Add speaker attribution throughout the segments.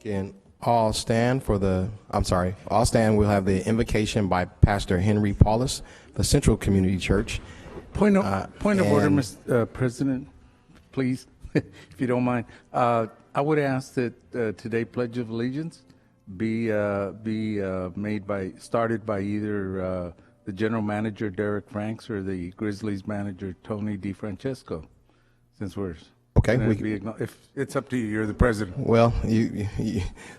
Speaker 1: Can all stand for the, all stand. We'll have the invocation by Pastor Henry Paulus, the Central Community Church.
Speaker 2: Point of order, Mr. President, please, if you don't mind. I would ask that today Pledge of Allegiance be started by either the General Manager, Derek Franks, or the Grizzlies Manager, Tony DeFrancesco, since we're...
Speaker 1: Okay.
Speaker 2: If it's up to you, you're the president.
Speaker 1: Well,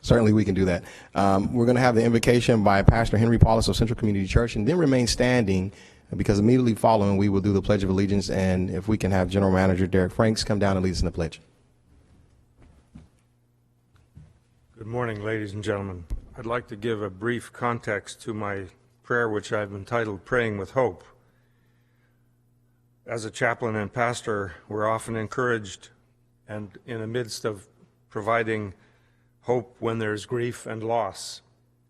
Speaker 1: certainly we can do that. We're going to have the invocation by Pastor Henry Paulus of Central Community Church, and then remain standing, because immediately following we will do the Pledge of Allegiance, and if we can have General Manager Derek Franks come down and lead us in the pledge.
Speaker 3: Good morning, ladies and gentlemen. I'd like to give a brief context to my prayer, which I've entitled Praying with Hope. As a chaplain and pastor, we're often encouraged and in the midst of providing hope when there's grief and loss.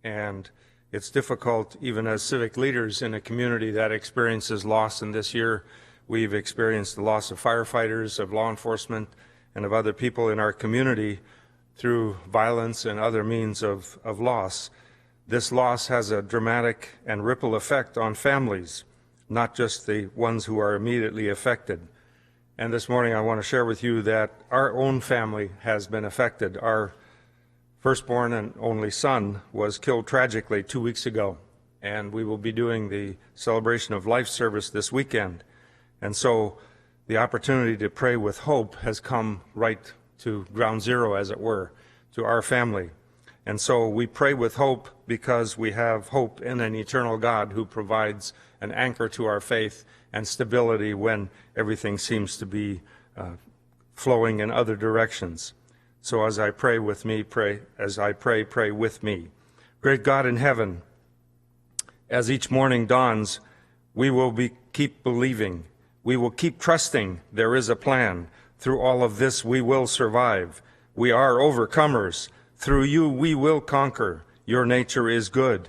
Speaker 3: And it's difficult, even as civic leaders in a community that experiences loss. And this year, we've experienced the loss of firefighters, of law enforcement, and of other people in our community through violence and other means of loss. This loss has a dramatic and ripple effect on families, not just the ones who are immediately affected. And this morning I want to share with you that our own family has been affected. Our firstborn and only son was killed tragically 2 weeks ago, and we will be doing the celebration of life service this weekend. And so the opportunity to pray with hope has come right to ground zero, as it were, to our family. And so we pray with hope because we have hope in an eternal God who provides an anchor to our faith and stability when everything seems to be flowing in other directions. So as I pray with me, pray with me. Great God in heaven, as each morning dawns, we will keep believing. We will keep trusting there is a plan. Through all of this, we will survive. We are overcomers. Through you, we will conquer. Your nature is good.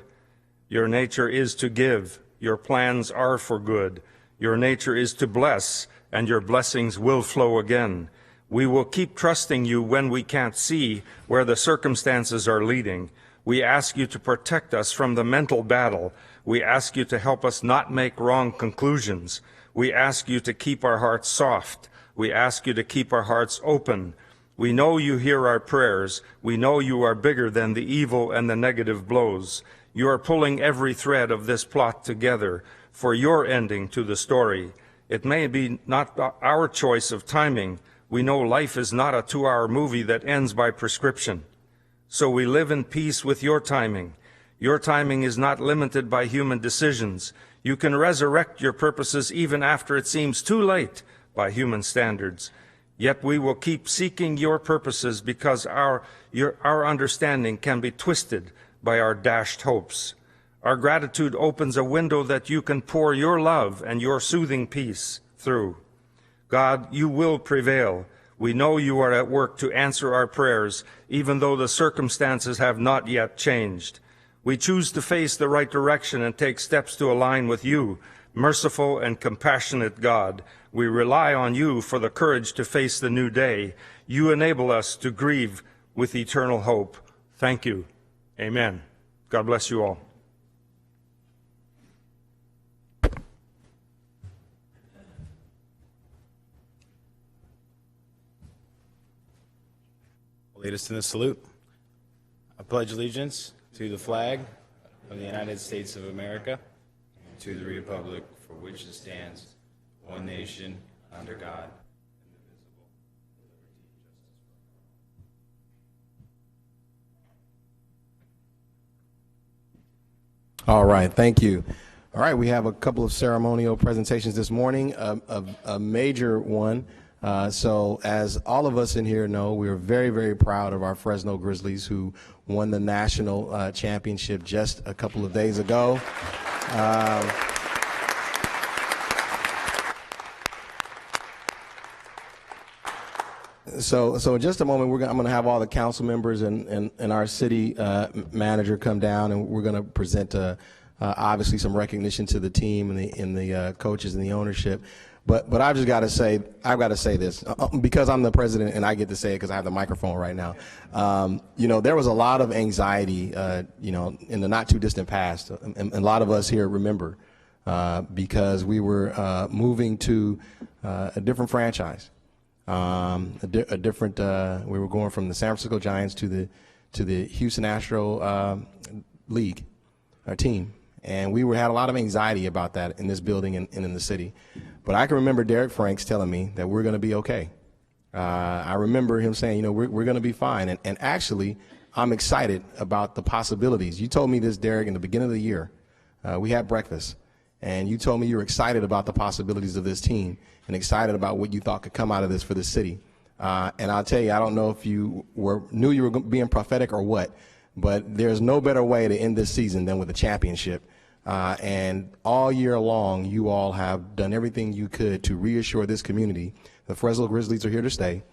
Speaker 3: Your nature is to give. Your plans are for good. Your nature is to bless, and your blessings will flow again. We will keep trusting you when we can't see where the circumstances are leading. We ask you to protect us from the mental battle. We ask you to help us not make wrong conclusions. We ask you to keep our hearts soft. We ask you to keep our hearts open. We know you hear our prayers. We know you are bigger than the evil and the negative blows. You are pulling every thread of this plot together for your ending to the story. It may be not our choice of timing. We know life is not a 2-hour movie that ends by prescription. So we live in peace with your timing. Your timing is not limited by human decisions. You can resurrect your purposes even after it seems too late by human standards. Yet we will keep seeking your purposes because our understanding can be twisted by our dashed hopes. Our gratitude opens a window that you can pour your love and your soothing peace through. God, you will prevail. We know you are at work to answer our prayers, even though the circumstances have not yet changed. We choose to face the right direction and take steps to align with you, merciful and compassionate God. We rely on you for the courage to face the new day. You enable us to grieve with eternal hope. Thank you. Amen. God bless you all.
Speaker 4: Lead us in the salute. I pledge allegiance to the flag of the United States of America, and to the republic for which it stands, one nation, under God, indivisible, with liberty and justice for all.
Speaker 1: All right, thank you. All right, we have a couple of ceremonial presentations this morning, a major one. So as all of us in here know, we're very, very proud of our Fresno Grizzlies, who won the national championship just a couple of days ago. So in just a moment, I'm going to have all the council members and our city manager come down, and we're going to present obviously some recognition to the team and the coaches and the ownership. But I've just got to say, I've got to say this because I'm the president and I get to say it because I have the microphone right now. You know, there was a lot of anxiety, you know, in the not too distant past, and a lot of us here remember because we were moving to a different franchise, a different. We were going from the San Francisco Giants to the Houston Astro League, our team. And we had a lot of anxiety about that in this building and in the city. But I can remember Derek Franks telling me that we're going to be okay. I remember him saying, you know, we're going to be fine. And actually, I'm excited about the possibilities. You told me this, Derek, in the beginning of the year. We had breakfast. And you told me you were excited about the possibilities of this team and excited about what you thought could come out of this for the city. And I'll tell you, I don't know if you knew you were being prophetic or what, but there's no better way to end this season than with a championship. And all year long, you all have done everything you could to reassure this community the Fresno Grizzlies are here to stay,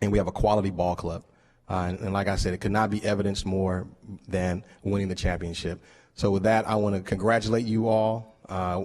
Speaker 1: and we have a quality ball club. And like I said, it could not be evidenced more than winning the championship. So with that, I want to congratulate you all.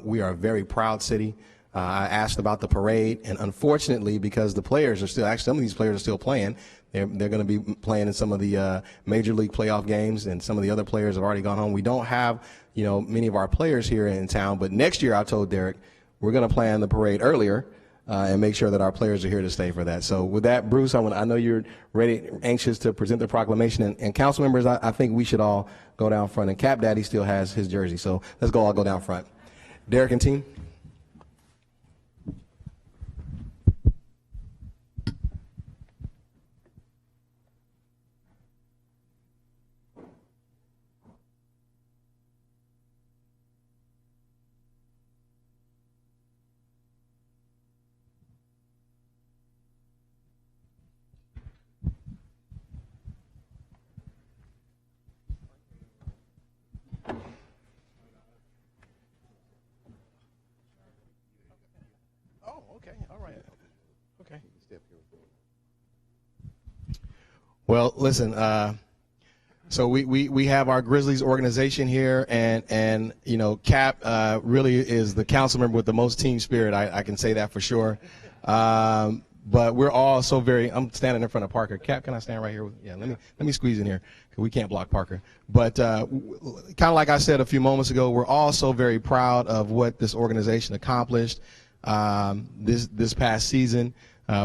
Speaker 1: We are a very proud city. I asked about the parade, and unfortunately, because the players are still, actually some of these players are still playing, they're going to be playing in some of the major league playoff games, and some of the other players have already gone home. We don't have, you know, many of our players here in town, but next year I told Derek we're going to plan the parade earlier and make sure that our players are here to stay for that. So with that, Bruce, I know you're ready, anxious to present the proclamation, and council members, I think we should all go down front, and Cap Daddy still has his jersey, so let's all go down front. Derek and team. Well, listen, so we have our Grizzlies organization here, and you know, Cap really is the council member with the most team spirit. I can say that for sure. But we're all so very. I'm standing in front of Parker. Cap, can I stand right here? Yeah, let me squeeze in here because we can't block Parker. But kind of like I said a few moments ago, we're all so very proud of what this organization accomplished this past season.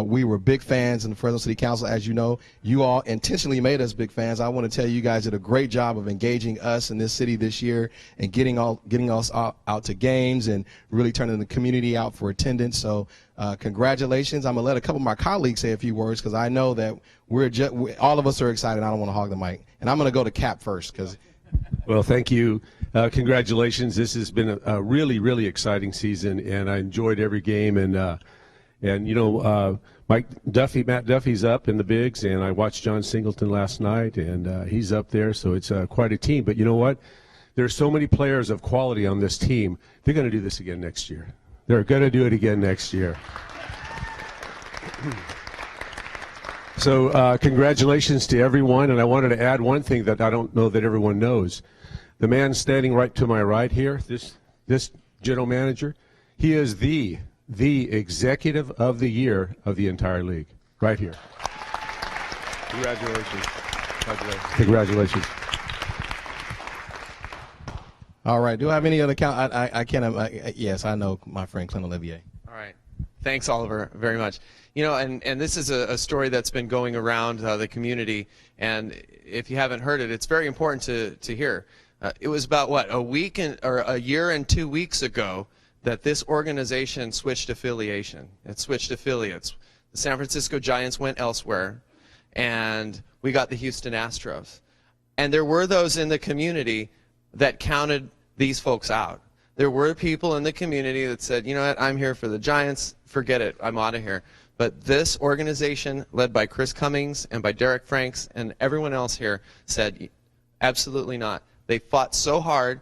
Speaker 1: We were big fans in the Fresno City Council, as you know. You all intentionally made us big fans. I want to tell you, you guys did a great job of engaging us in this city this year and getting us out to games and really turning the community out for attendance. So congratulations. I'm going to let a couple of my colleagues say a few words because I know that all of us are excited. I don't want to hog the mic. And I'm going to go to Cap first.
Speaker 5: Well, thank you. Congratulations. This has been a really, really exciting season, and I enjoyed every game. And you know, Matt Duffy's up in the bigs, and I watched John Singleton last night, and he's up there, so it's quite a team. But you know what? There's so many players of quality on this team. They're going to do this again next year. They're going to do it again next year. So congratulations to everyone, and I wanted to add one thing that I don't know that everyone knows. The man standing right to my right here, this general manager, he is the executive of the year of the entire league, right here. Congratulations. Congratulations.
Speaker 1: All right. Do I have any other count? I can't. Yes, I know my friend Clint Olivier.
Speaker 6: All right. Thanks, Oliver, very much. You know, and this is a story that's been going around the community, and if you haven't heard it, it's very important to hear. It was about, what, a year and 2 weeks ago that this organization switched affiliation. It switched affiliates. The San Francisco Giants went elsewhere, and we got the Houston Astros. And there were those in the community that counted these folks out. There were people in the community that said, you know what, I'm here for the Giants, forget it, I'm out of here. But this organization, led by Chris Cummings and by Derek Franks and everyone else here, said, absolutely not. They fought so hard.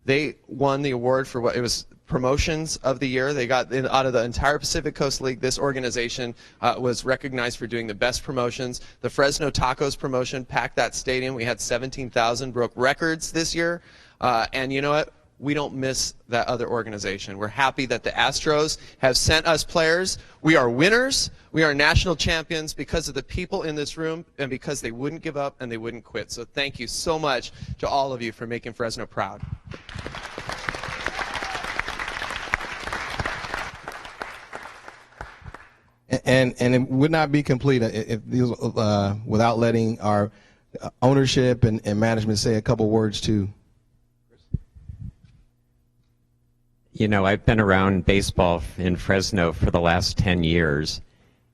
Speaker 6: They won the award for what it was, promotions of the year. They got out of the entire Pacific Coast League. This organization was recognized for doing the best promotions. The Fresno Tacos promotion packed that stadium. We had 17,000, broke records this year. And you know what? we don't miss that other organization. We're happy that the Astros have sent us players. We are winners. We are national champions because of the people in this room and because they wouldn't give up and they wouldn't quit. So thank you so much to all of you for making Fresno proud.
Speaker 1: And it would not be complete if without letting our ownership and management say a couple words too.
Speaker 7: You know, I've been around baseball in Fresno for the last 10 years,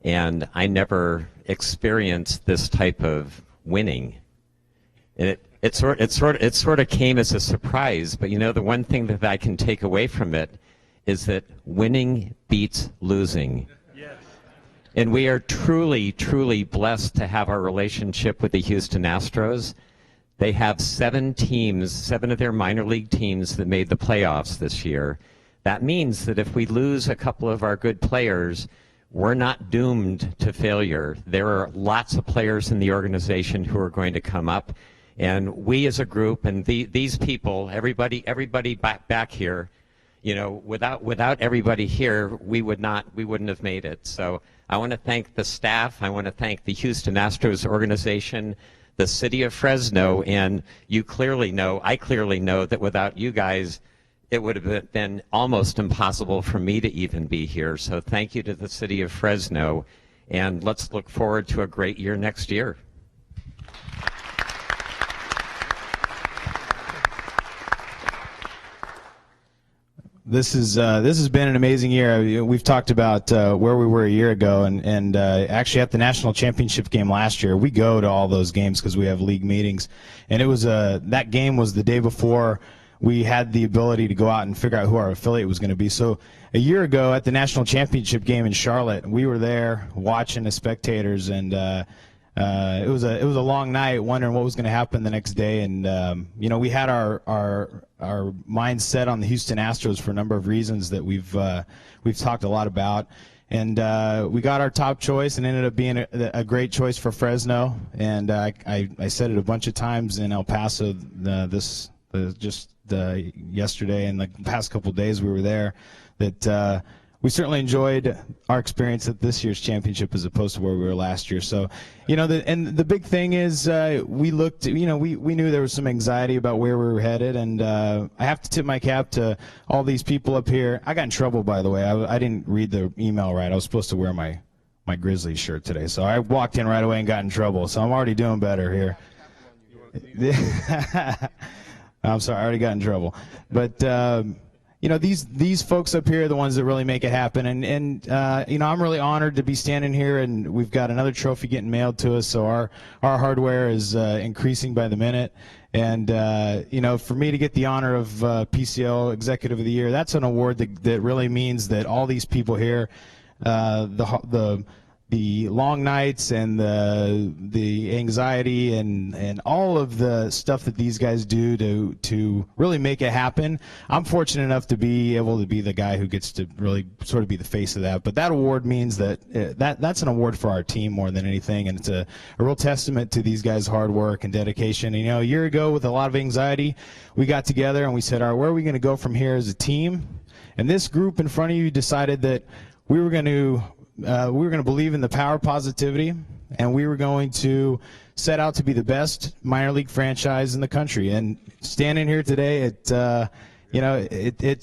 Speaker 7: and I never experienced this type of winning. And it sort of came as a surprise, but you know, the one thing that I can take away from it is that winning beats losing. And we are truly, truly blessed to have our relationship with the Houston Astros. They have 7 teams, 7 of their minor league teams that made the playoffs this year. That means that if we lose a couple of our good players, we're not doomed to failure. There are lots of players in the organization who are going to come up. And we as a group, and these people, everybody back here, you know, without everybody here, we wouldn't have made it. So I want to thank the staff. I want to thank the Houston Astros organization, the city of Fresno, and I clearly know that without you guys, it would have been almost impossible for me to even be here. So thank you to the city of Fresno, and let's look forward to a great year next year.
Speaker 4: This has been an amazing year. We've talked about where we were a year ago, and actually at the national championship game last year, we go to all those games because we have league meetings, and it was that game was the day before we had the ability to go out and figure out who our affiliate was going to be. So a year ago at the national championship game in Charlotte, we were there watching as spectators, and it was a long night wondering what was going to happen the next day. And you know, we had our mind set on the Houston Astros for a number of reasons that we've talked a lot about. And we got our top choice and ended up being a great choice for Fresno. And I said it a bunch of times in El Paso yesterday and the past couple of days we were there, that we certainly enjoyed our experience at this year's championship as opposed to where we were last year. So, you know, and the big thing is we looked, you know, we knew there was some anxiety about where we were headed, and I have to tip my cap to all these people up here. I got in trouble, by the way. I didn't read the email right. I was supposed to wear my Grizzlies shirt today, so I walked in right away and got in trouble. So I'm already doing better here. I'm sorry, I already got in trouble. But you know, these folks up here are the ones that really make it happen. And you know, I'm really honored to be standing here, and we've got another trophy getting mailed to us, so our hardware is increasing by the minute. And you know, for me to get the honor of PCL Executive of the Year, that's an award that really means that all these people here, the long nights and the anxiety and all of the stuff that these guys do to really make it happen. I'm fortunate enough to be able to be the guy who gets to really sort of be the face of that. But that award means that that's an award for our team more than anything, and it's a real testament to these guys' hard work and dedication. And, you know, a year ago with a lot of anxiety, we got together and we said, all right, where are we going to go from here as a team? And this group in front of you decided that we were going to believe in the power of positivity, and we were going to set out to be the best minor league franchise in the country. And standing here today, it's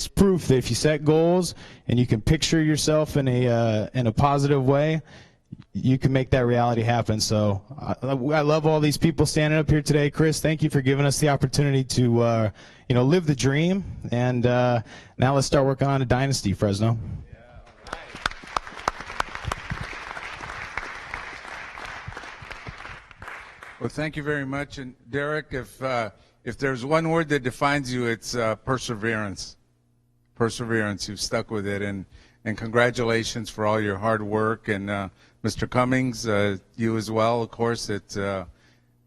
Speaker 4: proof that if you set goals and you can picture yourself in a positive way, you can make that reality happen. So I love all these people standing up here today. Chris, thank you for giving us the opportunity to live the dream. And now let's start working on a dynasty, Fresno.
Speaker 2: Well, thank you very much. And Derek, if there's one word that defines you, it's perseverance. Perseverance. You've stuck with it, and congratulations for all your hard work. And Mr. Cummings, you as well. Of course, it's been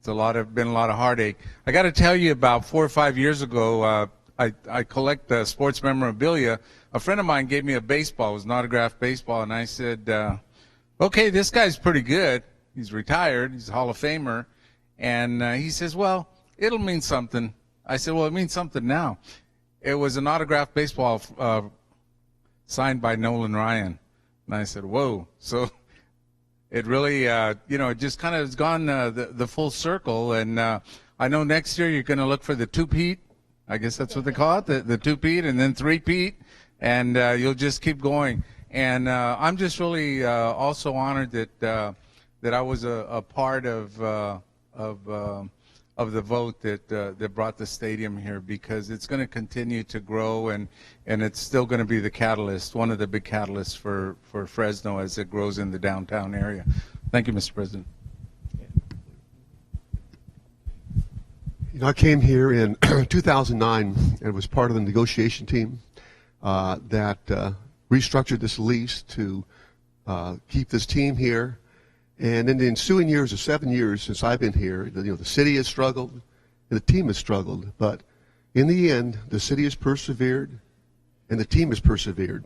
Speaker 2: a lot of heartache. I got to tell you, about 4 or 5 years ago, I collect sports memorabilia. A friend of mine gave me a baseball. It was an autographed baseball, and I said, "Okay, this guy's pretty good. He's retired. He's a Hall of Famer." And he says, "Well, it'll mean something." I said, "Well, it means something now." it was an autographed baseball signed by Nolan Ryan. And I said, whoa. So it really, it just kind of has gone the full circle. And I know next year you're going to look for the two-peat. I guess that's what they call it, the two-peat, and then three-peat. And you'll just keep going. And I'm just really also honored that I was a part of the vote that brought the stadium here, because it's going to continue to grow, and it's still going to be the catalyst, one of the big catalysts for Fresno as it grows in the downtown area. Thank you, Mr. President.
Speaker 8: I came here in 2009 and was part of the negotiation team that restructured this lease to keep this team here. And in the ensuing years, the 7 years since I've been here, the city has struggled and the team has struggled. But in the end, the city has persevered and the team has persevered.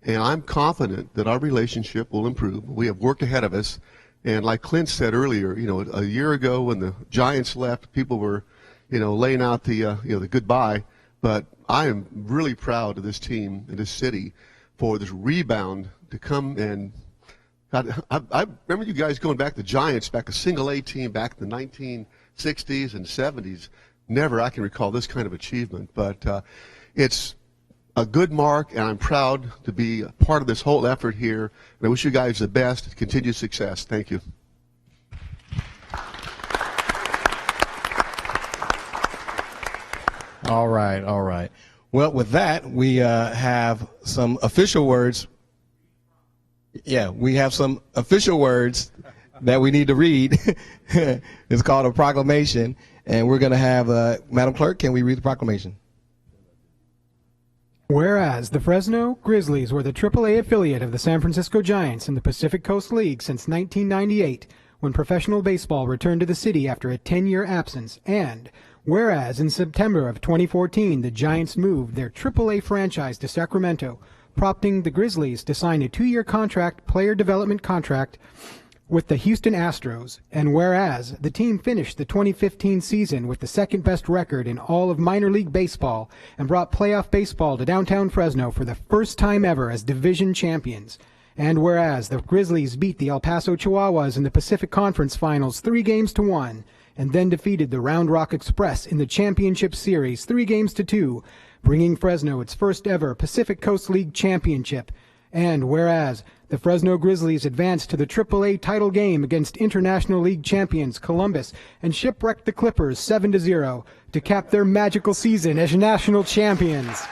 Speaker 8: And I'm confident that our relationship will improve. We have work ahead of us. And like Clint said earlier, a year ago when the Giants left, people were, laying out the goodbye. But I am really proud of this team and this city for this rebound to come. And God, I remember you guys going back to the Giants, back a single A team back in the 1960s and 70s. Never I can recall this kind of achievement. But it's a good mark, and I'm proud to be a part of this whole effort here. And I wish you guys the best, continued success. Thank you.
Speaker 1: All right, all right. Well, with that, we have some official words. Yeah, we have some official words that we need to read. It's called a proclamation, and we're going to have, Madam Clerk, can we read the proclamation?
Speaker 9: Whereas the Fresno Grizzlies were the AAA affiliate of the San Francisco Giants in the Pacific Coast League since 1998, when professional baseball returned to the city after a 10-year absence, and whereas in September of 2014 the Giants moved their AAA franchise to Sacramento, prompting the Grizzlies to sign a 2-year player development contract with the Houston Astros, and whereas the team finished the 2015 season with the second-best record in all of minor league baseball and brought playoff baseball to downtown Fresno for the first time ever as division champions, and whereas the Grizzlies beat the El Paso Chihuahuas in the Pacific Conference Finals 3-1, and then defeated the Round Rock Express in the championship series 3-2, bringing Fresno its first ever Pacific Coast League championship. And whereas the Fresno Grizzlies advanced to the AAA title game against International League champions Columbus and shipwrecked the Clippers 7-0 to cap their magical season as national champions.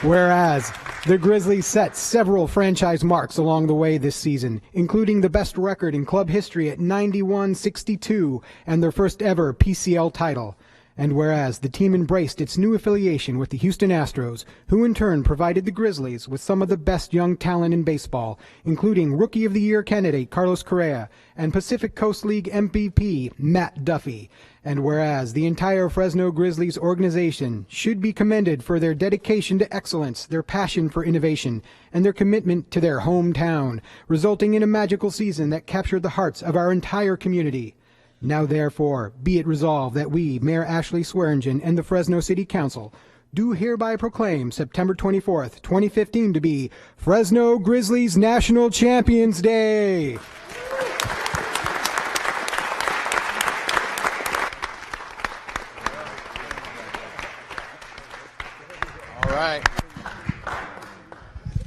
Speaker 9: Whereas the Grizzlies set several franchise marks along the way this season, including the best record in club history at 91-62 and their first ever PCL title. And whereas the team embraced its new affiliation with the Houston Astros, who in turn provided the Grizzlies with some of the best young talent in baseball, including Rookie of the Year candidate Carlos Correa and Pacific Coast League MVP Matt Duffy. And whereas the entire Fresno Grizzlies organization should be commended for their dedication to excellence, their passion for innovation, and their commitment to their hometown, resulting in a magical season that captured the hearts of our entire community. Now therefore, be it resolved that we, Mayor Ashley Swearingen, and the Fresno City Council, do hereby proclaim September 24th, 2015 to be Fresno Grizzlies National Champions Day.
Speaker 1: All right.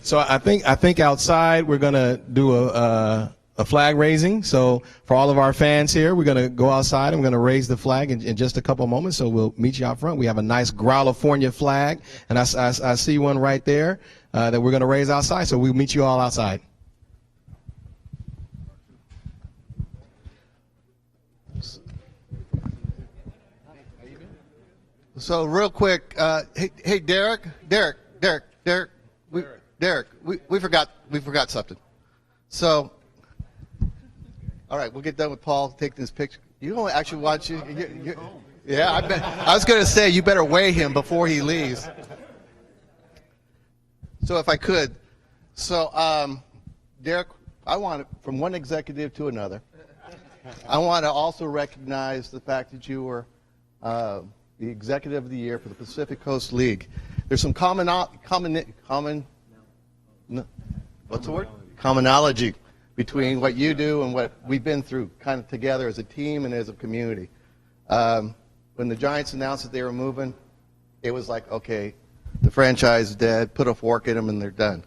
Speaker 1: So I think outside we're going to do a flag raising. So for all of our fans here, we're going to go outside and we're going to raise the flag in just a couple of moments. So we'll meet you out front. We have a nice Growlifornia flag, and I see one right there that we're going to raise outside. So we'll meet you all outside.
Speaker 10: So real quick, hey Derek, we forgot something. So. All right, we'll get done with Paul taking this picture. You don't actually watch you. Yeah, I was going to say you better weigh him before he leaves. So if I could, Derek, I want from one executive to another. I want to also recognize the fact that you were, the Executive of the Year for the Pacific Coast League. There's some commonality between what you do and what we've been through kind of together as a team and as a community. When the Giants announced that they were moving, it was like, okay, the franchise is dead, put a fork in them and they're done.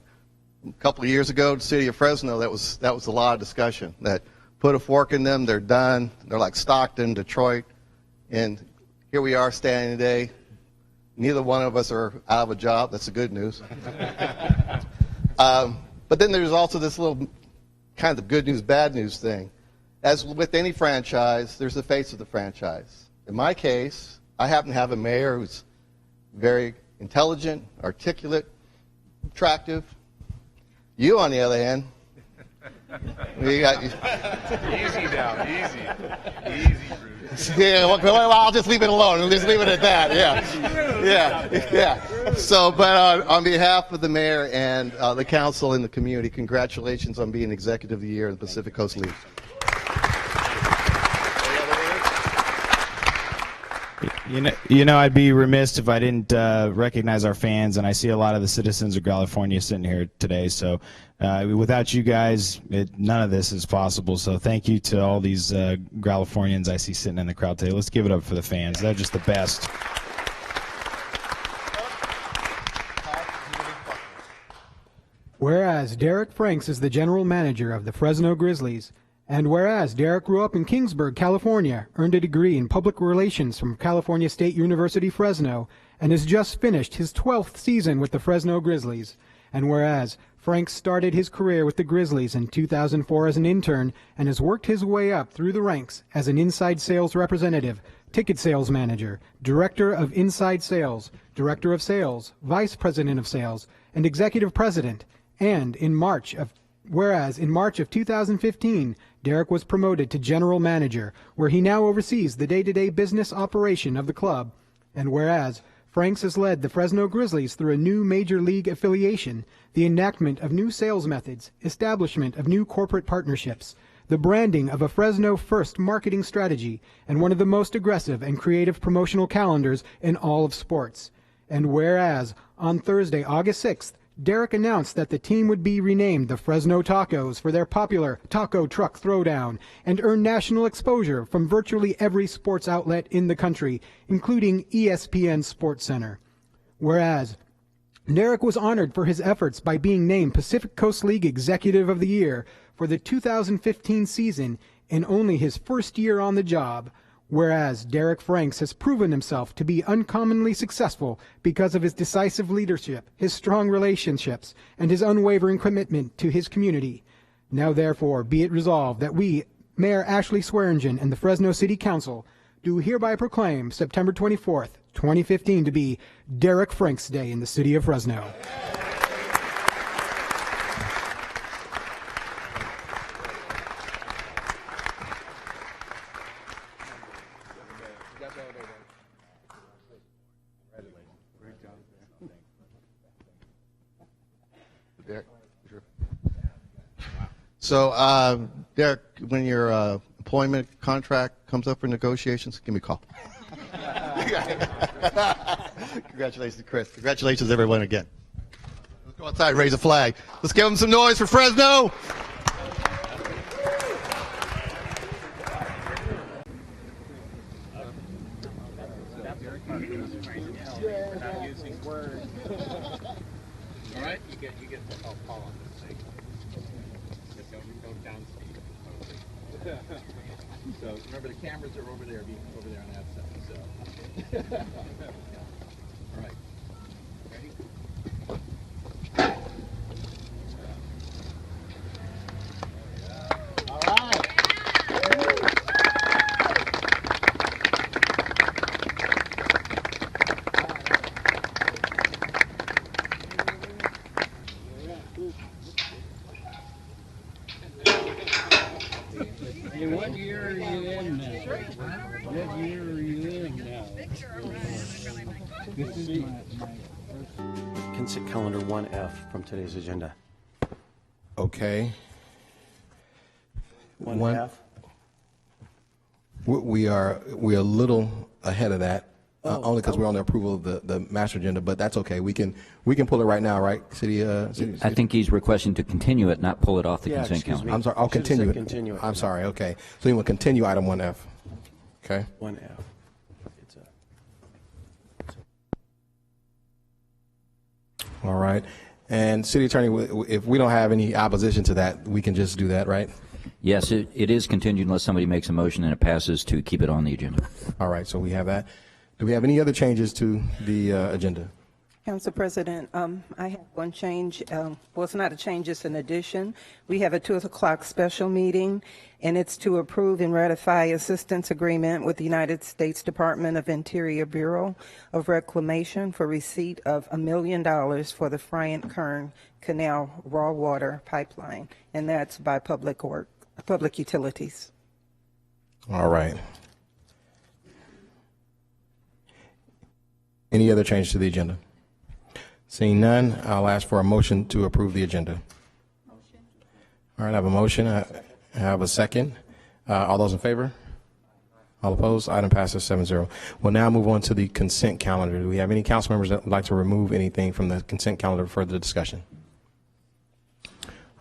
Speaker 10: A couple of years ago, the city of Fresno, that was a lot of discussion, that put a fork in them, they're done, they're like Stockton, Detroit, and here we are standing today. Neither one of us are out of a job. That's the good news. But then there's also this little kind of good news, bad news thing. As with any franchise, there's the face of the franchise. In my case, I happen to have a mayor who's very intelligent, articulate, attractive. You, on the other hand, we got
Speaker 4: Easy now, easy, Bruce.
Speaker 10: yeah, well, I'll just leave it alone. I'll just leave it at that. Yeah. So, but on behalf of the mayor and the council and the community, congratulations on being Executive of the Year in the Pacific Coast League.
Speaker 11: You know, I'd be remiss if I didn't recognize our fans, and I see a lot of the citizens of California sitting here today. So, without you guys, none of this is possible. So, thank you to all these Californians I see sitting in the crowd today. Let's give it up for the fans. They're just the best.
Speaker 9: Whereas Derek Franks is the general manager of the Fresno Grizzlies, and whereas Derek grew up in Kingsburg, California, earned a degree in public relations from California State University, Fresno, and has just finished his 12th season with the Fresno Grizzlies, and whereas Franks started his career with the Grizzlies in 2004 as an intern and has worked his way up through the ranks as an inside sales representative, ticket sales manager, director of inside sales, director of sales, vice president of sales, and executive president, and whereas in March of 2015, Derek was promoted to general manager, where he now oversees the day-to-day business operation of the club, and whereas Franks has led the Fresno Grizzlies through a new major league affiliation, the enactment of new sales methods, establishment of new corporate partnerships, the branding of a Fresno-first marketing strategy, and one of the most aggressive and creative promotional calendars in all of sports. And whereas on Thursday, August 6th, Derek announced that the team would be renamed the Fresno Tacos for their popular Taco Truck Throwdown and earn national exposure from virtually every sports outlet in the country, including ESPN SportsCenter. Whereas Derek was honored for his efforts by being named Pacific Coast League Executive of the Year for the 2015 season in only his first year on the job. Whereas Derek Franks has proven himself to be uncommonly successful because of his decisive leadership, his strong relationships, and his unwavering commitment to his community. Now therefore be it resolved that we, Mayor Ashley Swearingen and the Fresno City Council, do hereby proclaim September 24th, 2015 to be Derek Franks Day in the city of Fresno.
Speaker 10: Derek, sure. So, Derek, when your employment contract comes up for negotiations, give me a call. Congratulations, Chris. Congratulations, everyone, again. Let's go outside and raise a flag. Let's give them some noise for Fresno.
Speaker 12: All right, you get to help Paul on this thing. Just don't downspeed. So remember, the cameras are over there on that side. So. All right. Ready? All right.
Speaker 13: Hey, what year are you in now? What year are you in now? This is my first.
Speaker 14: Consent calendar 1F from today's agenda.
Speaker 1: Okay.
Speaker 14: 1F.
Speaker 1: We are a little ahead of that. only because we're on the approval of the master agenda, but that's okay. We can pull it right now, right, City?
Speaker 15: I think he's requesting to continue it, not pull it off the
Speaker 14: Yeah,
Speaker 15: consent
Speaker 14: excuse
Speaker 15: calendar.
Speaker 14: me.
Speaker 1: I'm sorry, I'll
Speaker 14: Should've
Speaker 1: continue
Speaker 14: said
Speaker 1: it.
Speaker 14: continue it.
Speaker 1: I'm sorry, okay. So you want to continue item 1F, okay?
Speaker 14: 1F. It's a
Speaker 1: All right. And City Attorney, if we don't have any opposition to that, we can just do that, right?
Speaker 15: Yes, it is continued unless somebody makes a motion and it passes to keep it on the agenda.
Speaker 1: All right, so we have that. Do we have any other changes to the agenda?
Speaker 16: Council President, I have one change. Well, it's not a change, it's an addition. We have a 2 o'clock special meeting, and it's to approve and ratify assistance agreement with the United States Department of Interior Bureau of Reclamation for receipt of $1 million for the Bryant-Kern Canal raw water pipeline, and that's by Public Utilities.
Speaker 1: All right. Any other changes to the agenda? Seeing none, I'll ask for a motion to approve the agenda. Motion. All right, I have a motion. I have a second. All those in favor? All opposed? Item passes 7-0. We'll now move on to the consent calendar. Do we have any council members that would like to remove anything from the consent calendar for further discussion?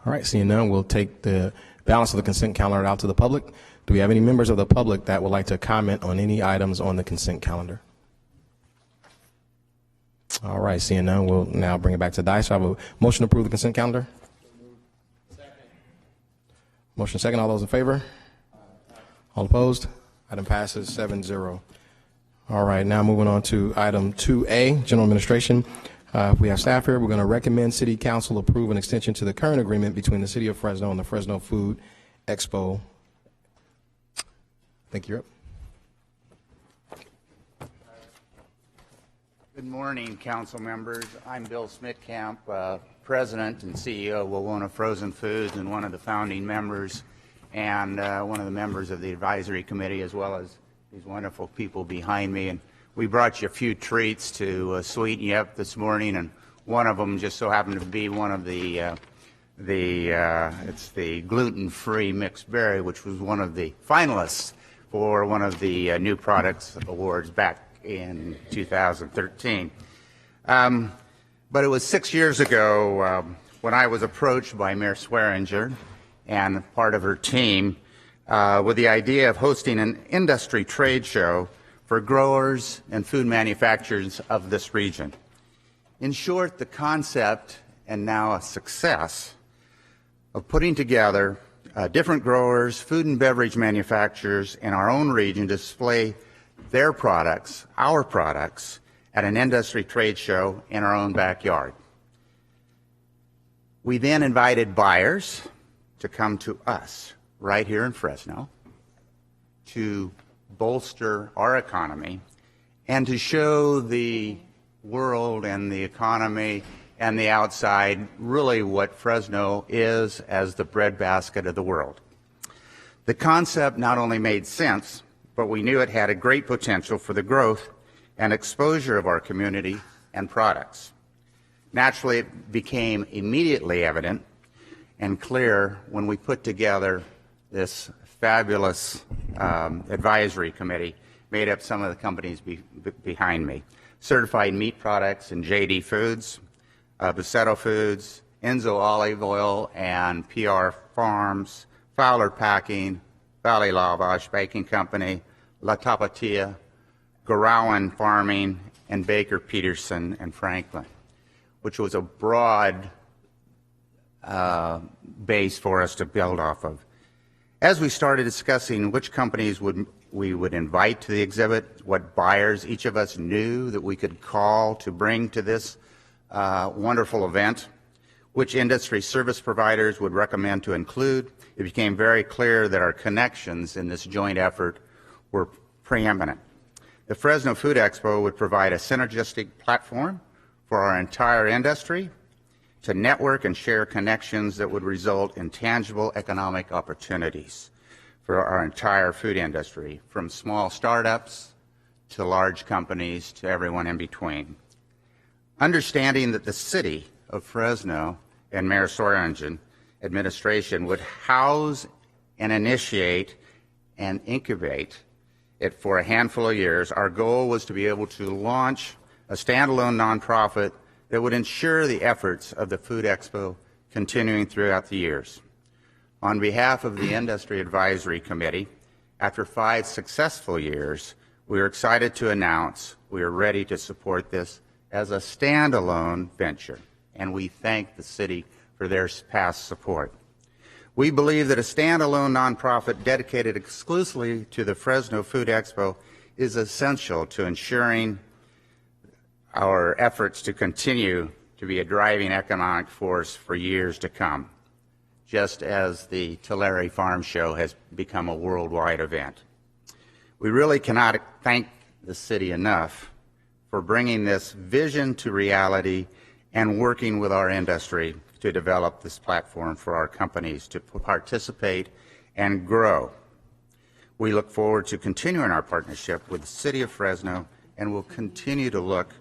Speaker 1: All right, seeing none, we'll take the balance of the consent calendar out to the public. Do we have any members of the public that would like to comment on any items on the consent calendar? All right, seeing none, we'll now bring it back to Dice. I have a motion to approve the consent calendar. Second. Motion second. All those in favor? All opposed? Item passes 7-0. All right, now moving on to item 2A, General Administration. We have staff here. We're going to recommend City Council approve an extension to the current agreement between the City of Fresno and the Fresno Food Expo. I think you're up.
Speaker 17: Good morning, council members. I'm Bill Smitkamp, President and CEO of Wawona Frozen Foods and one of the founding members and one of the members of the advisory committee, as well as these wonderful people behind me. And we brought you a few treats to sweeten you up this morning, and one of them just so happened to be one of it's the gluten-free mixed berry, which was one of the finalists for one of the new products awards back in 2013. But it was 6 years ago when I was approached by Mayor Swearinger and part of her team with the idea of hosting an industry trade show for growers and food manufacturers of this region. In short, the concept, and now a success, of putting together different growers, food and beverage manufacturers in our own region to display their products, our products, at an industry trade show in our own backyard. We then invited buyers to come to us right here in Fresno to bolster our economy and to show the world and the economy and the outside really what Fresno is as the breadbasket of the world. The concept not only made sense, but we knew it had a great potential for the growth and exposure of our community and products. Naturally, it became immediately evident and clear when we put together this fabulous advisory committee made up some of the companies behind me. Certified Meat Products and JD Foods, Bucetto Foods, Enzo Olive Oil and PR Farms, Fowler Packing, Valley Lavash Baking Company, La Tapatia, Gorawan Farming, and Baker Peterson and Franklin, which was a broad base for us to build off of. As we started discussing which companies we would invite to the exhibit, what buyers each of us knew that we could call to bring to this wonderful event, which industry service providers would recommend to include, it became very clear that our connections in this joint effort were preeminent. The Fresno Food Expo would provide a synergistic platform for our entire industry to network and share connections that would result in tangible economic opportunities for our entire food industry, from small startups to large companies to everyone in between. Understanding that the city of Fresno and Mayor Swearinger administration would house and initiate and incubate it for a handful of years, our goal was to be able to launch a standalone nonprofit that would ensure the efforts of the Food Expo continuing throughout the years. On behalf of the Industry Advisory Committee, after 5 successful years, we are excited to announce we are ready to support this as a standalone venture, and we thank the city for their past support. We believe that a standalone nonprofit dedicated exclusively to the Fresno Food Expo is essential to ensuring our efforts to continue to be a driving economic force for years to come, just as the Tulare Farm Show has become a worldwide event. We really cannot thank the city enough for bringing this vision to reality and working with our industry to develop this platform for our companies to participate and grow. We look forward to continuing our partnership with the City of Fresno, and will continue to look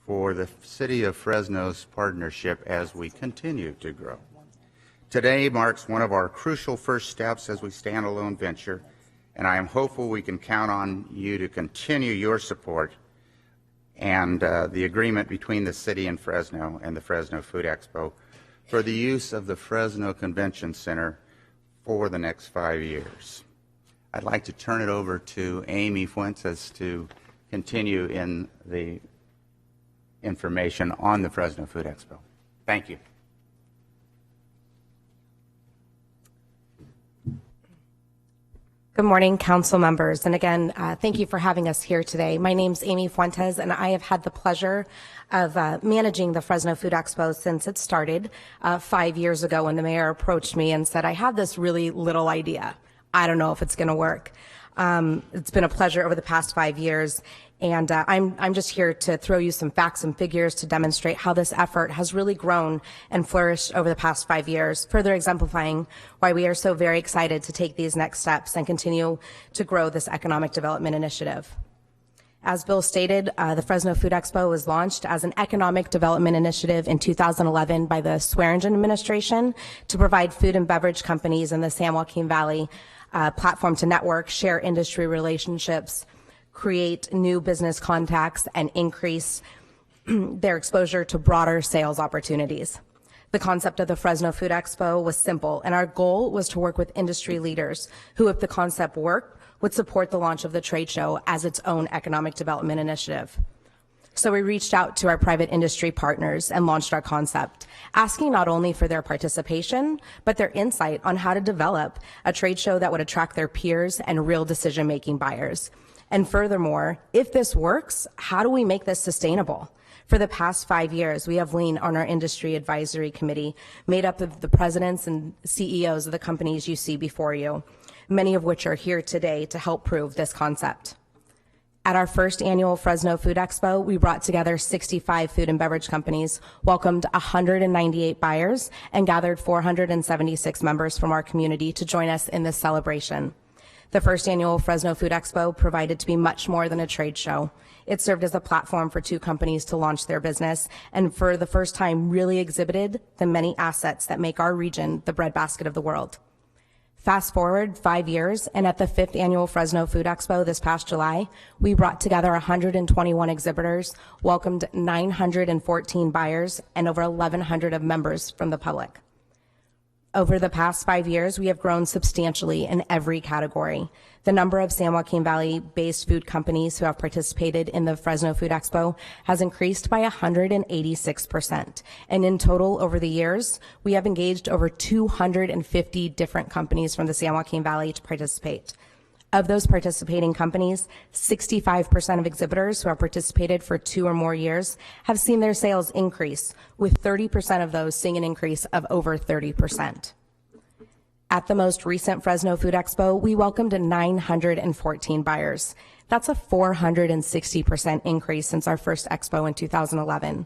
Speaker 17: for the City of Fresno's partnership as we continue to grow. Today marks one of our crucial first steps as we standalone venture, and I am hopeful we can count on you to continue your support and the agreement between the city and Fresno and the Fresno Food Expo for the use of the Fresno Convention Center for the next 5 years. I'd like to turn it over to Amy Fuentes to continue in the information on the Fresno Food Expo. Thank you.
Speaker 18: Good morning, council members. And again, thank you for having us here today. My name's Amy Fuentes, and I have had the pleasure of managing the Fresno Food Expo since it started 5 years ago, when the mayor approached me and said, I have this really little idea. I don't know if it's going to work. It's been a pleasure over the past 5 years. And I'm just here to throw you some facts and figures to demonstrate how this effort has really grown and flourished over the past 5 years, further exemplifying why we are so very excited to take these next steps and continue to grow this economic development initiative. As Bill stated, the Fresno Food Expo was launched as an economic development initiative in 2011 by the Swearingen administration to provide food and beverage companies in the San Joaquin Valley platform to network, share industry relationships, create new business contacts, and increase their exposure to broader sales opportunities. The concept of the Fresno Food Expo was simple, and our goal was to work with industry leaders who, if the concept worked, would support the launch of the trade show as its own economic development initiative. So we reached out to our private industry partners and launched our concept, asking not only for their participation, but their insight on how to develop a trade show that would attract their peers and real decision-making buyers. And furthermore, if this works, how do we make this sustainable? For the past 5 years, we have leaned on our industry advisory committee, made up of the presidents and CEOs of the companies you see before you, many of which are here today to help prove this concept. At our first annual Fresno Food Expo, we brought together 65 food and beverage companies, welcomed 198 buyers, and gathered 476 members from our community to join us in this celebration. The first annual Fresno Food Expo provided to be much more than a trade show. It served as a platform for 2 companies to launch their business, and for the first time really exhibited the many assets that make our region the breadbasket of the world. Fast forward 5 years, and at the 5th annual Fresno Food Expo this past July, we brought together 121 exhibitors, welcomed 914 buyers, and over 1,100 of members from the public. Over the past 5 years, we have grown substantially in every category. The number of San Joaquin Valley-based food companies who have participated in the Fresno Food Expo has increased by 186%. And in total, over the years, we have engaged over 250 different companies from the San Joaquin Valley to participate. Of those participating companies, 65% of exhibitors who have participated for 2 or more years have seen their sales increase, with 30% of those seeing an increase of over 30%. At the most recent Fresno Food Expo, we welcomed 914 buyers. That's a 460% increase since our first expo in 2011.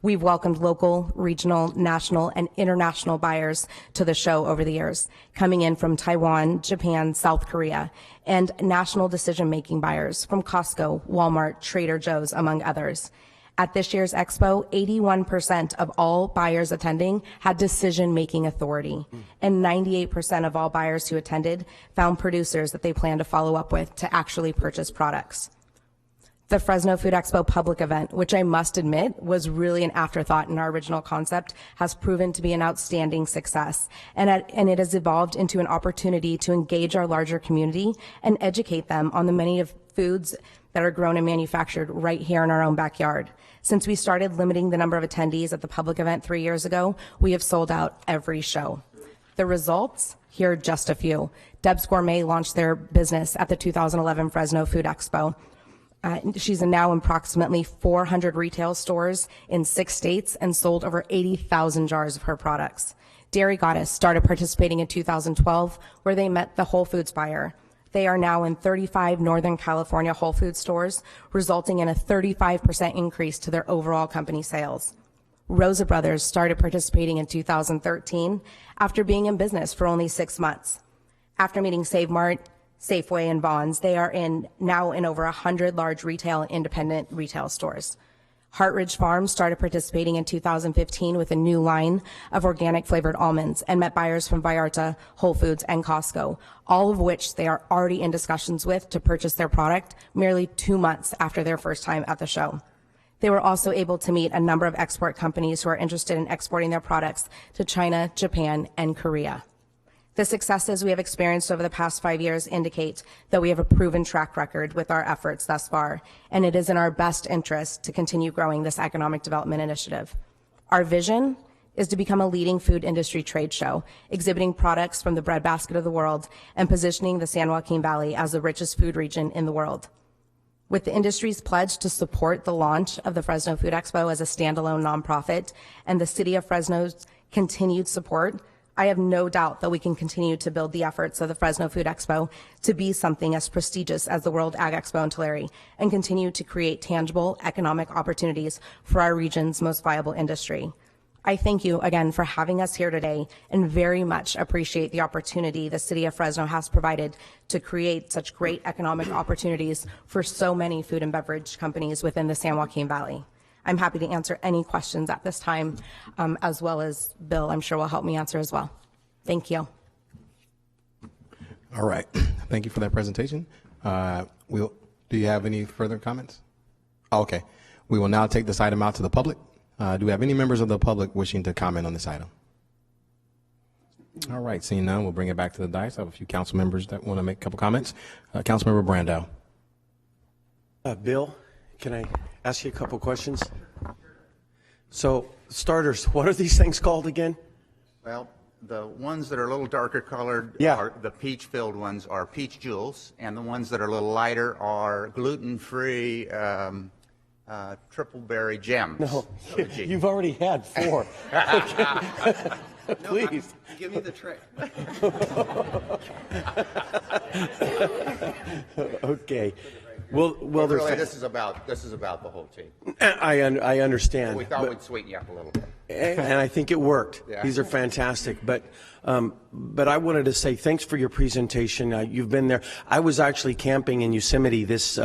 Speaker 18: We've welcomed local, regional, national, and international buyers to the show over the years, coming in from Taiwan, Japan, South Korea, and national decision-making buyers from Costco, Walmart, Trader Joe's, among others. At this year's Expo, 81% of all buyers attending had decision-making authority, and 98% of all buyers who attended found producers that they plan to follow up with to actually purchase products. The Fresno Food Expo public event, which I must admit was really an afterthought in our original concept, has proven to be an outstanding success, and it has evolved into an opportunity to engage our larger community and educate them on the many of foods that are grown and manufactured right here in our own backyard. Since we started limiting the number of attendees at the public event 3 years ago, we have sold out every show. The results? Here are just a few. Deb's Gourmet launched their business at the 2011 Fresno Food Expo. She's now in approximately 400 retail stores in 6 states and sold over 80,000 jars of her products. Dairy Goddess started participating in 2012, where they met the Whole Foods buyer. They are now in 35 Northern California Whole Foods stores, resulting in a 35% increase to their overall company sales. Rosa Brothers started participating in 2013 after being in business for only 6 months. After meeting Save Mart, Safeway, and Vons, they are now in over 100 large retail and independent retail stores. Hartridge Farms started participating in 2015 with a new line of organic flavored almonds and met buyers from Vallarta, Whole Foods, and Costco, all of which they are already in discussions with to purchase their product merely 2 months after their first time at the show. They were also able to meet a number of export companies who are interested in exporting their products to China, Japan, and Korea. The successes we have experienced over the past 5 years indicate that we have a proven track record with our efforts thus far, and it is in our best interest to continue growing this economic development initiative. Our vision is to become a leading food industry trade show, exhibiting products from the breadbasket of the world and positioning the San Joaquin Valley as the richest food region in the world. With the industry's pledge to support the launch of the Fresno Food Expo as a standalone nonprofit and the City of Fresno's continued support, I have no doubt that we can continue to build the efforts of the Fresno Food Expo to be something as prestigious as the World Ag Expo in Tulare and continue to create tangible economic opportunities for our region's most viable industry. I thank you again for having us here today and very much appreciate the opportunity the City of Fresno has provided to create such great economic opportunities for so many food and beverage companies within the San Joaquin Valley. I'm happy to answer any questions at this time, as well as Bill, I'm sure, will help me answer as well. Thank you.
Speaker 1: All right. Thank you for that presentation. Do you have any further comments? Okay. We will now take this item out to the public. Do we have any members of the public wishing to comment on this item? All right. Seeing none, we'll bring it back to the dais. I have a few council members that want to make a couple comments. Councilmember Brandow.
Speaker 19: Bill, can I ask you a couple questions? So, starters, what are these things called again?
Speaker 17: Well, the ones that are a little darker colored, are the peach-filled ones are peach jewels, and the ones that are a little lighter are gluten-free triple berry gems.
Speaker 19: No, you've already had 4. Please.
Speaker 17: No, give me the tray.
Speaker 19: Okay. Well,
Speaker 17: really, this is about the whole team.
Speaker 19: I understand.
Speaker 17: We thought we'd sweeten you up a little bit.
Speaker 19: And I think it worked.
Speaker 17: Yeah.
Speaker 19: These are fantastic. But I wanted to say thanks for your presentation. You've been there. I was actually camping in Yosemite this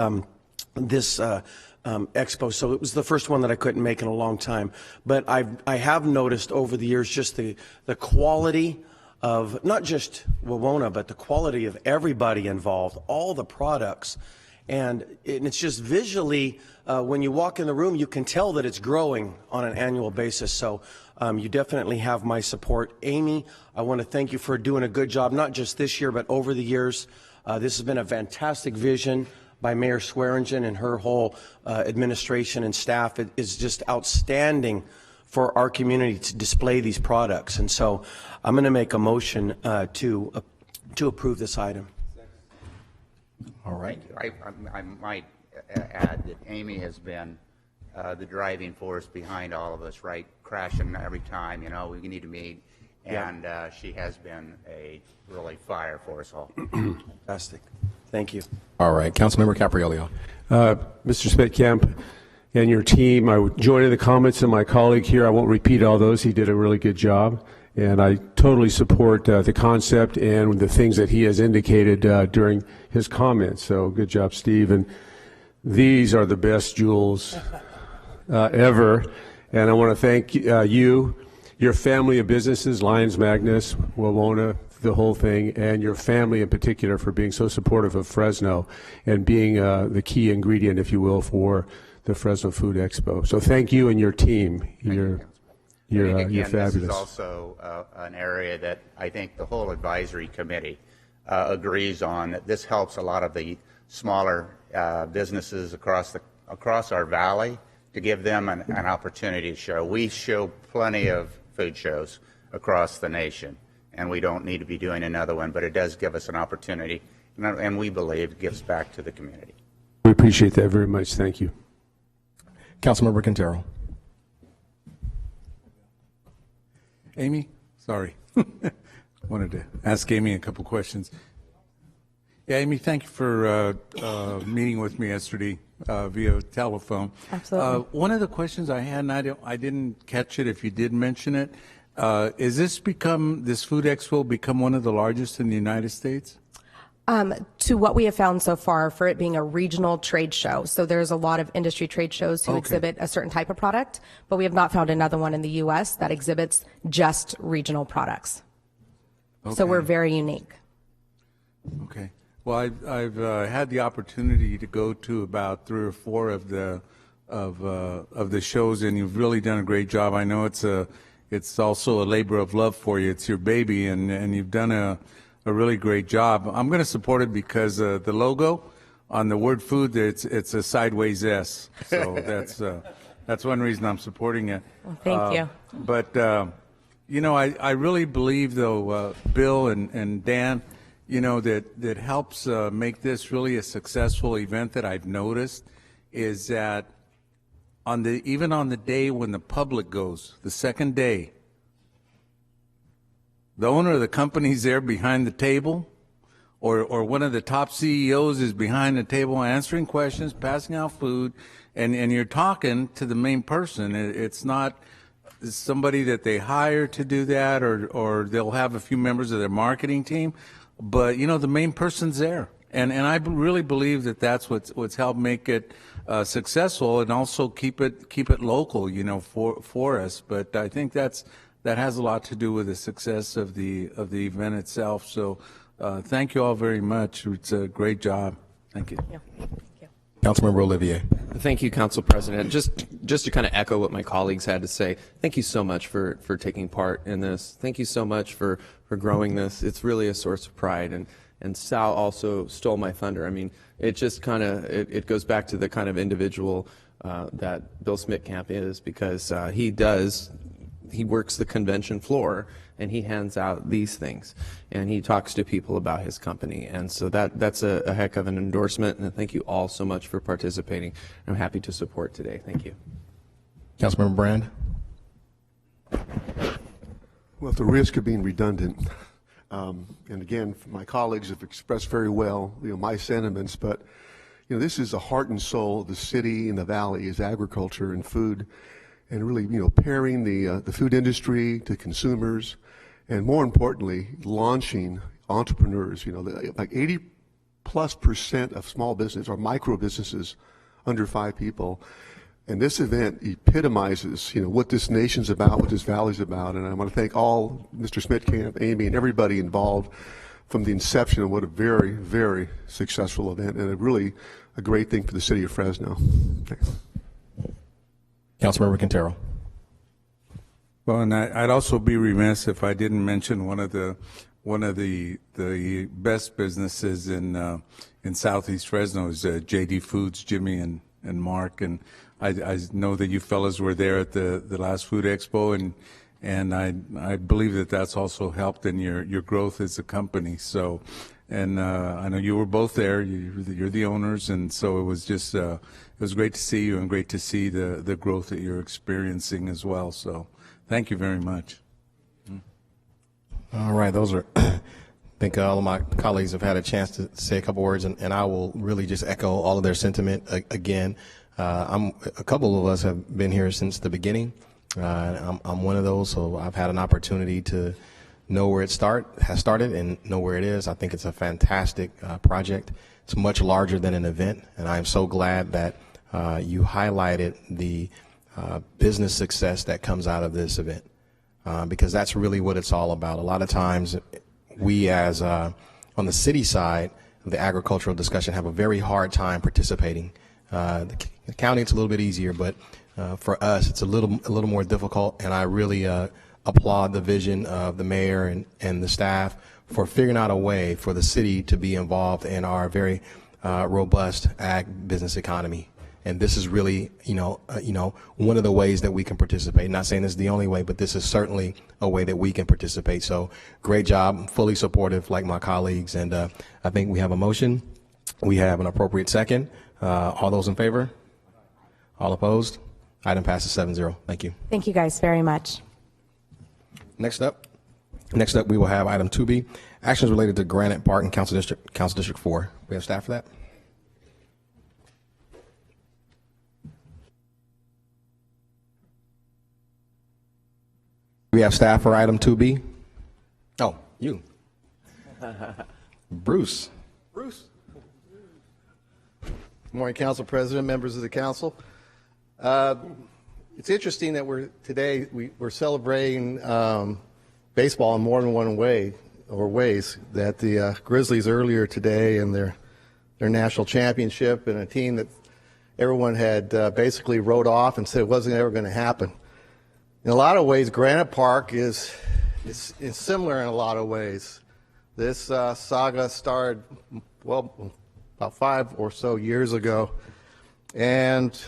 Speaker 19: Expo, so it was the first one that I couldn't make in a long time. But I have noticed over the years just the quality of not just Wawona, but the quality of everybody involved, all the products. And it's just visually, when you walk in the room, you can tell that it's growing on an annual basis. So you definitely have my support. Amy, I want to thank you for doing a good job, not just this year, but over the years. This has been a fantastic vision by Mayor Swearingen and her whole administration and staff. It is just outstanding for our community to display these products. And so I'm going to make a motion to approve this item.
Speaker 1: All right.
Speaker 17: I might add that Amy has been the driving force behind all of us, right? Crashing every time, we need to meet. And she has been a really fire for us all.
Speaker 19: Fantastic. Thank you.
Speaker 1: All right. Councilmember Capriolio.
Speaker 5: Mr. Smitkamp and your team, I would join in the comments of my colleague here. I won't repeat all those. He did a really good job. And I totally support the concept and the things that he has indicated during his comments. So good job, Steve. And these are the best jewels ever. And I want to thank you, your family of businesses, Lions Magnus, Wawona, the whole thing, and your family in particular for being so supportive of Fresno and being the key ingredient, if you will, for the Fresno Food Expo. So thank you and your team. You're fabulous.
Speaker 17: This is also an area that I think the whole advisory committee agrees on, that this helps a lot of the smaller businesses across our valley, to give them an opportunity to show. We show plenty of food shows across the nation, and we don't need to be doing another one, but it does give us an opportunity, and we believe it gives back to the community.
Speaker 5: We appreciate that very much. Thank you.
Speaker 1: Councilmember Quintero.
Speaker 2: Amy, sorry. Wanted to ask Amy a couple questions. Yeah, Amy, thank you for meeting with me yesterday via telephone.
Speaker 18: Absolutely.
Speaker 2: One of the questions I had, and I didn't catch it if you did mention it, is this Food Expo become one of the largest in the United States?
Speaker 18: To what we have found so far, for it being a regional trade show. So there's a lot of industry trade shows who exhibit a certain type of product, but we have not found another one in the U.S. that exhibits just regional products.
Speaker 2: Okay.
Speaker 18: So we're very unique.
Speaker 2: Okay. Well, I've had the opportunity to go to about 3 or 4 of the shows, and you've really done a great job. I know it's also a labor of love for you. It's your baby, and you've done a really great job. I'm going to support it because the logo on the word food, it's a sideways S. So that's one reason I'm supporting it.
Speaker 18: Well, thank you.
Speaker 2: But I really believe, though, Bill and Dan, that helps make this really a successful event that I've noticed is that even on the day when the public goes, the second day, the owner of the company's there behind the table, or one of the top CEOs is behind the table answering questions, passing out food, and you're talking to the main person. It's not somebody that they hire to do that, or they'll have a few members of their marketing team, but the main person's there. And I really believe that that's what's helped make it successful, and also keep it local, for us. But I think that has a lot to do with the success of the event itself. So thank you all very much. It's a great job. Thank you.
Speaker 18: Yeah.
Speaker 1: Councilmember Olivier.
Speaker 6: Thank you, Council President. Just to kind of echo what my colleagues had to say, thank you so much for taking part in this. Thank you so much for growing this. It's really a source of pride. And Sal also stole my thunder. I mean, it just kind of, it goes back to the kind of individual that Bill Smitkamp is, because he works the convention floor, and he hands out these things, and he talks to people about his company. And so that's a heck of an endorsement, and thank you all so much for participating. I'm happy to support today. Thank you.
Speaker 1: Councilmember Brand.
Speaker 8: Well, at the risk of being redundant, and again, my colleagues have expressed very well, my sentiments, but this is the heart and soul of the city and the valley is agriculture and food, and really, pairing the food industry to consumers, and more importantly, launching entrepreneurs. Like 80+% of small business or micro businesses under 5 people. And this event epitomizes, what this nation's about, what this valley's about. And I want to thank all, Mr. Smitkamp, Amy, and everybody involved from the inception of what a very, very successful event, and really a great thing for the city of Fresno. Thanks.
Speaker 1: Councilmember Quintero.
Speaker 2: Well, and I'd also be remiss if I didn't mention one of the best businesses in Southeast Fresno is JD Foods, Jimmy and Mark, and I know that you fellas were there at the last Food Expo, and I believe that that's also helped in your growth as a company. So, and I know you were both there. You're the owners, and so it was just it was great to see you and great to see the growth that you're experiencing as well. So, thank you very much.
Speaker 1: All right, those are. I think all of my colleagues have had a chance to say a couple words, and I will really just echo all of their sentiment again. A couple of us have been here since the beginning. I'm one of those, so I've had an opportunity to know where it has started and know where it is. I think it's a fantastic project. It's much larger than an event, and I'm so glad that you highlighted the business success that comes out of this event, because that's really what it's all about. A lot of times we as on the city side of the agricultural discussion have a very hard time participating. The county, it's a little bit easier, but for us it's a little more difficult, and I really applaud the vision of the mayor and the staff for figuring out a way for the city to be involved in our very robust ag business economy. And this is really, one of the ways that we can participate. Not saying this is the only way, but this is certainly a way that we can participate. So great job, I'm fully supportive like my colleagues. And I think we have a motion. We have an appropriate second. All those in favor? All opposed? Item passes 7-0. Thank you.
Speaker 18: Thank you guys very much.
Speaker 1: Next up, we will have item 2B, actions related to Granite Park and Council District 4. We have staff for that. We have staff for item 2B. Oh, you. Bruce.
Speaker 10: Bruce. Good morning, Council President, members of the council. It's interesting that we're celebrating baseball in more than one way or ways. That the Grizzlies earlier today in their national championship, and a team that everyone had basically wrote off and said it wasn't ever going to happen. In a lot of ways, Granite Park is similar in a lot of ways. This saga started, well, about 5 or so years ago, and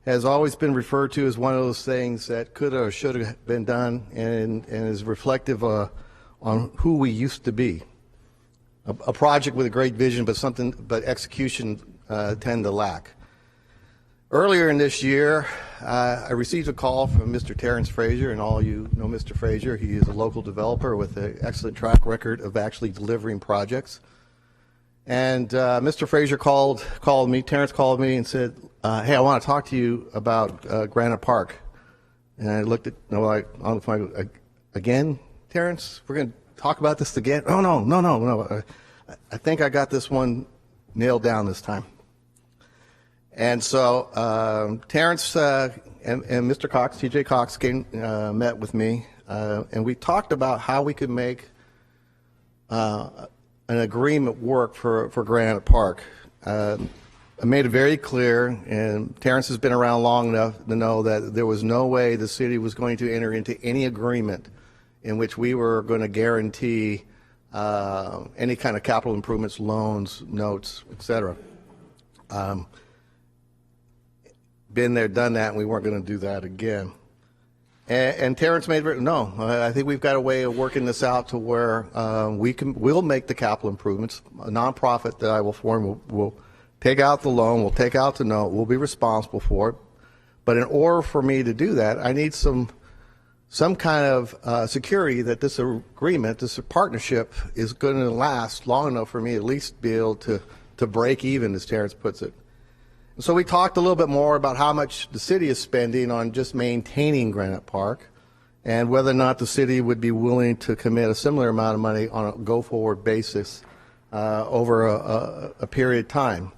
Speaker 10: has always been referred to as one of those things that could or should have been done, and is reflective on who we used to be. A project with a great vision, but execution tend to lack. Earlier in this year, I received a call from Mr. Terrence Frazier, and all you know Mr. Frazier. He is a local developer with an excellent track record of actually delivering projects. And Mr. Frazier called me, Terrence called me and said, hey, I want to talk to you about Granite Park. And I looked at, on the phone, again, Terrence, we're going to talk about this again? Oh, no. I think I got this one nailed down this time. And so Terrence and Mr. Cox, TJ Cox, met with me, and we talked about how we could make an agreement work for Granite Park. I made it very clear, and Terrence has been around long enough to know that there was no way the city was going to enter into any agreement in which we were going to guarantee any kind of capital improvements, loans, notes, etc. Been there, done that, and we weren't going to do that again. And Terrence made it, no, I think we've got a way of working this out to where we'll make the capital improvements. A nonprofit that I will form will take out the loan, we'll take out the note, we'll be responsible for it. But in order for me to do that, I need some kind of security that this agreement, this partnership, is going to last long enough for me at least be able to break even, as Terrence puts it. So we talked a little bit more about how much the city is spending on just maintaining Granite Park, and whether or not the city would be willing to commit a similar amount of money on a go-forward basis over a period of time.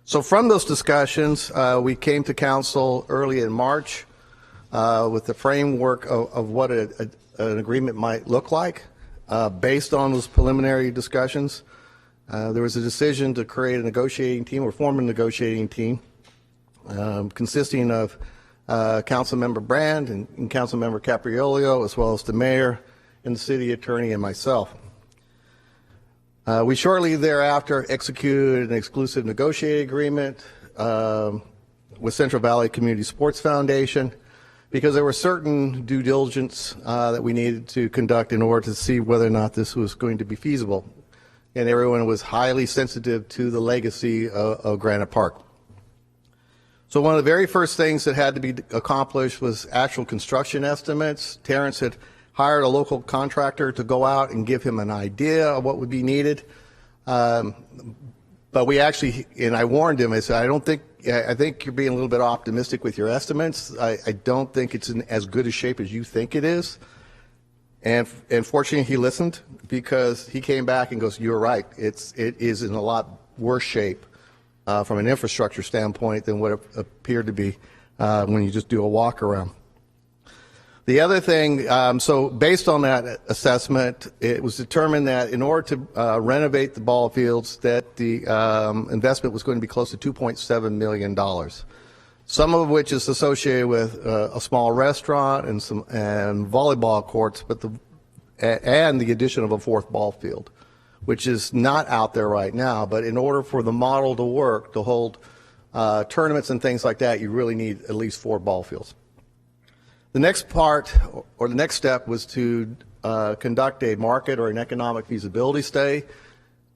Speaker 10: So from those discussions, we came to council early in March with the framework of what an agreement might look like. Based on those preliminary discussions, there was a decision to create a negotiating team, or form a negotiating team, consisting of Councilmember Brand and Councilmember Capriolio, as well as the mayor and the city attorney and myself. We shortly thereafter executed an exclusive negotiating agreement with Central Valley Community Sports Foundation, because there were certain due diligence that we needed to conduct in order to see whether or not this was going to be feasible. And everyone was highly sensitive to the legacy of Granite Park. So one of the very first things that had to be accomplished was actual construction estimates. Terrence had hired a local contractor to go out and give him an idea of what would be needed. But we actually, and I warned him, I said, I think you're being a little bit optimistic with your estimates. I don't think it's in as good a shape as you think it is. And fortunately, he listened, because he came back and goes, "You're right. It is in a lot worse shape from an infrastructure standpoint than what it appeared to be when you just do a walk around. The other thing, so based on that assessment, it was determined that in order to renovate the ball fields, that the investment was going to be close to $2.7 million. Some of which is associated with a small restaurant and volleyball courts, and the addition of a fourth ball field, which is not out there right now. But in order for the model to work, to hold tournaments and things like that, you really need at least 4 ball fields. The next part, or the next step, was to conduct a market or an economic feasibility study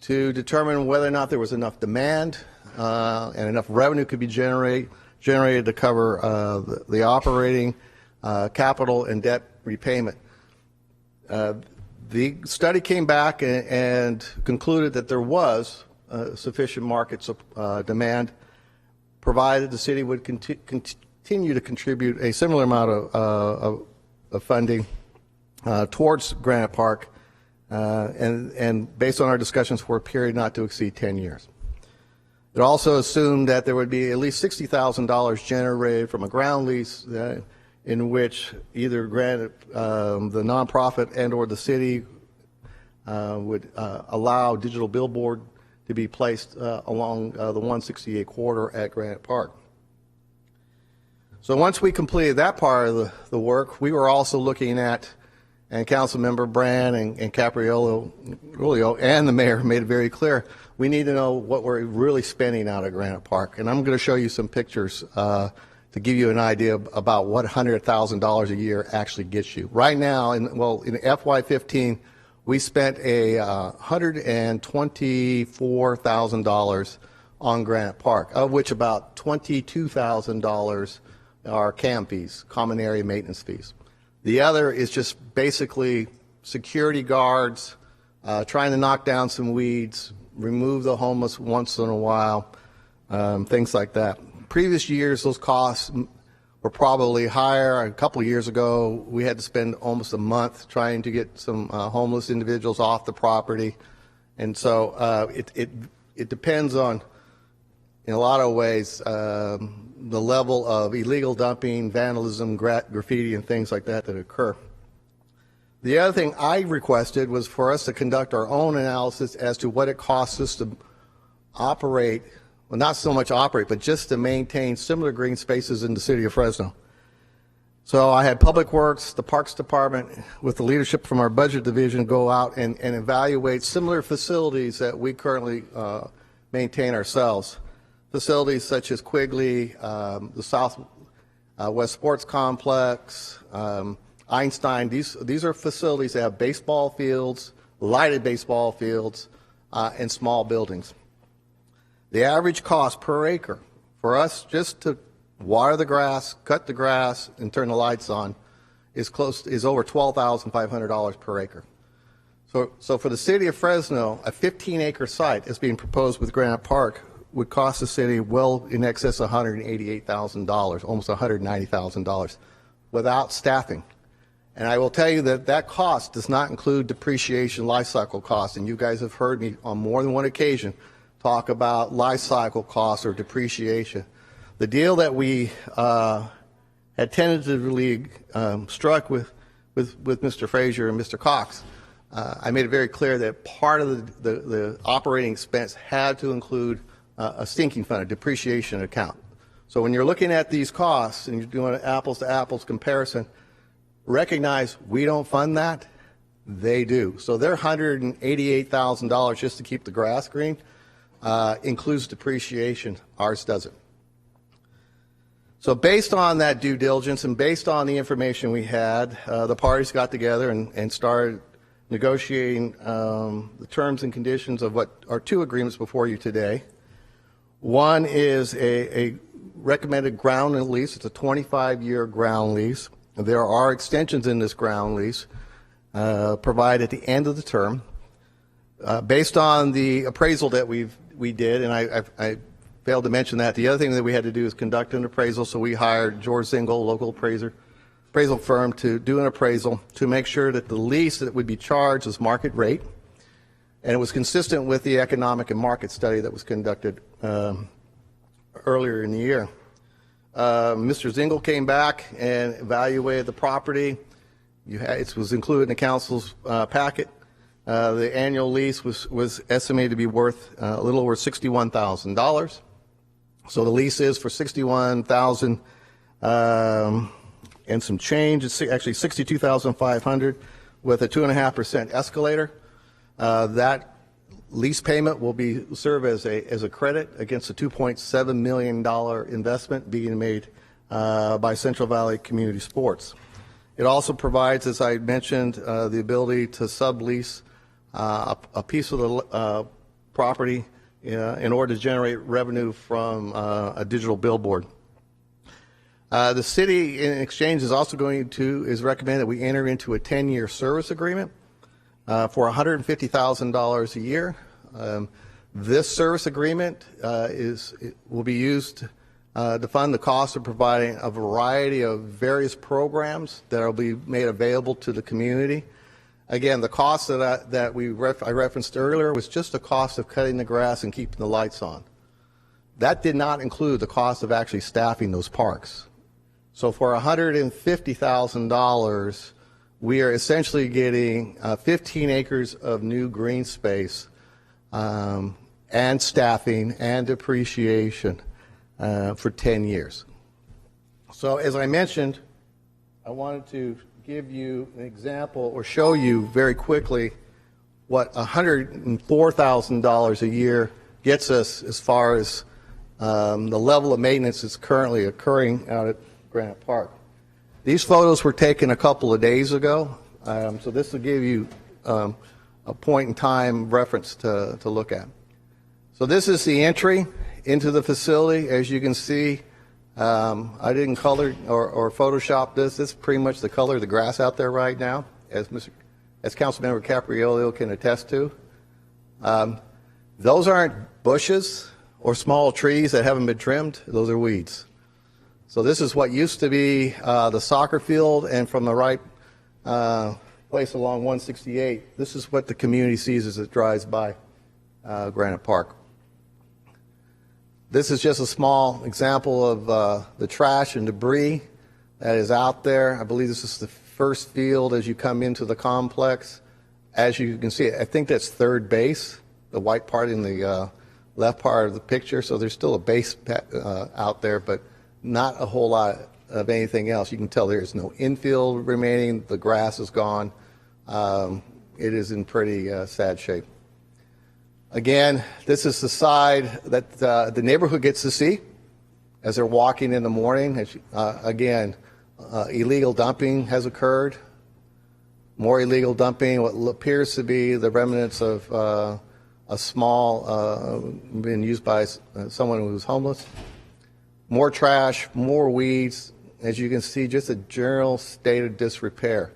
Speaker 10: to determine whether or not there was enough demand and enough revenue could be generated to cover the operating, capital, and debt repayment. The study came back and concluded that there was sufficient market demand, provided the city would continue to contribute a similar amount of funding towards Granite Park, and based on our discussions, for a period not to exceed 10 years. It also assumed that there would be at least $60,000 generated from a ground lease in which either Granite, the nonprofit, and or the city would allow digital billboard to be placed along the 168 corridor at Granite Park. So once we completed that part of the work, we were also looking at, and Councilmember Brand and Capriolo and the mayor made it very clear, we need to know what we're really spending out at Granite Park. And I'm going to show you some pictures to give you an idea about what $100,000 a year actually gets you. Right now, in FY15, we spent $124,000 on Granite Park, of which about $22,000 are CAM fees, common area maintenance fees. The other is just basically security guards, trying to knock down some weeds, remove the homeless once in a while, things like that. Previous years, those costs were probably higher. A couple of years ago, we had to spend almost a month trying to get some homeless individuals off the property. And so it depends on, in a lot of ways, the level of illegal dumping, vandalism, graffiti, and things like that occur. The other thing I requested was for us to conduct our own analysis as to what it costs us to operate, well, not so much operate, but just to maintain similar green spaces in the city of Fresno. So I had Public Works, the Parks Department, with the leadership from our budget division, go out and evaluate similar facilities that we currently maintain ourselves. Facilities such as Quigley, the South West Sports Complex, Einstein. These are facilities that have baseball fields, lighted baseball fields, and small buildings. The average cost per acre for us just to water the grass, cut the grass, and turn the lights on is over $12,500 per acre. So for the city of Fresno, a 15-acre site is being proposed with Granite Park would cost the city well in excess of $188,000, almost $190,000, without staffing. And I will tell you that that cost does not include depreciation life cycle costs. And you guys have heard me on more than one occasion talk about life cycle costs or depreciation. The deal that we had tentatively struck with Mr. Frazier and Mr. Cox, I made it very clear that part of the operating expense had to include a sinking fund, a depreciation account. So when you're looking at these costs and you're doing an apples to apples comparison, recognize we don't fund that, they do. So their $188,000 just to keep the grass green includes depreciation, ours doesn't. So based on that due diligence and based on the information we had, the parties got together and started negotiating the terms and conditions of what are 2 agreements before you today. One is a recommended ground lease. It's a 25-year ground lease. There are extensions in this ground lease provided at the end of the term. Based on the appraisal that we did, and I failed to mention that, the other thing that we had to do is conduct an appraisal, so we hired George Zingle, local appraisal firm, to do an appraisal to make sure that the lease that would be charged was market rate, and it was consistent with the economic and market study that was conducted earlier in the year. Mr. Zingle came back and evaluated the property. It was included in the council's packet. The annual lease was estimated to be worth a little over $61,000. So the lease is for $61,000 and some change. It's actually $62,500 with a 2.5% escalator. That lease payment will serve as a credit against a $2.7 million investment being made by Central Valley Community Sports. It also provides, as I mentioned, the ability to sublease a piece of the property in order to generate revenue from a digital billboard. The city, in exchange, is also is recommend that we enter into a 10-year service agreement for $150,000 a year. This service agreement will be used to fund the cost of providing a variety of various programs that will be made available to the community. Again, the cost that I referenced earlier was just the cost of cutting the grass and keeping the lights on. That did not include the cost of actually staffing those parks. So for $150,000, we are essentially getting 15 acres of new green space and staffing and depreciation for 10 years. So as I mentioned, I wanted to give you an example or show you very quickly what $104,000 a year gets us as far as the level of maintenance that's currently occurring out at Granite Park. These photos were taken a couple of days ago, so this will give you a point in time reference to look at. So this is the entry into the facility. As you can see, I didn't color or Photoshop this. This is pretty much the color of the grass out there right now, as Councilmember Capriolio can attest to. Those aren't bushes or small trees that haven't been trimmed. Those are weeds. So this is what used to be the soccer field, and from the right place along 168, this is what the community sees as it drives by Granite Park. This is just a small example of the trash and debris that is out there. I believe this is the first field as you come into the complex. As you can see, I think that's third base, the white part in the left part of the picture. So there's still a base out there, but not a whole lot of anything else. You can tell there's no infield remaining. The grass is gone. It is in pretty sad shape. Again, this is the side that the neighborhood gets to see as they're walking in the morning. Again, illegal dumping has occurred. More illegal dumping, what appears to be the remnants of a small, been used by someone who was homeless. More trash, more weeds. As you can see, just a general state of disrepair.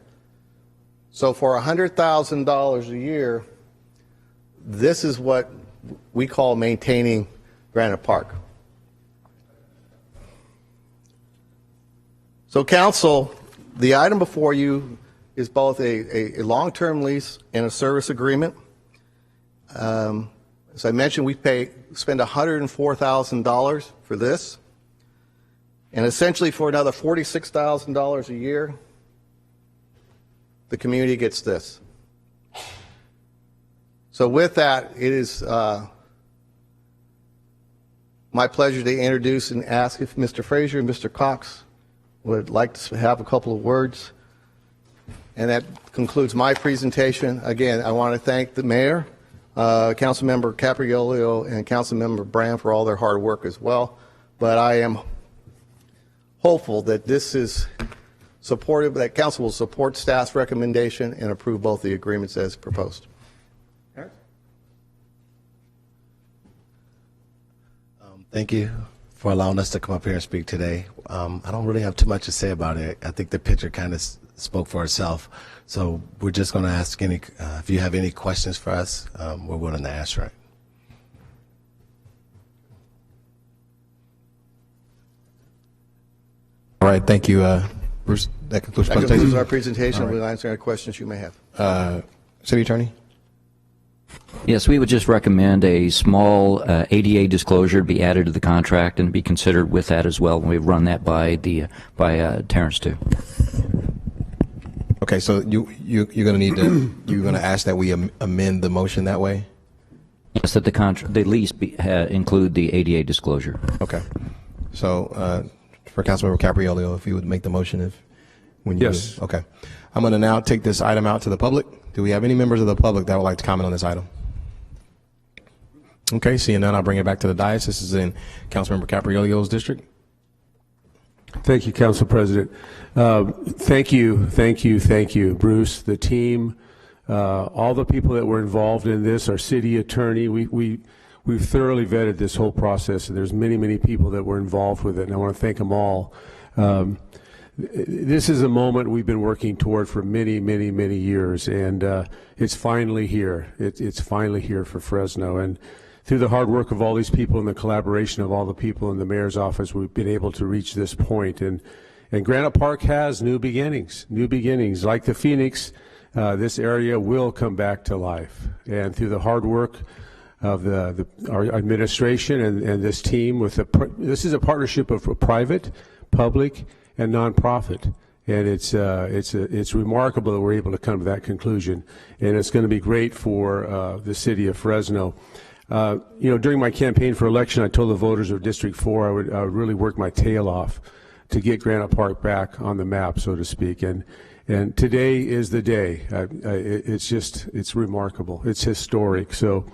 Speaker 10: So for $100,000 a year, this is what we call maintaining Granite Park. So council, the item before you is both a long-term lease and a service agreement. As I mentioned, we spend $104,000 for this. And essentially for another $46,000 a year, the community gets this. So with that, it is my pleasure to introduce and ask if Mr. Frazier and Mr. Cox would like to have a couple of words. And that concludes my presentation. Again, I want to thank the mayor, Councilmember Capriolio, and Councilmember Brand for all their hard work as well. But I am hopeful that this is supported, that council will support staff's recommendation and approve both the agreements as proposed.
Speaker 20: Thank you for allowing us to come up here and speak today. I don't really have too much to say about it. I think the picture kind of spoke for itself. So we're just going to ask if you have any questions for us, we're willing to answer it.
Speaker 1: All right, thank you, Bruce. That concludes
Speaker 10: our presentation. We'll answer any questions you may have.
Speaker 1: City Attorney?
Speaker 15: Yes, we would just recommend a small ADA disclosure be added to the contract and be considered with that as well when we run that by Terrence too.
Speaker 1: Okay, so you're going to need to you're going to ask that we amend the motion that way.
Speaker 15: Yes, that the lease include the ADA disclosure.
Speaker 1: Okay, so for Councilmember Capriolio, if you would make the motion,
Speaker 5: Yes.
Speaker 1: Okay, I'm going to now take this item out to the public. Do we have any members of the public that would like to comment on this item? Okay, seeing none, I'll bring it back to the dais. This is in Councilmember Capriolio's district.
Speaker 5: Thank you, Council President. Thank you, Bruce, the team, all the people that were involved in this, our city attorney. We've thoroughly vetted this whole process, and there's many people that were involved with it, and I want to thank them all. This is a moment we've been working toward for many years, and it's finally here. It's finally here for Fresno, and through the hard work of all these people and the collaboration of all the people in the mayor's office, we've been able to reach this point. And Granite Park has new beginnings. Like the Phoenix, this area will come back to life. And through the hard work of our administration and this team, this is a partnership of private, public, and nonprofit. And it's remarkable that we're able to come to that conclusion. And it's going to be great for the city of Fresno. During my campaign for election, I told the voters of District 4 I would really work my tail off to get Granite Park back on the map, so to speak. And today is the day. It's remarkable. It's historic. So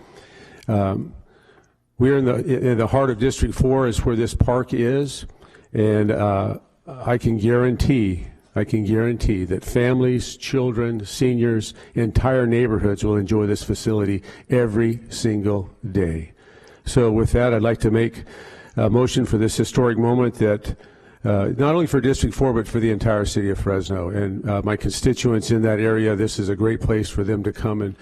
Speaker 5: we're in the heart of District 4 is where this park is, and I can guarantee that families, children, seniors, entire neighborhoods will enjoy this facility every single day. So with that, I'd like to make a motion for this historic moment that not only for District 4, but for the entire city of Fresno. And my constituents in that area, this is a great place for them to come and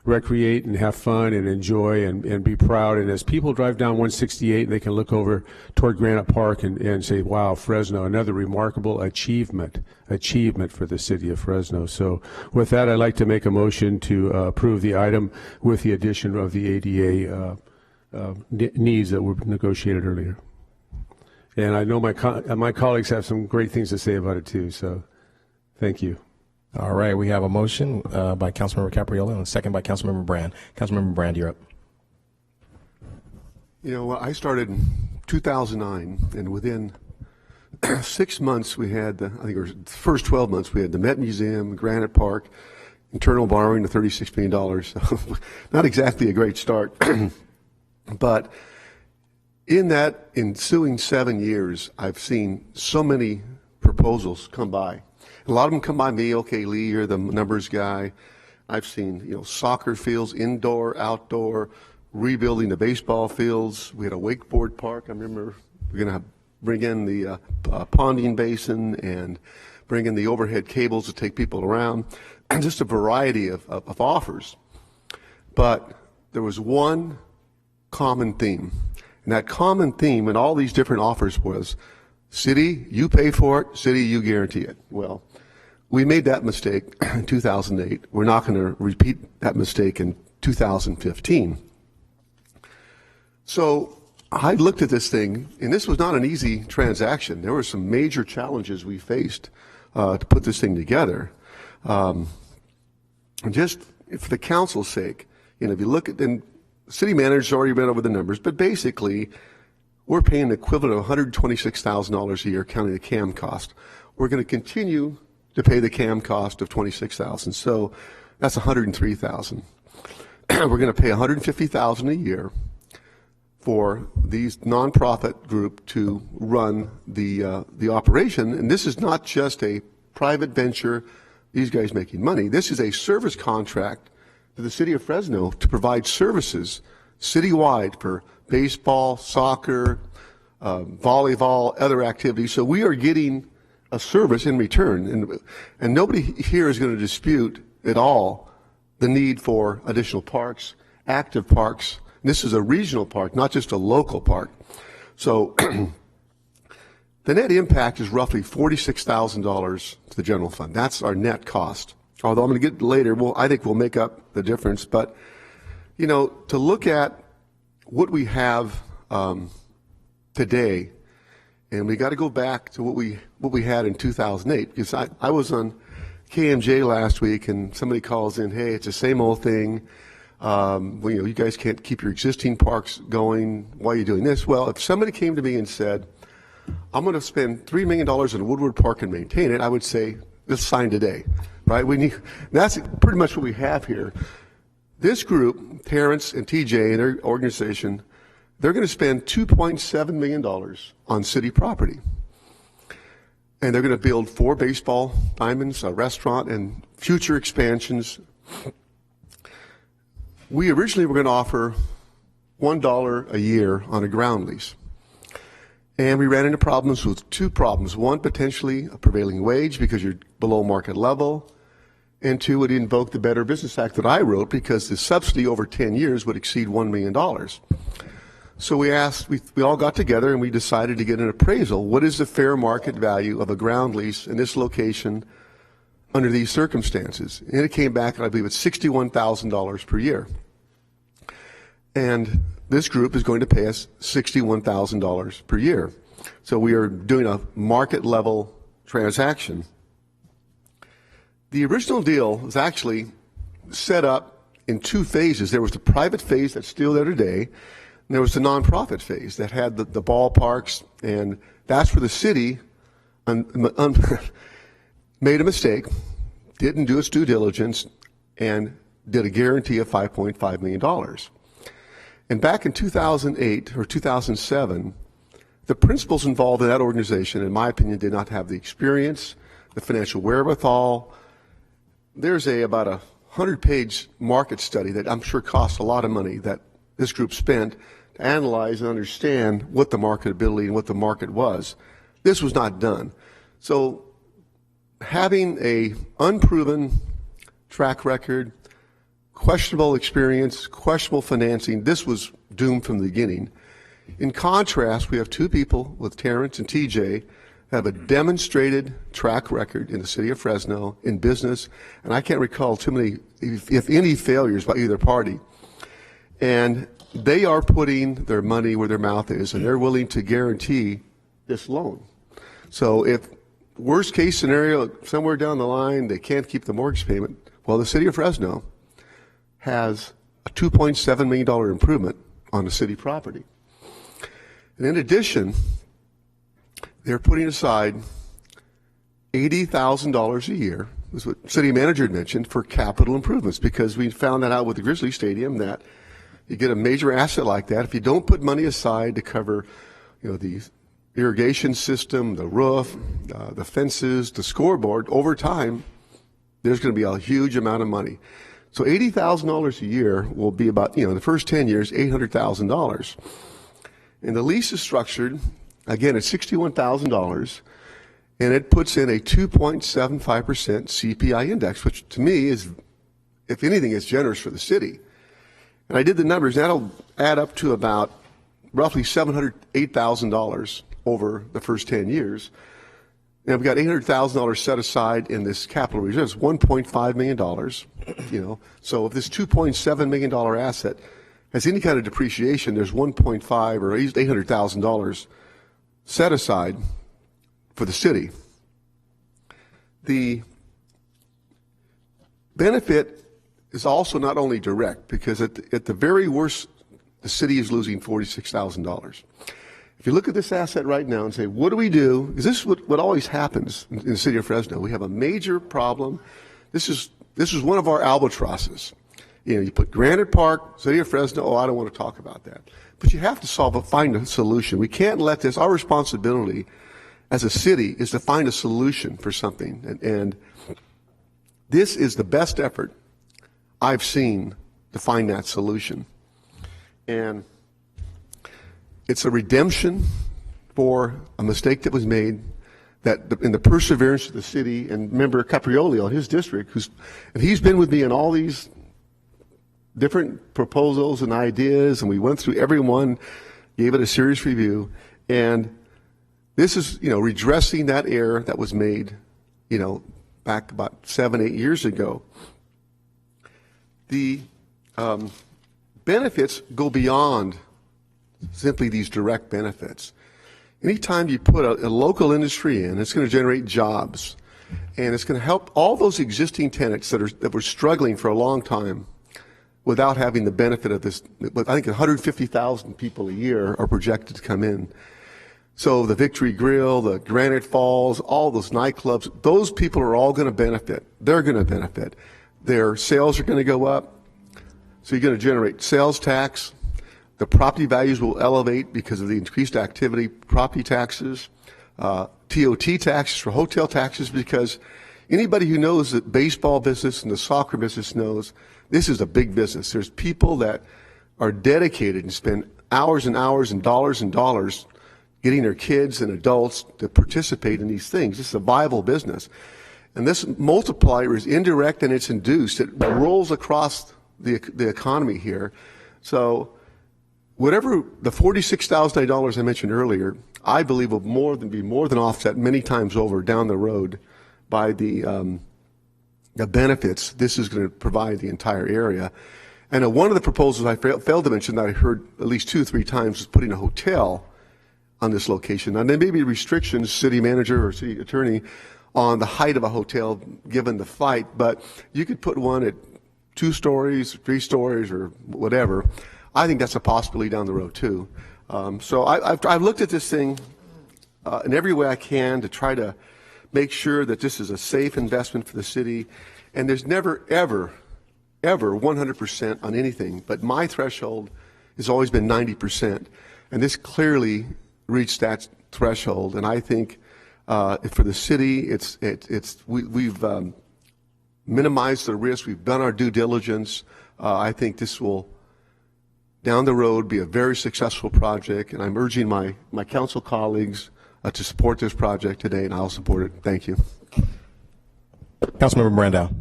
Speaker 5: recreate and have fun and enjoy and be proud. And as people drive down 168, they can look over toward Granite Park and say, wow, Fresno, another remarkable achievement for the city of Fresno. So with that, I'd like to make a motion to approve the item with the addition of the ADA needs that were negotiated earlier. And I know my colleagues have some great things to say about it too, so thank you.
Speaker 1: All right, we have a motion by Councilmember Capriolo and a second by Councilmember Brand. Councilmember Brand, you're up.
Speaker 8: I started in 2009, and within 6 months we had, I think it was the first 12 months, we had the Met Museum, Granite Park, internal borrowing of $36 million. So not exactly a great start. But in that ensuing 7 years, I've seen so many proposals come by. A lot of them come by me. Okay, Lee, you're the numbers guy. I've seen, soccer fields, indoor, outdoor, rebuilding the baseball fields. We had a wakeboard park. I remember we're going to bring in the ponding basin and bring in the overhead cables to take people around. And just a variety of offers. But there was one common theme. And that common theme in all these different offers was, city, you pay for it. City, you guarantee it. Well, we made that mistake in 2008. We're not going to repeat that mistake in 2015. So I looked at this thing, and this was not an easy transaction. There were some major challenges we faced to put this thing together. Just for the council's sake, if you look at, and city manager's already been over the numbers, but basically, we're paying the equivalent of $126,000 a year, counting the CAM cost. We're going to continue to pay the CAM cost of $26,000, so that's $103,000. We're going to pay $150,000 a year for these nonprofit group to run the operation, and this is not just a private venture. These guys making money. This is a service contract to the city of Fresno to provide services citywide for baseball, soccer, volleyball, other activities. So we are getting a service in return, and nobody here is going to dispute at all the need for additional parks, active parks. This is a regional park, not just a local park. So the net impact is roughly $46,000 to the general fund. That's our net cost. Although I'm going to get later, I think we'll make up the difference. But You know, to look at what we have today, and we got to go back to what we had in 2008, because I was on KMJ last week, and somebody calls in, hey, it's the same old thing. Well, you know, you guys can't keep your existing parks going. Why are you doing this? Well, if somebody came to me and said, I'm going to spend $3 million in Woodward Park and maintain it, I would say, let's sign today, right? That's pretty much what we have here. This group, Terrence and TJ and their organization, they're going to spend $2.7 million on city property. And they're going to build 4 baseball diamonds, a restaurant, and future expansions. We originally were going to offer $1 a year on a ground lease. And we ran into problems with 2 problems. 1, potentially a prevailing wage because you're below market level. And 2, it invoked the Better Business Act that I wrote because the subsidy over 10 years would exceed $1 million. So we all got together and we decided to get an appraisal. What is the fair market value of a ground lease in this location under these circumstances? And it came back, and I believe it's $61,000 per year. And this group is going to pay us $61,000 per year. So we are doing a market level transaction. The original deal was actually set up in 2 phases. There was the private phase that's still there today, and there was the nonprofit phase that had the ballparks, and that's where the city made a mistake, didn't do its due diligence, and did a guarantee of $5.5 million. And back in 2008 or 2007, the principals involved in that organization, in my opinion, did not have the experience, the financial wherewithal. There's about a 100-page market study that I'm sure cost a lot of money that this group spent to analyze and understand what the marketability and what the market was. This was not done. So having a unproven track record, questionable experience, questionable financing, this was doomed from the beginning. In contrast, we have 2 people with Terrence and TJ have a demonstrated track record in the city of Fresno in business, and I can't recall too many, if any, failures by either party. And they are putting their money where their mouth is, and they're willing to guarantee this loan. So if worst case scenario, somewhere down the line, they can't keep the mortgage payment, well, the city of Fresno has a $2.7 million improvement on the city property. And in addition, they're putting aside $80,000 a year, is what city manager had mentioned, for capital improvements, because we found that out with the Grizzly Stadium that you get a major asset like that. If you don't put money aside to cover, you know, the irrigation system, the roof, the fences, the scoreboard, over time, there's going to be a huge amount of money. So $80,000 a year will be about, you know, in the first 10 years, $800,000. And the lease is structured, again, at $61,000, and it puts in a 2.75% CPI index, which to me is, if anything, is generous for the city. And I did the numbers. That'll add up to about roughly $708,000 over the first 10 years. And we've got $800,000 set aside in this capital reserve. It's $1.5 million, you know. So if this $2.7 million asset has any kind of depreciation, there's $1.5 or $800,000 set aside for the city. The benefit is also not only direct, because at the very worst, the city is losing $46,000. If you look at this asset right now and say, what do we do? Because this is what always happens in the city of Fresno. We have a major problem. This is one of our albatrosses. You know, you put Granite Park, city of Fresno, oh, I don't want to talk about that. But you have to find a solution. We can't let this, our responsibility as a city is to find a solution for something. And this is the best effort I've seen to find that solution. And it's a redemption for a mistake that was made, that in the perseverance of the city, and member Caprioli on his district, and he's been with me in all these different proposals and ideas, and we went through every one, gave it a serious review, and this is, you know, redressing that error that was made, you know, back about 7-8 years ago. The benefits go beyond simply these direct benefits. Anytime you put a local industry in, it's going to generate jobs, and it's going to help all those existing tenants that were struggling for a long time without having the benefit of this. I think 150,000 people a year are projected to come in. So the Victory Grill, the Granite Falls, all those nightclubs, those people are all going to benefit. They're going to benefit. Their sales are going to go up. So you're going to generate sales tax. The property values will elevate because of the increased activity, property taxes, TOT taxes for hotel taxes, because anybody who knows the baseball business and the soccer business knows this is a big business. There's people that are dedicated and spend hours and hours and dollars getting their kids and adults to participate in these things. This is a viable business. And this multiplier is indirect and it's induced. It rolls across the economy here. So whatever the $46,000 I mentioned earlier, I believe will be more than offset many times over down the road by the benefits this is going to provide the entire area. And one of the proposals I failed to mention that I heard at least 2 or 3 times was putting a hotel on this location. And there may be restrictions, city manager or city attorney, on the height of a hotel given the fight, but you could put one at 2 stories, 3 stories, or whatever. I think that's a possibility down the road too. So I've looked at this thing in every way I can to try to make sure that this is a safe investment for the city. And there's never, ever 100% on anything. But my threshold has always been 90%. And this clearly reached that threshold. And I think for the city, we've minimized the risk. We've done our due diligence. I think this will, down the road, be a very successful project. And I'm urging my council colleagues to support this project today, and I'll support it. Thank you.
Speaker 1: Councilmember Brandow.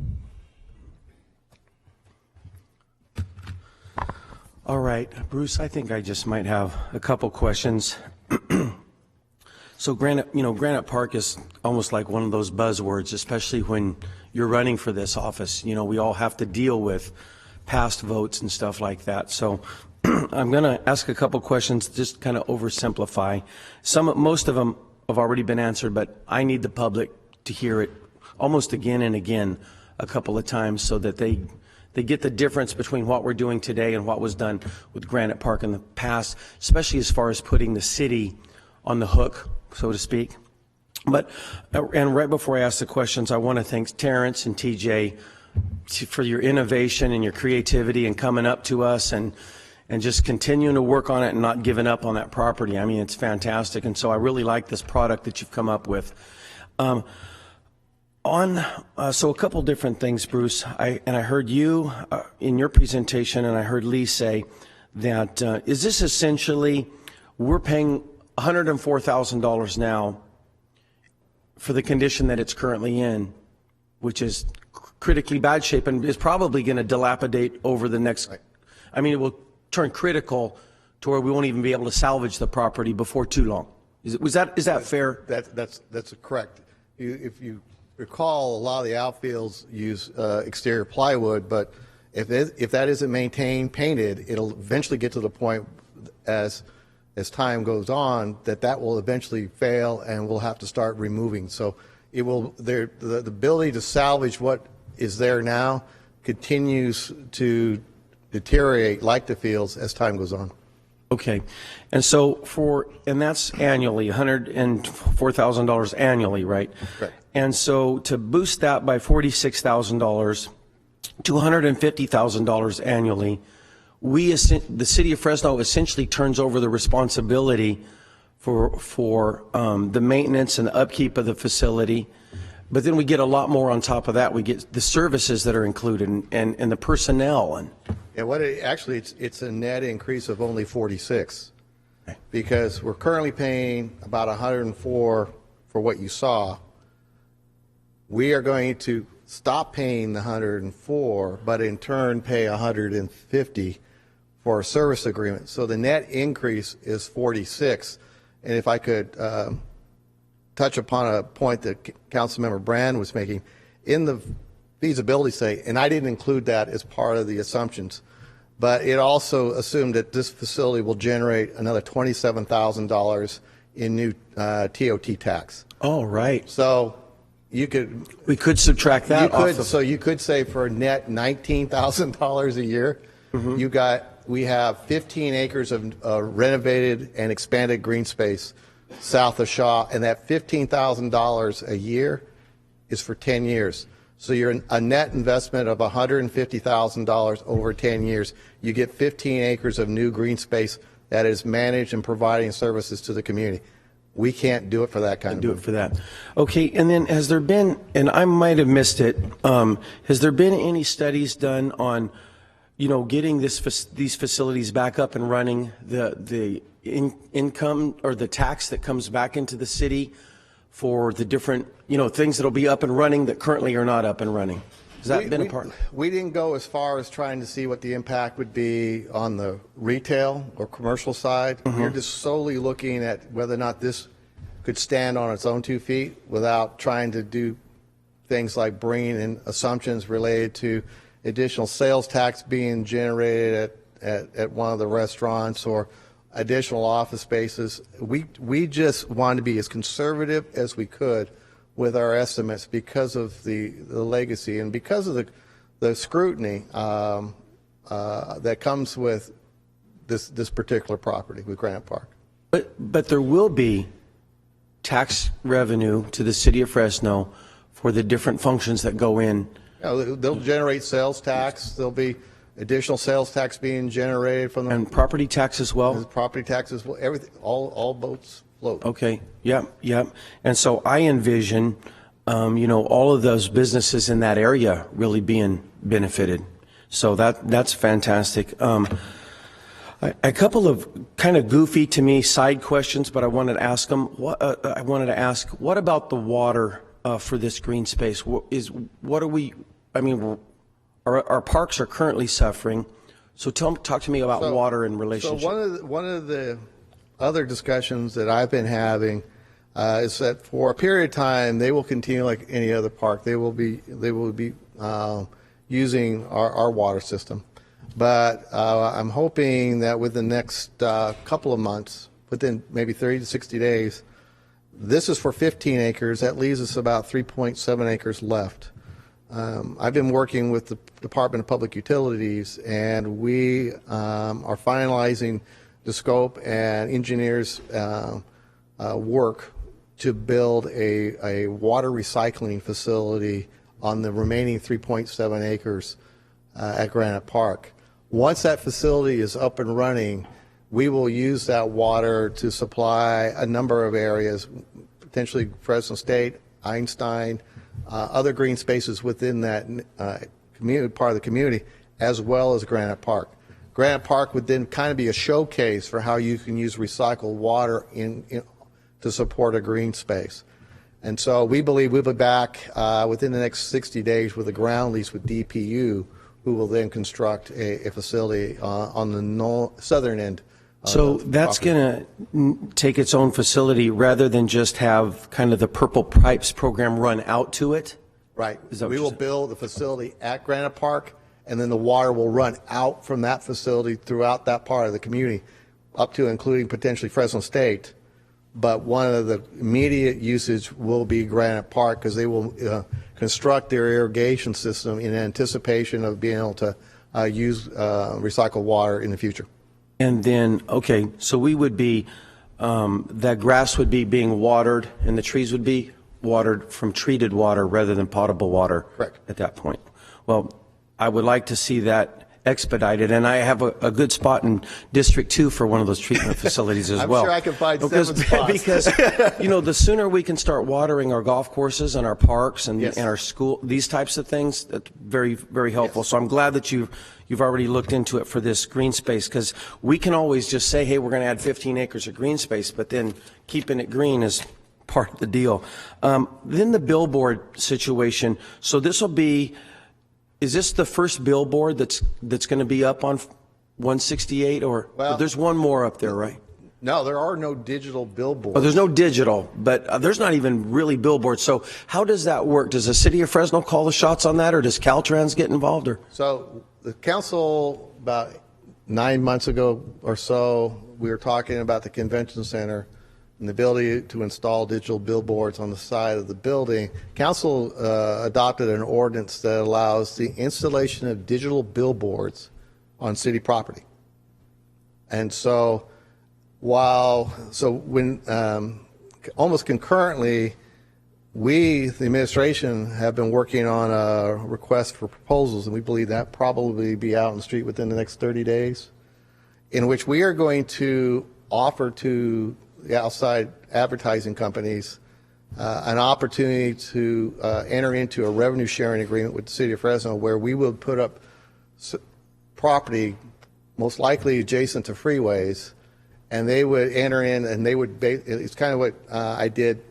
Speaker 19: All right, Bruce, I think I just might have a couple questions. So Granite Park is almost like one of those buzzwords, especially when you're running for this office. You know, we all have to deal with past votes and stuff like that. So I'm going to ask a couple questions, just kind of oversimplify. Most of them have already been answered, but I need the public to hear it almost again and again a couple of times so that they get the difference between what we're doing today and what was done with Granite Park in the past, especially as far as putting the city on the hook, so to speak. And right before I ask the questions, I want to thank Terrence and TJ for your innovation and your creativity and coming up to us and just continuing to work on it and not giving up on that property. I mean, it's fantastic. And so I really like this product that you've come up with. So a couple different things, Bruce. I heard you in your presentation, and I heard Lee say that is this essentially we're paying $104,000 now for the condition that it's currently in, which is critically bad shape and is probably going to dilapidate over the next. Right. I mean, it will turn critical to where we won't even be able to salvage the property before too long. Is that fair?
Speaker 10: That's correct. If you recall, a lot of the outfields use exterior plywood, but if that isn't maintained, painted, it'll eventually get to the point as time goes on that will eventually fail and we'll have to start removing. So it will the ability to salvage what is there now continues to deteriorate like the fields as time goes on.
Speaker 19: Okay, and so that's annually, $104,000 annually, right? Correct. And so to boost that by $46,000 to $150,000 annually, the city of Fresno essentially turns over the responsibility for the maintenance and the upkeep of the facility. But then we get a lot more on top of that. We get the services that are included and the personnel. And
Speaker 10: it's a net increase of only 46, because we're currently paying about 104 for what you saw. We are going to stop paying the 104, but in turn pay 150 for a service agreement. So the net increase is 46. And if I could touch upon a point that Councilmember Brand was making, in the feasibility study, and I didn't include that as part of the assumptions, but it also assumed that this facility will generate another $27,000 in new TOT tax.
Speaker 19: Oh, right.
Speaker 10: So we
Speaker 19: could subtract that off of.
Speaker 10: So you could say for a net $19,000 a year, we have 15 acres of renovated and expanded green space south of Shaw, and that $15,000 a year is for 10 years. So you're a net investment of $150,000 over 10 years. You get 15 acres of new green space that is managed and providing services to the community. We can't do it for that kind of money.
Speaker 19: Do it for that. Okay, and then has there been, and I might have missed it, has there been any studies done on, getting these facilities back up and running, the income or the tax that comes back into the city for the different, things that'll be up and running that currently are not up and running? Has that been a part?
Speaker 10: We didn't go as far as trying to see what the impact would be on the retail or commercial side. We're just solely looking at whether or not this could stand on its own 2 feet without trying to do things like bringing in assumptions related to additional sales tax being generated at one of the restaurants or additional office spaces. We just wanted to be as conservative as we could with our estimates because of the legacy and because of the scrutiny that comes with this particular property with Granite Park.
Speaker 19: But there will be tax revenue to the city of Fresno for the different functions that go in.
Speaker 10: They'll generate sales tax. There'll be additional sales tax being generated from them.
Speaker 19: And property tax as well?
Speaker 10: Property taxes, everything, all boats float.
Speaker 19: Okay, yep. And so I envision, all of those businesses in that area really being benefited. So that's fantastic. A couple of kind of goofy to me side questions, but I wanted to ask them. What about the water for this green space? Our parks are currently suffering. So talk to me about water and relationship.
Speaker 10: So one of the other discussions that I've been having is that for a period of time they will continue like any other park. They will be using our water system, but I'm hoping that within the next couple of months, within maybe 30 to 60 days, this is for 15 acres. That leaves us about 3.7 acres left. I've been working with the Department of Public Utilities, and we are finalizing the scope and engineers' work to build a water recycling facility on the remaining 3.7 acres at Granite Park. Once that facility is up and running, we will use that water to supply a number of areas, potentially Fresno State, Einstein, other green spaces within that part of the community, as well as Granite Park. Granite Park would then kind of be a showcase for how you can use recycled water to support a green space. And so we believe we'll be back within the next 60 days with a ground lease with DPU, who will then construct a facility on the southern end.
Speaker 19: So that's going to take its own facility rather than just have kind of the Purple Pipes program run out to it?
Speaker 10: Right. We will build a facility at Granite Park, and then the water will run out from that facility throughout that part of the community, up to including potentially Fresno State. But one of the immediate usage will be Granite Park, because they will construct their irrigation system in anticipation of being able to use recycled water in the future.
Speaker 19: And then, okay, so we would be, that grass would be being watered and the trees would be watered from treated water rather than potable water.
Speaker 10: Correct.
Speaker 19: At that point. Well, I would like to see that expedited, and I have a good spot in District 2 for one of those treatment facilities as well.
Speaker 10: I'm sure I can find 7 spots.
Speaker 19: Because, the sooner we can start watering our golf courses and our parks and our school, these types of things, that's very, very helpful. Yes. So I'm glad that you've already looked into it for this green space, because we can always just say, hey, we're going to add 15 acres of green space, but then keeping it green is part of the deal. Then the billboard situation. So this will be, is this the first billboard that's going to be up on 168, or there's one more up there, right?
Speaker 10: No, there are no digital billboards.
Speaker 19: Oh, there's no digital, but there's not even really billboards. So how does that work? Does the city of Fresno call the shots on that, or does Caltrans get involved? Or
Speaker 10: so the council about
Speaker 21: 9 months ago or so, we were talking about the convention center and the ability to install digital billboards on the side of the building. Council adopted an ordinance that allows the installation of digital billboards on city property. And so when almost concurrently, we, the administration, have been working on a request for proposals, and we believe that probably be out in the street within the next 30 days, in which we are going to offer to the outside advertising companies an opportunity to enter into a revenue sharing agreement with the city of Fresno, where we will put up property most likely adjacent to freeways, and they would enter in, and they would, it's kind of what I did,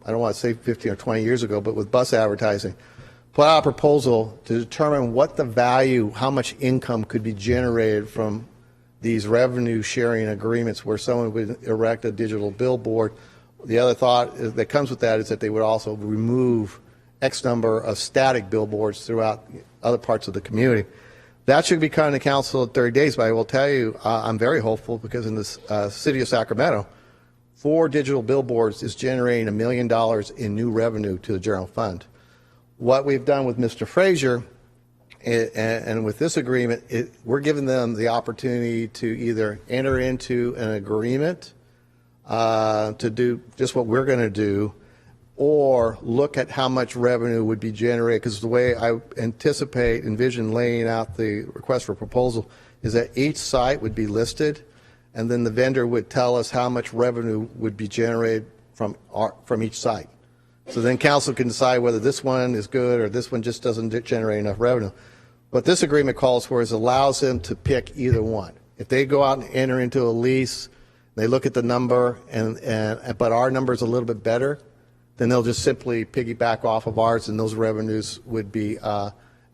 Speaker 21: I don't want to say 15 or 20 years ago, but with bus advertising, put out a proposal to determine what the value, how much income could be generated from these revenue sharing agreements where someone would erect a digital billboard. The other thought that comes with that is that they would also remove X number of static billboards throughout other parts of the community. That should be coming to council in 30 days, but I will tell you, I'm very hopeful because in the city of Sacramento, 4 digital billboards is generating $1 million in new revenue to the general fund. What we've done with Mr. Frazier and with this agreement, we're giving them the opportunity to either enter into an agreement to do just what we're going to do, or look at how much revenue would be generated, because the way I envision laying out the request for proposal is that each site would be listed, and then the vendor would tell us how much revenue would be generated from each site. So then council can decide whether this one is good or this one just doesn't generate enough revenue. What this agreement calls for is allows them to pick either one. If they go out and enter into a lease, they look at the number, but our number is a little bit better, then they'll just simply piggyback off of ours, and those revenues would be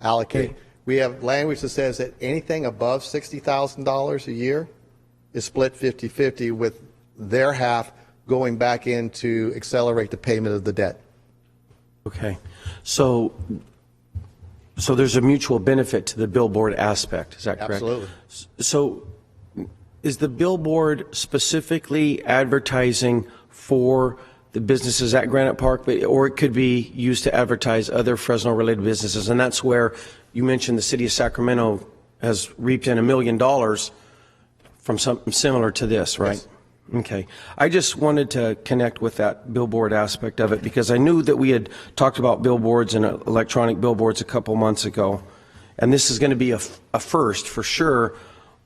Speaker 21: allocated. We have language that says that anything above $60,000 a year is split 50-50, with their half going back in to accelerate the payment of the debt.
Speaker 19: Okay. So there's a mutual benefit to the billboard aspect, is that correct?
Speaker 21: Absolutely.
Speaker 19: So is the billboard specifically advertising for the businesses at Granite Park, or it could be used to advertise other Fresno-related businesses? And that's where you mentioned the city of Sacramento has reaped in $1 million from something similar to this, right?
Speaker 21: Yes.
Speaker 19: Okay. I just wanted to connect with that billboard aspect of it, because I knew that we had talked about billboards and electronic billboards a couple months ago, and this is going to be a first for sure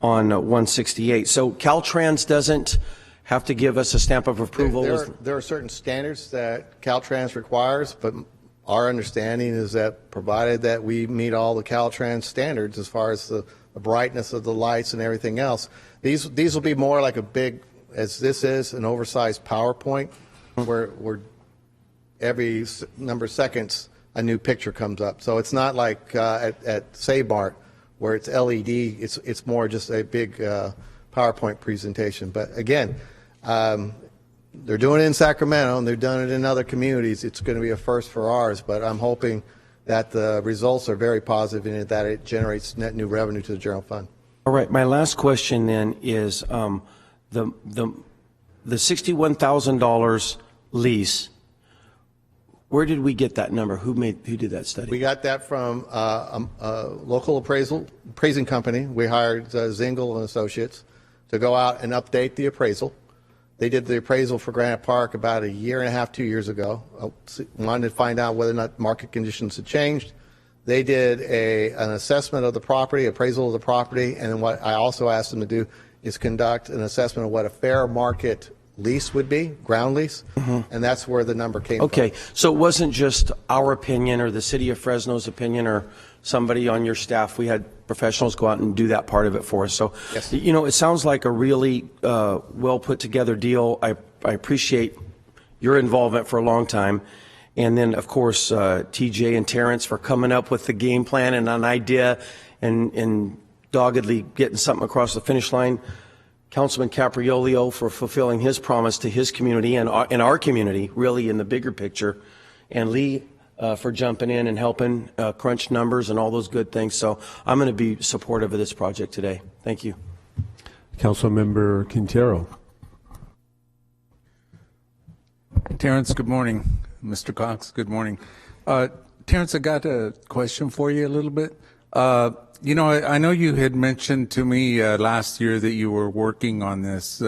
Speaker 19: on 168. So Caltrans doesn't have to give us a stamp of approval?
Speaker 21: There are certain standards that Caltrans requires, but our understanding is that provided that we meet all the Caltrans standards as far as the brightness of the lights and everything else, these will be more like a big, as this is, an oversized PowerPoint where every number of seconds a new picture comes up. So it's not like at Save Mart where it's LED. It's more just a big PowerPoint presentation. But again, they're doing it in Sacramento and they've done it in other communities. It's going to be a first for ours, but I'm hoping that the results are very positive in it, that it generates net new revenue to the general fund.
Speaker 19: All right. My last question then is the $61,000 lease. Where did we get that number? Who did that study?
Speaker 21: We got that from a local appraising company. We hired Zingle and Associates to go out and update the appraisal. They did the appraisal for Granite Park about 1.5 years, 2 years ago. Wanted to find out whether or not market conditions had changed. They did an assessment of the property, appraisal of the property, and then what I also asked them to do is conduct an assessment of what a fair market lease would be, ground lease, and that's where the number came from.
Speaker 19: Okay, so it wasn't just our opinion or the city of Fresno's opinion or somebody on your staff. We had professionals go out and do that part of it for us. So, yes. You know, it sounds like a really well put together deal. I appreciate your involvement for a long time. And then, of course, TJ and Terrence for coming up with the game plan and an idea and doggedly getting something across the finish line. Councilman Capriolio for fulfilling his promise to his community and our community, really in the bigger picture. And Lee, for jumping in and helping crunch numbers and all those good things. So I'm going to be supportive of this project today. Thank you.
Speaker 5: Councilmember Quintero.
Speaker 2: Terrence, good morning. Mr. Cox, good morning. Terrence, I got a question for you a little bit. You know, I know you had mentioned to me last year that you were working on this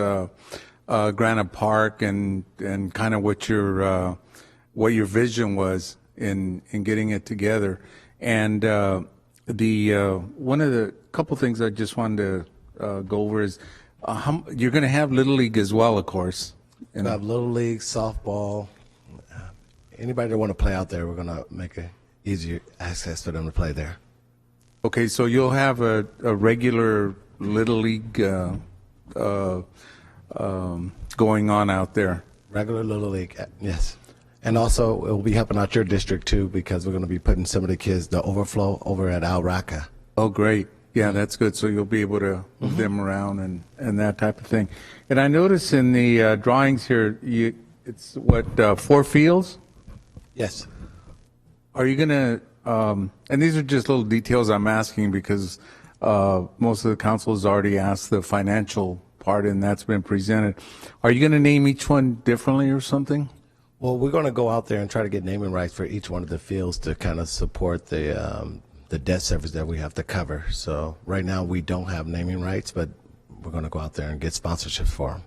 Speaker 2: Granite Park and kind of what your vision was in getting it together. And one of the couple things I just wanted to go over is you're going to have Little League as well, of course.
Speaker 20: We have Little League, softball. Anybody that want to play out there, we're going to make it easier access for them to play there.
Speaker 2: Okay, so you'll have a regular Little League going on out there.
Speaker 20: Regular Little League, yes. And also, it will be helping out your district, too, because we're going to be putting some of the kids, the overflow, over at Al Raqqa.
Speaker 2: Oh, great. Yeah, that's good. So you'll be able to move them around and that type of thing. And I notice in the drawings here, it's what, 4 fields?
Speaker 20: Yes.
Speaker 2: Are you going to, and these are just little details I'm asking because most of the council has already asked the financial part and that's been presented. Are you going to name each one differently or something?
Speaker 20: Well, we're going to go out there and try to get naming rights for each one of the fields to kind of support the debt service that we have to cover. So right now we don't have naming rights, but we're going to go out there and get sponsorship for them.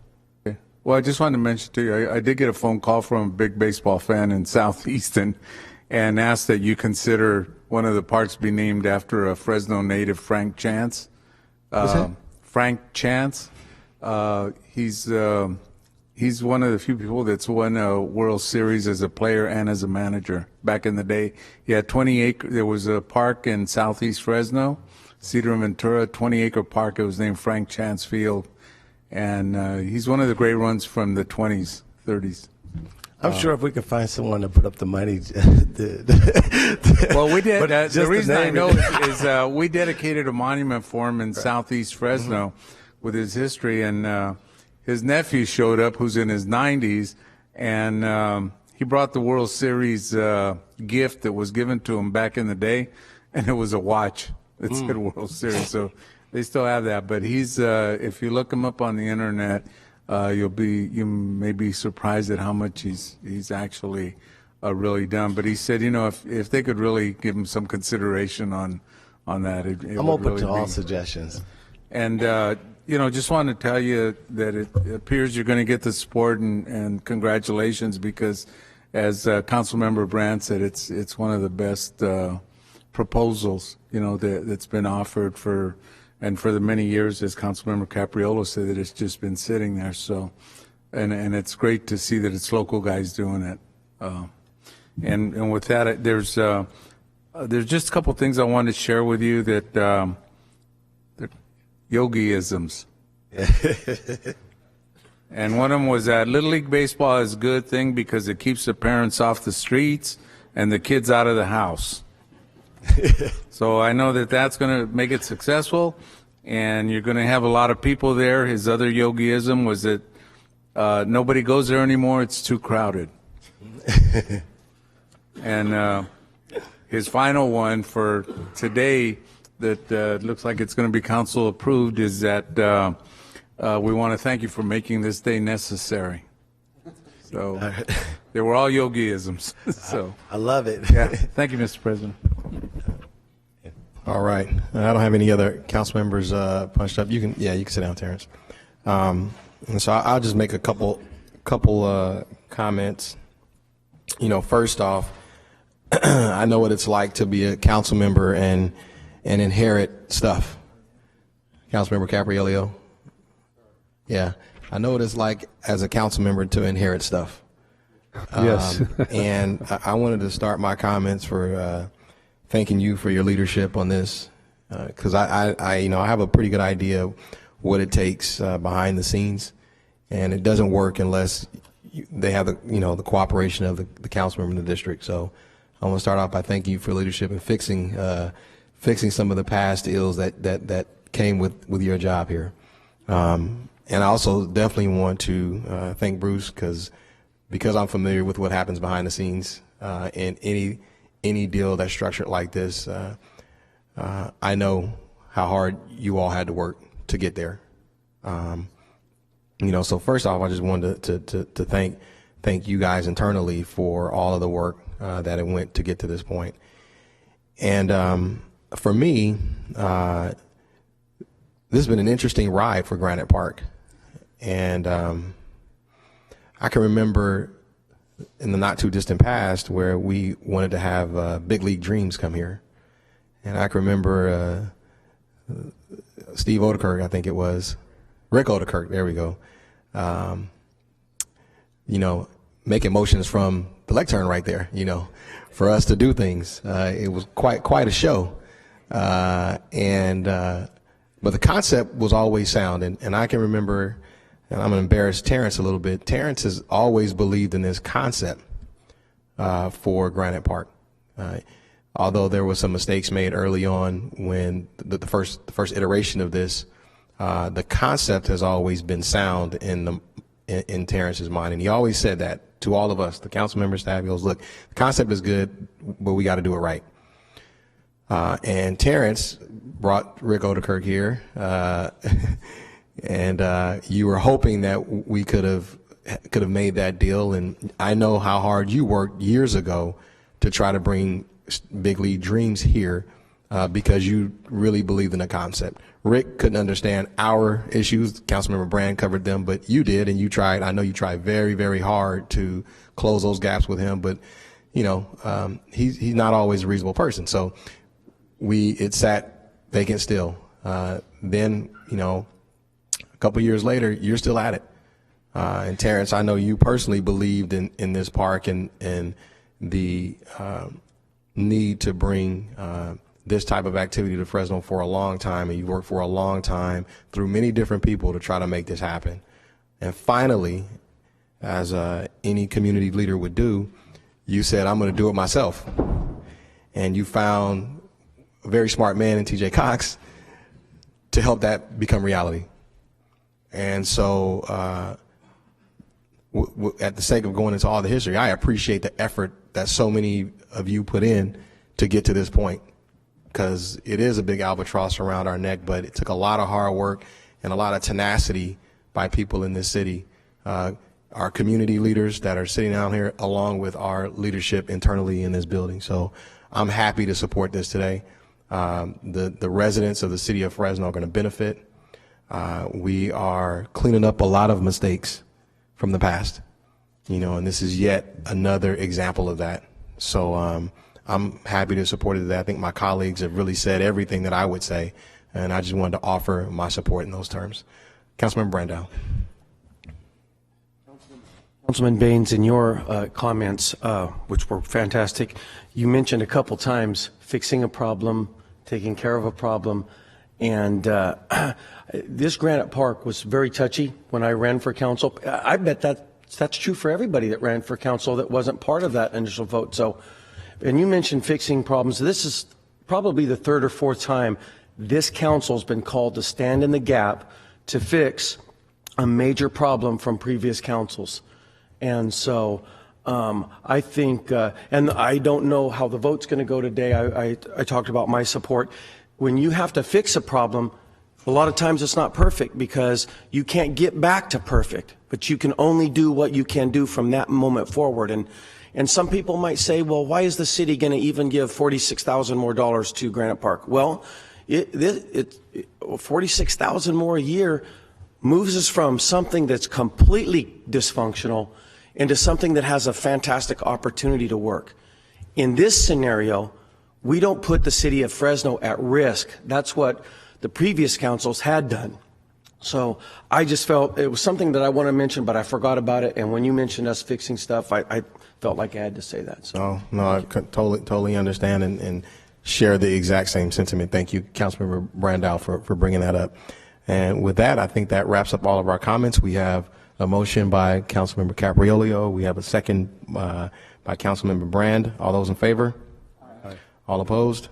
Speaker 2: Okay. Well, I just wanted to mention to you, I did get a phone call from a big baseball fan in Southeastern and asked that you consider one of the parks be named after a Fresno native, Frank Chance. Frank Chance. He's one of the few people that's won a World Series as a player and as a manager. Back in the day, he had 20 acres. There was a park in Southeast Fresno, Cedar and Ventura, 20-acre park. It was named Frank Chance Field, and he's one of the great ones from the 20s, 30s.
Speaker 20: I'm sure if we could find someone to put up the money.
Speaker 2: Well, we did. The reason I know is we dedicated a monument for him in Southeast Fresno with his history, and his nephew showed up, who's in his 90s, and he brought the World Series gift that was given to him back in the day, and it was a watch that said World Series. So they still have that. But he's, if you look him up on the internet, you may be surprised at how much he's actually really done. But he said, you know, if they could really give him some consideration on that,
Speaker 20: I'm open to all suggestions.
Speaker 2: And you know, just wanted to tell you that it appears you're going to get the support, and congratulations, because as Councilmember Brandt said, it's one of the best proposals, you know, that's been offered for the many years, as Councilmember Capriolo said, that it's just been sitting there. So, and it's great to see that it's local guys doing it. And with that, there's just a couple things I wanted to share with you that yogiisms. And one of them was that Little League Baseball is a good thing because it keeps the parents off the streets and the kids out of the house. So I know that that's going to make it successful, and you're going to have a lot of people there. His other yogiism was that nobody goes there anymore. It's too crowded. And his final one for today that looks like it's going to be council approved is that we want to thank you for making this day necessary. So they were all yogiisms. So
Speaker 20: I love it.
Speaker 2: Yeah. Thank you, Mr. President.
Speaker 1: All right. I don't have any other council members punched up. You can sit down, Terrence. And so I'll just make a couple comments. You know, first off, I know what it's like to be a council member and inherit stuff. Councilmember Capriolo. Yeah, I know what it's like as a council member to inherit stuff.
Speaker 5: Yes.
Speaker 1: And I wanted to start my comments for thanking you for your leadership on this, because I have a pretty good idea of what it takes behind the scenes, and it doesn't work unless they have the cooperation of the council member in the district. So I want to start off by thanking you for leadership and fixing some of the past ills that came with your job here. And I also definitely want to thank Bruce because I'm familiar with what happens behind the scenes, and any deal that's structured like this, I know how hard you all had to work to get there. So first off, I just wanted to thank you guys internally for all of the work that it went to get to this point. And for me, this has been an interesting ride for Granite Park. And I can remember in the not too distant past where we wanted to have Big League Dreams come here. And I can remember Steve Odekirk, I think it was, Rick Odekirk, there we go, making motions from the lectern right there, for us to do things. It was quite a show. But the concept was always sound. And I can remember, and I'm going to embarrass Terrence a little bit, Terrence has always believed in this concept for Granite Park. Although there was some mistakes made early on when the first iteration of this, the concept has always been sound in Terrence's mind. And he always said that to all of us, the council members, staff. He goes, look, the concept is good, but we got to do it right. And Terrence brought Rick Odekirk here, and you were hoping that we could have made that deal. And I know how hard you worked years ago to try to bring Big League Dreams here because you really believed in the concept. Rick couldn't understand our issues. Councilmember Brand covered them, but you did, and you tried. I know you tried very, very hard to close those gaps with him, but he's not always a reasonable person. So it sat vacant still. Then, a couple years later, you're still at it. And Terrence, I know you personally believed in this park and the need to bring this type of activity to Fresno for a long time, and you worked for a long time through many different people to try to make this happen. And finally, as any community leader would do, you said, I'm going to do it myself. And you found a very smart man in TJ Cox to help that become reality. And so at the sake of going into all the history, I appreciate the effort that so many of you put in to get to this point, because it is a big albatross around our neck, but it took a lot of hard work and a lot of tenacity by people in this city, our community leaders that are sitting down here, along with our leadership internally in this building. So I'm happy to support this today. The residents of the city of Fresno are going to benefit. We are cleaning up a lot of mistakes from the past, and this is yet another example of that. So I'm happy to support it today. I think my colleagues have really said everything that I would say, and I just wanted to offer my support in those terms. Councilmember Brandow.
Speaker 19: Councilman Baines, in your comments, which were fantastic, you mentioned a couple times fixing a problem, taking care of a problem, and this Granite Park was very touchy when I ran for council. I bet that's true for everybody that ran for council that wasn't part of that initial vote. So, and you mentioned fixing problems. This is probably the third or fourth time this council's been called to stand in the gap to fix a major problem from previous councils. And so I think, and I don't know how the vote's going to go today. I talked about my support. When you have to fix a problem, a lot of times it's not perfect because you can't get back to perfect, but you can only do what you can do from that moment forward. And some people might say, well, why is the city going to even give $46,000 more to Granite Park? Well, $46,000 more a year moves us from something that's completely dysfunctional into something that has a fantastic opportunity to work. In this scenario, we don't put the city of Fresno at risk. That's what the previous councils had done. So I just felt it was something that I want to mention, but I forgot about it. And when you mentioned us fixing stuff, I felt like I had to say that. So
Speaker 1: no, I totally understand and share the exact same sentiment. Thank you, Councilmember Brandow, for bringing that up. And with that, I think that wraps up all of our comments. We have a motion by Councilmember Capriolio. We have a second by Councilmember Brand. All those in favor? Aye. All opposed?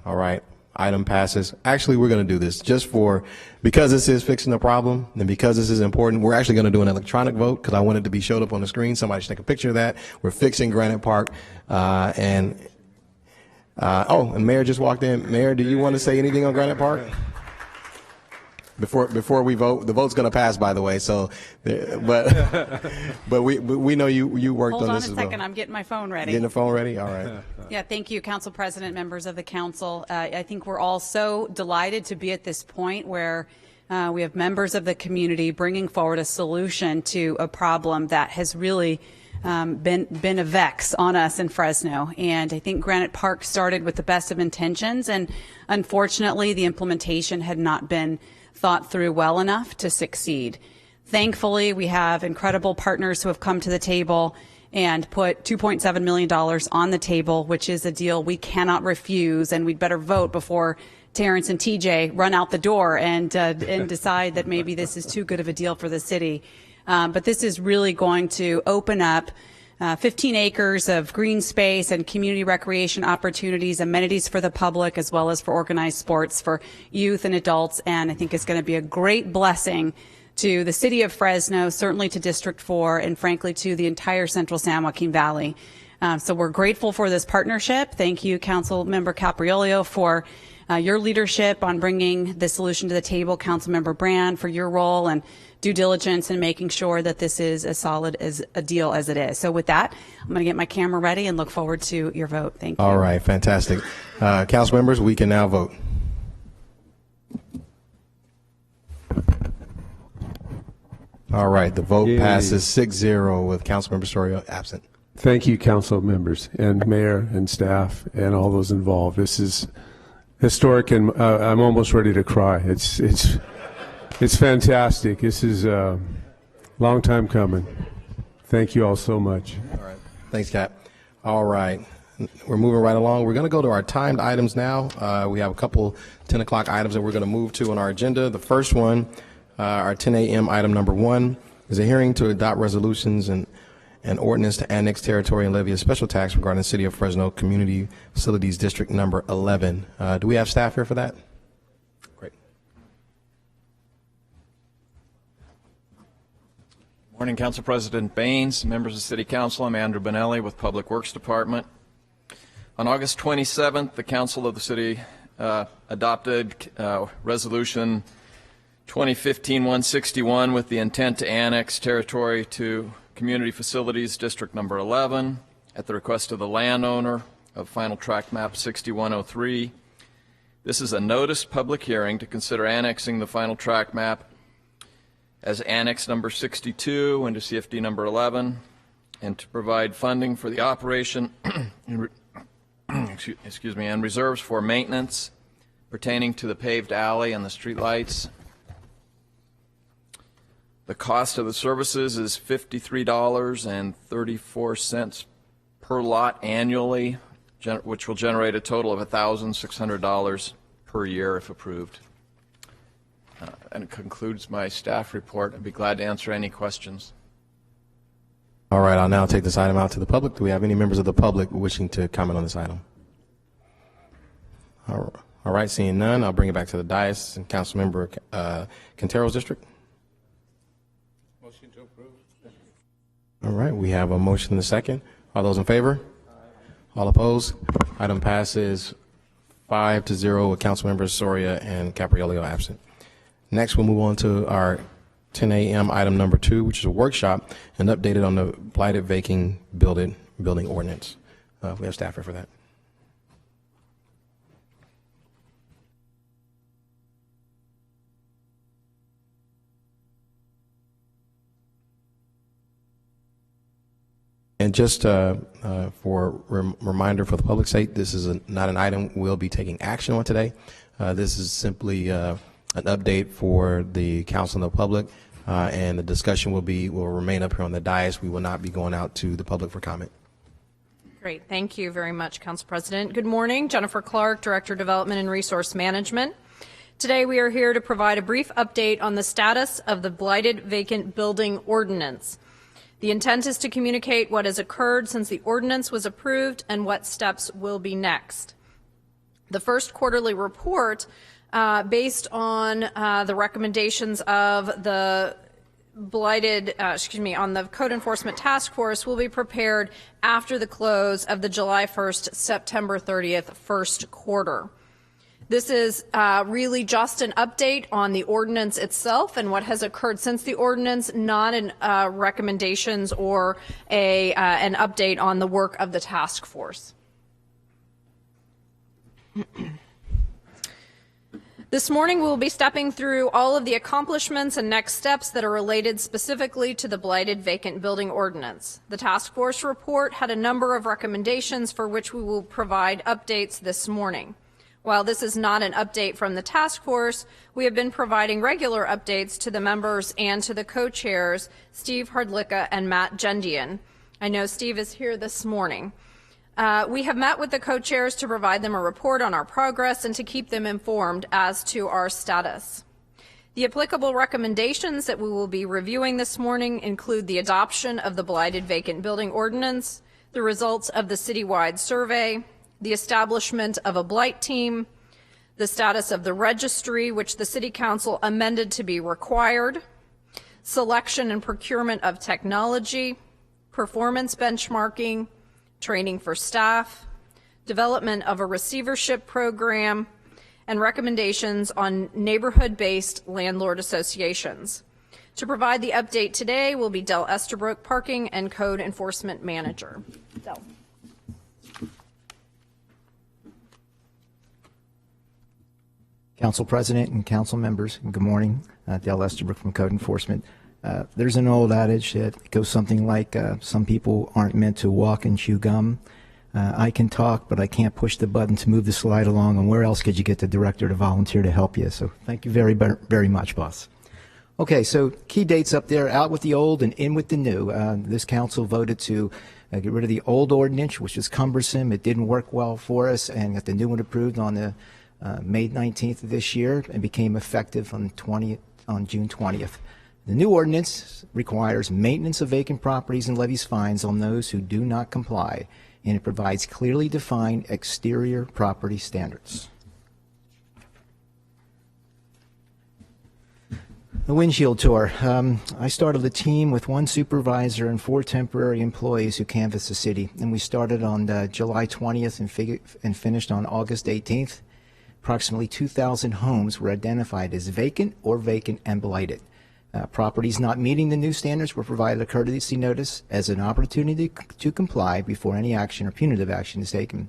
Speaker 1: All right. Item passes. Actually, we're going to do this because this is fixing the problem and because this is important. We're actually going to do an electronic vote because I want it to be showed up on the screen. Somebody should take a picture of that. We're fixing Granite Park. And Mayor just walked in. Mayor, do you want to say anything on Granite Park? Before we vote, the vote's going to pass, by the way. So, but we know you worked on this as well.
Speaker 3: Hold on a second. I'm getting my phone ready.
Speaker 1: Getting the phone ready. All right.
Speaker 3: Yeah. Thank you, Council President, members of the council. I think we're all so delighted to be at this point where we have members of the community bringing forward a solution to a problem that has really been a vex on us in Fresno. And I think Granite Park started with the best of intentions, and unfortunately, the implementation had not been thought through well enough to succeed. Thankfully, we have incredible partners who have come to the table and put $2.7 million on the table, which is a deal we cannot refuse, and we'd better vote before Terrence and TJ run out the door and decide that maybe this is too good of a deal for the city. But this is really going to open up 15 acres of green space and community recreation opportunities, amenities for the public, as well as for organized sports for youth and adults. And I think it's going to be a great blessing to the city of Fresno, certainly to District 4, and frankly to the entire Central San Joaquin Valley. So we're grateful for this partnership. Thank you, Council Member Capriolio, for your leadership on bringing the solution to the table. Councilmember Brand, for your role and due diligence in making sure that this is as solid as a deal as it is. So with that, I'm going to get my camera ready and look forward to your vote. Thank you.
Speaker 1: All right, fantastic. Council members, we can now vote. All right, the vote passes 6-0 with Councilmember Soria absent.
Speaker 5: Thank you, council members and mayor and staff and all those involved. This is historic, and I'm almost ready to cry. It's fantastic. This is a long time coming. Thank you all so much.
Speaker 1: All right. Thanks, Cap. All right. We're moving right along. We're going to go to our timed items now. We have a couple 10 o'clock items that we're going to move to on our agenda. The first one, our 10 a.m. item number 1, is a hearing to adopt resolutions and an ordinance to annex territory and levy a special tax regarding the City of Fresno Community Facilities District number 11. Do we have staff here for that? Great.
Speaker 22: Morning, Council President Baines, members of City Council. I'm Andrew Bonelli with Public Works Department. On August 27th, the Council of the City adopted Resolution 2015-161 with the intent to annex territory to Community Facilities District number 11 at the request of the landowner of Final Tract Map 6103. This is a noticed public hearing to consider annexing the Final Tract Map as Annex number 62 into CFD number 11, and to provide funding for the operation and reserves for maintenance pertaining to the paved alley and the street lights. The cost of the services is $53.34 per lot annually, which will generate a total of $1,600 per year if approved. And it concludes my staff report. I'd be glad to answer any questions.
Speaker 1: All right, I'll now take this item out to the public. Do we have any members of the public wishing to comment on this item? All right, seeing none, I'll bring it back to the dais and Councilmember Quintero's district.
Speaker 2: Motion to approve.
Speaker 1: All right, we have a motion and a second. All those in favor? All opposed? Item passes 5-0 with Councilmembers Soria and Capriolio absent. Next, we'll move on to our 10 a.m. item number 2, which is a workshop and updated on the blighted vacant building ordinance. We have staff here for that. And just for reminder for the public's sake, this is not an item we'll be taking action on today. This is simply an update for the council and the public, and the discussion will remain up here on the dais. We will not be going out to the public for comment.
Speaker 23: Great. Thank you very much, Council President. Good morning. Jennifer Clark, Director of Development and Resource Management. Today we are here to provide a brief update on the status of the blighted vacant building ordinance. The intent is to communicate what has occurred since the ordinance was approved and what steps will be next. The first quarterly report, based on the recommendations of the on the Code Enforcement Task Force, will be prepared after the close of the July 1st, September 30th first quarter. This is really just an update on the ordinance itself and what has occurred since the ordinance, not an recommendations or an update on the work of the task force. This morning, we'll be stepping through all of the accomplishments and next steps that are related specifically to the Blighted Vacant Building Ordinance. The task force report had a number of recommendations for which we will provide updates this morning. While this is not an update from the task force, we have been providing regular updates to the members and to the co-chairs, Steve Hardlicka and Matt Gendian. I know Steve is here this morning. We have met with the co-chairs to provide them a report on our progress and to keep them informed as to our status. The applicable recommendations that we will be reviewing this morning include the adoption of the Blighted Vacant Building Ordinance, the results of the citywide survey, the establishment of a blight team, the status of the registry, which the City Council amended to be required, selection and procurement of technology, performance benchmarking, training for staff, development of a receivership program, and recommendations on neighborhood-based landlord associations. To provide the update today will be Del Estabrook, Parking and Code Enforcement Manager. Del.
Speaker 4: Council President and council members, good morning. Del Estabrook from Code Enforcement. There's an old adage that goes something like, some people aren't meant to walk and chew gum. I can talk, but I can't push the button to move the slide along, and where else could you get the director to volunteer to help you? So thank you very, very much, boss. Okay, so key dates up there, out with the old and in with the new. This council voted to get rid of the old ordinance, which was cumbersome. It didn't work well for us, and got the new one approved on the May 19th of this year and became effective on June 20th. The new ordinance requires maintenance of vacant properties and levies fines on those who do not comply, and it provides clearly defined exterior property standards. The windshield tour. I started a team with one supervisor and 4 temporary employees who canvassed the city, and we started on July 20th and finished on August 18th. Approximately 2,000 homes were identified as vacant or vacant and blighted. Properties not meeting the new standards were provided a courtesy notice as an opportunity to comply before any action or punitive action is taken.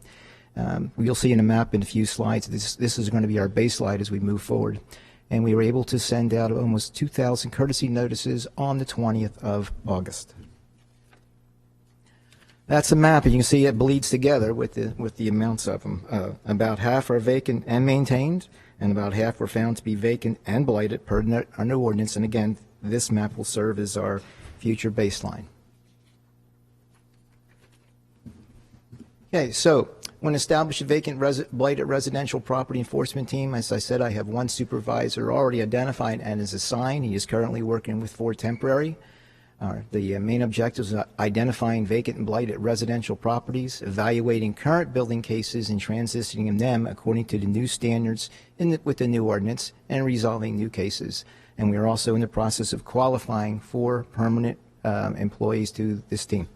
Speaker 4: You'll see in a map in a few slides, this is going to be our baseline as we move forward. And we were able to send out almost 2,000 courtesy notices on the 20th of August. That's a map, and you can see it bleeds together with the amounts of them. About half are vacant and maintained, and about half were found to be vacant and blighted per our new ordinance. And again, this map will serve as our future baseline. Okay, so when established a vacant blighted residential property enforcement team, as I said, I have one supervisor already identified and is assigned. He is currently working with 4 temporary. The main objectives are identifying vacant and blighted residential properties, evaluating current building cases and transitioning them according to the new standards with the new ordinance, and resolving new cases. And we are also in the process of qualifying 4 permanent employees to this team.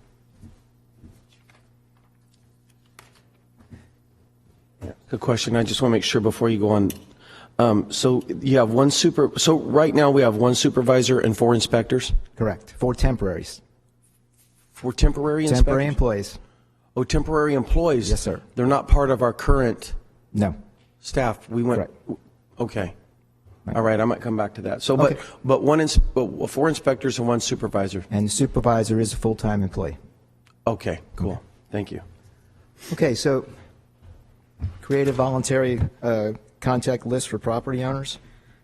Speaker 19: Good question. I just want to make sure before you go on. So you have one so right now we have 1 supervisor and 4 inspectors?
Speaker 4: Correct. 4 temporaries.
Speaker 19: 4 temporary inspectors?
Speaker 4: Temporary employees.
Speaker 19: Oh, temporary employees?
Speaker 4: Yes, sir.
Speaker 19: They're not part of our current staff. We went.
Speaker 4: Right.
Speaker 19: Okay. Right. All right. I might come back to that. So,
Speaker 4: okay.
Speaker 19: but 4 inspectors and 1 supervisor.
Speaker 4: And the supervisor is a full-time employee.
Speaker 19: Okay. Cool.
Speaker 4: Okay.
Speaker 19: Thank you.
Speaker 4: Okay. So, create a voluntary contact list for property owners.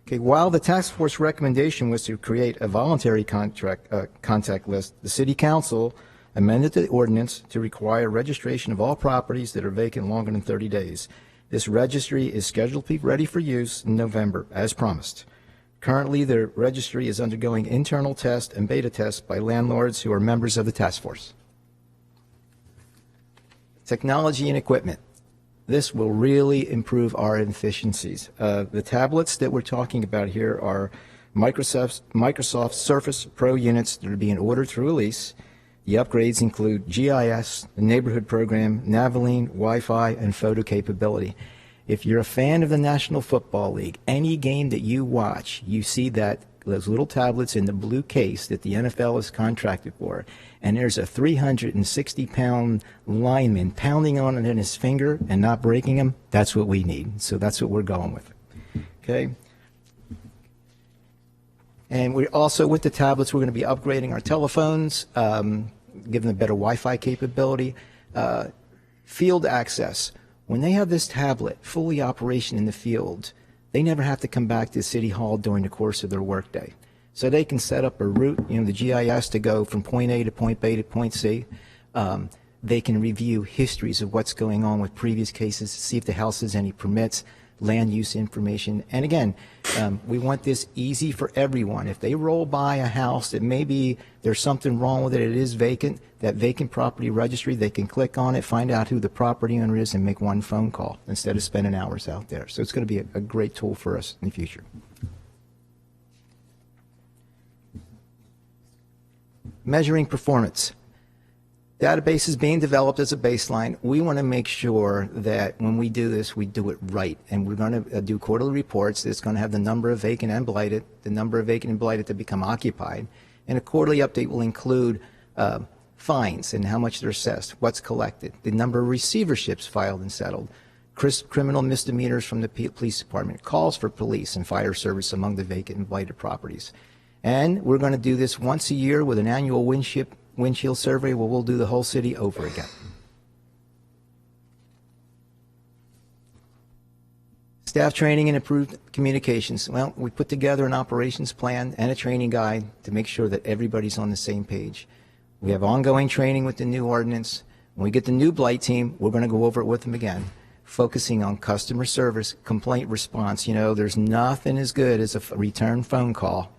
Speaker 4: Okay, while the task force recommendation was to create a voluntary contact list, the City Council amended the ordinance to require registration of all properties that are vacant longer than 30 days. This registry is scheduled to be ready for use in November, as promised. Currently, the registry is undergoing internal tests and beta tests by landlords who are members of the task force. Technology and equipment. This will really improve our efficiencies. The tablets that we're talking about here are Microsoft Surface Pro units that are being ordered through a lease. The upgrades include GIS, the neighborhood program, Navaline, Wi-Fi, and photo capability. If you're a fan of the National Football League, any game that you watch, you see that those little tablets in the blue case that the NFL is contracted for, and there's a 360-pound lineman pounding on it in his finger and not breaking him. That's what we need. So that's what we're going with. Okay. And we're also, with the tablets, we're going to be upgrading our telephones, giving them better Wi-Fi capability, field access. When they have this tablet fully operation in the field, they never have to come back to City Hall during the course of their workday. So they can set up a route, the GIS to go from point A to point B to point C. They can review histories of what's going on with previous cases, see if the house has any permits, land use information. And again, we want this easy for everyone. If they roll by a house that maybe there's something wrong with it, it is vacant, that vacant property registry, they can click on it, find out who the property owner is, and make one phone call instead of spending hours out there. So it's going to be a great tool for us in the future. Measuring performance. Database is being developed as a baseline. We want to make sure that when we do this, we do it right. And we're going to do quarterly reports that's going to have the number of vacant and blighted, the number of vacant and blighted to become occupied. And a quarterly update will include fines and how much they're assessed, what's collected, the number of receiverships filed and settled, criminal misdemeanors from the police department, calls for police and fire service among the vacant and blighted properties. And we're going to do this once a year with an annual windshield survey where we'll do the whole city over again. Staff training and improved communications. Well, we put together an operations plan and a training guide to make sure that everybody's on the same page. We have ongoing training with the new ordinance. When we get the new blight team, we're going to go over it with them again, focusing on customer service, complaint response. There's nothing as good as a return phone call.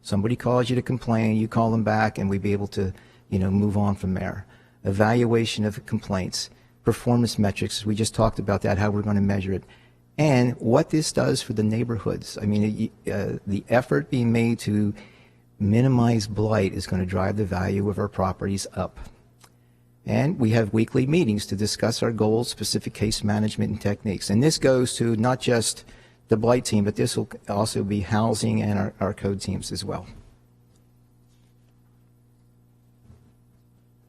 Speaker 4: Somebody calls you to complain, you call them back, and we be able to move on from there. Evaluation of complaints, performance metrics, we just talked about that, how we're going to measure it, and what this does for the neighborhoods. I mean, the effort being made to minimize blight is going to drive the value of our properties up. And we have weekly meetings to discuss our goals, specific case management and techniques. And this goes to not just the blight team, but this will also be housing and our code teams as well.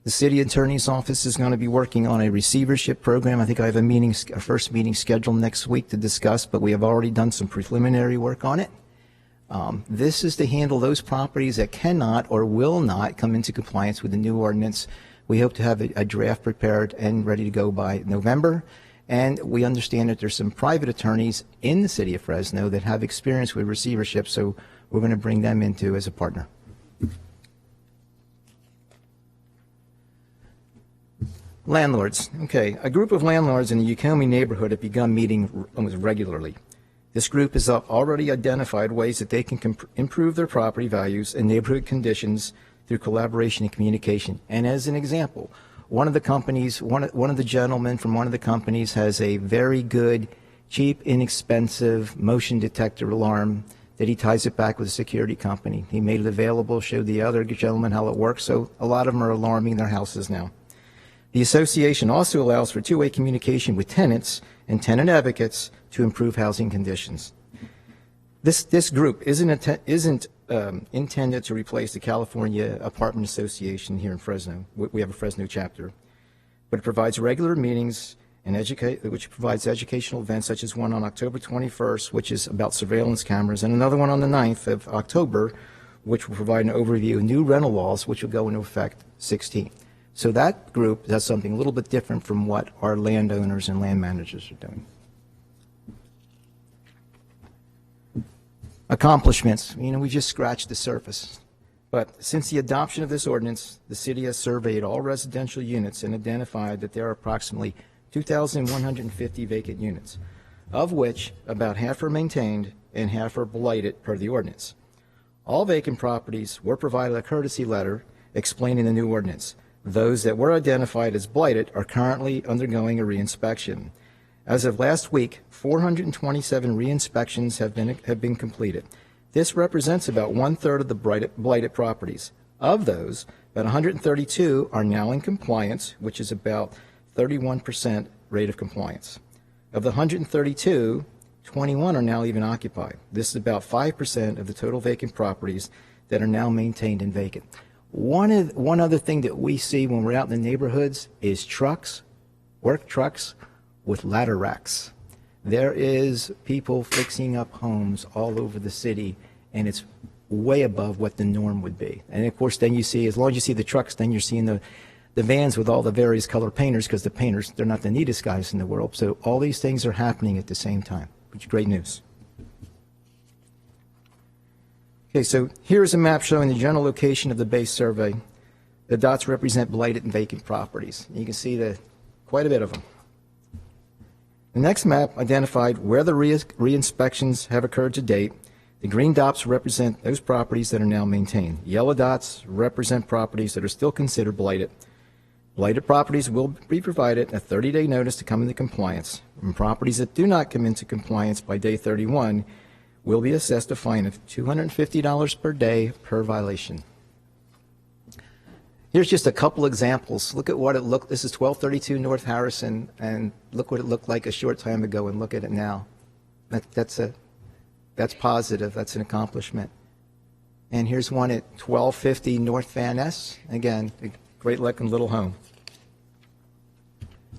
Speaker 4: The city attorney's office is going to be working on a receivership program. I think I have a first meeting scheduled next week to discuss, but we have already done some preliminary work on it. This is to handle those properties that cannot or will not come into compliance with the new ordinance. We hope to have a draft prepared and ready to go by November. And we understand that there's some private attorneys in the city of Fresno that have experience with receivership, so we're going to bring them into as a partner. Landlords. Okay, a group of landlords in the Ucombe neighborhood have begun meeting almost regularly. This group has already identified ways that they can improve their property values and neighborhood conditions through collaboration and communication. And as an example, one of the companies, one of the gentlemen from one of the companies has a very good, cheap, inexpensive motion detector alarm that he ties it back with a security company. He made it available, showed the other gentleman how it works, so a lot of them are alarming their houses now. The association also allows for two-way communication with tenants and tenant advocates to improve housing conditions. This group isn't intended to replace the California Apartment Association here in Fresno. We have a Fresno chapter, but it provides regular meetings and which provides educational events, such as one on October 21st, which is about surveillance cameras, and another one on the 9th of October, which will provide an overview of new rental laws, which will go into effect 16th. So that group does something a little bit different from what our landowners and land managers are doing. Accomplishments. We just scratched the surface. But since the adoption of this ordinance, the city has surveyed all residential units and identified that there are approximately 2,150 vacant units, of which about half are maintained and half are blighted per the ordinance. All vacant properties were provided a courtesy letter explaining the new ordinance. Those that were identified as blighted are currently undergoing a reinspection. As of last week, 427 re-inspections have been completed. This represents about 1/3 of the blighted properties. Of those, about 132 are now in compliance, which is about 31% rate of compliance. Of the 132, 21 are now even occupied. This is about 5% of the total vacant properties that are now maintained and vacant. One other thing that we see when we're out in the neighborhoods is trucks, work trucks with ladder racks. There is people fixing up homes all over the city, and it's way above what the norm would be. And of course, then you see, as long as you see the trucks, then you're seeing the vans with all the various color painters, because the painters, they're not the neatest guys in the world. So all these things are happening at the same time, which is great news. Okay, so here's a map showing the general location of the base survey. The dots represent blighted and vacant properties. You can see quite a bit of them. The next map identified where the re-inspections have occurred to date. The green dots represent those properties that are now maintained. Yellow dots represent properties that are still considered blighted. Blighted properties will be provided a 30-day notice to come into compliance. And properties that do not come into compliance by day 31 will be assessed a fine of $250 per day per violation. Here's just a couple examples. Look at what it looked. This is 1232 North Harrison, and look what it looked like a short time ago, and look at it now. That's positive. That's an accomplishment. And here's one at 1250 North Van Ness. Again, a great looking little home.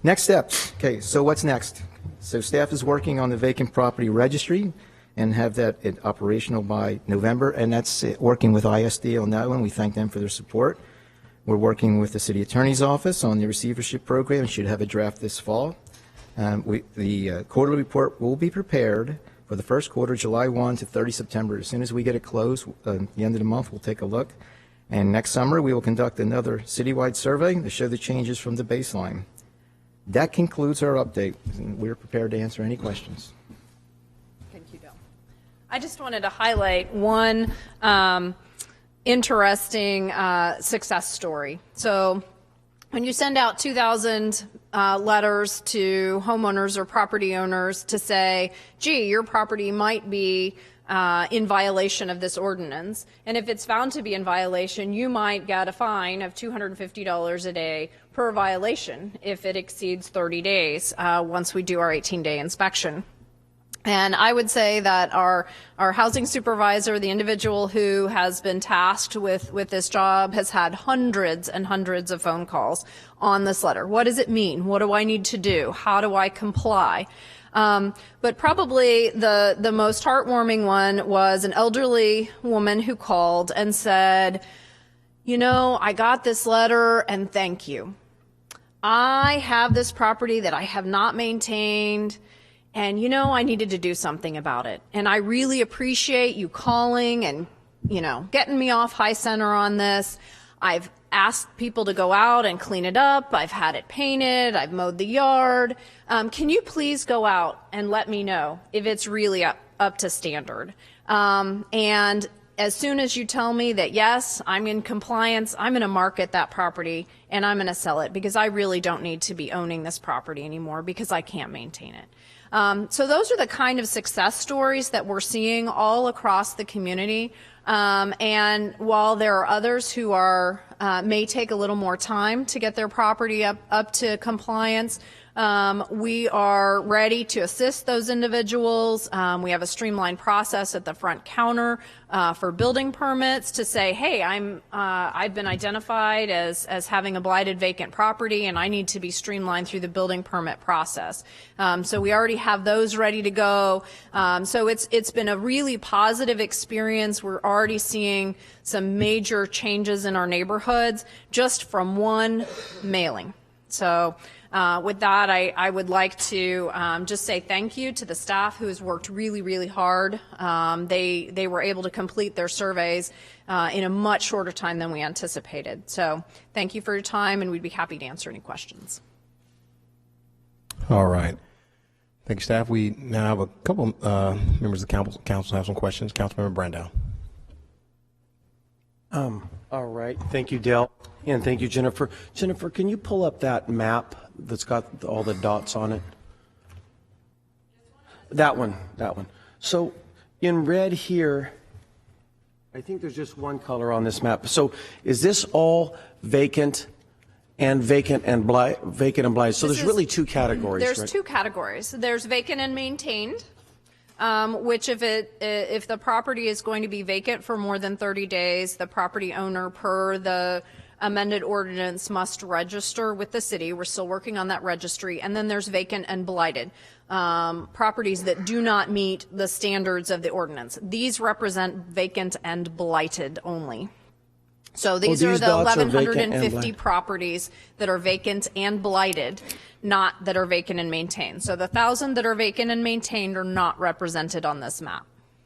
Speaker 4: Next steps. Okay, so what's next? So staff is working on the vacant property registry and have that operational by November, and that's working with ISD on that one. We thank them for their support. We're working with the City Attorney's Office on the receivership program and should have a draft this fall. The quarterly report will be prepared for the first quarter, July 1 to 30 September. As soon as we get it closed, at the end of the month, we'll take a look. And next summer, we will conduct another citywide survey to show the changes from the baseline. That concludes our update, and we're prepared to answer any questions.
Speaker 23: Thank you, Bill. I just wanted to highlight one interesting success story. So when you send out 2,000 letters to homeowners or property owners to say, gee, your property might be in violation of this ordinance, and if it's found to be in violation, you might get a fine of $250 a day per violation if it exceeds 30 days once we do our 18-day inspection. And I would say that our housing supervisor, the individual who has been tasked with this job, has had hundreds and hundreds of phone calls on this letter. What does it mean? What do I need to do? How do I comply? But probably the most heartwarming one was an elderly woman who called and said, you know, I got this letter and thank you. I have this property that I have not maintained, and you know, I needed to do something about it. And I really appreciate you calling and, you know, getting me off high center on this. I've asked people to go out and clean it up. I've had it painted. I've mowed the yard. Can you please go out and let me know if it's really up to standard? And as soon as you tell me that, yes, I'm in compliance, I'm going to market that property and I'm going to sell it because I really don't need to be owning this property anymore because I can't maintain it. So those are the kind of success stories that we're seeing all across the community. And while there are others who are may take a little more time to get their property up to compliance, we are ready to assist those individuals. We have a streamlined process at the front counter for building permits to say, hey, I've been identified as having a blighted vacant property and I need to be streamlined through the building permit process. So we already have those ready to go. So it's been a really positive experience. We're already seeing some major changes in our neighborhoods just from one mailing. So with that, I would like to just say thank you to the staff who has worked really, really hard. They were able to complete their surveys in a much shorter time than we anticipated. So thank you for your time, and we'd be happy to answer any questions.
Speaker 1: All right. Thank you, staff. We now have a couple members of the council have some questions. Councilmember Brandow.
Speaker 19: All right. Thank you, Dale. And thank you, Jennifer. Jennifer, can you pull up that map that's got all the dots on it? That one. So in red here, I think there's just one color on this map. So is this all vacant and blighted? So there's really two categories,
Speaker 23: There's
Speaker 19: right?
Speaker 23: two categories. There's vacant and maintained, which if the property is going to be vacant for more than 30 days, the property owner, per the amended ordinance, must register with the city. We're still working on that registry. And then there's vacant and blighted, properties that do not meet the standards of the ordinance. These represent vacant and blighted only. So these are the 1,150 properties that are vacant and blighted, not that are vacant and maintained. So the 1,000 that are vacant and maintained are not represented on this map.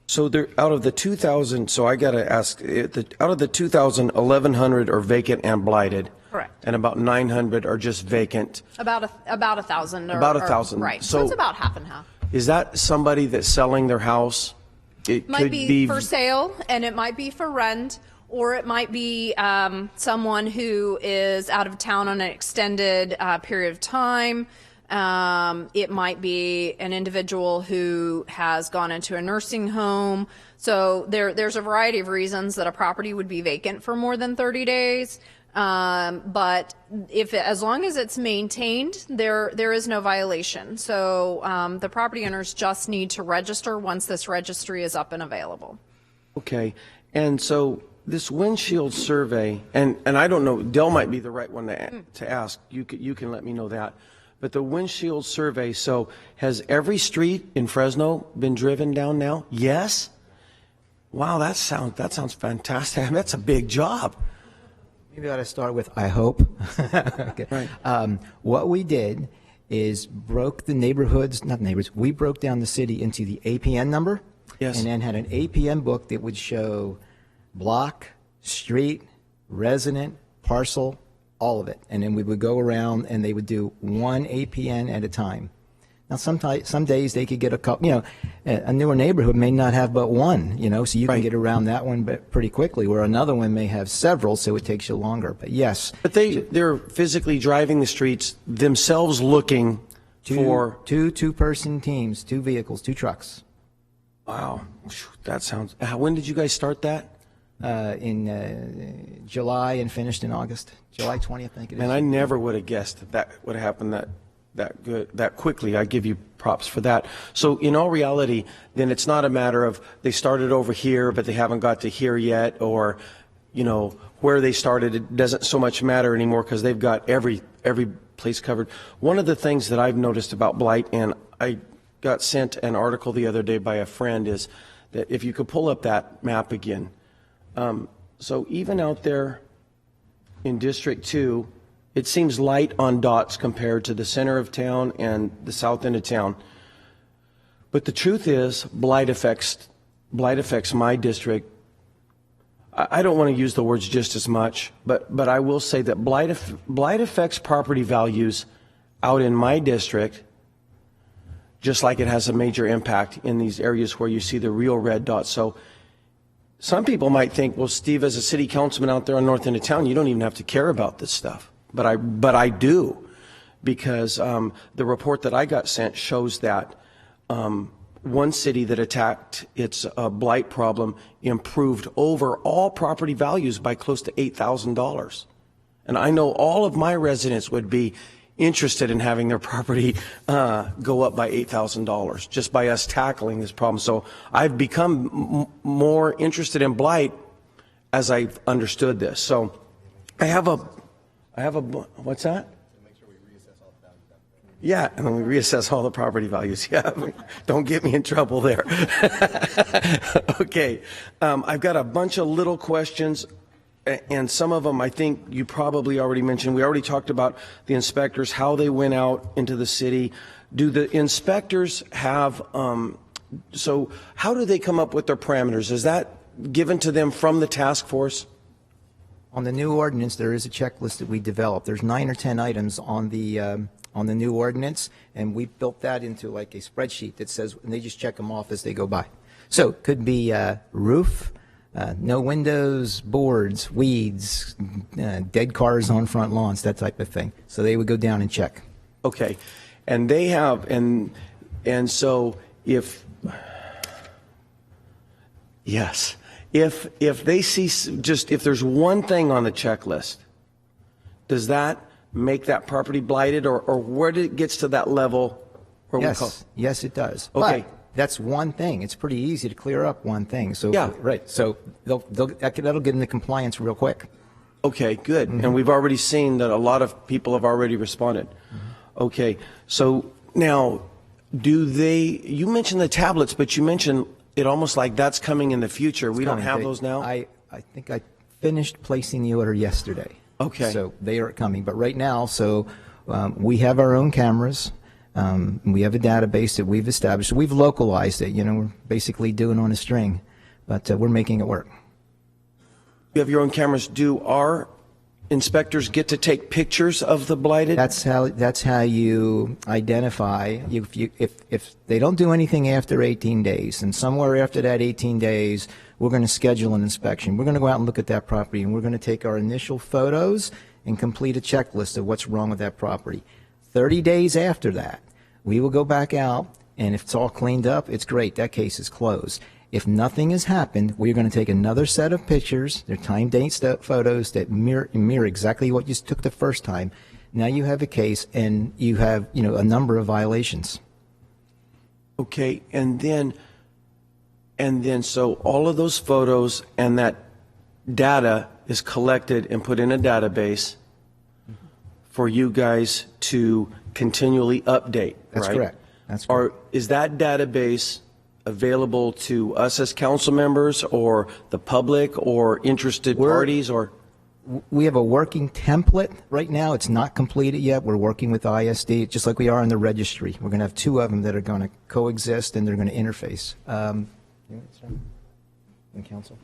Speaker 19: So there, out of the 2,000, so I got to ask, out of the 2,000, 1,100 are vacant and blighted.
Speaker 23: Correct.
Speaker 19: And about 900 are just vacant.
Speaker 23: About 1,000.
Speaker 19: About 1,000.
Speaker 23: Right. So it's about half and half.
Speaker 19: Is that somebody that's selling their house? It
Speaker 23: might
Speaker 19: could
Speaker 23: be for sale, and it might be for rent, or it might be someone who is out of town on an extended period of time. It might be an individual who has gone into a nursing home. So there's a variety of reasons that a property would be vacant for more than 30 days. But as long as it's maintained, there is no violation. So the property owners just need to register once this registry is up and available.
Speaker 19: Okay. And so this windshield survey, and I don't know, Dell might be the right one to ask. You can let me know that. But the windshield survey, so has every street in Fresno been driven down now? Yes? Wow, that sounds fantastic. That's a big job.
Speaker 4: Maybe I ought to start with I hope. Okay.
Speaker 19: Right.
Speaker 4: What we did is broke the neighborhoods, not neighborhoods, we broke down the city into the APN number.
Speaker 19: Yes.
Speaker 4: And then had an APN book that would show block, street, resident, parcel, all of it. And then we would go around and they would do one APN at a time. Now, some days they could get a couple, a newer neighborhood may not have but one, so you can get around that one pretty quickly, where another one may have several, so it takes you longer. But yes.
Speaker 19: But they're physically driving the streets themselves looking for
Speaker 4: two-person teams, 2 vehicles, 2 trucks.
Speaker 19: Wow. That sounds, when did you guys start that?
Speaker 4: In July and finished in August. July 20th, I think it is.
Speaker 19: And I never would have guessed that would have happened that quickly. I give you props for that. So in all reality, then it's not a matter of they started over here, but they haven't got to here yet, or, where they started. It doesn't so much matter anymore because they've got every place covered. One of the things that I've noticed about blight, and I got sent an article the other day by a friend, is that if you could pull up that map again. So even out there in District 2, it seems light on dots compared to the center of town and the south end of town. But the truth is, blight affects my district. I don't want to use the words just as much, but I will say that blight affects property values out in my district, just like it has a major impact in these areas where you see the real red dots. So some people might think, well, Steve, as a city councilman out there on north end of town, you don't even have to care about this stuff. But I do, because the report that I got sent shows that one city that attacked its blight problem improved overall property values by close to $8,000. And I know all of my residents would be interested in having their property go up by $8,000 just by us tackling this problem. So I've become more interested in blight as I've understood this. So I have a, what's that? Yeah, and then we reassess all the property values. Yeah, don't get me in trouble there. Okay, I've got a bunch of little questions, and some of them I think you probably already mentioned. We already talked about the inspectors, how they went out into the city. Do the inspectors have, so how do they come up with their parameters? Is that given to them from the task force?
Speaker 4: On the new ordinance, there is a checklist that we developed. There's 9 or 10 items on the new ordinance, and we built that into like a spreadsheet that says, and they just check them off as they go by. So it could be roof, no windows, boards, weeds, dead cars on front lawns, that type of thing. So they would go down and check.
Speaker 19: Okay, and they have, and so Yes. If they see just, if there's one thing on the checklist, does that make that property blighted, or where it gets to that level where we call?
Speaker 4: Yes, it does.
Speaker 19: Okay.
Speaker 4: But that's one thing. It's pretty easy to clear up one thing. So,
Speaker 19: yeah.
Speaker 4: Right. So that'll get into compliance real quick.
Speaker 19: Okay, good. And we've already seen that a lot of people have already responded. Okay. So now, you mentioned the tablets, but you mentioned it almost like that's coming in the future. We don't have those now?
Speaker 4: I think I finished placing the order yesterday.
Speaker 19: Okay.
Speaker 4: So they are coming. But right now, we have our own cameras. We have a database that we've established. We've localized it. We're basically doing on a string, but we're making it work.
Speaker 19: You have your own cameras. Do our inspectors get to take pictures of the blighted?
Speaker 4: That's how you identify. If they don't do anything after 18 days, and somewhere after that 18 days, we're going to schedule an inspection. We're going to go out and look at that property, and we're going to take our initial photos and complete a checklist of what's wrong with that property. 30 days after that, we will go back out, and if it's all cleaned up, it's great. That case is closed. If nothing has happened, we're going to take another set of pictures. They're time date photos that mirror exactly what you took the first time. Now you have a case, and you have a number of violations.
Speaker 19: Okay, and then so all of those photos and that data is collected and put in a database for you guys to continually update.
Speaker 4: That's
Speaker 19: right?
Speaker 4: correct. That's correct.
Speaker 19: Is that database available to us as council members, or the public, or interested parties, or?
Speaker 4: We have a working template right now. It's not completed yet. We're working with ISD, just like we are in the registry. We're going to have two of them that are going to coexist, and they're going to interface. Council.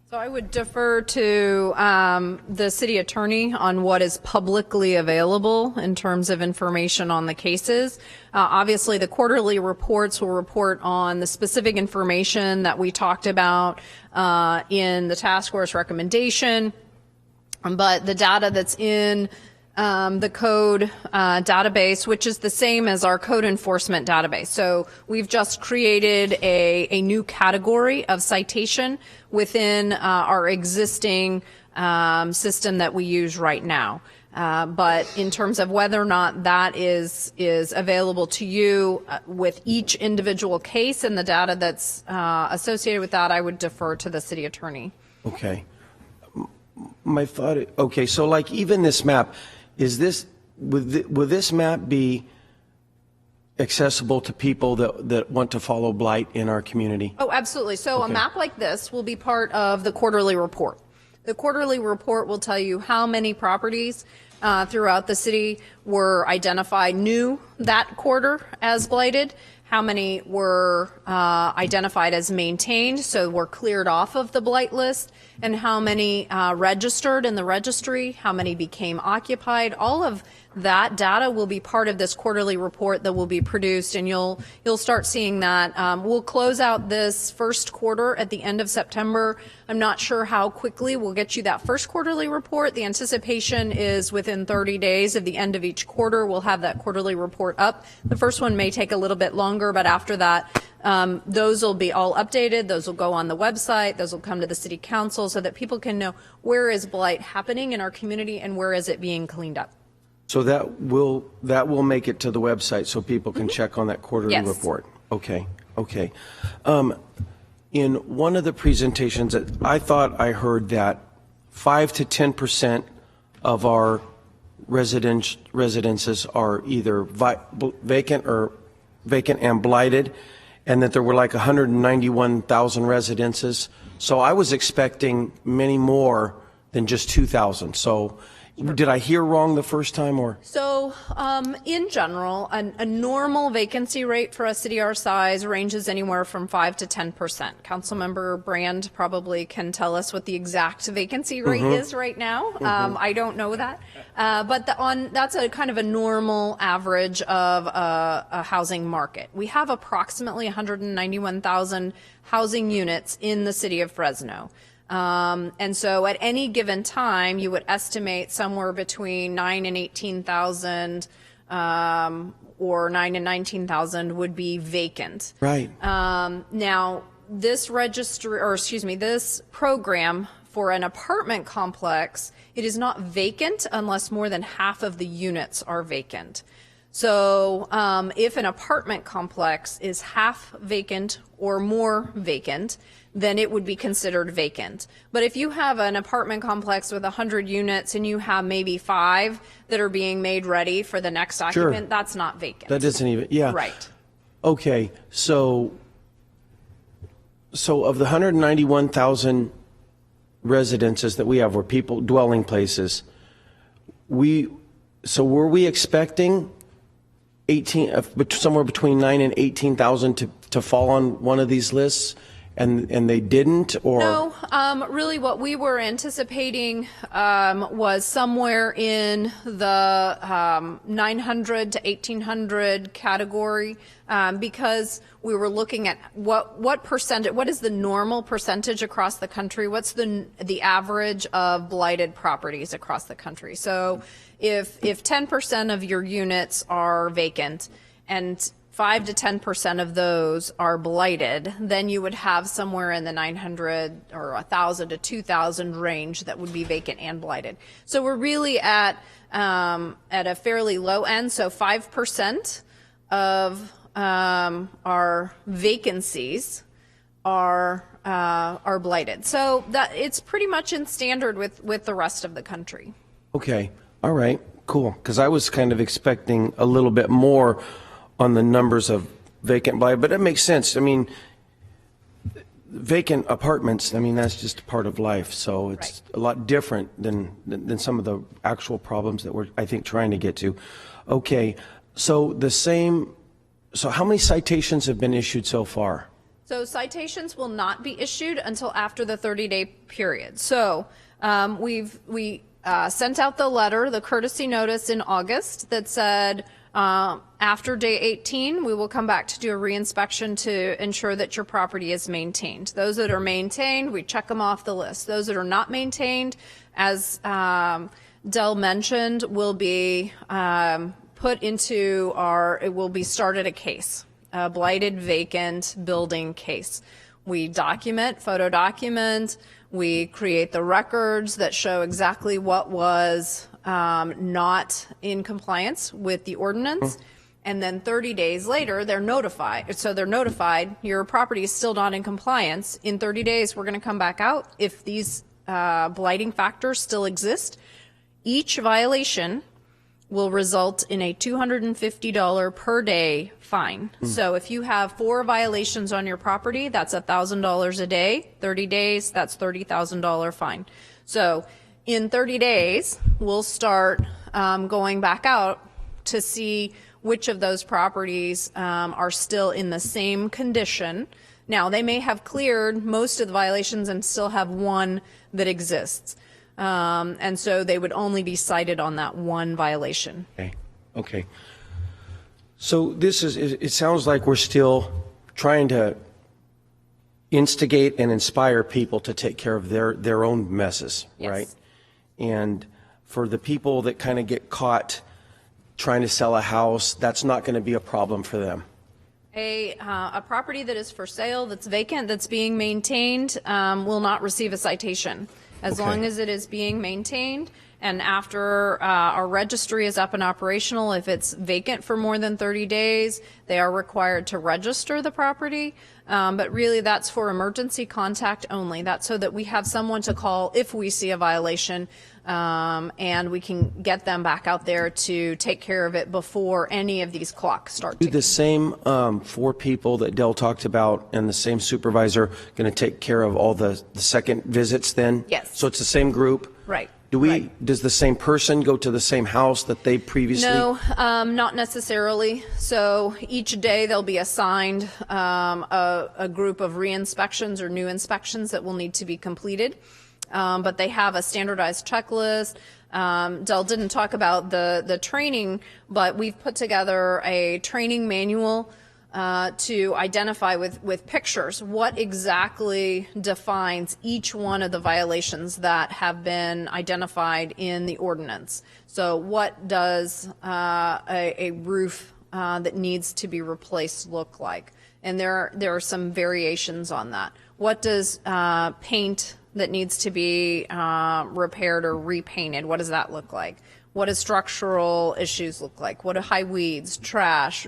Speaker 23: So I would defer to the city attorney on what is publicly available in terms of information on the cases. Obviously, the quarterly reports will report on the specific information that we talked about in the task force recommendation, but the data that's in the code database, which is the same as our code enforcement database. So we've just created a new category of citation within our existing system that we use right now. But in terms of whether or not that is available to you with each individual case and the data that's associated with that, I would defer to the city attorney.
Speaker 19: Okay. My thought, okay, so like even this map, will this map be accessible to people that want to follow blight in our community?
Speaker 23: Oh, absolutely. So a map like this will be part of the quarterly report. The quarterly report will tell you how many properties throughout the city were identified new that quarter as blighted, how many were identified as maintained, so were cleared off of the blight list, and how many registered in the registry, how many became occupied. All of that data will be part of this quarterly report that will be produced, and you'll start seeing that. We'll close out this first quarter at the end of September. I'm not sure how quickly we'll get you that first quarterly report. The anticipation is within 30 days of the end of each quarter, we'll have that quarterly report up. The first one may take a little bit longer, but after that, those will be all updated. Those will go on the website. Those will come to the city council so that people can know where is blight happening in our community and where is it being cleaned up.
Speaker 19: So that will make it to the website so people can check on that quarterly report. Okay. In one of the presentations, I thought I heard that 5 to 10% of our residences are either vacant and blighted, and that there were like 191,000 residences. So I was expecting many more than just 2,000. So did I hear wrong the first time, or?
Speaker 23: So in general, a normal vacancy rate for a city our size ranges anywhere from 5 to 10%. Councilmember Brand probably can tell us what the exact vacancy rate is right now. I don't know that. But that's a kind of a normal average of a housing market. We have approximately 191,000 housing units in the city of Fresno. And so at any given time, you would estimate somewhere between 9,000 and 18,000 or 9 and 19,000 would be vacant.
Speaker 19: Right.
Speaker 23: Now, this this program for an apartment complex, it is not vacant unless more than half of the units are vacant. So if an apartment complex is half vacant or more vacant, then it would be considered vacant. But if you have an apartment complex with 100 units and you have maybe 5 that are being made ready for the next occupant, that's not vacant.
Speaker 19: That isn't even, yeah.
Speaker 23: Right.
Speaker 19: Okay, so of the 191,000 residences that we have, or people, dwelling places, were we expecting somewhere between 9 and 18,000 to fall on one of these lists, and they didn't? Or
Speaker 23: no, really what we were anticipating was somewhere in the 900 to 1,800 category, because we were looking at what percentage, what is the normal percentage across the country? What's the average of blighted properties across the country? So if 10% of your units are vacant and 5 to 10% of those are blighted, then you would have somewhere in the 900 or 1,000 to 2,000 range that would be vacant and blighted. So we're really at a fairly low end. So 5% of our vacancies are blighted. So that it's pretty much in standard with the rest of the country.
Speaker 19: Okay, all right, cool. Because I was kind of expecting a little bit more on the numbers of vacant blight, but it makes sense. I mean, vacant apartments, I mean, that's just part of life. So it's a lot different than some of the actual problems that we're, I think, trying to get to. Okay, so how many citations have been issued so far?
Speaker 23: So citations will not be issued until after the 30-day period. So we sent out the letter, the courtesy notice in August that said, after day 18, we will come back to do a reinspection to ensure that your property is maintained. Those that are maintained, we check them off the list. Those that are not maintained, as Del mentioned, will be put into it will be started a case, a blighted vacant building case. We photo document, we create the records that show exactly what was not in compliance with the ordinance, and then 30 days later they're notified. So they're notified your property is still not in compliance. In 30 days we're going to come back out. If these blighting factors still exist, each violation will result in a $250 per day fine. So if you have 4 violations on your property, that's $1,000 a day. 30 days, that's $30,000 fine. So in 30 days, we'll start going back out to see which of those properties are still in the same condition. Now, they may have cleared most of the violations and still have one that exists. And so they would only be cited on that one violation.
Speaker 19: Okay. So it sounds like we're still trying to instigate and inspire people to take care of their own messes, right? And for the people that kind of get caught trying to sell a house, that's not going to be a problem for them.
Speaker 23: A property that is for sale, that's vacant, that's being maintained, will not receive a citation. As long as it is being maintained, and after our registry is up and operational, if it's vacant for more than 30 days, they are required to register the property. But really that's for emergency contact only. That's so that we have someone to call if we see a violation, and we can get them back out there to take care of it before any of these clocks start
Speaker 19: Do
Speaker 23: ticking.
Speaker 19: the same 4 people that Del talked about and the same supervisor going to take care of all the second visits then?
Speaker 23: Yes.
Speaker 19: So it's the same group?
Speaker 23: Right.
Speaker 19: Does the same person go to the same house that they previously?
Speaker 23: No, not necessarily. So each day they'll be assigned a group of re-inspections or new inspections that will need to be completed. But they have a standardized checklist. Del didn't talk about the training, but we've put together a training manual to identify with pictures what exactly defines each one of the violations that have been identified in the ordinance. So what does a roof that needs to be replaced look like? And there are some variations on that. What does paint that needs to be repaired or repainted, what does that look like? What do structural issues look like? What do high weeds, trash,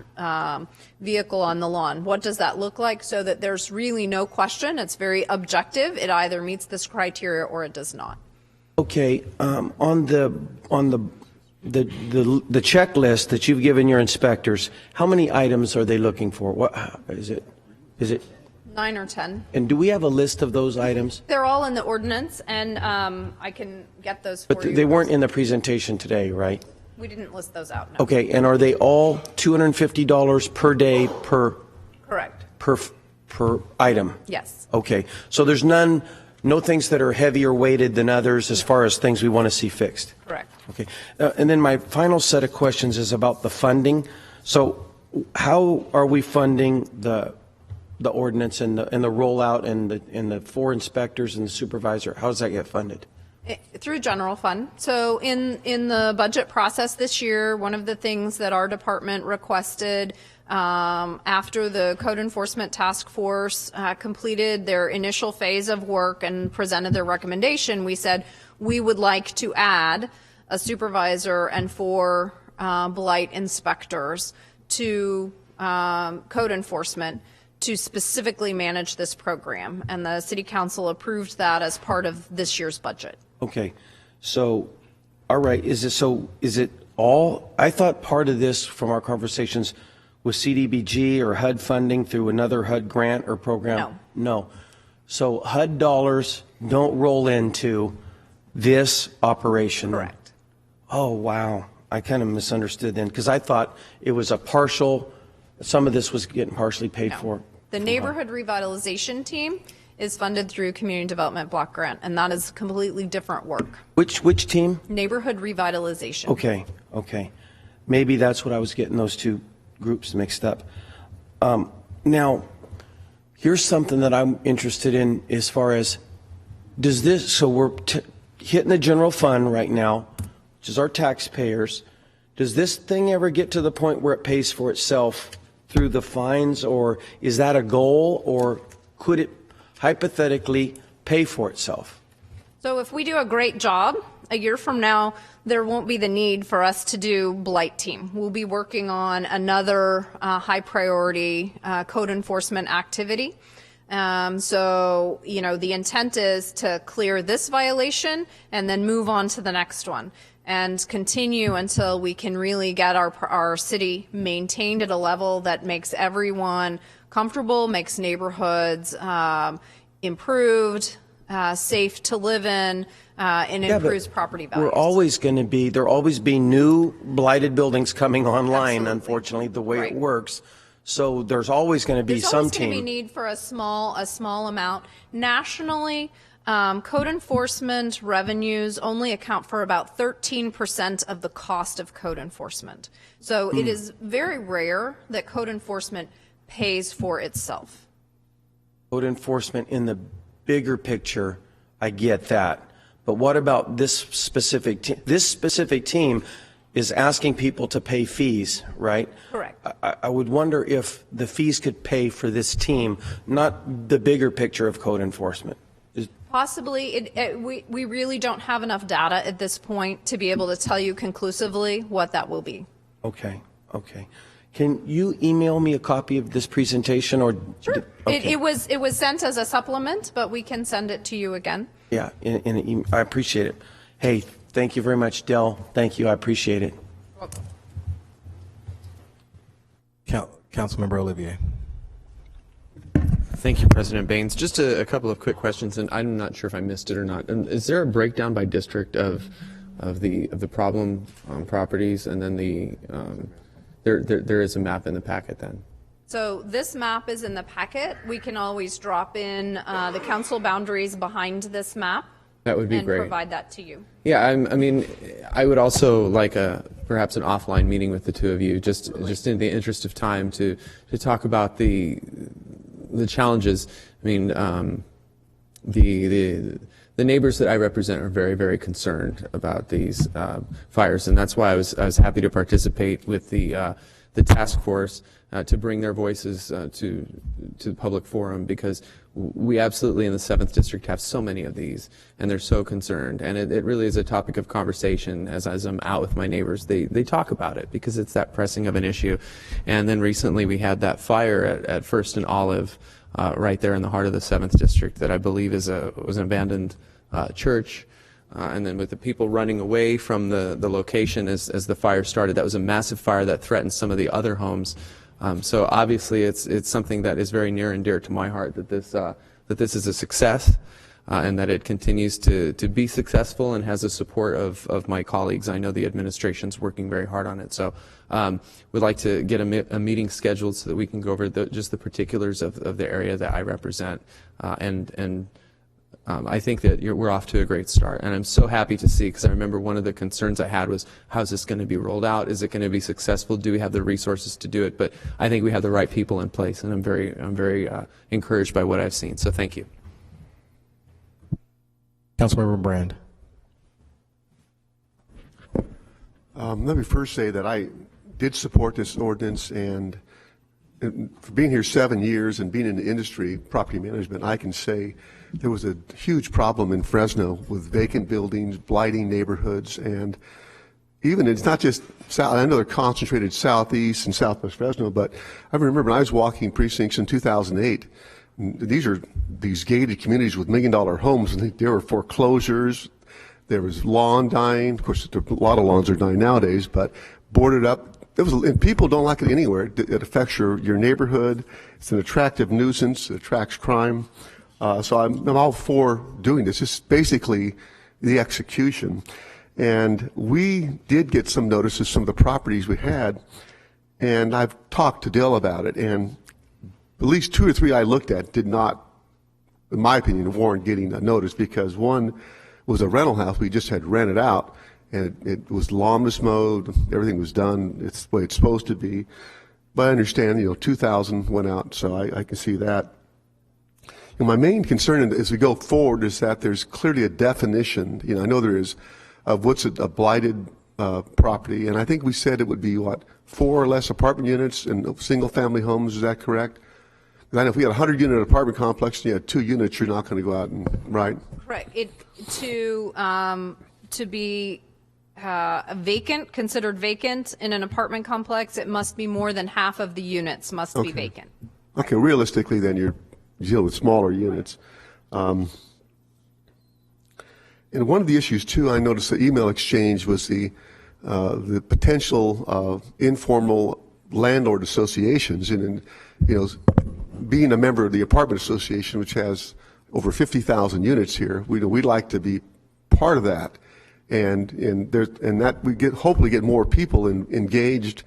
Speaker 23: vehicle on the lawn? What does that look like? So that there's really no question. It's very objective. It either meets this criteria or it does not.
Speaker 19: Okay, on the checklist that you've given your inspectors, how many items are they looking for? What is it?
Speaker 23: 9 or 10.
Speaker 19: And do we have a list of those items?
Speaker 23: They're all in the ordinance, and I can get those for you.
Speaker 19: But they weren't in the presentation today, right?
Speaker 23: We didn't list those out, no.
Speaker 19: Okay, and are they all $250 per day per?
Speaker 23: Correct.
Speaker 19: Per item?
Speaker 23: Yes.
Speaker 19: Okay, so there's no things that are heavier weighted than others as far as things we want to see fixed?
Speaker 23: Correct.
Speaker 19: Okay, and then my final set of questions is about the funding. So how are we funding the ordinance and the rollout and the 4 inspectors and the supervisor? How does that get funded?
Speaker 23: Through general fund. So in the budget process this year, one of the things that our department requested after the code enforcement task force completed their initial phase of work and presented their recommendation, we said we would like to add a supervisor and 4 blight inspectors to code enforcement to specifically manage this program, and the City Council approved that as part of this year's budget.
Speaker 19: Okay, so, all right, is it all? I thought part of this from our conversations was CDBG or HUD funding through another HUD grant or program? No. So HUD dollars don't roll into this operation?
Speaker 23: Correct.
Speaker 19: Oh, wow. I kind of misunderstood then, because I thought it was a partial, some of this was getting partially paid for.
Speaker 23: The neighborhood revitalization team is funded through Community Development Block Grant, and that is completely different work.
Speaker 19: Which team?
Speaker 23: Neighborhood revitalization.
Speaker 19: Okay. Maybe that's what I was getting those two groups mixed up. Now, here's something that I'm interested in as far as, does this, so we're hitting the general fund right now, which is our taxpayers. Does this thing ever get to the point where it pays for itself through the fines, or is that a goal, or could it hypothetically pay for itself?
Speaker 23: So if we do a great job, a year from now, there won't be the need for us to do blight team. We'll be working on another high priority code enforcement activity. So, the intent is to clear this violation and then move on to the next one and continue until we can really get our city maintained at a level that makes everyone comfortable, makes neighborhoods improved, safe to live in, and improves property values.
Speaker 19: There'll always be new blighted buildings coming online. Absolutely. Unfortunately, the way it works. So there's always going to be some team.
Speaker 23: There's always going to be need for a small amount. Nationally, code enforcement revenues only account for about 13% of the cost of code enforcement. So it is very rare that code enforcement pays for itself.
Speaker 19: Code enforcement in the bigger picture, I get that. But what about this specific team? This specific team is asking people to pay fees, right?
Speaker 23: Correct.
Speaker 19: I would wonder if the fees could pay for this team, not the bigger picture of code enforcement.
Speaker 23: Possibly. We really don't have enough data at this point to be able to tell you conclusively what that will be.
Speaker 19: Okay. Can you email me a copy of this presentation, or?
Speaker 23: Sure. Okay. It was sent as a supplement, but we can send it to you again.
Speaker 19: Yeah, I appreciate it. Hey, thank you very much, Del. Thank you. I appreciate it.
Speaker 1: Councilmember Olivier.
Speaker 6: Thank you, President Baines. Just a couple of quick questions, and I'm not sure if I missed it or not. Is there a breakdown by district of the problem properties, and then there is a map in the packet then?
Speaker 23: So this map is in the packet. We can always drop in the council boundaries behind this map
Speaker 7: That would be
Speaker 23: and
Speaker 7: great.
Speaker 23: provide that to you.
Speaker 7: Yeah, I mean, I would also like perhaps an offline meeting with the two of you, just in the interest of time, to talk about the challenges. I mean, the neighbors that I represent are very, very concerned about these fires, and that's why I was happy to participate with the task force to bring their voices to the public forum, because we absolutely in the 7th District have so many of these, and they're so concerned, and it really is a topic of conversation. As I'm out with my neighbors, they talk about it because it's that pressing of an issue. And then recently we had that fire at First and Olive right there in the heart of the 7th District that I believe was an abandoned church. And then with the people running away from the location as the fire started, that was a massive fire that threatened some of the other homes. So obviously it's something that is very near and dear to my heart, that this is a success and that it continues to be successful and has the support of my colleagues. I know the administration's working very hard on it. So we'd like to get a meeting scheduled so that we can go over just the particulars of the area that I represent. I think that we're off to a great start, and I'm so happy to see, because I remember one of the concerns I had was, how's this going to be rolled out? Is it going to be successful? Do we have the resources to do it? But I think we have the right people in place, and I'm very encouraged by what I've seen. So thank you.
Speaker 1: Councilmember Brand.
Speaker 8: Let me first say that I did support this ordinance, and for being here 7 years and being in the industry, property management, I can say there was a huge problem in Fresno with vacant buildings, blighting neighborhoods, and even it's not just south. I know they're concentrated southeast and southwest Fresno, but I remember when I was walking precincts in 2008. These are these gated communities with $1 million homes, and there were foreclosures. There was lawn dying. Of course, a lot of lawns are dying nowadays, but boarded up. And people don't like it anywhere. It affects your neighborhood. It's an attractive nuisance. It attracts crime. So I'm all for doing this. It's basically the execution. And we did get some notices, some of the properties we had, and I've talked to Dale about it, and at least 2 or 3 I looked at did not, in my opinion, warrant getting a notice, because one was a rental house we just had rented out, and it was lawnless mowed, everything was done, it's the way it's supposed to be. But I understand, 2,000 went out, so I can see that. And my main concern as we go forward is that there's clearly a definition, I know there is, of what's a blighted property, and I think we said it would be, 4 or less apartment units and single-family homes, is that correct? Because I know if we had a 100-unit apartment complex and you had 2 units, you're not going to go out and, right?
Speaker 23: Correct. To be vacant, considered vacant in an apartment complex, it must be more than half of the units must be vacant.
Speaker 8: Okay, realistically then you're dealing with smaller units. And one of the issues too, I noticed the email exchange was the potential informal landlord associations, and being a member of the apartment association, which has over 50,000 units here, we'd like to be part of that, and that we hopefully get more people engaged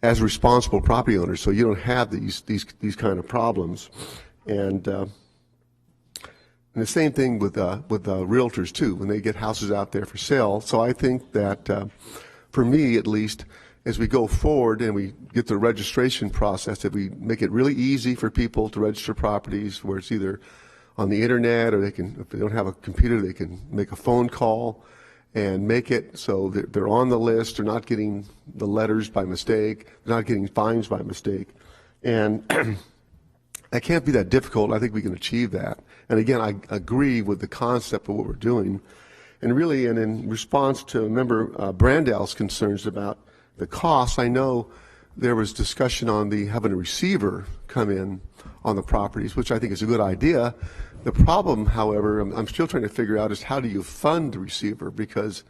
Speaker 8: as responsible property owners, so you don't have these kind of problems. And the same thing with realtors too, when they get houses out there for sale. So I think that for me at least, as we go forward and we get the registration process, if we make it really easy for people to register properties, where it's either on the internet, or if they don't have a computer, they can make a phone call and make it so that they're on the list, they're not getting the letters by mistake, they're not getting fines by mistake. And that can't be that difficult. I think we can achieve that. And again, I agree with the concept of what we're doing. And really, and in response to Member Brandell's concerns about the costs, I know there was discussion on having a receiver come in on the properties, which I think is a good idea. The problem, however, I'm still trying to figure out is how do you fund the receiver? Because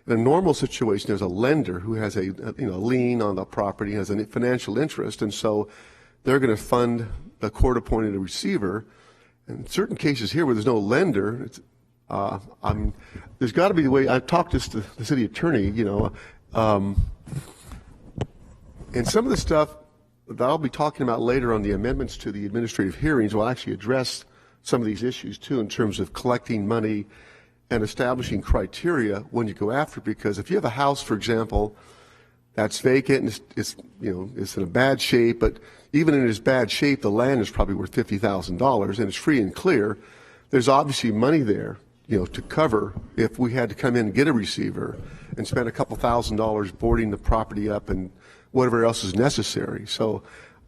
Speaker 8: in a normal situation, there's a lender who has a lien on the property, has a financial interest, and so they're going to fund a court-appointed receiver. In certain cases here where there's no lender, there's got to be a way. I talked to the city attorney, and some of the stuff that I'll be talking about later on the amendments to the administrative hearings will actually address some of these issues too, in terms of collecting money and establishing criteria when you go after it. Because if you have a house, for example, that's vacant and it's in a bad shape, but even in its bad shape, the land is probably worth $50,000 and it's free and clear. There's obviously money there, to cover if we had to come in and get a receiver and spend a couple $1,000s boarding the property up and whatever else is necessary. So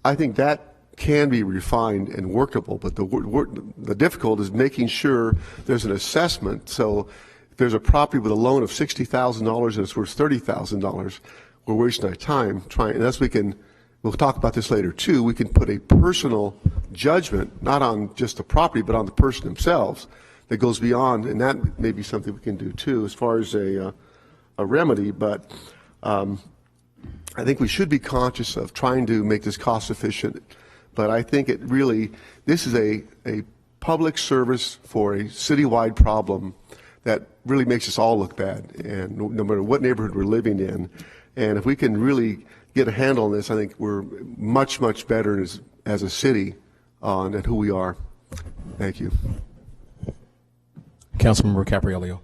Speaker 8: I think that can be refined and workable, but the difficult is making sure there's an assessment. So if there's a property with a loan of $60,000 and it's worth $30,000, we're wasting our time trying, unless we'll talk about this later too, we can put a personal judgment, not on just the property, but on the person themselves that goes beyond, and that may be something we can do too as far as a remedy. But I think we should be conscious of trying to make this cost efficient. But I think this is a public service for a citywide problem that really makes us all look bad, and no matter what neighborhood we're living in. And if we can really get a handle on this, I think we're much, much better as a city on who we are. Thank you.
Speaker 1: Councilmember Capriello.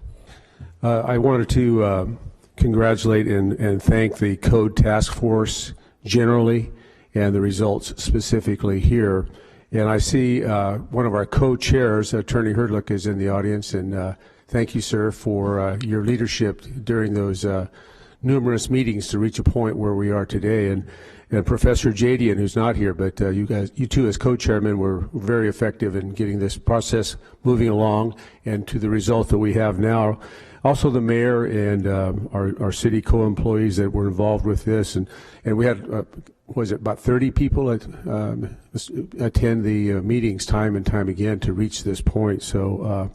Speaker 5: I wanted to congratulate and thank the Code Task Force generally and the results specifically here. And I see one of our co-chairs, Attorney Hurdlick, is in the audience, and thank you, sir, for your leadership during those numerous meetings to reach a point where we are today. And Professor Jadian, who's not here, but you two as co-chairmen were very effective in getting this process moving along and to the result that we have now. Also the mayor and our city co-employees that were involved with this, and we had was it about 30 people attend the meetings time and time again to reach this point. So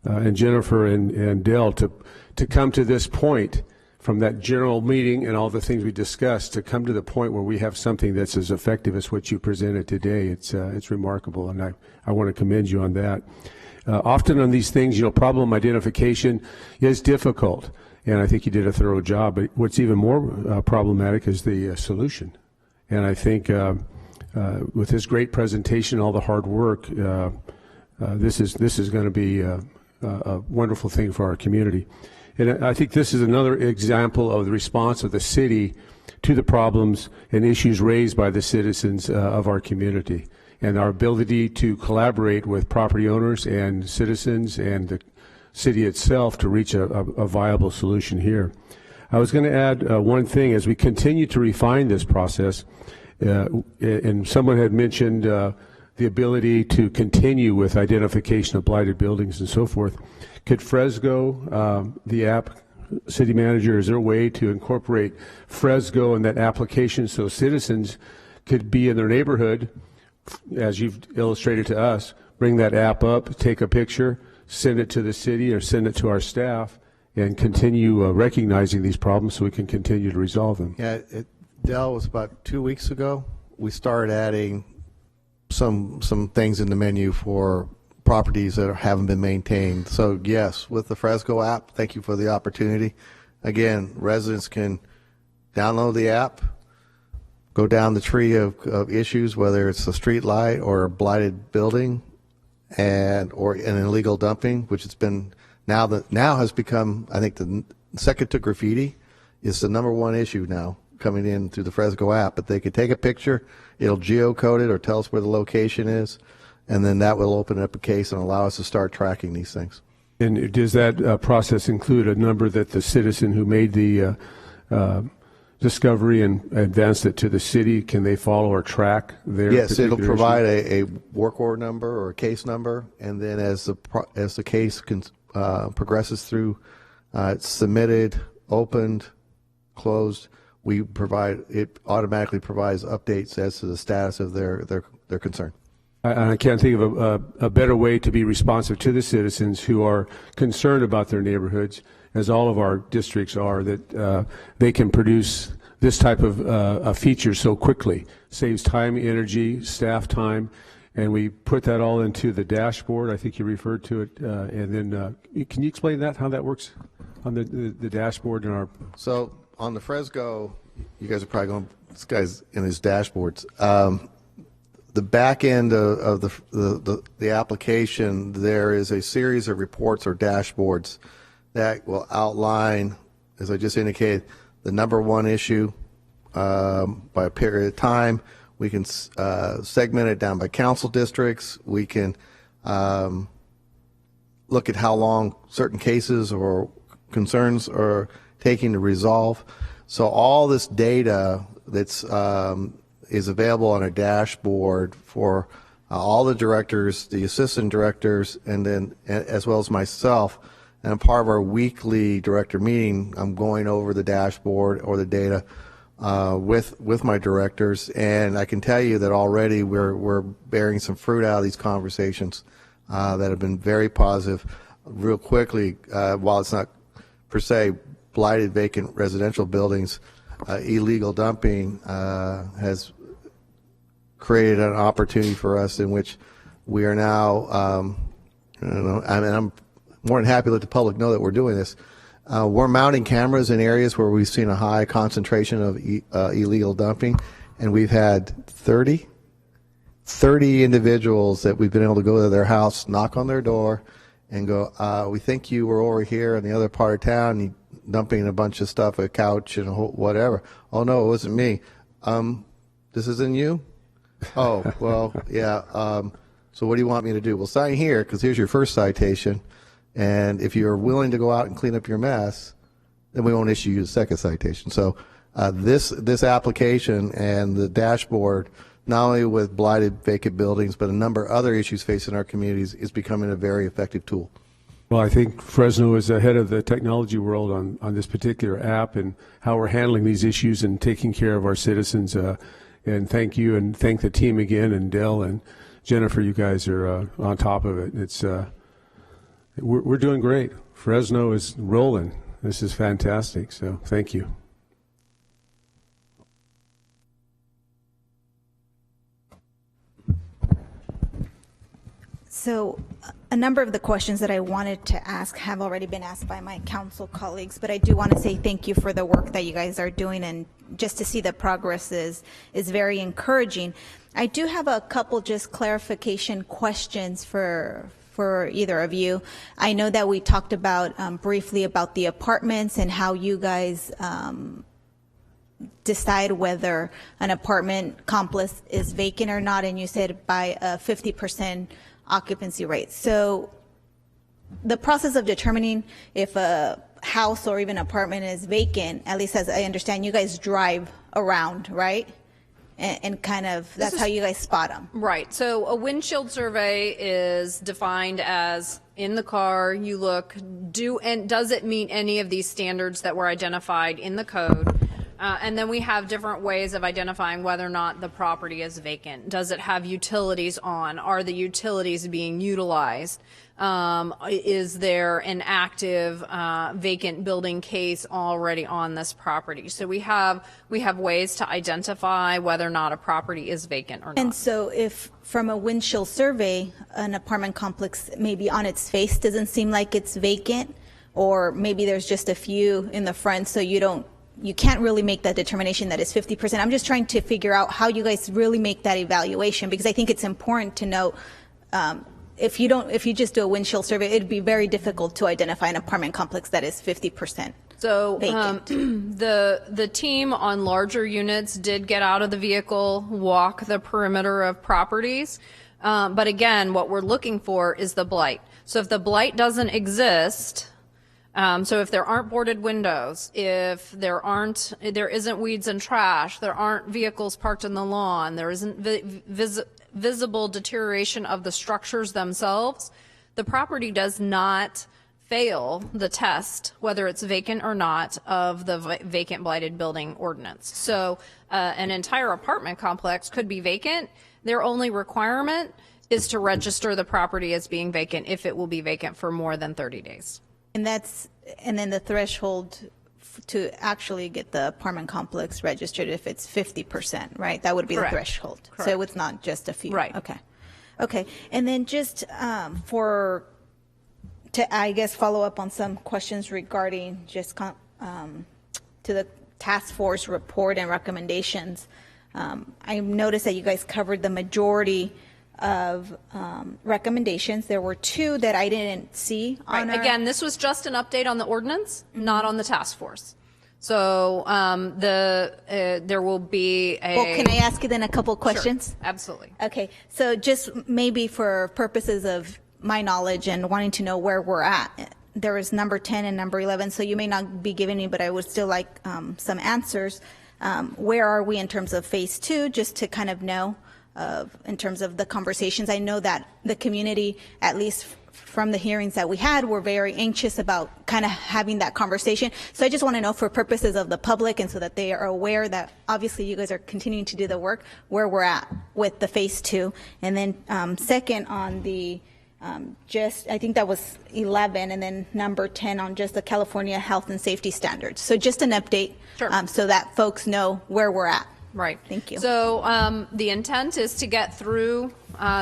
Speaker 5: and Jennifer and Dell to come to this point from that general meeting and all the things we discussed to come to the point where we have something that's as effective as what you presented today. It's remarkable, and I want to commend you on that. Often on these things, problem identification is difficult, and I think you did a thorough job. But what's even more problematic is the solution. And I think with this great presentation, all the hard work, this is going to be a wonderful thing for our community. And I think this is another example of the response of the city to the problems and issues raised by the citizens of our community, and our ability to collaborate with property owners and citizens and the city itself to reach a viable solution here. I was going to add one thing as we continue to refine this process, and someone had mentioned the ability to continue with identification of blighted buildings and so forth. Could Fresno, the app, city manager, is there a way to incorporate Fresno in that application so citizens could be in their neighborhood, as you've illustrated to us, bring that app up, take a picture, send it to the city or send it to our staff, and continue recognizing these problems so we can continue to resolve them?
Speaker 21: Yeah, Dell, was about 2 weeks ago. We started adding some things in the menu for properties that haven't been maintained. So yes, with the Fresno app, thank you for the opportunity. Again, residents can download the app, go down the tree of issues, whether it's a street light or a blighted building, or an illegal dumping, which it's been now has become, I think, the second to graffiti is the #1 issue now coming in through the Fresno app. But they could take a picture, it'll geocode it or tell us where the location is, and then that will open up a case and allow us to start tracking these things.
Speaker 5: And does that process include a number that the citizen who made the discovery and advanced it to the city, can they follow or track their?
Speaker 21: Yes, it'll provide a work order number or a case number, and then as the case progresses through, it's submitted, opened, closed. It automatically provides updates as to the status of their concern.
Speaker 5: I can't think of a better way to be responsive to the citizens who are concerned about their neighborhoods, as all of our districts are, that they can produce this type of a feature so quickly. Saves time, energy, staff time, and we put that all into the dashboard. I think you referred to it. And then can you explain how that works on the dashboard in our?
Speaker 21: So on the Fresno, you guys are probably going, this guy's in his dashboards. the back end of the application, there is a series of reports or dashboards that will outline, as I just indicated, the number one issue by a period of time. We can segment it down by council districts. We can look at how long certain cases or concerns are taking to resolve. So all this data that's is available on a dashboard for all the directors, the assistant directors, and then as well as myself. And part of our weekly director meeting, I'm going over the dashboard or the data with my directors, and I can tell you that already we're bearing some fruit out of these conversations that have been very positive. Real quickly, while it's not per se blighted vacant residential buildings, illegal dumping has created an opportunity for us in which we are now, I'm more than happy to let the public know that we're doing this. We're mounting cameras in areas where we've seen a high concentration of illegal dumping, and we've had 30 individuals that we've been able to go to their house, knock on their door, and go, we think you were over here in the other part of town, dumping a bunch of stuff, a couch and whatever. Oh, no, it wasn't me. This isn't you? Oh, well, yeah. So what do you want me to do? Well, sign here, because here's your first citation. And if you're willing to go out and clean up your mess, then we won't issue you the second citation. So this application and the dashboard, not only with blighted vacant buildings, but a number of other issues facing our communities, is becoming a very effective tool.
Speaker 5: Well, I think Fresno is ahead of the technology world on this particular app and how we're handling these issues and taking care of our citizens. And thank you, and thank the team again, and Dell and Jennifer, you guys are on top of it. It's we're doing great. Fresno is rolling. This is fantastic, so thank you.
Speaker 9: So a number of the questions that I wanted to ask have already been asked by my council colleagues, but I do want to say thank you for the work that you guys are doing, and just to see the progress is very encouraging. I do have a couple just clarification questions for either of you. I know that we talked about briefly about the apartments and how you guys decide whether an apartment complex is vacant or not, and you said by a 50% occupancy rate. So the process of determining if a house or even apartment is vacant, at least as I understand, you guys drive around, right? And kind of, that's how you guys spot them.
Speaker 23: Right. So a windshield survey is defined as in the car, you look, does it meet any of these standards that were identified in the code? And then we have different ways of identifying whether or not the property is vacant. Does it have utilities on? Are the utilities being utilized? Is there an active vacant building case already on this property? So we have ways to identify whether or not a property is vacant or not.
Speaker 9: And so if from a windshield survey, an apartment complex maybe on its face doesn't seem like it's vacant, or maybe there's just a few in the front, so you can't really make that determination that it's 50%. I'm just trying to figure out how you guys really make that evaluation, because I think it's important to know if you just do a windshield survey, it'd be very difficult to identify an apartment complex that is 50%
Speaker 23: So
Speaker 9: vacant.
Speaker 23: The team on larger units did get out of the vehicle, walk the perimeter of properties. But again, what we're looking for is the blight. So if the blight doesn't exist, so if there aren't boarded windows, if there isn't weeds and trash, there aren't vehicles parked in the lawn, there isn't visible deterioration of the structures themselves, the property does not fail the test, whether it's vacant or not, of the vacant blighted building ordinance. So an entire apartment complex could be vacant. Their only requirement is to register the property as being vacant if it will be vacant for more than 30 days.
Speaker 9: And then the threshold to actually get the apartment complex registered, if it's 50%, right? That would be
Speaker 23: Correct.
Speaker 9: the threshold.
Speaker 23: Correct.
Speaker 9: So it's not just a few.
Speaker 23: Right.
Speaker 9: Okay. And then just to I guess follow up on some questions regarding just to the task force report and recommendations. I noticed that you guys covered the majority of recommendations. There were 2 that I didn't see on
Speaker 23: Right. Again, this was just an update on the ordinance, not on the task force. So there will be a...
Speaker 9: Well, can I ask you then a couple questions?
Speaker 23: Sure, absolutely.
Speaker 9: Okay, so just maybe for purposes of my knowledge and wanting to know where we're at, there is number 10 and number 11, so you may not be giving me, but I would still like some answers. Where are we in terms of phase 2, just to kind of know in terms of the conversations? I know that the community, at least from the hearings that we had, were very anxious about kind of having that conversation. So I just want to know, for purposes of the public and so that they are aware that obviously you guys are continuing to do the work, where we're at with the phase 2. And then second on the I think that was 11, and then number 10 on just the California health and safety standards. So just an update,
Speaker 23: Sure.
Speaker 9: So that folks know where we're at.
Speaker 23: Right.
Speaker 9: Thank you.
Speaker 23: So the intent is to get through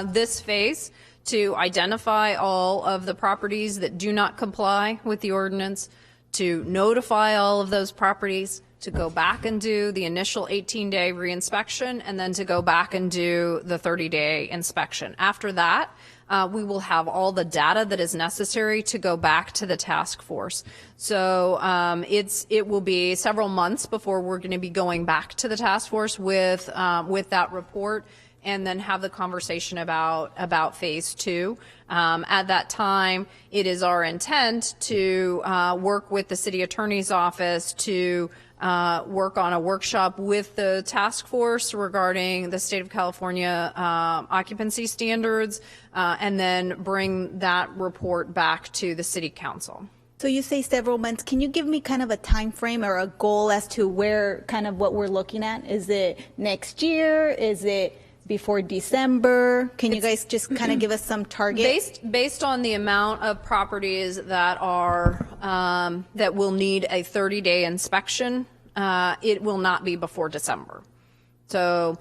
Speaker 23: this phase, to identify all of the properties that do not comply with the ordinance, to notify all of those properties, to go back and do the initial 18-day reinspection, and then to go back and do the 30-day inspection. After that, we will have all the data that is necessary to go back to the task force. So it will be several months before we're going to be going back to the task force with that report, and then have the conversation about phase 2. At that time, it is our intent to work with the city attorney's office to work on a workshop with the task force regarding the state of California occupancy standards, and then bring that report back to the city council.
Speaker 9: So you say several months. Can you give me kind of a time frame or a goal as to where kind of what we're looking at? Is it next year? Is it before December? Can you guys just kind of give us some target?
Speaker 23: Based on the amount of properties that are that will need a 30-day inspection, it will not be before December. So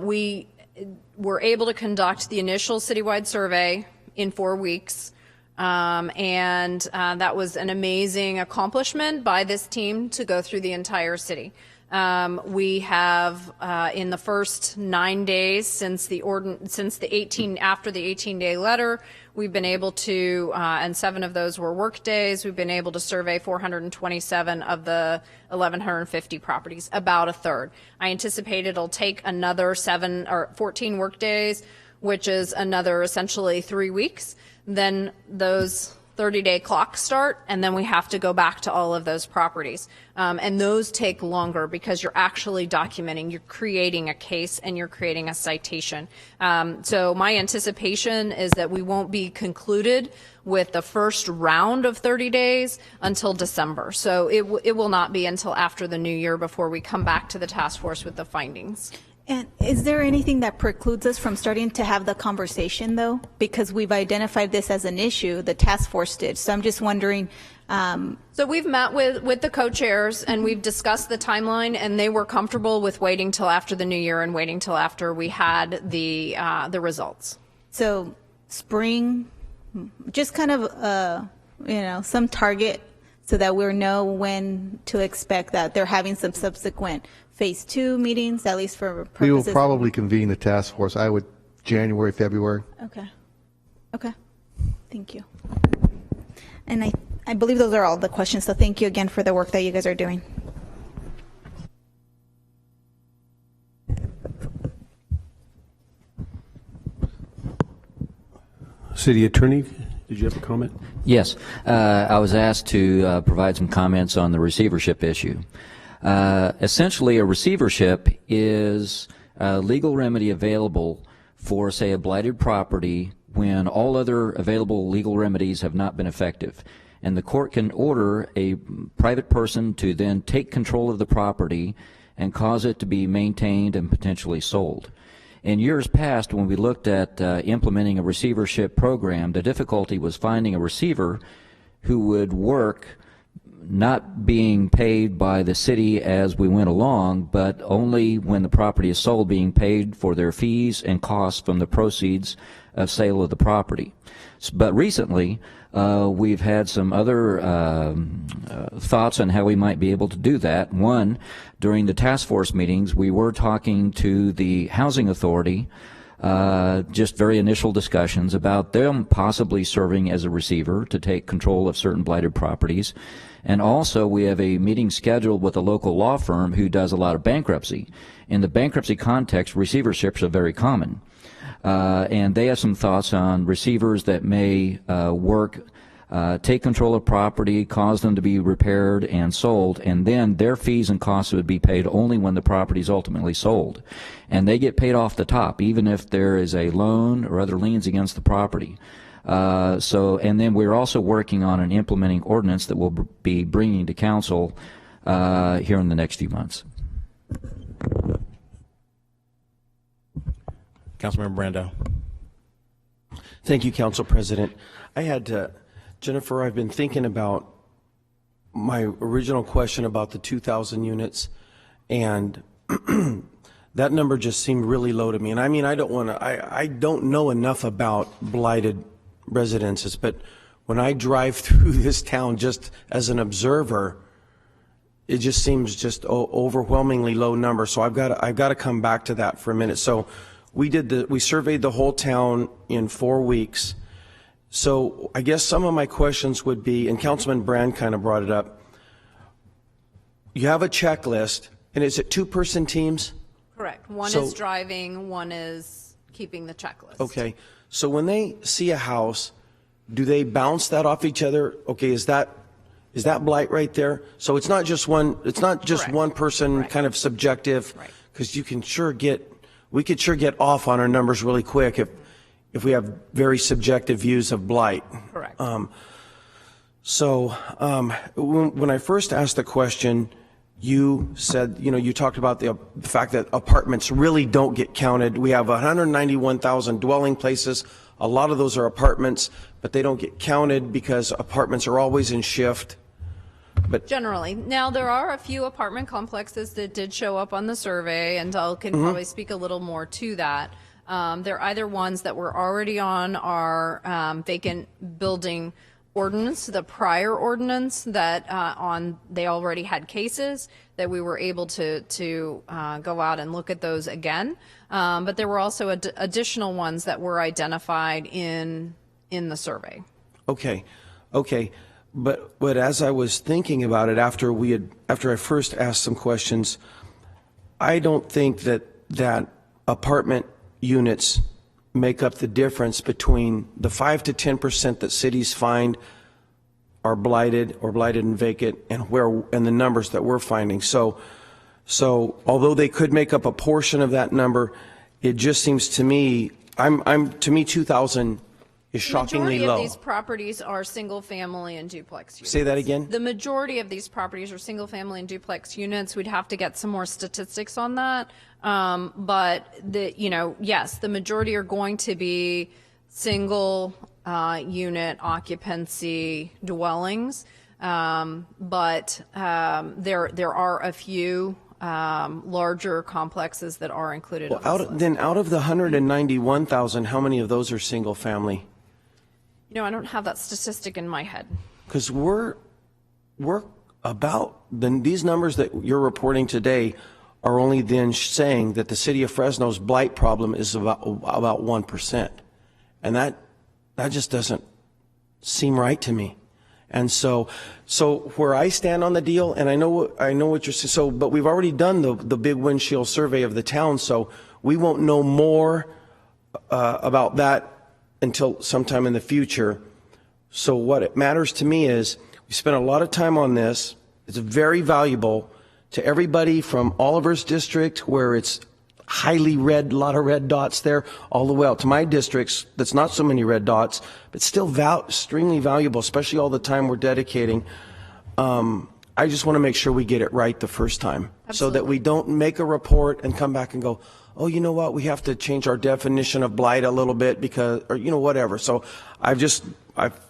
Speaker 23: we were able to conduct the initial citywide survey in 4 weeks. And that was an amazing accomplishment by this team to go through the entire city. We have in the first 9 days since the 18-day letter, we've been able to, and 7 of those were work days, we've been able to survey 427 of the 1,150 properties, about a third. I anticipate it'll take another 7 or 14 work days, which is another essentially 3 weeks. Then those 30-day clocks start, and then we have to go back to all of those properties. And those take longer because you're actually documenting, you're creating a case, and you're creating a citation. So my anticipation is that we won't be concluded with the first round of 30 days until December. So it will not be until after the new year before we come back to the task force with the findings.
Speaker 9: And is there anything that precludes us from starting to have the conversation, though? Because we've identified this as an issue, the task force did. So I'm just wondering.
Speaker 23: So we've met with the co-chairs, and we've discussed the timeline, and they were comfortable with waiting till after the new year and waiting till after we had the results.
Speaker 9: So spring, just kind of, some target so that we know when to expect that they're having some subsequent phase 2 meetings, at least for purposes.
Speaker 21: We will probably convene the task force, January, February.
Speaker 9: Okay. Thank you. And I believe those are all the questions, so thank you again for the work that you guys are doing.
Speaker 5: City Attorney, did you have a comment?
Speaker 15: Yes. I was asked to provide some comments on the receivership issue. Essentially, a receivership is a legal remedy available for, say, a blighted property when all other available legal remedies have not been effective. And the court can order a private person to then take control of the property and cause it to be maintained and potentially sold. In years past, when we looked at implementing a receivership program, the difficulty was finding a receiver who would work not being paid by the city as we went along, but only when the property is sold being paid for their fees and costs from the proceeds of sale of the property. But recently, we've had some other thoughts on how we might be able to do that. One, during the task force meetings, we were talking to the Housing Authority, just very initial discussions about them possibly serving as a receiver to take control of certain blighted properties. And also we have a meeting scheduled with a local law firm who does a lot of bankruptcy. In the bankruptcy context, receiverships are very common. And they have some thoughts on receivers that may take control of property, cause them to be repaired and sold, and then their fees and costs would be paid only when the property is ultimately sold. And they get paid off the top, even if there is a loan or other liens against the property. And then we're also working on an implementing ordinance that we'll be bringing to council here in the next few months.
Speaker 1: Councilmember Brando.
Speaker 19: Thank you, Council President. I had Jennifer, I've been thinking about my original question about the 2,000 units, and that number just seemed really low to me. And I mean, I don't know enough about blighted residences, but when I drive through this town just as an observer, it just seems just overwhelmingly low number. So I've got to come back to that for a minute. So we surveyed the whole town in 4 weeks. So I guess some of my questions would be, and Councilman Brand kind of brought it up, you have a checklist, and is it two-person teams?
Speaker 23: Correct. One is driving, one is keeping the checklist.
Speaker 19: Okay. So when they see a house, do they bounce that off each other? Okay, is that blight right there? So it's not just one, one person kind of subjective, because we could sure get off on our numbers really quick if we have very subjective views of blight.
Speaker 23: Correct.
Speaker 19: When I first asked the question, you said, you talked about the fact that apartments really don't get counted. We have 191,000 dwelling places. A lot of those are apartments, but they don't get counted because apartments are always in shift. But
Speaker 23: generally. Now, there are a few apartment complexes that did show up on the survey, and Del can probably speak a little more to that. They're either ones that were already on our vacant building ordinance, the prior ordinance that they already had cases that we were able to go out and look at those again. But there were also additional ones that were identified in the survey. Okay. But as I was thinking about it after I first asked some questions, I don't think that apartment units make up the difference between the 5 to 10% that cities find are blighted or blighted and vacant and the numbers that we're finding. So although they could make up a portion of that number, it just seems to me, 2,000 is shockingly low. The majority of these properties are single family and duplex units.
Speaker 19: Say that again?
Speaker 23: The majority of these properties are single family and duplex units. We'd have to get some more statistics on that. But yes, the majority are going to be single unit occupancy dwellings. But there are a few larger complexes that are included.
Speaker 19: Well, out of the 191,000, how many of those are single family?
Speaker 23: I don't have that statistic in my head.
Speaker 19: Because we're about these numbers that you're reporting today are only then saying that the city of Fresno's blight problem is about 1%, and that just doesn't seem right to me. And so where I stand on the deal, and I know what you're saying. So, but we've already done the big windshield survey of the town, so we won't know more about that until sometime in the future. So what it matters to me is we spent a lot of time on this. It's very valuable to everybody from Oliver's district, where it's highly red, a lot of red dots there, all the way out to my districts that's not so many red dots, but still extremely valuable, especially all the time we're dedicating. I just want to make sure we get it right the first time. Absolutely. So that we don't make a report and come back and go, oh, you know what, we have to change our definition of blight a little bit because, or whatever. So I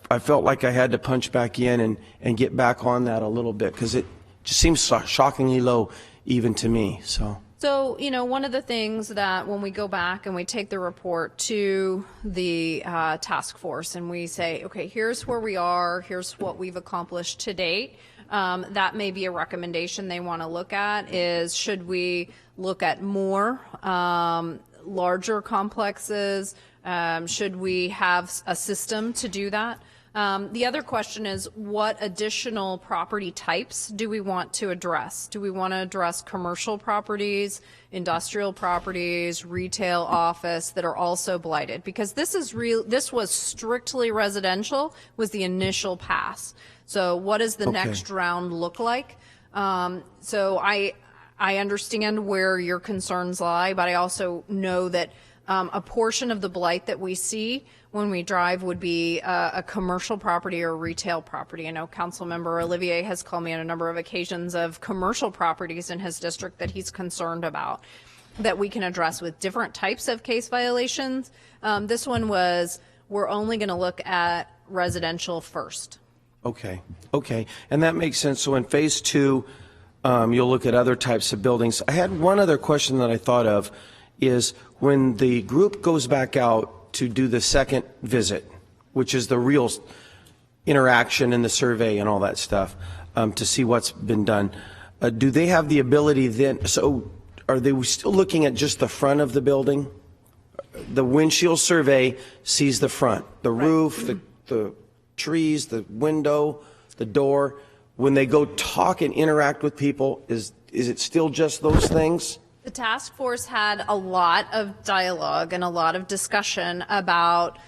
Speaker 19: I felt like I had to punch back in and get back on that a little bit because it just seems shockingly low even to me. So,
Speaker 23: one of the things that when we go back and we take the report to the task force and we say, okay, here's where we are, here's what we've accomplished to date, that may be a recommendation they want to look at is should we look at more larger complexes? Should we have a system to do that? The other question is what additional property types do we want to address? Do we want to address commercial properties, industrial properties, retail, office that are also blighted? Because this was strictly residential, was the initial pass. So what does the next round look like? So I understand where your concerns lie, but I also know that a portion of the blight that we see when we drive would be a commercial property or retail property. I know Councilmember Olivier has called me on a number of occasions of commercial properties in his district that he's concerned about that we can address with different types of case violations. This one was, we're only going to look at residential first.
Speaker 19: Okay. And that makes sense. So in phase 2, you'll look at other types of buildings. I had one other question that I thought of is when the group goes back out to do the second visit, which is the real interaction in the survey and all that stuff, to see what's been done, do they have the ability then, so are they still looking at just the front of the building? The windshield survey sees the front, the roof, the trees, the window, the door. When they go talk and interact with people, is it still just those things?
Speaker 23: The task force had a lot of dialogue and a lot of discussion about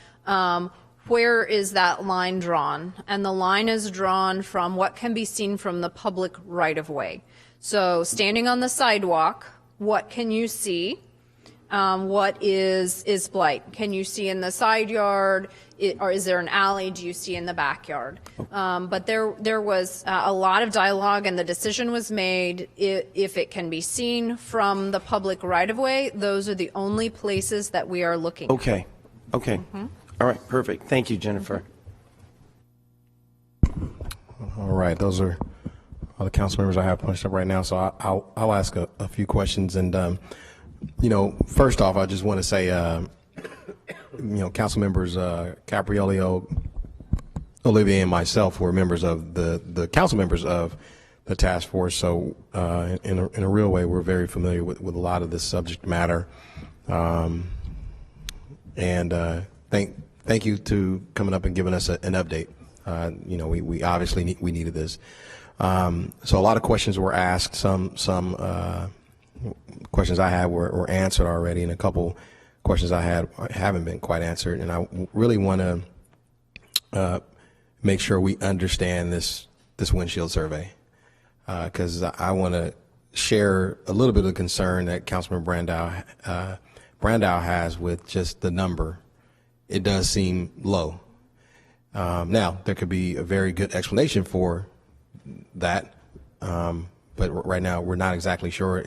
Speaker 23: where is that line drawn, and the line is drawn from what can be seen from the public right-of-way. So standing on the sidewalk, what can you see? What is blight? Can you see in the side yard, or is there an alley? Do you see in the backyard? But there was a lot of dialogue, and the decision was made. If it can be seen from the public right-of-way, those are the only places that we are looking.
Speaker 19: Okay. All right, perfect. Thank you, Jennifer.
Speaker 1: All right, those are all the council members I have punched up right now. So I'll ask a few questions, and first off, I just want to say, council members Capriolio, Olivier, and myself were members of the council members of the task force. So in a real way, we're very familiar with a lot of this subject matter. Thank you to coming up and giving us an update. We obviously we needed this. So a lot of questions were asked. Some questions I had were answered already, and a couple questions I had haven't been quite answered. And I really want to make sure we understand this windshield survey, because I want to share a little bit of concern that Councilman Brandow has with just the number. It does seem low. Now, there could be a very good explanation for that, but right now we're not exactly sure.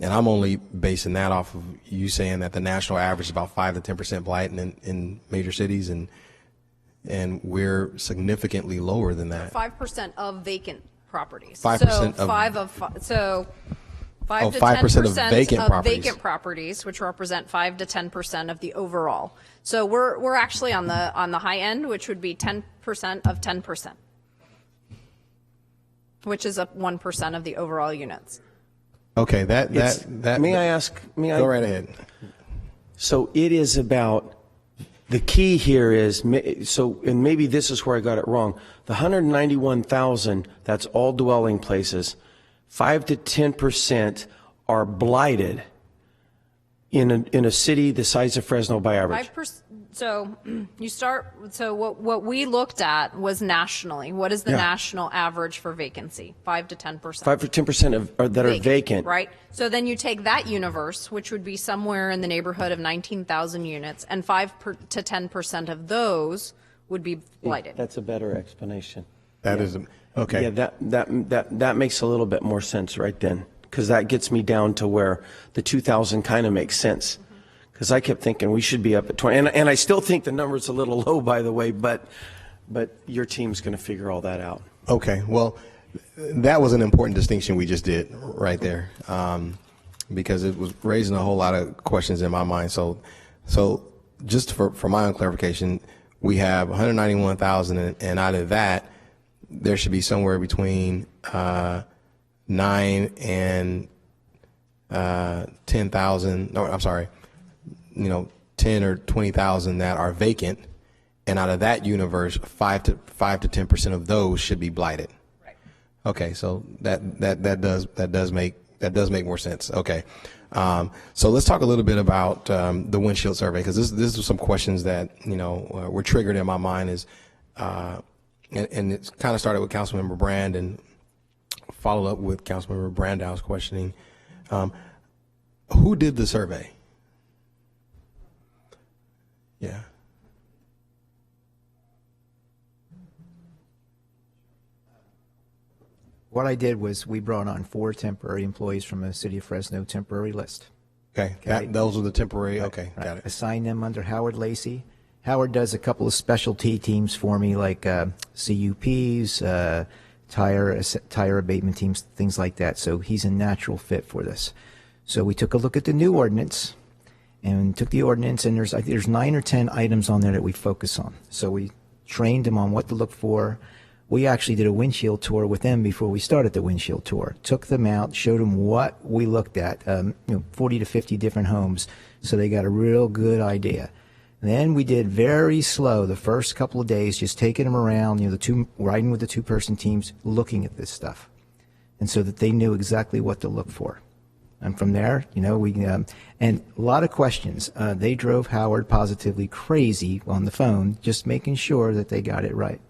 Speaker 1: And I'm only basing that off of you saying that the national average is about 5 to 10% blight in major cities, and we're significantly lower than that.
Speaker 23: 5% of vacant properties.
Speaker 1: 5%
Speaker 23: so
Speaker 1: of
Speaker 23: 5 to
Speaker 1: 5% of
Speaker 23: 10%
Speaker 1: vacant
Speaker 23: properties, which represent 5 to 10% of the overall. So we're actually on the high end, which would be 10% of 10%, which is 1% of the overall units.
Speaker 1: Okay, that
Speaker 19: may I ask?
Speaker 1: Go right ahead.
Speaker 19: So it is about, the key here is, and maybe this is where I got it wrong, the 191,000, that's all dwelling places, 5 to 10% are blighted in a city the size of Fresno by average.
Speaker 23: 5%. So you start. So what we looked at was nationally. What is the national average for vacancy? 5 to 10%.
Speaker 19: 5 to 10% that are vacant.
Speaker 23: Right. So then you take that universe, which would be somewhere in the neighborhood of 19,000 units, and 5 to 10% of those would be blighted.
Speaker 19: That's a better explanation.
Speaker 1: That is okay.
Speaker 19: Yeah, that makes a little bit more sense right then, because that gets me down to where the 2,000 kind of makes sense. Because I kept thinking we should be up at 20, and I still think the number's a little low, by the way, but but your team's going to figure all that out.
Speaker 1: Okay, well, that was an important distinction we just did right there, because it was raising a whole lot of questions in my mind. So just for my own clarification, we have 191,000, and out of that, there should be somewhere between 9 and 10,000. No, I'm sorry, 10 or 20,000 that are vacant, and out of that universe, 5 to 10% of those should be blighted. Right. Okay, so that does make more sense. Okay, so let's talk a little bit about the windshield survey, because this is some questions that were triggered in my mind. And it kind of started with Councilmember Brand and followed up with Councilmember Brandau's questioning. Who did the survey? Yeah.
Speaker 4: What I did was we brought on 4 temporary employees from the city of Fresno temporary list.
Speaker 1: Okay, those are the temporary, okay,
Speaker 4: Right.
Speaker 1: got it.
Speaker 4: Assigned them under Howard Lacey. Howard does a couple of specialty teams for me, like CUPs, tire abatement teams, things like that. So he's a natural fit for this. So we took a look at the new ordinance, and took the ordinance, and there's 9 or 10 items on there that we focus on. So we trained them on what to look for. We actually did a windshield tour with them before we started the windshield tour. Took them out, showed them what we looked at, 40 to 50 different homes, so they got a real good idea. And then we did very slow the first couple of days, just taking them around, riding with the 2-person teams, looking at this stuff, and so that they knew exactly what to look for. And from there, we and a lot of questions. They drove Howard positively crazy on the phone, just making sure that they got it right.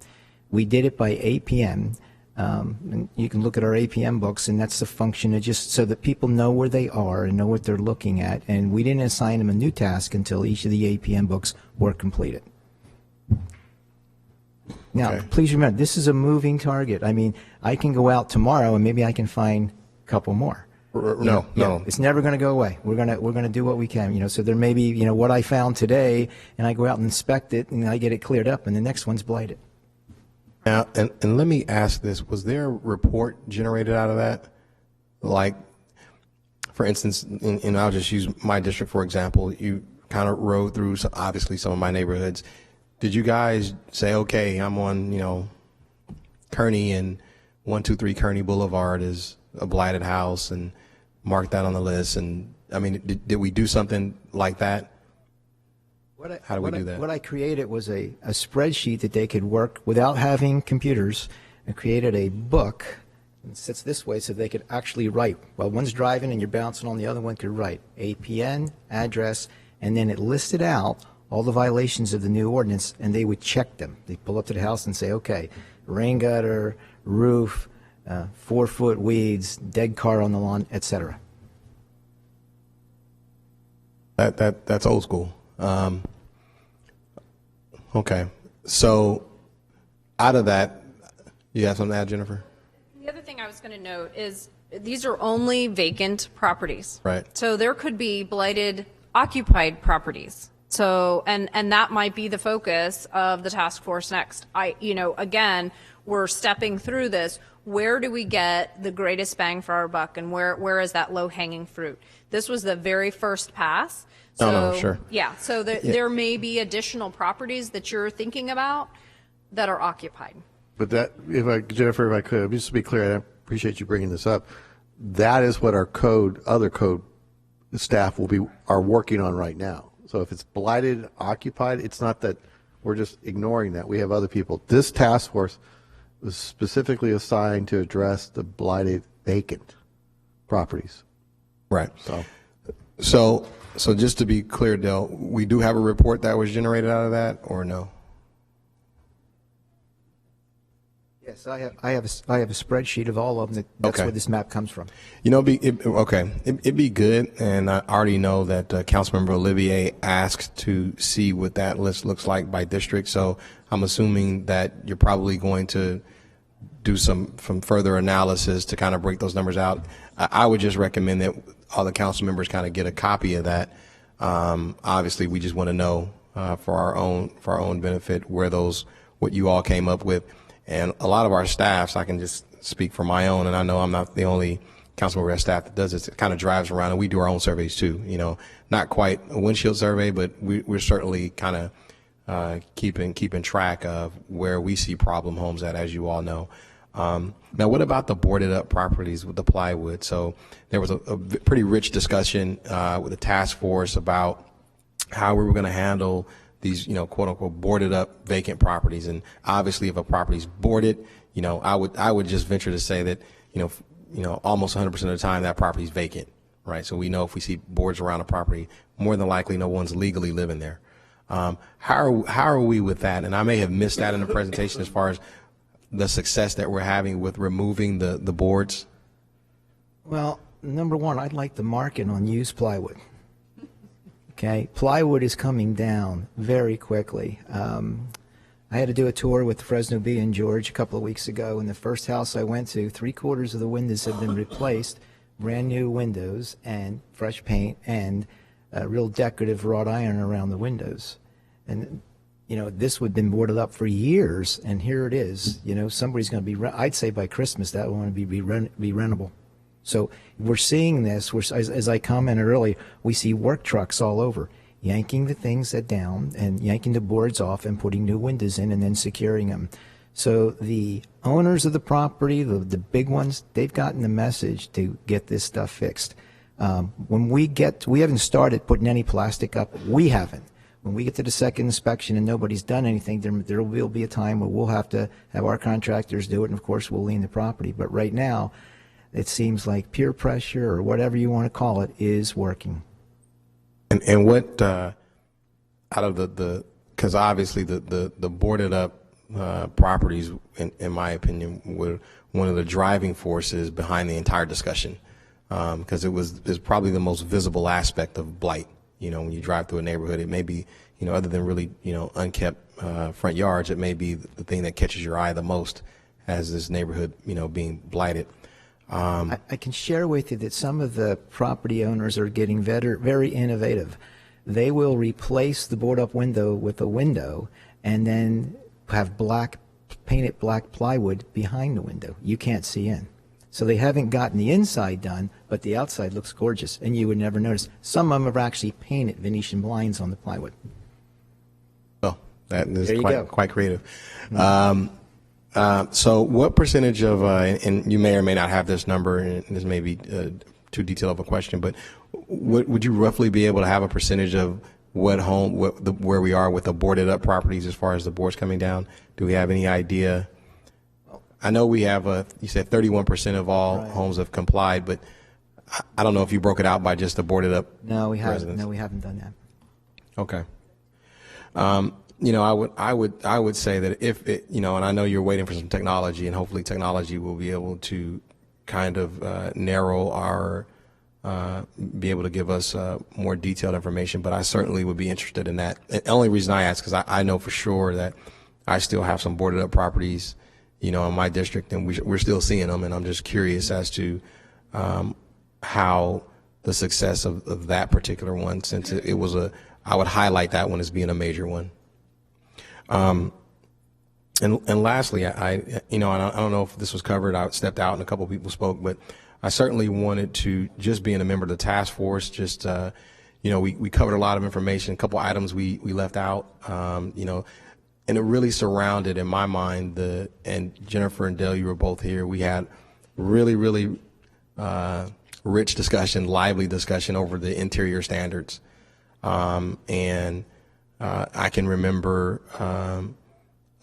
Speaker 4: We did it by APM. And you can look at our APM books, and that's the function of just so that people know where they are and know what they're looking at. And we didn't assign them a new task until each of the APM books were completed. Now, please remember, this is a moving target. I mean, I can go out tomorrow and maybe I can find a couple more.
Speaker 1: No.
Speaker 4: It's never going to go away. We're going to do what we can. So there may be, what I found today, and I go out and inspect it, and I get it cleared up, and the next one's blighted.
Speaker 1: Now, and let me ask this: was there a report generated out of that? Like, for instance, and I'll just use my district for example. You kind of rode through obviously some of my neighborhoods. Did you guys say, okay, I'm on Kearney, and 123 Kearney Boulevard is a blighted house, and mark that on the list? And I mean, did we do something like that? How do we do that?
Speaker 4: What I created was a spreadsheet that they could work without having computers. I created a book, and it sits this way so they could actually write. While one's driving and you're bouncing on the other one, could write APN, address, and then it listed out all the violations of the new ordinance, and they would check them. They'd pull up to the house and say, okay, rain gutter, roof, 4-foot weeds, dead car on the lawn, etc.
Speaker 1: That's old school. Okay, so out of that, you have something to add, Jennifer?
Speaker 23: The other thing I was going to note is these are only vacant properties.
Speaker 1: Right.
Speaker 23: So there could be blighted occupied properties. So, and that might be the focus of the task force next. Again, we're stepping through this. Where do we get the greatest bang for our buck, and where is that low hanging fruit? This was the very first pass. So,
Speaker 1: no, sure.
Speaker 23: Yeah, so there may be additional properties that you're thinking about that are occupied.
Speaker 8: But Jennifer, if I could, just to be clear, I appreciate you bringing this up. That is what our other code staff are working on right now. So if it's blighted, occupied, it's not that we're just ignoring that. We have other people. This task force was specifically assigned to address the blighted, vacant properties.
Speaker 1: Right. So just to be clear, Del, we do have a report that was generated out of that, or no?
Speaker 4: Yes, I have a spreadsheet of all of them. That's where this map comes from.
Speaker 1: It'd be good, and I already know that Councilmember Olivier asked to see what that list looks like by district. So I'm assuming that you're probably going to do some further analysis to kind of break those numbers out. I would just recommend that all the council members kind of get a copy of that. Obviously, we just want to know for our own benefit where those what you all came up with. And a lot of our staffs, I can just speak for my own, and I know I'm not the only council member staff that does this. It kind of drives around, and we do our own surveys too. You know, not quite a windshield survey, but we're certainly kind of keeping track of where we see problem homes at, as you all know. Now, what about the boarded up properties with the plywood? So there was a pretty rich discussion with the task force about how we were going to handle these, you know, quote unquote boarded up vacant properties. And obviously, if a property's boarded, you know, I would just venture to say that, you know, almost 100% of the time that property's vacant, right? So we know if we see boards around a property, more than likely no one's legally living there. How are we with that? And I may have missed that in the presentation as far as the success that we're having with removing the boards.
Speaker 4: Well, number one, I'd like the market on used plywood. Okay, plywood is coming down very quickly. I had to do a tour with Fresno B and George a couple of weeks ago, and the first house I went to, 3/4 of the windows had been replaced, brand new windows and fresh paint and real decorative wrought iron around the windows. And you know, this would have been boarded up for years, and here it is. You know, somebody's going to be, I'd say by Christmas that will want to be rentable. So we're seeing this, as I commented earlier, we see work trucks all over, yanking the things down and yanking the boards off and putting new windows in and then securing them. So the owners of the property, the big ones, they've gotten the message to get this stuff fixed. When we haven't started putting any plastic up, we haven't. When we get to the second inspection and nobody's done anything, there will be a time where we'll have to have our contractors do it, and of course we'll lien the property. But right now, it seems like peer pressure or whatever you want to call it is working.
Speaker 1: And what out of because obviously the boarded up properties, in my opinion, were one of the driving forces behind the entire discussion, because it's probably the most visible aspect of blight. You know, when you drive through a neighborhood, it may be, you know, other than really, you know, unkept front yards, it may be the thing that catches your eye the most as this neighborhood, you know, being blighted.
Speaker 4: I can share with you that some of the property owners are getting very innovative. They will replace the board-up window with a window and then have painted black plywood behind the window. You can't see in. So they haven't gotten the inside done, but the outside looks gorgeous, and you would never notice. Some of them have actually painted Venetian blinds on the plywood.
Speaker 1: Well, that is
Speaker 4: There
Speaker 1: quite creative. So what percentage of, and you may or may not have this number, and this may be too detailed of a question, but would you roughly be able to have a percentage of where we are with the boarded up properties as far as the boards coming down? Do we have any idea? I know we have you said 31% of all homes have complied, but I don't know if you broke it out by just the boarded up
Speaker 4: No, we haven't.
Speaker 1: residents.
Speaker 4: No, we haven't done that.
Speaker 1: Okay. You know, I would say that if it, you know, and I know you're waiting for some technology, and hopefully technology will be able to kind of narrow our, be able to give us more detailed information, but I certainly would be interested in that. The only reason I ask is I know for sure that I still have some boarded up properties, you know, in my district, and we're still seeing them, and I'm just curious as to how the success of that particular one, since it was I would highlight that one as being a major one. And lastly, you know, and I don't know if this was covered, I stepped out and a couple of people spoke, but I certainly wanted to, just being a member of the task force, just, you know, we covered a lot of information, a couple items we left out, you know, and it really surrounded, in my mind, and Jennifer and Dale, you were both here, we had really, really rich discussion, lively discussion over the interior standards. And I can remember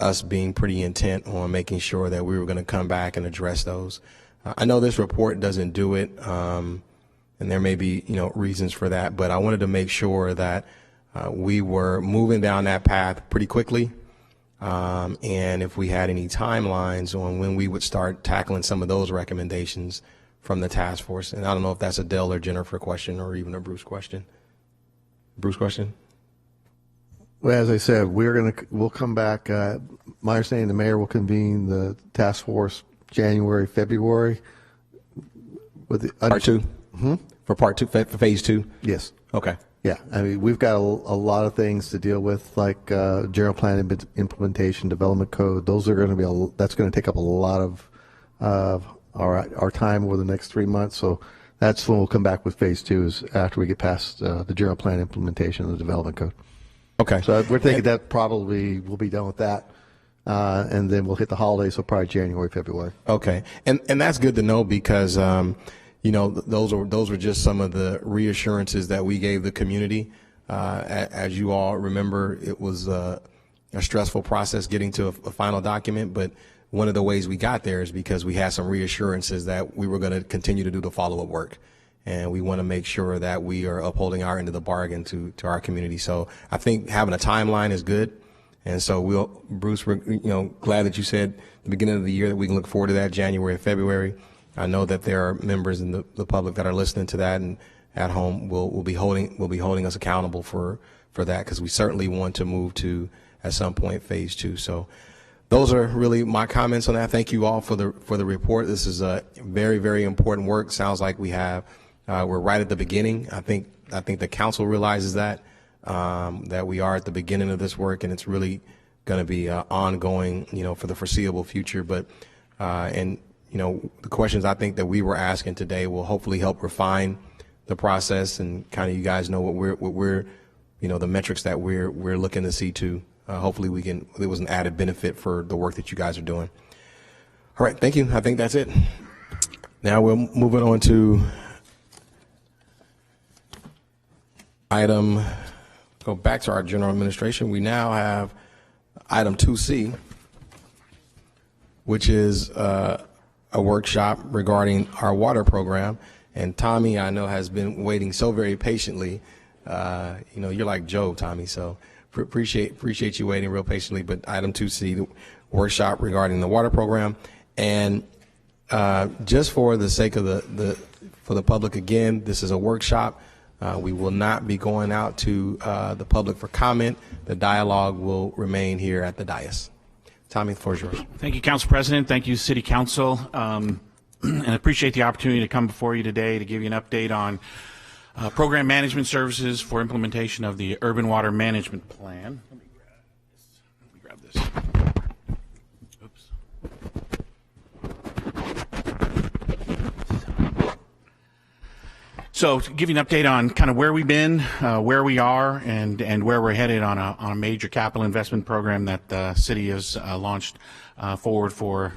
Speaker 1: us being pretty intent on making sure that we were going to come back and address those. I know this report doesn't do it, and there may be, you know, reasons for that, but I wanted to make sure that we were moving down that path pretty quickly. And if we had any timelines on when we would start tackling some of those recommendations from the task force. And I don't know if that's a Dell or Jennifer question or even a Bruce question. Bruce question?
Speaker 21: Well, as I said, we'll come back. My understanding, the mayor will convene the task force January, February. With the
Speaker 1: Part two? For part two, for phase two?
Speaker 21: Yes.
Speaker 1: Okay.
Speaker 21: Yeah, I mean, we've got a lot of things to deal with, like general plan implementation, development code. Those are going to be that's going to take up a lot of our time over the next 3 months. So that's when we'll come back with phase 2, is after we get past the general plan implementation and the development code.
Speaker 1: Okay.
Speaker 21: So we're thinking that probably we'll be done with that, and then we'll hit the holidays, so probably January, February.
Speaker 1: Okay, and that's good to know because you know, those were just some of the reassurances that we gave the community. As you all remember, it was a stressful process getting to a final document, but one of the ways we got there is because we had some reassurances that we were going to continue to do the follow-up work. And we want to make sure that we are upholding our end of the bargain to our community. So I think having a timeline is good. And so Bruce, we're glad that you said at the beginning of the year that we can look forward to that, January and February. I know that there are members in the public that are listening to that and at home will be holding us accountable for that, because we certainly want to move to, at some point, phase 2. So those are really my comments on that. Thank you all for the report. This is a very, very important work. Sounds like we're right at the beginning. I think the council realizes that we are at the beginning of this work, and it's really going to be ongoing, for the foreseeable future. But the questions I think that we were asking today will hopefully help refine the process, and kind of you guys know what we're the metrics that we're looking to see too. Hopefully it was an added benefit for the work that you guys are doing. All right, thank you. I think that's it. Now we'll move it on to go back to our general administration. We now have item 2C, which is a workshop regarding our water program. And Tommy, I know, has been waiting so very patiently. You're like Joe, Tommy, so appreciate you waiting real patiently. But item 2C, the workshop regarding the water program. And just for the sake of for the public, again, this is a workshop. We will not be going out to the public for comment. The dialogue will remain here at the dais. Tommy, the floor is yours.
Speaker 11: Thank you, Council President. Thank you, City Council. And I appreciate the opportunity to come before you today to give you an update on program management services for implementation of the Urban Water Management Plan. Let me grab this. Oops. So to give you an update on kind of where we've been, where we are, and where we're headed on a major capital investment program that the city has launched forward for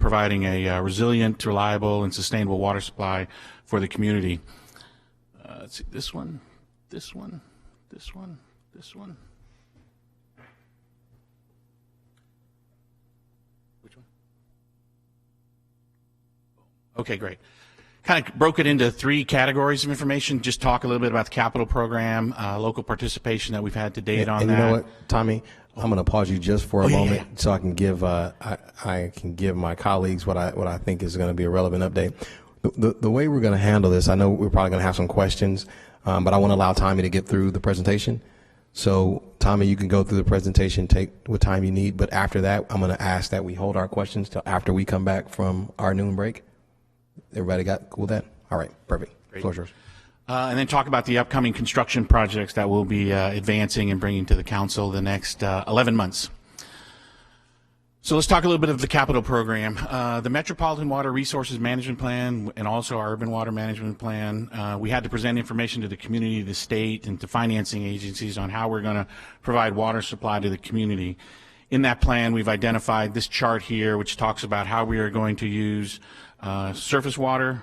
Speaker 11: providing a resilient, reliable, and sustainable water supply for the community. Let's see, this one. Which one? Okay, great. Kind of broke it into 3 categories of information. Just talk a little bit about the capital program, local participation that we've had to date on
Speaker 1: and
Speaker 11: that.
Speaker 1: You know what, Tommy? I'm going to pause you just for a moment so I can give I can give my colleagues what I think is going to be a relevant update. The way we're going to handle this, I know we're probably going to have some questions, but I want to allow Tommy to get through the presentation. So, Tommy, you can go through the presentation, take what time you need, but after that, I'm going to ask that we hold our questions till after we come back from our noon break. Everybody got cool with that? All right, perfect. Floor is yours.
Speaker 11: And then talk about the upcoming construction projects that we'll be advancing and bringing to the council the next 11 months. So let's talk a little bit of the capital program. The Metropolitan Water Resources Management Plan and also our Urban Water Management Plan, we had to present information to the community, the state, and to financing agencies on how we're going to provide water supply to the community. In that plan, we've identified this chart here, which talks about how we are going to use surface water,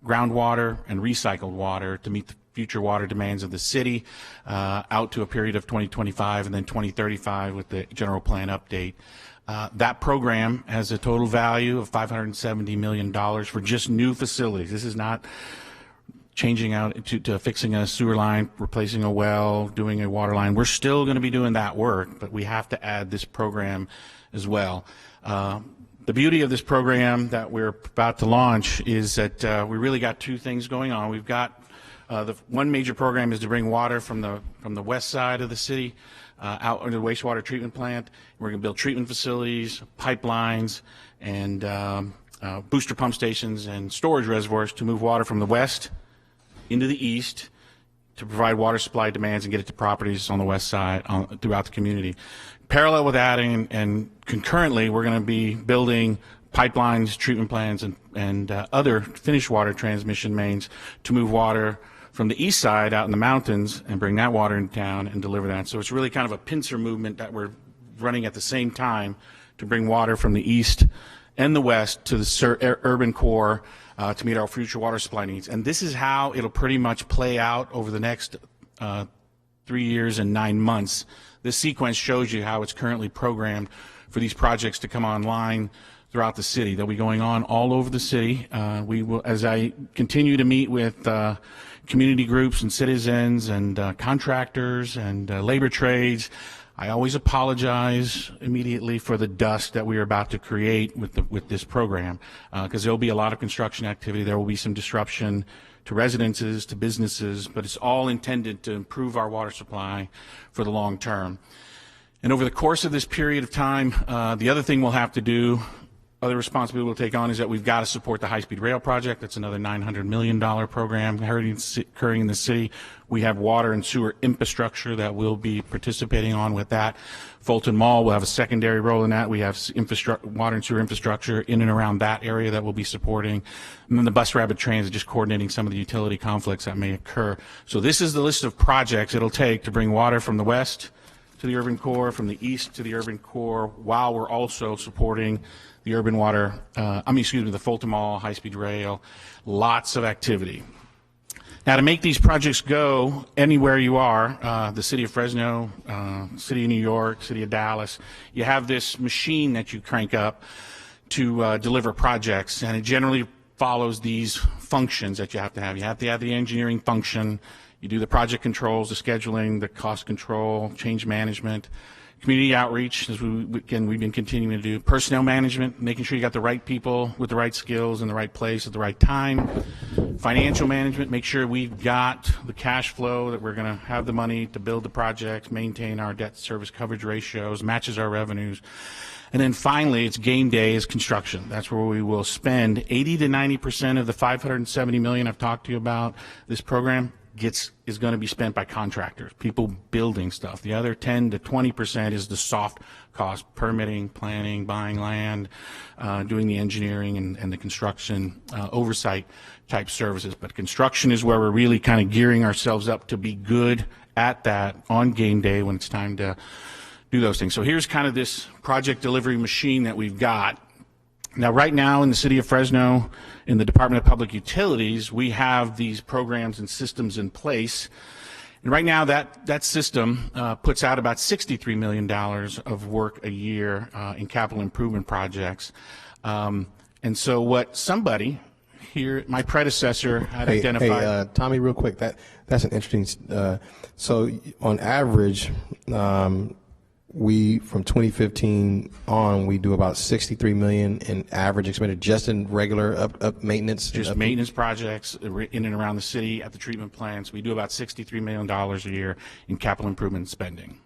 Speaker 11: groundwater, and recycled water to meet the future water demands of the city out to a period of 2025 and then 2035 with the general plan update. That program has a total value of $570 million for just new facilities. This is not changing out to fixing a sewer line, replacing a well, doing a water line. We're still going to be doing that work, but we have to add this program as well. The beauty of this program that we're about to launch is that we really got 2 things going on. We've got the one major program is to bring water from the west side of the city out into the wastewater treatment plant. We're going to build treatment facilities, pipelines, and booster pump stations and storage reservoirs to move water from the west into the east to provide water supply demands and get it to properties on the west side throughout the community. Parallel with that and concurrently, we're going to be building pipelines, treatment plants, and other finished water transmission mains to move water from the east side out in the mountains and bring that water into town and deliver that. So it's really kind of a pincer movement that we're running at the same time to bring water from the east and the west to the urban core to meet our future water supply needs. And this is how it'll pretty much play out over the next 3 years and 9 months. This sequence shows you how it's currently programmed for these projects to come online throughout the city. They'll be going on all over the city. We will, as I continue to meet with community groups and citizens and contractors and labor trades, I always apologize immediately for the dust that we are about to create with this program, because there will be a lot of construction activity. There will be some disruption to residences, to businesses, but it's all intended to improve our water supply for the long term. And over the course of this period of time, the other thing we'll have to do, other responsibility we'll take on, is that we've got to support the high-speed rail project. That's another $900 million program occurring in the city. We have water and sewer infrastructure that we'll be participating on with that. Fulton Mall will have a secondary role in that. We have water and sewer infrastructure in and around that area that we'll be supporting. And then the bus rapid transit, just coordinating some of the utility conflicts that may occur. So this is the list of projects it'll take to bring water from the west to the urban core, from the east to the urban core, while we're also supporting the urban water, the Fulton Mall, high-speed rail, lots of activity. Now, to make these projects go anywhere you are, the city of Fresno, city of New York, city of Dallas, you have this machine that you crank up to deliver projects, and it generally follows these functions that you have to have. You have to have the engineering function, you do the project controls, the scheduling, the cost control, change management, community outreach, as we've been continuing to do, personnel management, making sure you got the right people with the right skills in the right place at the right time, financial management, make sure we've got the cash flow, that we're going to have the money to build the projects, maintain our debt service coverage ratios, matches our revenues. And then finally, it's game day is construction. That's where we will spend 80 to 90% of the $570 million I've talked to you about. This program is going to be spent by contractors, people building stuff. The other 10 to 20% is the soft cost, permitting, planning, buying land, doing the engineering and the construction oversight type services. But construction is where we're really kind of gearing ourselves up to be good at that on game day when it's time to do those things. So here's kind of this project delivery machine that we've got. Now, right now in the city of Fresno, in the Department of Public Utilities, we have these programs and systems in place. And right now, that system puts out about $63 million of work a year in capital improvement projects. And so what somebody here, my predecessor, had identified.
Speaker 1: Hey, Tommy, real quick, that's an interesting. So on average, we, from 2015 on, we do about $63 million in average expenditure just in regular up maintenance.
Speaker 11: Just maintenance projects in and around the city at the treatment plants. We do about $63 million a year in capital improvement spending.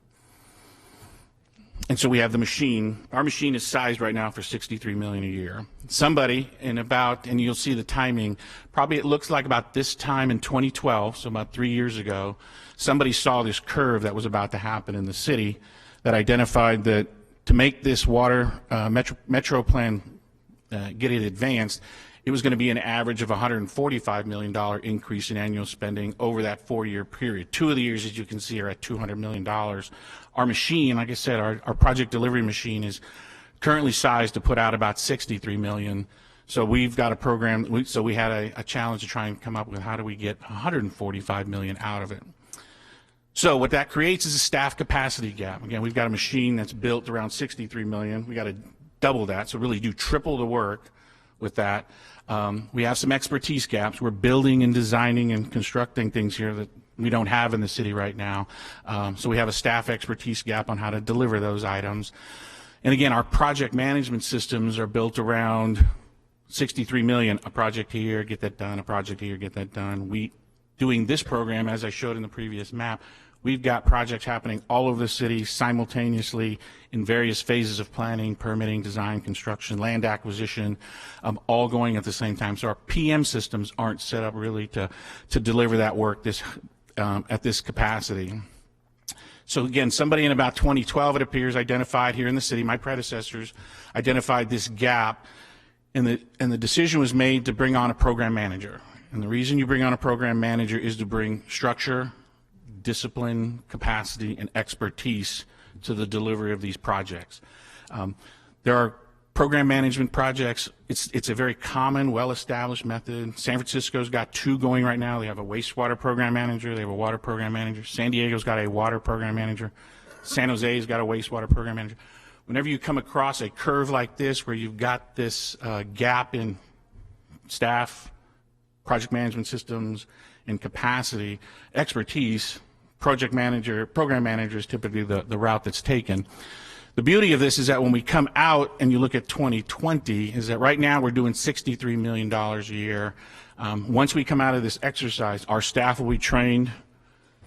Speaker 11: And so we have the machine. Our machine is sized right now for $63 million a year. Somebody and you'll see the timing, probably it looks like about this time in 2012, so about 3 years ago, somebody saw this curve that was about to happen in the city that identified that to make this water metro plan get it advanced, it was going to be an average of $145 million increase in annual spending over that 4-year period. 2 of the years, as you can see, are at $200 million. Our machine, like I said, our project delivery machine is currently sized to put out about $63 million. So we've got a program, so we had a challenge to try and come up with how do we get $145 million out of it. So what that creates is a staff capacity gap. Again, we've got a machine that's built around $63 million. We got to double that, so really do triple the work with that. We have some expertise gaps. We're building and designing and constructing things here that we don't have in the city right now. So we have a staff expertise gap on how to deliver those items. And again, our project management systems are built around $63 million, a project here, get that done, a project here, get that done. Doing this program, as I showed in the previous map, we've got projects happening all over the city simultaneously in various phases of planning, permitting, design, construction, land acquisition, all going at the same time. So our PM systems aren't set up really to deliver that work, this at this capacity. So again, somebody in about 2012, it appears, identified here in the city, my predecessors identified this gap, and the decision was made to bring on a program manager. And the reason you bring on a program manager is to bring structure, discipline, capacity, and expertise to the delivery of these projects. There are program management projects. It's a very common, well-established method. San Francisco's got 2 going right now. They have a wastewater program manager. They have a water program manager. San Diego's got a water program manager. San Jose's got a wastewater program manager. Whenever you come across a curve like this where you've got this gap in staff, project management systems, and capacity, expertise, program manager is typically the route that's taken. The beauty of this is that when we come out and you look at 2020, is that right now we're doing $63 million a year. Once we come out of this exercise, our staff will be trained.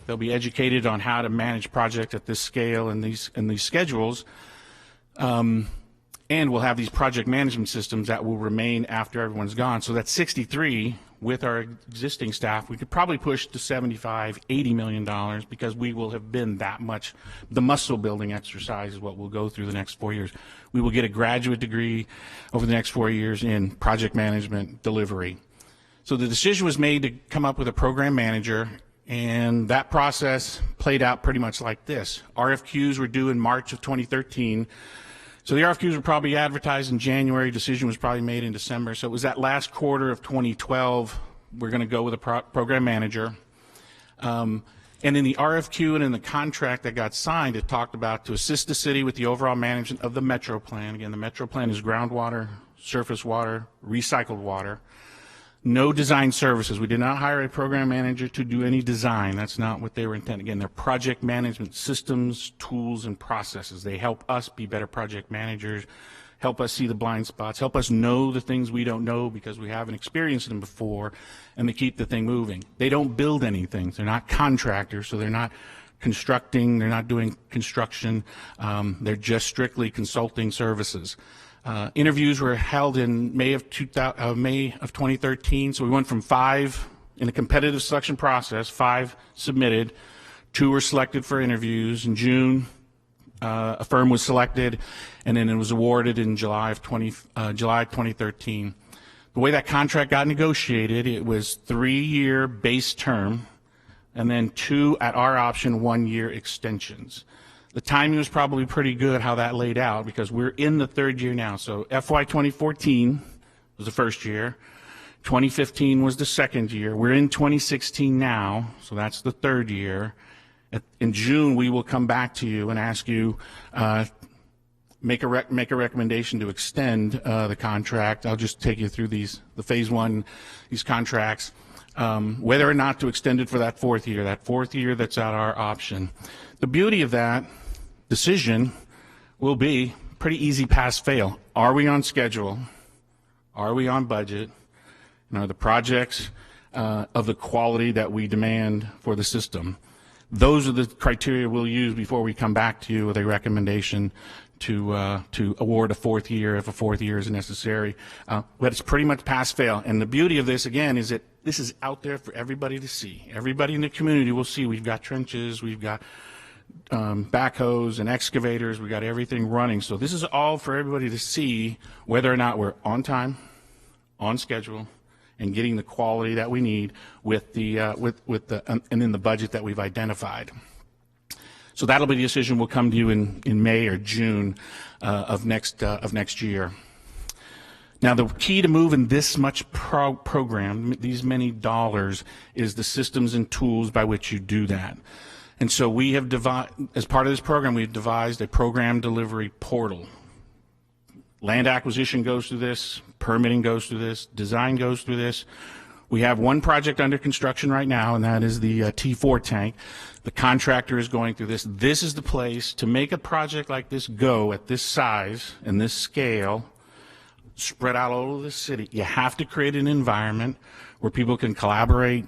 Speaker 11: They'll be educated on how to manage projects at this scale and these schedules. And we'll have these project management systems that will remain after everyone's gone. So that 63 with our existing staff, we could probably push to $75, $80 million because we will have been that much. The muscle building exercise is what we'll go through the next 4 years. We will get a graduate degree over the next 4 years in project management delivery. So the decision was made to come up with a program manager, and that process played out pretty much like this. RFQs were due in March of 2013. So the RFQs were probably advertised in January. Decision was probably made in December. So it was that last quarter of 2012, we're going to go with a program manager. And in the RFQ and in the contract that got signed, it talked about to assist the city with the overall management of the Metro Plan. Again, the Metro Plan is groundwater, surface water, recycled water. No design services. We did not hire a program manager to do any design. That's not what they were intending. Again, they're project management systems, tools, and processes. They help us be better project managers, help us see the blind spots, help us know the things we don't know because we haven't experienced them before, and they keep the thing moving. They don't build anything. They're not contractors, so they're not constructing. They're not doing construction. They're just strictly consulting services. Interviews were held in May of 2013, so we went from 5 in a competitive selection process, 5 submitted, 2 were selected for interviews. In June, a firm was selected, and then it was awarded in July 2013. The way that contract got negotiated, it was 3-year base term, and then 2 at our option 1-year extensions. The timing was probably pretty good how that laid out because we're in the 3rd year now. So FY 2014 was the 1st year. 2015 was the 2nd year. We're in 2016 now, so that's the 3rd year. In June, we will come back to you and ask you make a recommendation to extend the contract. I'll just take you through the phase 1, these contracts, whether or not to extend it for that 4th year. That 4th year, that's at our option. The beauty of that decision will be pretty easy pass-fail. Are we on schedule? Are we on budget? And are the projects of the quality that we demand for the system? Those are the criteria we'll use before we come back to you with a recommendation to award a 4th year if a 4th year is necessary. But it's pretty much pass-fail. And the beauty of this, again, is that this is out there for everybody to see. Everybody in the community will see. We've got trenches, we've got backhoes and excavators, we got everything running. So this is all for everybody to see whether or not we're on time, on schedule, and getting the quality that we need with the and in the budget that we've identified. So that'll be the decision. Will come to you in May or June of next year. Now, the key to moving this much program, these many dollars, is the systems and tools by which you do that. And so we have as part of this program, we've devised a program delivery portal. Land acquisition goes through this, permitting goes through this, design goes through this. We have one project under construction right now, and that is the T4 tank. The contractor is going through this. This is the place to make a project like this go at this size and this scale, spread out all over the city. You have to create an environment where people can collaborate,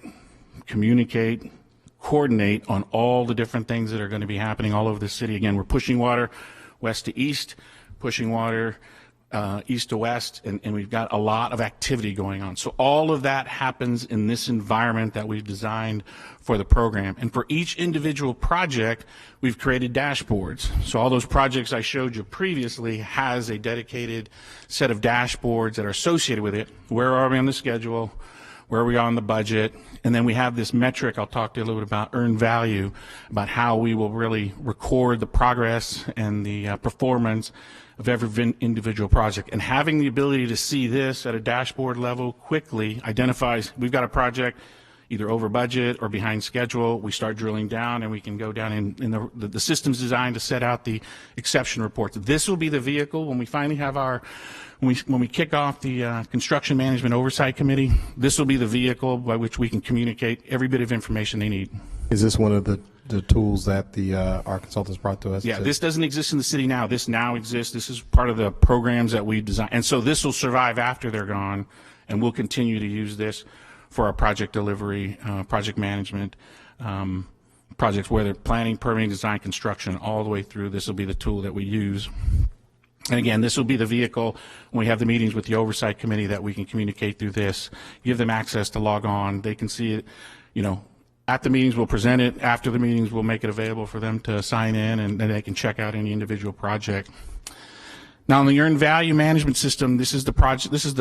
Speaker 11: communicate, coordinate on all the different things that are going to be happening all over the city. Again, we're pushing water west to east, pushing water east to west, and we've got a lot of activity going on. So all of that happens in this environment that we've designed for the program. And for each individual project, we've created dashboards. So all those projects I showed you previously has a dedicated set of dashboards that are associated with it. Where are we on the schedule? Where are we on the budget? And then we have this metric I'll talk to you a little bit about, earned value, about how we will really record the progress and the performance of every individual project. And having the ability to see this at a dashboard level quickly identifies we've got a project either over budget or behind schedule. We start drilling down, and we can go down in the system's designed to set out the exception reports. This will be the vehicle when we finally have when we kick off the Construction Management Oversight Committee. This will be the vehicle by which we can communicate every bit of information they need.
Speaker 1: Is this one of the tools that our consultants brought to us?
Speaker 11: Yeah, this doesn't exist in the city now. This now exists. This is part of the programs that we design. And so this will survive after they're gone, and we'll continue to use this for our project delivery, project management, projects, whether planning, permitting, design, construction, all the way through. This will be the tool that we use. And again, this will be the vehicle when we have the meetings with the Oversight Committee that we can communicate through this, give them access to log on. They can see it, at the meetings we'll present it. After the meetings we'll make it available for them to sign in, and then they can check out any individual project. Now, in the earned value management system, this is the project. This is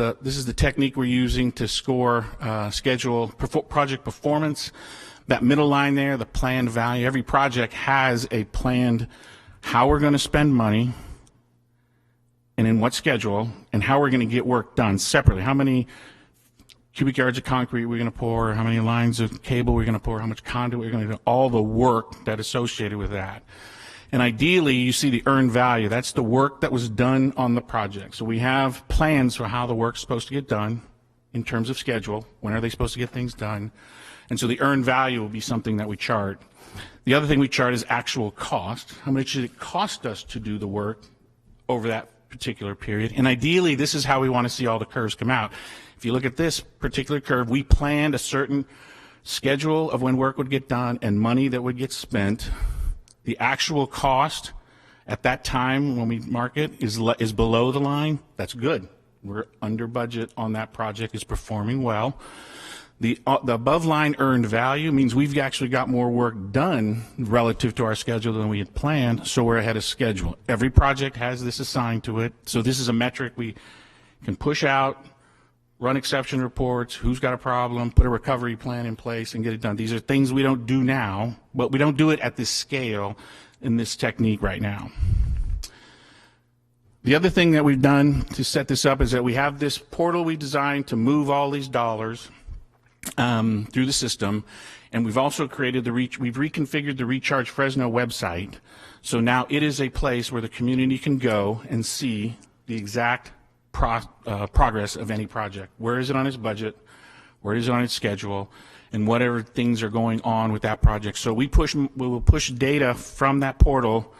Speaker 11: the technique we're using to score schedule project performance. That middle line there, the planned value. Every project has a planned how we're going to spend money, and in what schedule, and how we're going to get work done separately. How many cubic yards of concrete we're going to pour, how many lines of cable we're going to pour, how much conduit we're going to do, all the work that associated with that. And ideally, you see the earned value. That's the work that was done on the project. So we have plans for how the work's supposed to get done in terms of schedule. When are they supposed to get things done? And so the earned value will be something that we chart. The other thing we chart is actual cost. How much did it cost us to do the work over that particular period? And ideally, this is how we want to see all the curves come out. If you look at this particular curve, we planned a certain schedule of when work would get done and money that would get spent. The actual cost at that time when we mark it is below the line. That's good. We're under budget on that project. It's performing well. The above line earned value means we've actually got more work done relative to our schedule than we had planned, so we're ahead of schedule. Every project has this assigned to it, so this is a metric we can push out, run exception reports, who's got a problem, put a recovery plan in place, and get it done. These are things we don't do now, but we don't do it at this scale in this technique right now. The other thing that we've done to set this up is that we have this portal we designed to move all these dollars through the system, and we've also created we've reconfigured the Recharge Fresno website, so now it is a place where the community can go and see the exact progress of any project. Where is it on its budget? Where is it on its schedule? And whatever things are going on with that project. So we will push data from that portal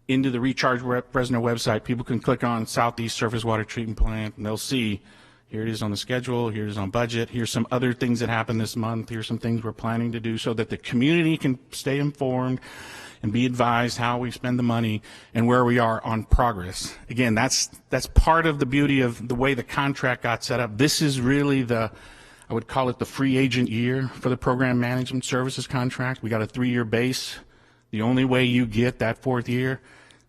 Speaker 11: into the Recharge Fresno website. People can click on Southeast Surface Water Treatment Plant, and they'll see here it is on the schedule, here it is on budget, here's some other things that happened this month, here's some things we're planning to do, so that the community can stay informed and be advised how we spend the money and where we are on progress. Again, that's part of the beauty of the way the contract got set up. This is really I would call it the free agent year for the program management services contract. We got a 3-year base. The only way you get that 4th year,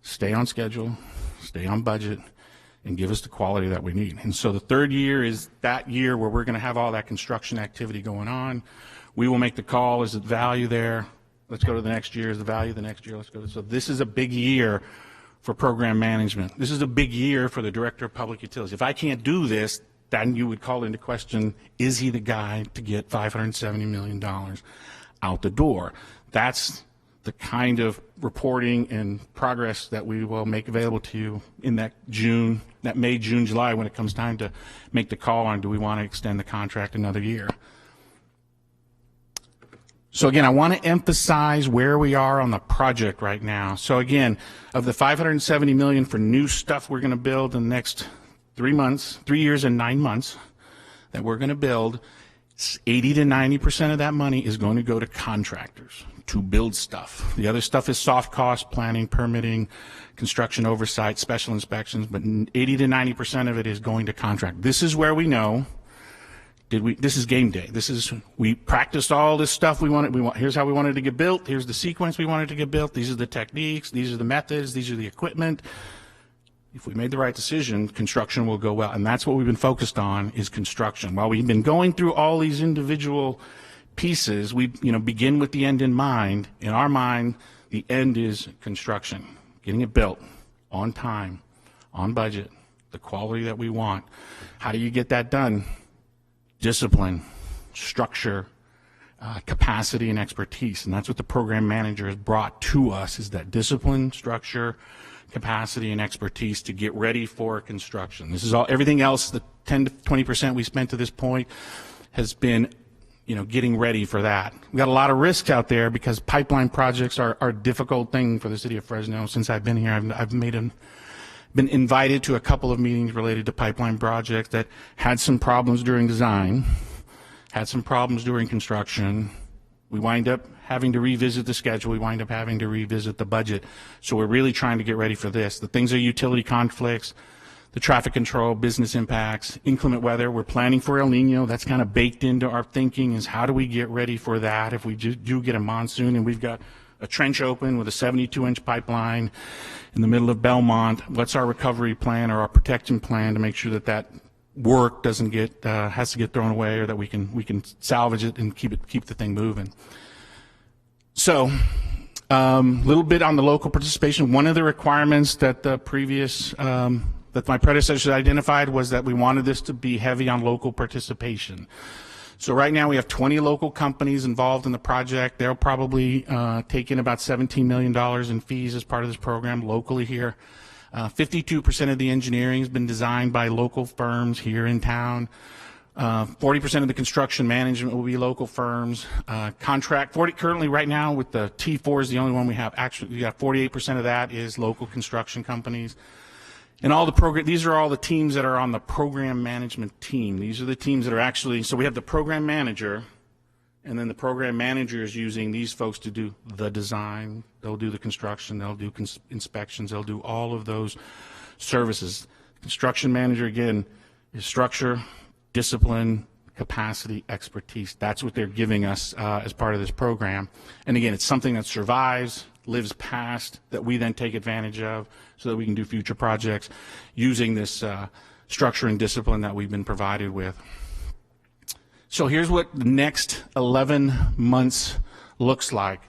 Speaker 11: stay on schedule, stay on budget, and give us the quality that we need. And so the 3rd year is that year where we're going to have all that construction activity going on. We will make the call, is it value there? Let's go to the next year. Is the value the next year? Let's go. So this is a big year for program management. This is a big year for the Director of Public Utilities. If I can't do this, then you would call into question, is he the guy to get $570 million out the door? That's the kind of reporting and progress that we will make available to you in that May, June, July, when it comes time to make the call on do we want to extend the contract another year. So again, I want to emphasize where we are on the project right now. So again, of the $570 million for new stuff we're going to build in the next 3 years and 9 months that we're going to build, 80 to 90% of that money is going to go to contractors. to build stuff. The other stuff is soft cost, planning, permitting, construction oversight, special inspections, but 80 to 90% of it is going to contract. This is where we know, this is game day. We practiced all this stuff here's how we wanted to get built, here's the sequence we wanted to get built, these are the techniques, these are the methods, these are the equipment. If we made the right decision, construction will go well, and that's what we've been focused on, is construction. While we've been going through all these individual pieces, we begin with the end in mind. In our mind, the end is construction, getting it built on time, on budget, the quality that we want. How do you get that done? Discipline, structure, capacity, and expertise, and that's what the program manager has brought to us, is that discipline, structure, capacity, and expertise to get ready for construction. This is all, everything else, the 10 to 20% we spent to this point has been, getting ready for that. We've got a lot of risks out there because pipeline projects are a difficult thing for the city of Fresno. Since I've been here, I've been invited to a couple of meetings related to pipeline projects that had some problems during design, had some problems during construction. We wind up having to revisit the schedule. We wind up having to revisit the budget. So we're really trying to get ready for this. The things are utility conflicts, the traffic control, business impacts, inclement weather. We're planning for El Nino. That's kind of baked into our thinking, is how do we get ready for that if we do get a monsoon and we've got a trench open with a 72-inch pipeline in the middle of Belmont. What's our recovery plan or our protection plan to make sure that work doesn't get has to get thrown away, or that we can salvage it and keep the thing moving. So, a little bit on the local participation. One of the requirements that the previous that my predecessors identified was that we wanted this to be heavy on local participation. So right now we have 20 local companies involved in the project. They'll probably take in about $17 million in fees as part of this program locally here. 52% of the engineering has been designed by local firms here in town. 40% of the construction management will be local firms. Currently right now with the T4 is the only one we have. Actually, we got 48% of that is local construction companies. And these are all the teams that are on the program management team. These are the teams that are actually, so we have the program manager, and then the program manager is using these folks to do the design. They'll do the construction, they'll do inspections, they'll do all of those services. Construction manager, again, is structure, discipline, capacity, expertise. That's what they're giving us as part of this program. And again, it's something that survives, lives past, that we then take advantage of so that we can do future projects using this structure and discipline that we've been provided with. So here's what the next 11 months looks like.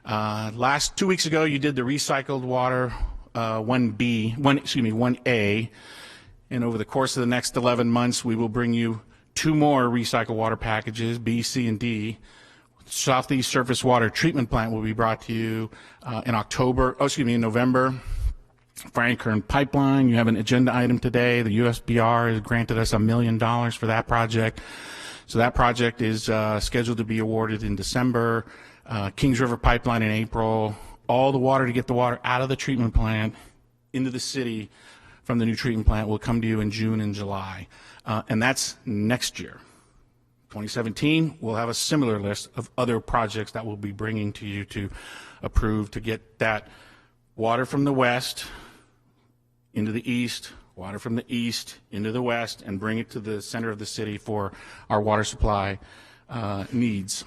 Speaker 11: 2 weeks ago, you did the recycled water 1A, and over the course of the next 11 months, we will bring you 2 more recycled water packages, B, C, and D. Southeast Surface Water Treatment Plant will be brought to you in November. Frank Kern Pipeline, you have an agenda item today. The USBR has granted us $1 million for that project. So that project is scheduled to be awarded in December. Kings River Pipeline in April. All the water to get the water out of the treatment plant into the city from the new treatment plant will come to you in June and July. And that's next year. 2017, we'll have a similar list of other projects that we'll be bringing to you to approve to get that water from the west into the east, water from the east into the west, and bring it to the center of the city for our water supply needs.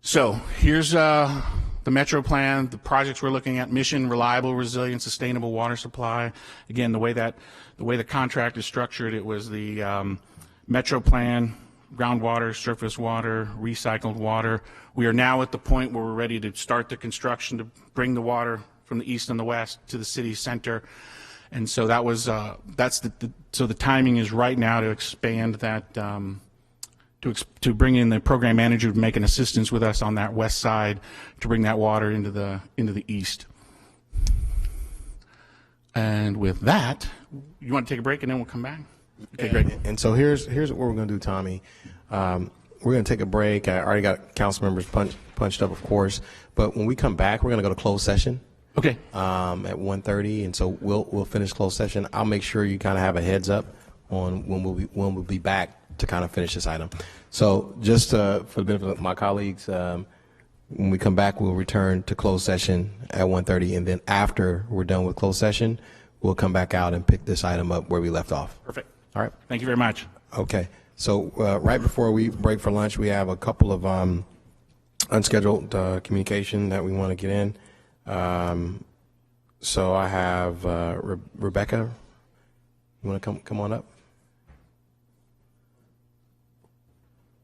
Speaker 11: So here's the Metro plan, the projects we're looking at: mission, reliable, resilient, sustainable water supply. Again, the way the contract is structured, it was the Metro plan, groundwater, surface water, recycled water. We are now at the point where we're ready to start the construction to bring the water from the east and the west to the city center. And so that was so the timing is right now to expand that, to bring in the program manager to make an assistance with us on that west side to bring that water into the east. And with that, you want to take a break and then we'll come back? Okay, great.
Speaker 1: And so here's what we're going to do, Tommy. We're going to take a break. I already got council members punched up, of course. But when we come back, we're going to go to closed session.
Speaker 11: Okay.
Speaker 1: At 1:30, and so we'll finish closed session. I'll make sure you kind of have a heads up on when we'll be back to kind of finish this item. So just for the benefit of my colleagues, When we come back, we'll return to closed session at 1:30, and then after we're done with closed session, we'll come back out and pick this item up where we left off.
Speaker 11: Perfect.
Speaker 1: All right.
Speaker 11: Thank you very much.
Speaker 1: Okay. So right before we break for lunch, we have a couple of unscheduled communication that we want to get in. So I have Rebecca. You want to come on up?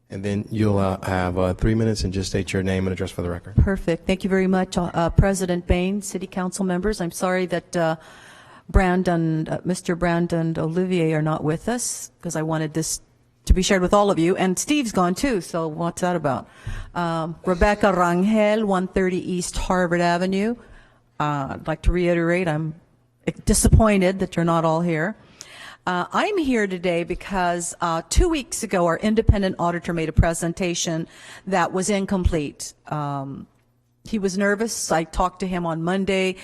Speaker 1: And then you'll have 3 minutes and just state your name and address for the record.
Speaker 12: Perfect. Thank you very much, President Bain, City Council members. I'm sorry that Mr. Brandon Olivier are not with us because I wanted this to be shared with all of you. And Steve's gone too, so what's that about? Rebecca Rangel, 130 East Harvard Avenue. I'd like to reiterate, I'm disappointed that you're not all here. I'm here today because 2 weeks ago, our independent auditor made a presentation that was incomplete. He was nervous. I talked to him on Monday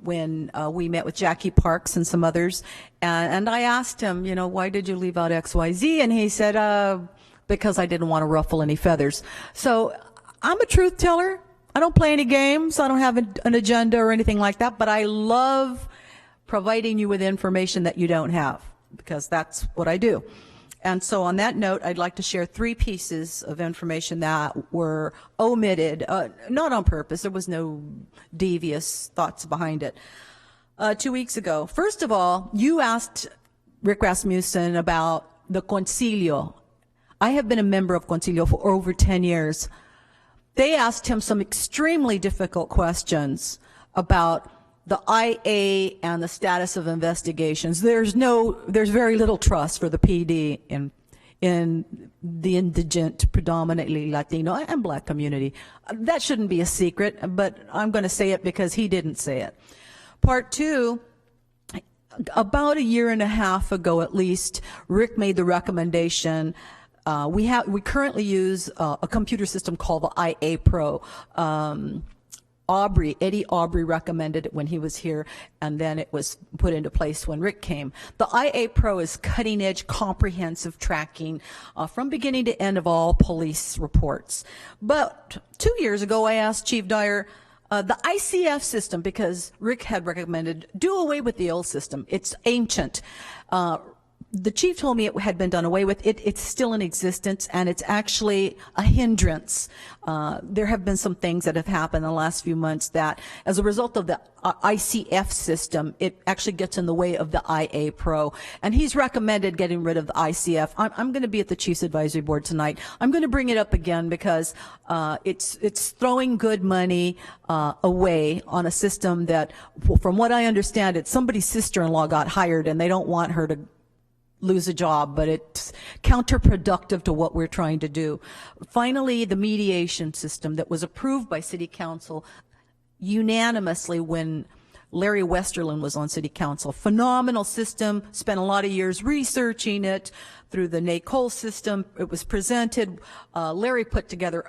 Speaker 12: when we met with Jackie Parks and some others, and I asked him, you know, why did you leave out XYZ? And he said, because I didn't want to ruffle any feathers. So I'm a truth teller. I don't play any games. I don't have an agenda or anything like that, but I love providing you with information that you don't have, because that's what I do. And so on that note, I'd like to share 3 pieces of information that were omitted, not on purpose. There was no devious thoughts behind it. 2 weeks ago, first of all, you asked Rick Rasmussen about the Concilio. I have been a member of Concilio for over 10 years. They asked him some extremely difficult questions about the IA and the status of investigations. There's very little trust for the PD in the indigent, predominantly Latino and Black community. That shouldn't be a secret, but I'm going to say it because he didn't say it. Part 2, about a year and a half ago at least, Rick made the recommendation. We currently use a computer system called the IA Pro. Eddie Aubrey recommended it when he was here, and then it was put into place when Rick came. The IA Pro is cutting-edge, comprehensive tracking from beginning to end of all police reports. But 2 years ago, I asked Chief Dyer, the ICF system, because Rick had recommended, do away with the old system. It's ancient. The chief told me it had been done away with. It's still in existence, and it's actually a hindrance. There have been some things that have happened in the last few months that, as a result of the ICF system, it actually gets in the way of the IA Pro. And he's recommended getting rid of the ICF. I'm going to be at the Chiefs Advisory Board tonight. I'm going to bring it up again because it's throwing good money away on a system that, from what I understand, it's somebody's sister-in-law got hired, and they don't want her to lose a job, but it's counterproductive to what we're trying to do. Finally, the mediation system that was approved by City Council unanimously when Larry Westerlin was on City Council. Phenomenal system, spent a lot of years researching it through the NACOL system. It was presented. Larry put together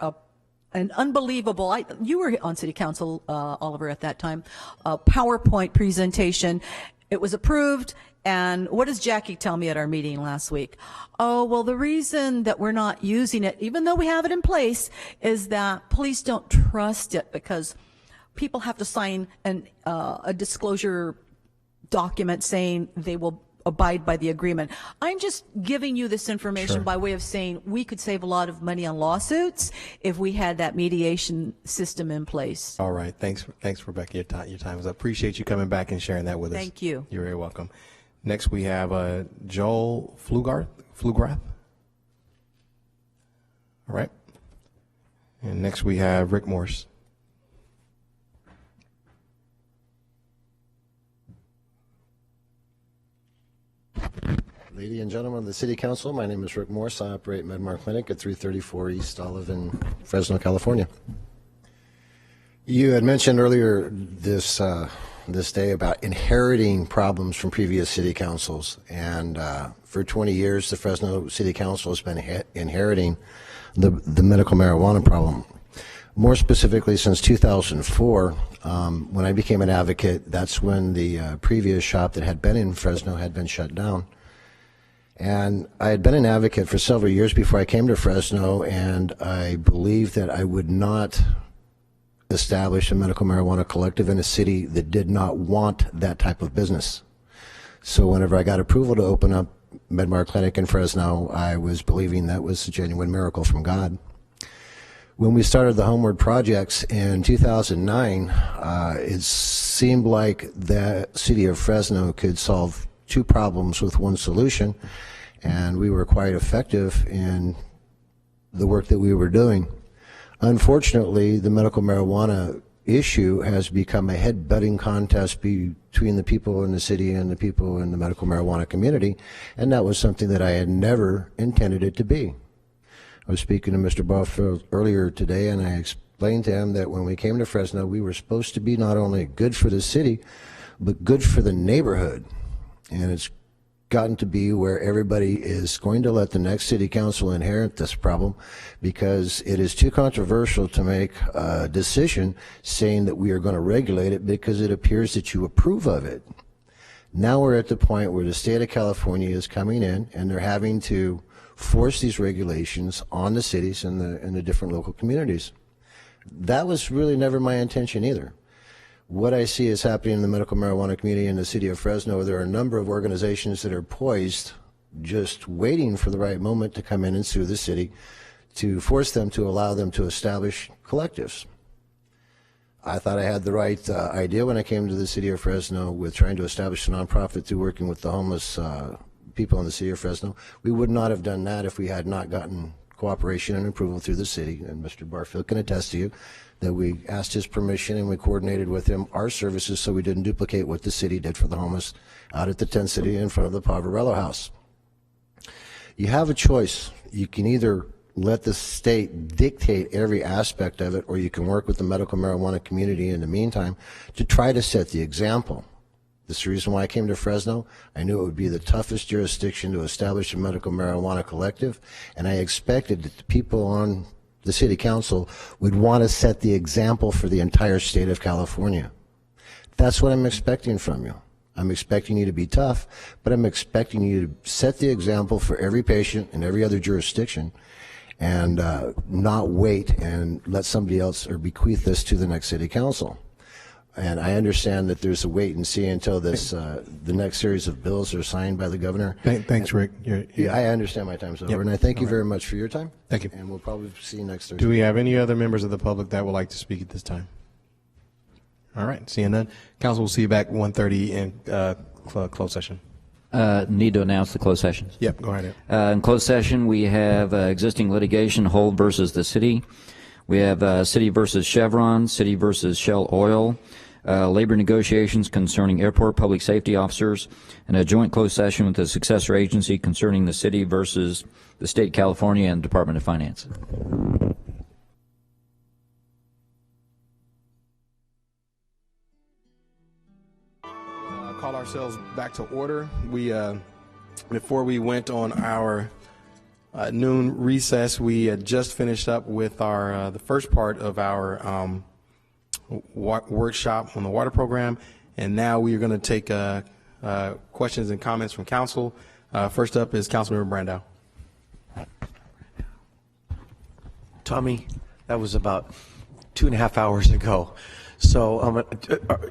Speaker 12: an unbelievable, you were on City Council, Oliver, at that time, PowerPoint presentation. It was approved. And what does Jackie tell me at our meeting last week? Oh, well, the reason that we're not using it, even though we have it in place, is that police don't trust it because people have to sign a disclosure document saying they will abide by the agreement. I'm just giving you this information by way of saying we could save a lot of money on lawsuits if we had that mediation system in place.
Speaker 1: All right. Thanks, Rebecca. Your time is up. Appreciate you coming back and sharing that with us.
Speaker 12: Thank you.
Speaker 1: You're very welcome. Next, we have Joel Flugrath. All right. And next, we have Rick Morse.
Speaker 13: Ladies and gentlemen of the City Council, my name is Rick Morse. I operate MedMar Clinic at 334 East Olive in Fresno, California. You had mentioned earlier this day about inheriting problems from previous city councils, and for 20 years the Fresno City Council has been inheriting the medical marijuana problem. More specifically, since 2004, when I became an advocate, that's when the previous shop that had been in Fresno had been shut down. And I had been an advocate for several years before I came to Fresno, and I believed that I would not establish a medical marijuana collective in a city that did not want that type of business. So whenever I got approval to open up MedMar Clinic in Fresno, I was believing that was a genuine miracle from God. When we started the Homeward projects in 2009, it seemed like the city of Fresno could solve two problems with one solution, and we were quite effective in the work that we were doing. Unfortunately, the medical marijuana issue has become a head-butting contest between the people in the city and the people in the medical marijuana community, and that was something that I had never intended it to be. I was speaking to Mr. Barfield earlier today, and I explained to him that when we came to Fresno, we were supposed to be not only good for the city, but good for the neighborhood. And it's gotten to be where everybody is going to let the next city council inherit this problem, because it is too controversial to make a decision saying that we are going to regulate it because it appears that you approve of it. Now we're at the point where the state of California is coming in and they're having to force these regulations on the cities and the different local communities. That was really never my intention either. What I see is happening in the medical marijuana community in the city of Fresno, there are a number of organizations that are poised, just waiting for the right moment to come in and sue the city to force them to allow them to establish collectives. I thought I had the right idea when I came to the city of Fresno with trying to establish a nonprofit through working with the homeless people in the city of Fresno. We would not have done that if we had not gotten cooperation and approval through the city, and Mr. Barfield can attest to you that we asked his permission and we coordinated with him our services so we didn't duplicate what the city did for the homeless out at the tent city in front of the Poverello house. You have a choice. You can either let the state dictate every aspect of it, or you can work with the medical marijuana community in the meantime to try to set the example. This is the reason why I came to Fresno. I knew it would be the toughest jurisdiction to establish a medical marijuana collective, and I expected that the people on the city council would want to set the example for the entire state of California. That's what I'm expecting from you. I'm expecting you to be tough, but I'm expecting you to set the example for every patient in every other jurisdiction, and not wait and let somebody else or bequeath this to the next city council. And I understand that there's a wait and see until this the next series of bills are signed by the governor.
Speaker 1: Thanks, Rick.
Speaker 13: Yeah, I understand my time's over, and I thank you very much for your time.
Speaker 1: Thank you.
Speaker 13: And we'll probably see you next Thursday.
Speaker 1: Do we have any other members of the public that would like to speak at this time? All right, seeing none. Council will see you back 1:30 in closed session.
Speaker 15: Need to announce the closed sessions.
Speaker 1: Yep, go ahead.
Speaker 15: In closed session, we have existing litigation, Hold versus the city. We have city versus Chevron, city versus Shell Oil, labor negotiations concerning airport public safety officers, and a joint closed session with the successor agency concerning the city versus the state of California and Department of Finance.
Speaker 1: Call ourselves back to order. We before we went on our noon recess, we had just finished up with our the first part of our workshop on the water program, and now we are going to take questions and comments from council. First up is Councilmember Brandow.
Speaker 19: Tommy, that was about 2.5 hours ago. So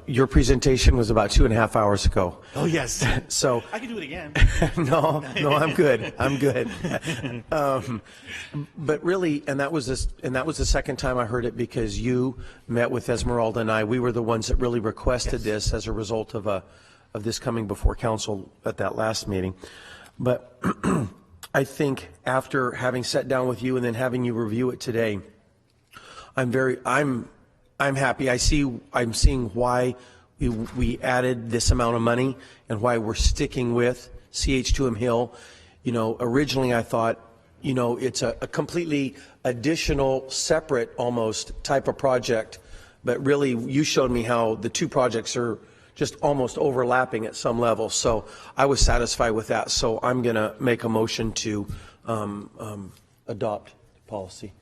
Speaker 19: your presentation was about 2.5 hours ago.
Speaker 11: Oh, yes.
Speaker 19: So
Speaker 11: I can do it again.
Speaker 19: no, I'm good. I'm good. But really, and that was the second time I heard it, because you met with Esmeralda and I. We were the ones that really requested this as a result of this coming before council at that last meeting. But I think after having sat down with you and then having you review it today, I'm happy. I'm seeing why we added this amount of money and why we're sticking with CH2M Hill. You know, originally I thought, you know, it's a completely additional, separate almost type of project, but really you showed me how the two projects are just almost overlapping at some level. So I was satisfied with that. So I'm going to make a motion to adopt policy.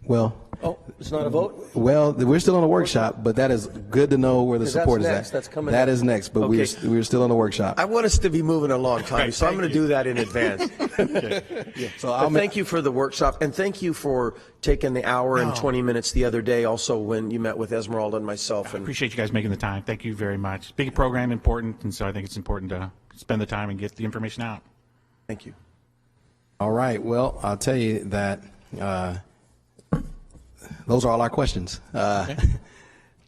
Speaker 1: Well,
Speaker 19: Oh, it's not a vote?
Speaker 1: well, we're still in a workshop, but that is good to know where the
Speaker 19: 'Cause
Speaker 1: support
Speaker 19: that's
Speaker 1: is
Speaker 19: next.
Speaker 1: at.
Speaker 19: That's coming
Speaker 1: That
Speaker 19: up.
Speaker 1: is next, but
Speaker 19: Okay.
Speaker 1: we're still in the workshop.
Speaker 19: I want us to be moving along, Tommy, so I'm going to do that in advance.
Speaker 1: So
Speaker 19: But thank you for the workshop, and thank you for taking the hour and
Speaker 11: No.
Speaker 19: 20 minutes the other day, also when you met with Esmeralda and myself.
Speaker 11: I
Speaker 19: And
Speaker 11: appreciate you guys making the time. Thank you very much. Big program, important, and so I think it's important to spend the time and get the information out.
Speaker 19: Thank you.
Speaker 1: All right. Well, I'll tell you that those are all our questions.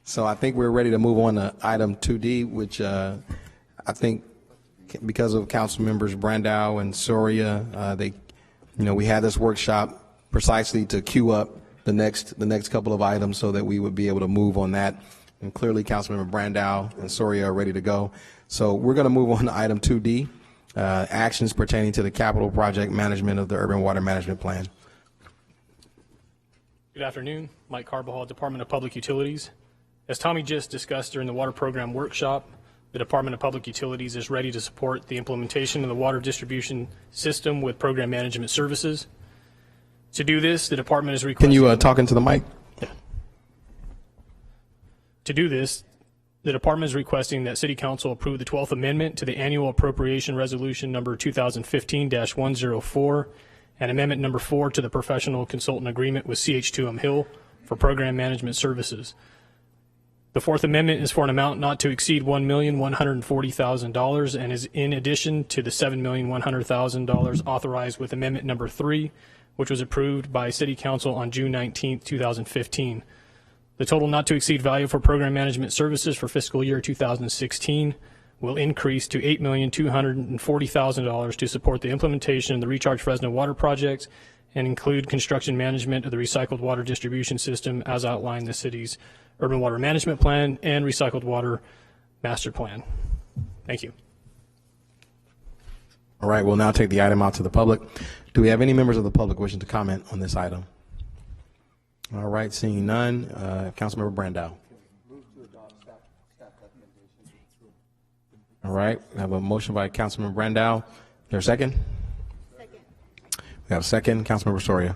Speaker 1: So I think we're ready to move on to item 2D, which I think because of council members Brandow and Soria, we had this workshop precisely to queue up the next couple of items so that we would be able to move on that. And clearly, Councilmember Brandow and Soria are ready to go. So we're going to move on to item 2D, actions pertaining to the capital project management of the Urban Water Management Plan.
Speaker 14: Good afternoon. Mike Carbajal, Department of Public Utilities. As Tommy just discussed during the water program workshop, the Department of Public Utilities is ready to support the implementation of the water distribution system with program management services. To do this, the department is requesting...
Speaker 1: Can you talk into the mic?
Speaker 14: Yeah. To do this, the department is requesting that City Council approve the 12th Amendment to the Annual Appropriation Resolution number 2015-104 and Amendment number 4 to the Professional Consultant Agreement with CH2M Hill for Program Management Services. The Fourth Amendment is for an amount not to exceed $1,140,000 and is in addition to the $7,100,000 authorized with Amendment number 3, which was approved by City Council on June 19, 2015. The total not to exceed value for program management services for fiscal year 2016 will increase to $8,240,000 to support the implementation of the Recharge Fresno Water Project and include construction management of the recycled water distribution system as outlined in the city's Urban Water Management Plan and Recycled Water Master Plan. Thank you.
Speaker 1: All right, we'll now take the item out to the public. Do we have any members of the public wishing to comment on this item? All right, seeing none, Councilmember Brandow. All right, we have a motion by Councilmember Brandow. Is there a second? Second. We have a second, Councilmember Soria.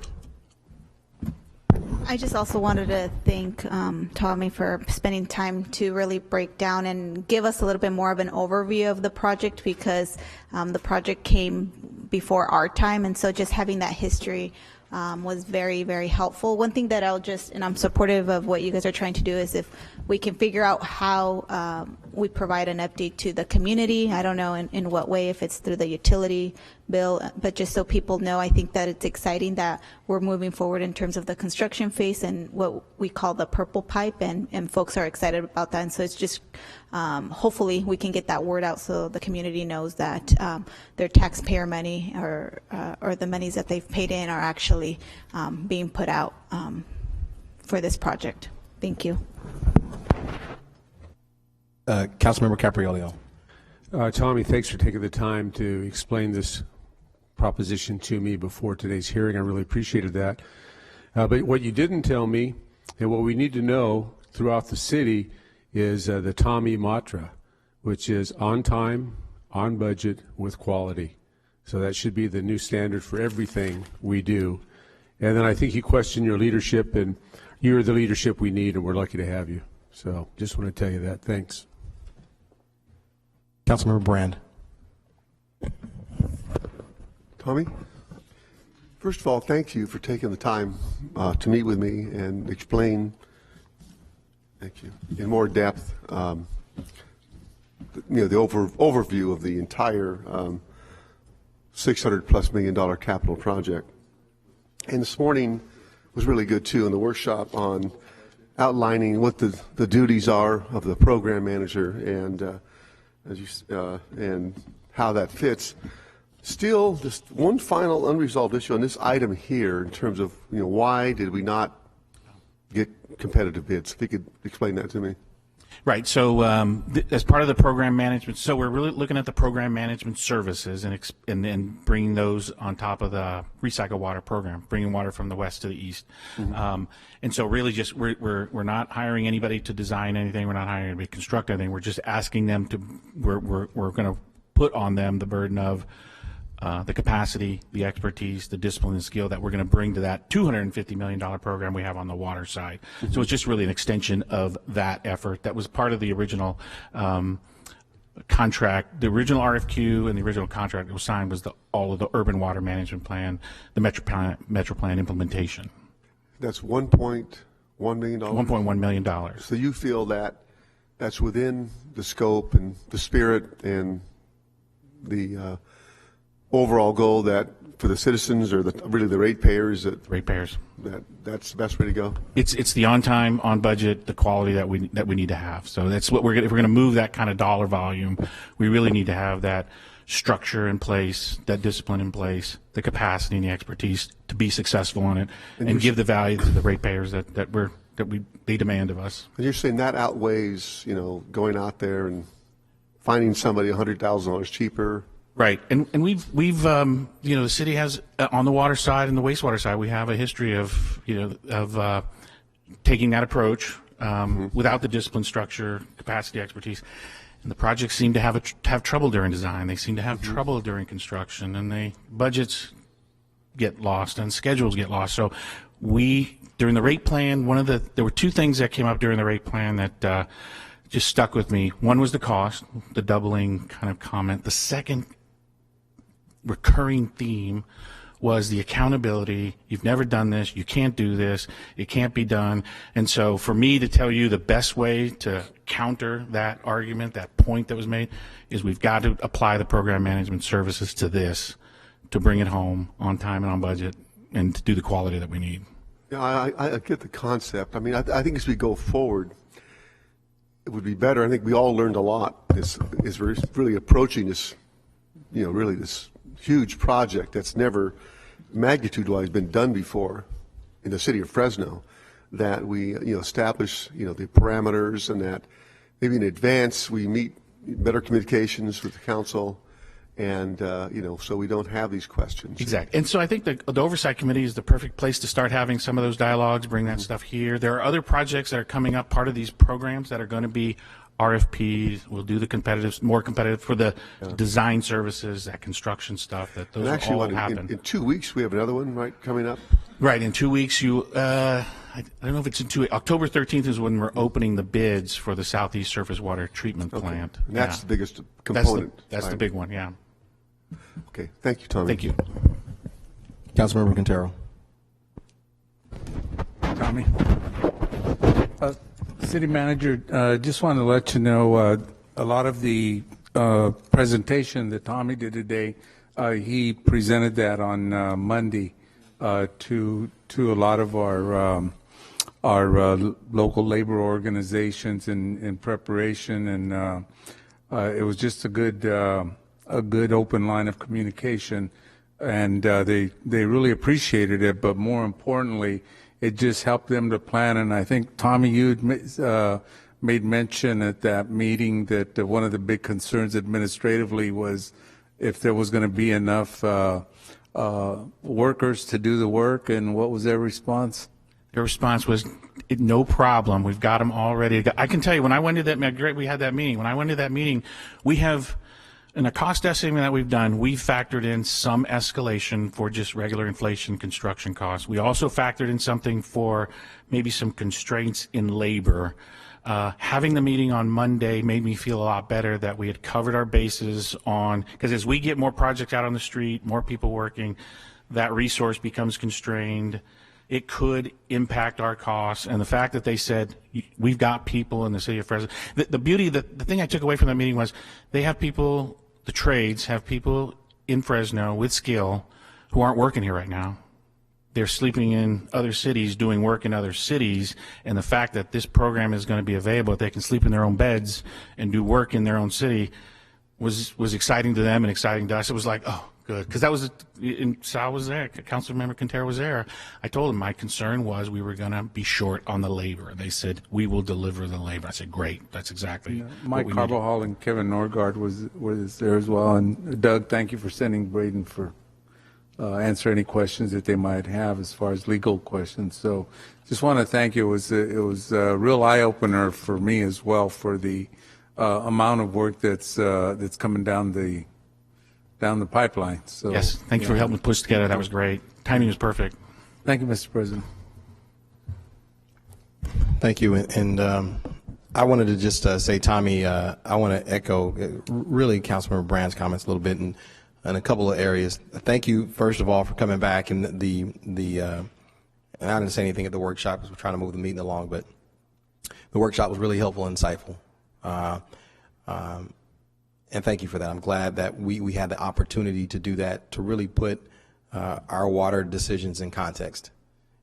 Speaker 9: I just also wanted to thank Tommy for spending time to really break down and give us a little bit more of an overview of the project, because the project came before our time, and so just having that history was very, very helpful. One thing that and I'm supportive of what you guys are trying to do, is if we can figure out how we provide an update to the community. I don't know in what way, if it's through the utility bill, but just so people know, I think that it's exciting that we're moving forward in terms of the construction phase and what we call the purple pipe, and folks are excited about that. And so it's just, hopefully we can get that word out so the community knows that their taxpayer money or the monies that they've paid in are actually being put out for this project. Thank you.
Speaker 1: Councilmember Capriolio.
Speaker 5: Tommy, thanks for taking the time to explain this proposition to me before today's hearing. I really appreciated that. But what you didn't tell me, and what we need to know throughout the city, is the Tommy mantra, which is on time, on budget, with quality. So that should be the new standard for everything we do. And then I think you question your leadership, and you're the leadership we need, and we're lucky to have you. So just want to tell you that. Thanks.
Speaker 1: Councilmember Brand.
Speaker 8: Tommy, first of all, thank you for taking the time to meet with me and explain, thank you, in more depth, the overview of the entire $600+ million capital project. And this morning was really good too in the workshop on outlining what the duties are of the program manager and and how that fits. Still, just one final unresolved issue on this item here in terms of why did we not get competitive bids? If you could explain that to me.
Speaker 11: Right. So as part of the program management, so we're really looking at the program management services and then bringing those on top of the recycle water program, bringing water from the west to the east. Mm-hmm. And so really just we're not hiring anybody to design anything. We're not hiring anybody to construct anything. We're just asking them to, we're going to put on them the burden of the capacity, the expertise, the discipline and skill that we're going to bring to that $250 million program we have on the water side. So it's just really an extension of that effort that was part of the original contract. The original RFQ and the original contract that was signed was all of the urban water management plan, the Metro Plan implementation.
Speaker 8: That's $1.1 million?
Speaker 11: $1.1 million.
Speaker 8: So you feel that that's within the scope and the spirit and the overall goal that for the citizens or really the ratepayers that's the best way to go?
Speaker 11: It's the on time, on budget, the quality that we need to have. So that's what if we're going to move that kind of dollar volume, we really need to have that structure in place, that discipline in place, the capacity and the expertise to be successful on it, and give the value to the ratepayers that they demand of us.
Speaker 8: And you're saying that outweighs, going out there and finding somebody $100,000 cheaper.
Speaker 11: Right, and we've the city has on the water side and the wastewater side, we have a history of taking that approach without the discipline, structure, capacity, expertise, and the projects seem to have trouble during design. They seem to have trouble during construction, and budgets get lost and schedules get lost. So during the rate plan, there were two things that came up during the rate plan that just stuck with me. One was the cost, the doubling kind of comment. The second recurring theme was the accountability. You've never done this. You can't do this. It can't be done. And so for me to tell you the best way to counter that argument, that point that was made, is we've got to apply the program management services to this to bring it home on time and on budget and to do the quality that we need.
Speaker 8: Yeah, I get the concept. I mean, I think as we go forward, it would be better. I think we all learned a lot as we're really approaching this, really this huge project that's never magnitude-wise been done before in the city of Fresno, that we establish the parameters, and that maybe in advance we meet better communications with the council, and so we don't have these questions.
Speaker 11: Exactly. And so I think the Oversight Committee is the perfect place to start having some of those dialogues, bring that stuff here. There are other projects that are coming up, part of these programs, that are going to be RFPs. We'll do the more competitive for the design services, that construction stuff, that those will all happen.
Speaker 8: In 2 weeks we have another one, right, coming up?
Speaker 11: Right, in 2 weeks I don't know if it's in 2 weeks. October 13th is when we're opening the bids for the Southeast Surface Water Treatment Plant.
Speaker 8: And that's the biggest component.
Speaker 11: That's the big one, yeah.
Speaker 8: Okay, thank you, Tommy.
Speaker 11: Thank you.
Speaker 1: Councilmember Quintero.
Speaker 2: Tommy. City Manager, just wanted to let you know a lot of the presentation that Tommy did today, he presented that on Monday to a lot of our local labor organizations in preparation, and it was just a good open line of communication, and they really appreciated it. But more importantly, it just helped them to plan. And I think, Tommy, you made mention at that meeting that one of the big concerns administratively was if there was going to be enough workers to do the work. And what was their response?
Speaker 11: Their response was, no problem. We've got them all ready. I can tell you, when I went to that, we had that meeting. When I went to that meeting, we have, in a cost estimate that we've done, we've factored in some escalation for just regular inflation construction costs. We also factored in something for maybe some constraints in labor. Having the meeting on Monday made me feel a lot better that we had covered our bases on, because as we get more projects out on the street, more people working, that resource becomes constrained. It could impact our costs. And the fact that they said, we've got people in the city of Fresno. The beauty, the thing I took away from that meeting was they have people, the trades have people in Fresno with skill who aren't working here right now. They're sleeping in other cities, doing work in other cities, and the fact that this program is going to be available, if they can sleep in their own beds and do work in their own city, was exciting to them and exciting to us. It was like, oh, good, because that was, Sal was there, Councilmember Quintero was there. I told him my concern was we were going to be short on the labor. They said, we will deliver the labor. I said, great, that's exactly
Speaker 2: Mike
Speaker 11: what we
Speaker 2: Carbajal and Kevin Norgard was there as well. And Doug, thank you for sending Braden for answer any questions that they might have as far as legal questions. So just want to thank you. It was a real eye-opener for me as well, for the amount of work that's coming down down the pipeline. So
Speaker 11: Yes, thank you for helping push together. That was great. Timing was perfect.
Speaker 2: Thank you, Mr. President.
Speaker 1: Thank you. And I wanted to just say, Tommy, I want to echo really Councilmember Brand's comments a little bit in a couple of areas. Thank you, first of all, for coming back. And and I didn't say anything at the workshop because we're trying to move the meeting along, but the workshop was really helpful and insightful. And thank you for that. I'm glad that we had the opportunity to do that, to really put our water decisions in context.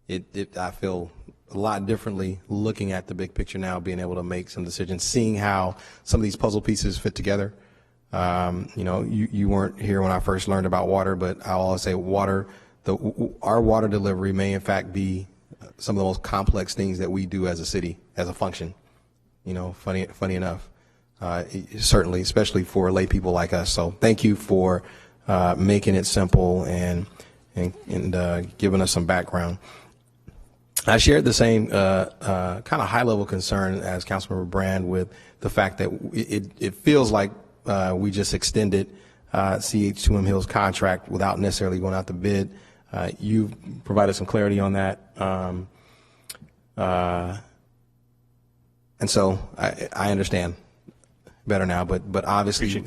Speaker 1: I feel a lot differently looking at the big picture now, being able to make some decisions, seeing how some of these puzzle pieces fit together. You weren't here when I first learned about water, but I'll always say our water delivery may in fact be some of the most complex things that we do as a city, as a function. Funny enough, certainly, especially for lay people like us. So thank you for making it simple and giving us some background. I shared the same kind of high-level concern as Councilmember Brand with the fact that it feels like we just extended CH2M Hill's contract without necessarily going out to bid. You've provided some clarity on that. And so I understand better now, but obviously,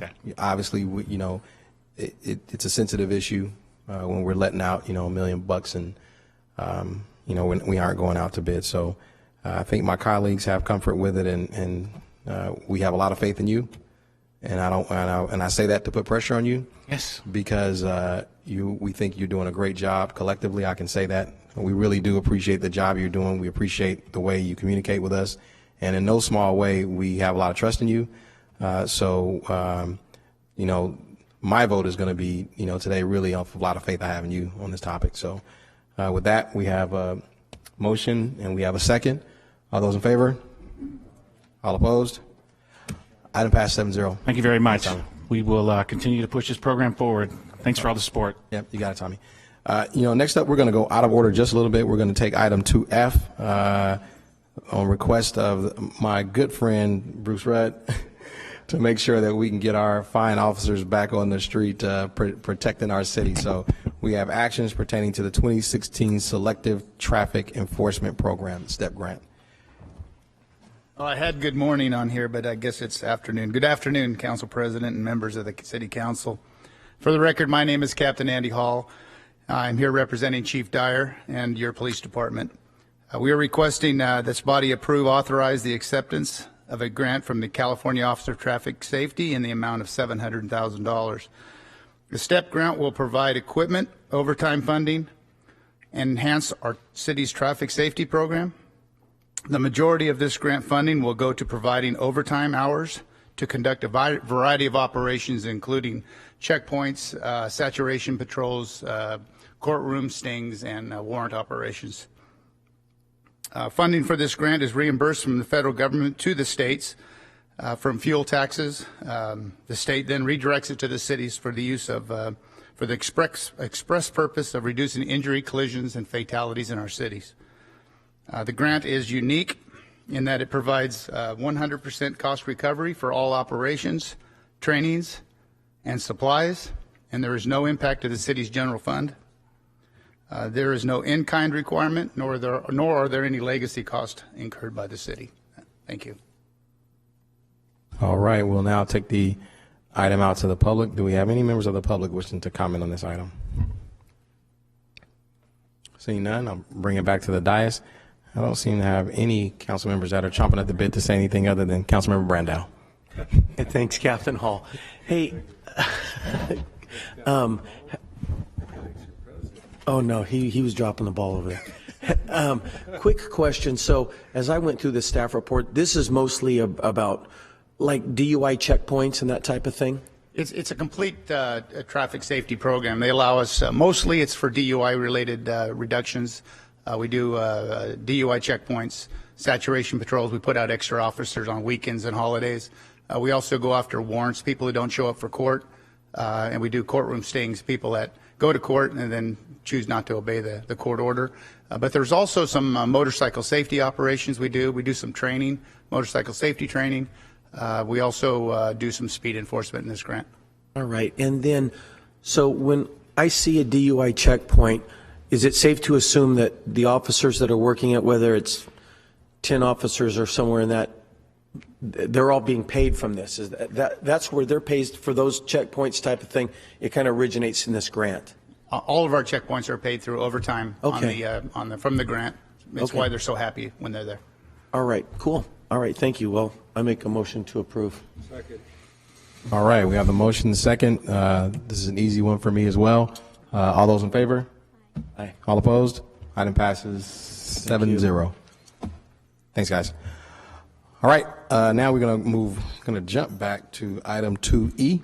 Speaker 1: it's a sensitive issue when we're letting out, $1 million and, when we aren't going out to bid. So I think my colleagues have comfort with it, and we have a lot of faith in you. And I say that to put pressure on you.
Speaker 11: Yes.
Speaker 1: Because we think you're doing a great job collectively. I can say that. We really do appreciate the job you're doing. We appreciate the way you communicate with us. And in no small way, we have a lot of trust in you. My vote is going to be, today really off a lot of faith I have in you on this topic. So with that, we have a motion and we have a second. All those in favor? All opposed? Item passed 7-0.
Speaker 11: Thank you very much. We will continue to push this program forward. Thanks for all the support.
Speaker 1: Yep, you got it, Tommy. Next up, we're going to go out of order just a little bit. We're going to take item 2F on request of my good friend Bruce Rudd to make sure that we can get our fine officers back on the street protecting our city. So we have actions pertaining to the 2016 Selective Traffic Enforcement Program, STEP grant.
Speaker 16: Well, I had good morning on here, but I guess it's afternoon. Good afternoon, Council President and members of the City Council. For the record, my name is Captain Andy Hall. I'm here representing Chief Dyer and your police department. We are requesting this body authorize the acceptance of a grant from the California Office of Traffic Safety in the amount of $700,000. The STEP grant will provide equipment, overtime funding, and enhance our city's traffic safety program. The majority of this grant funding will go to providing overtime hours to conduct a variety of operations, including checkpoints, saturation patrols, courtroom stings, and warrant operations. Funding for this grant is reimbursed from the federal government to the states from fuel taxes. The state then redirects it to the cities for the use of, for the express purpose of reducing injury, collisions, and fatalities in our cities. The grant is unique in that it provides 100% cost recovery for all operations, trainings, and supplies, and there is no impact to the city's general fund. There is no in-kind requirement, nor are there any legacy costs incurred by the city. Thank you.
Speaker 1: All right, we'll now take the item out to the public. Do we have any members of the public wishing to comment on this item? Seeing none, I'll bring it back to the dais. I don't seem to have any council members that are chomping at the bit to say anything other than Councilmember Brandow.
Speaker 19: And thanks, Captain Hall. Hey, oh no, he was dropping the ball over there. Quick question. So as I went through the staff report, this is mostly about like DUI checkpoints and that type of thing?
Speaker 16: It's a complete traffic safety program. They allow us, mostly it's for DUI related reductions. We do DUI checkpoints, saturation patrols. We put out extra officers on weekends and holidays. We also go after warrants, people who don't show up for court, and we do courtroom stings, people that go to court and then choose not to obey the court order. But there's also some motorcycle safety operations we do. We do some training, motorcycle safety training. We also do some speed enforcement in this grant.
Speaker 19: All right. And then So when I see a DUI checkpoint, is it safe to assume that the officers that are working it, whether it's 10 officers or somewhere in that, they're all being paid from this? Is that's where they're paid for those checkpoints type of thing? It kind of originates in this grant.
Speaker 16: All of our checkpoints are paid through overtime
Speaker 19: Okay.
Speaker 16: from the grant. That's
Speaker 19: Okay.
Speaker 16: why they're so happy when they're there.
Speaker 19: All right, cool. All right, thank you. Well, I make a motion to approve.
Speaker 1: All right, we have the motion, the second. This is an easy one for me as well. All those in favor?
Speaker 19: Aye.
Speaker 1: All opposed? Item passes 7-0. Thanks, guys. All right, now we're going to jump back to item 2E,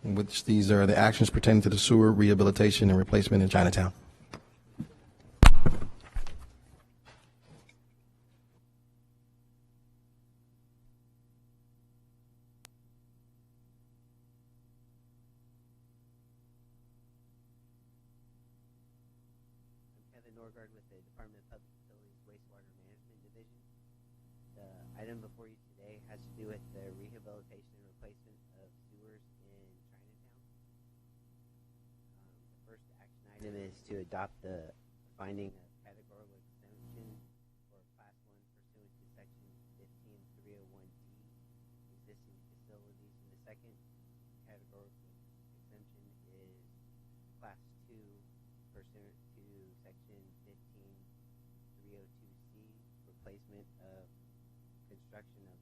Speaker 1: which these are the actions pertaining to the sewer rehabilitation and replacement in Chinatown.
Speaker 10: with the Department of Public Utilities Wastewater Management Division. The item before you today has to do with the rehabilitation and replacement of sewers in Chinatown. The first action item is to adopt the finding of categorical exemption for Class 1 pursuant to Section 15301D, existing facilities. And the second categorical exemption is Class 2 pursuant to Section 15302C, replacement of construction of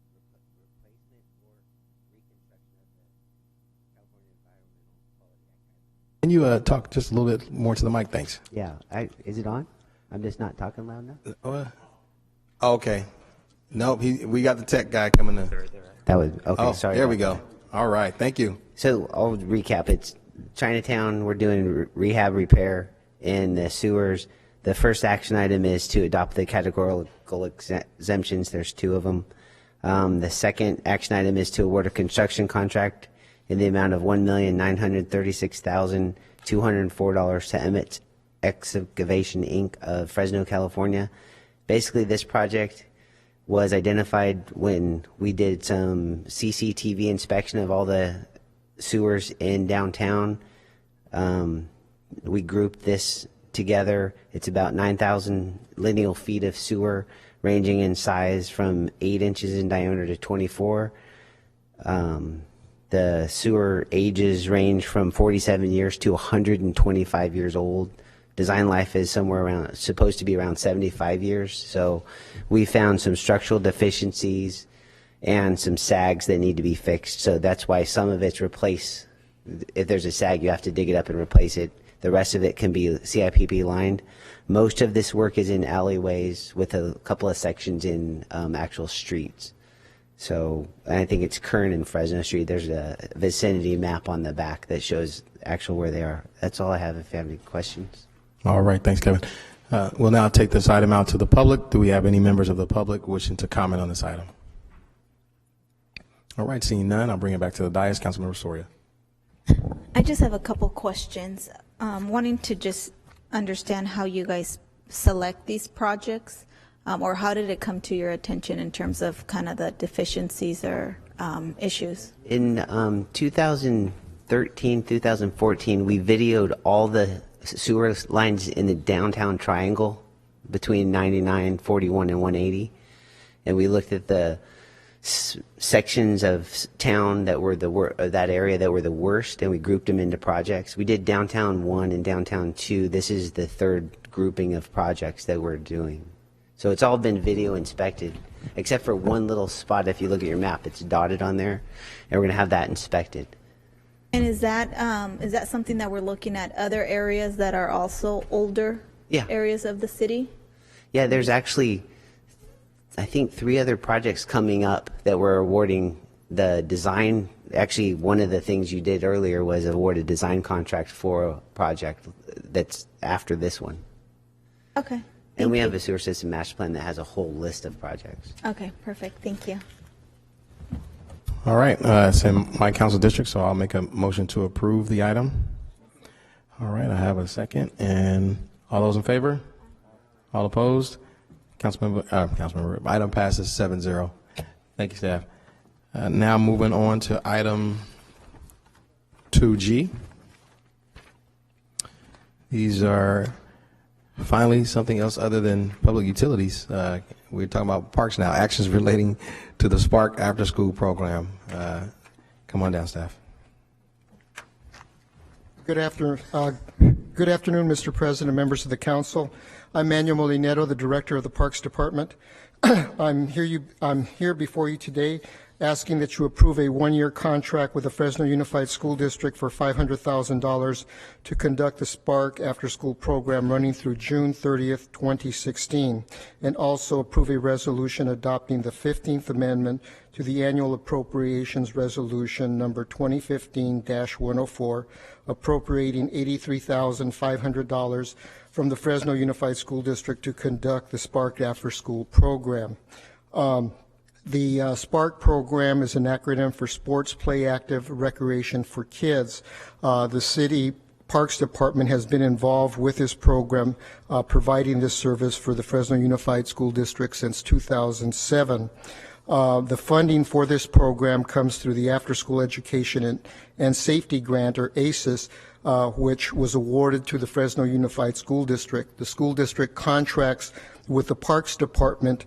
Speaker 10: the replacement or reconstruction of the California Environmental Quality Act.
Speaker 1: Can you talk just a little bit more to the mic? Thanks.
Speaker 10: Yeah, is it on? I'm just not talking loud enough.
Speaker 1: Okay. Nope, we got the tech guy coming in.
Speaker 10: That was okay.
Speaker 1: Oh,
Speaker 10: sorry.
Speaker 1: there we go. All right, thank you.
Speaker 10: So I'll recap. It's Chinatown. We're doing rehab repair in the sewers. The first action item is to adopt the categorical exemptions. There's 2 of them. The second action item is to award a construction contract in the amount of $1,936,204 to Emmett Excavation Inc. of Fresno, California. Basically, this project was identified when we did some CCTV inspection of all the sewers in downtown. We grouped this together. It's about 9,000 lineal feet of sewer, ranging in size from 8 inches in diameter to 24. The sewer ages range from 47 years to 125 years old. Design life is supposed to be around 75 years. So we found some structural deficiencies and some sags that need to be fixed. So that's why some of it's replaced. If there's a sag, you have to dig it up and replace it. The rest of it can be CIPP lined. Most of this work is in alleyways with a couple of sections in actual streets. So I think it's Kern and Fresno Street. There's a vicinity map on the back that shows actual where they are. That's all I have if you have any questions.
Speaker 1: All right, thanks, Kevin. We'll now take this item out to the public. Do we have any members of the public wishing to comment on this item? All right, seeing none, I'll bring it back to the dais. Councilmember Soria.
Speaker 9: I just have a couple questions. Wanting to just understand how you guys select these projects, or how did it come to your attention in terms of kind of the deficiencies or issues?
Speaker 10: In 2013, 2014, we videoed all the sewer lines in the downtown triangle between 99, 41, and 180. And we looked at the sections of town that were that area that were the worst, and we grouped them into projects. We did downtown 1 and downtown 2. This is the third grouping of projects that we're doing. So it's all been video inspected, except for one little spot. If you look at your map, it's dotted on there, and we're going to have that inspected.
Speaker 9: And is that something that we're looking at other areas that are also older areas of the city?
Speaker 10: Yeah, there's actually, I think, 3 other projects coming up that we're awarding the design. Actually, one of the things you did earlier was award a design contract for a project that's after this one.
Speaker 9: Okay.
Speaker 10: And we have a sewer system master plan that has a whole list of projects.
Speaker 9: Okay, perfect. Thank you.
Speaker 1: All right, it's in my council district, so I'll make a motion to approve the item. All right, I have a second. And all those in favor? All opposed? Councilmember, item passes 7-0. Thank you, staff. Now moving on to item 2G. These are finally something else other than public utilities. We're talking about parks now, actions relating to the Spark after-school program. Come on down, staff.
Speaker 17: Good afternoon, Mr. President, members of the council. I'm Manuel Molinero, the Director of the Parks Department. I'm here before you today asking that you approve a one-year contract with the Fresno Unified School District for $500,000 to conduct the Spark after-school program running through June 30th, 2016, and also approve a resolution adopting the 15th Amendment to the Annual Appropriations Resolution number 2015-104, appropriating $83,500 from the Fresno Unified School District to conduct the Spark after-school program. The SPARK program is an acronym for Sports, Play, Active, Recreation for Kids. The City Parks Department has been involved with this program, providing this service for the Fresno Unified School District since 2007. The funding for this program comes through the After School Education and Safety Grant, or ACES, which was awarded to the Fresno Unified School District. The school district contracts with the Parks Department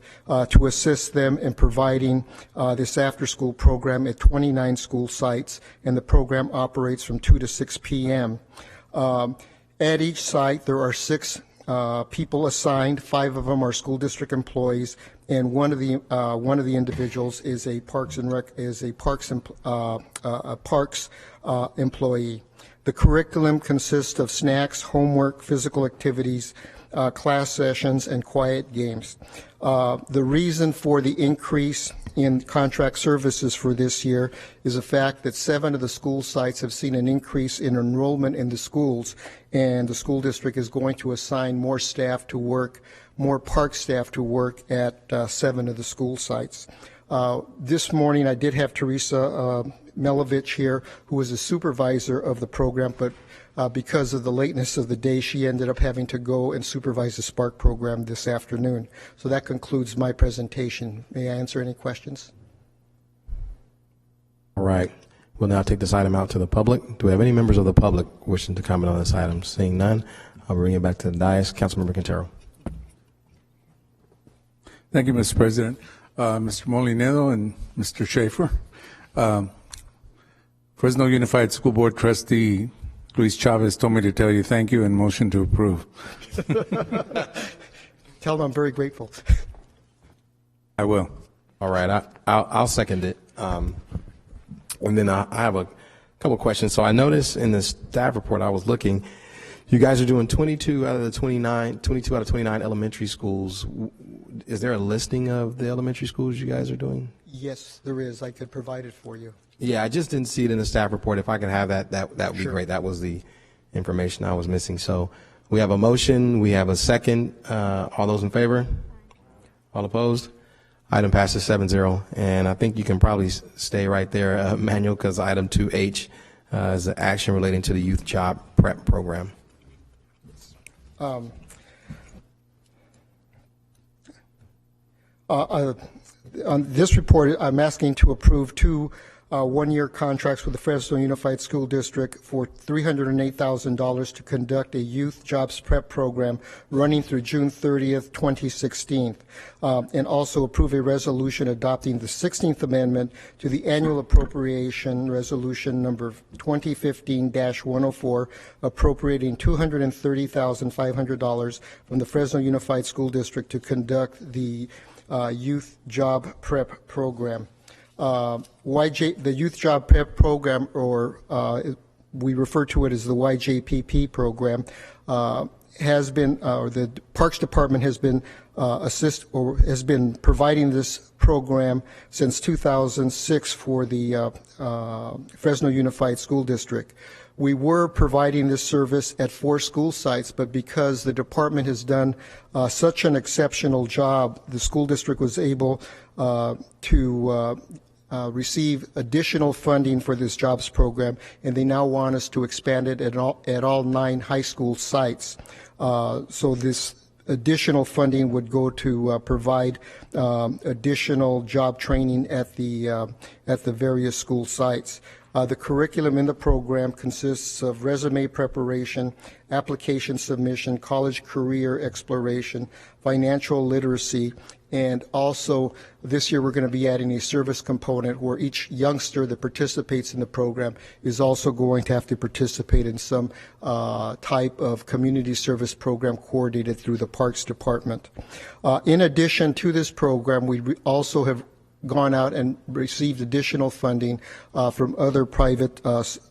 Speaker 17: to assist them in providing this after-school program at 29 school sites, and the program operates from 2 to 6 p.m. At each site, there are 6 people assigned. 5 of them are school district employees, and one of the individuals is a parks employee. The curriculum consists of snacks, homework, physical activities, class sessions, and quiet games. The reason for the increase in contract services for this year is the fact that 7 of the school sites have seen an increase in enrollment in the schools, and the school district is going to assign more staff to work, more park staff to work at 7 of the school sites. This morning I did have Teresa Melovich here, who was a supervisor of the program, but because of the lateness of the day, she ended up having to go and supervise the Spark program this afternoon. So that concludes my presentation. May I answer any questions?
Speaker 1: All right. We'll now take this item out to the public. Do we have any members of the public wishing to comment on this item? Seeing none, I'll bring it back to the dais. Councilmember Quintero.
Speaker 2: Thank you, Mr. President. Mr. Molinero and Mr. Schaefer. Fresno Unified School Board Trustee Luis Chavez told me to tell you thank you and motion to approve.
Speaker 17: Tell them I'm very grateful.
Speaker 2: I will.
Speaker 1: All right, I'll second it. And then I have a couple questions. So I noticed in the staff report I was looking, you guys are doing 22 out of 29 elementary schools. Is there a listing of the elementary schools you guys are doing?
Speaker 17: Yes, there is. I could provide it for you.
Speaker 1: Yeah, I just didn't see it in the staff report. If I could have that would be great. That was the information I was missing. So we have a motion. We have a second. All those in favor? All opposed? Item passes 7-0. And I think you can probably stay right there, Manuel, because item 2H is the action relating to the youth job prep program.
Speaker 17: On this report, I'm asking to approve 2 one-year contracts with the Fresno Unified School District for $308,000 to conduct a youth jobs prep program running through June 30th, 2016, and also approve a resolution adopting the 16th Amendment to the Annual Appropriation Resolution number 2015-104, appropriating $230,500 from the Fresno Unified School District to conduct the youth job prep program. The Youth Job Prep Program, or we refer to it as the YJPP program, has been, or the Parks Department has been has been providing this program since 2006 for the Fresno Unified School District. We were providing this service at 4 school sites, but because the department has done such an exceptional job, the school district was able to receive additional funding for this jobs program, and they now want us to expand it at all 9 high school sites. So this additional funding would go to provide additional job training at the various school sites. The curriculum in the program consists of resume preparation, application submission, college career exploration, financial literacy, and also this year we're going to be adding a service component where each youngster that participates in the program is also going to have to participate in some type of community service program coordinated through the Parks Department. In addition to this program, we also have gone out and received additional funding from other private,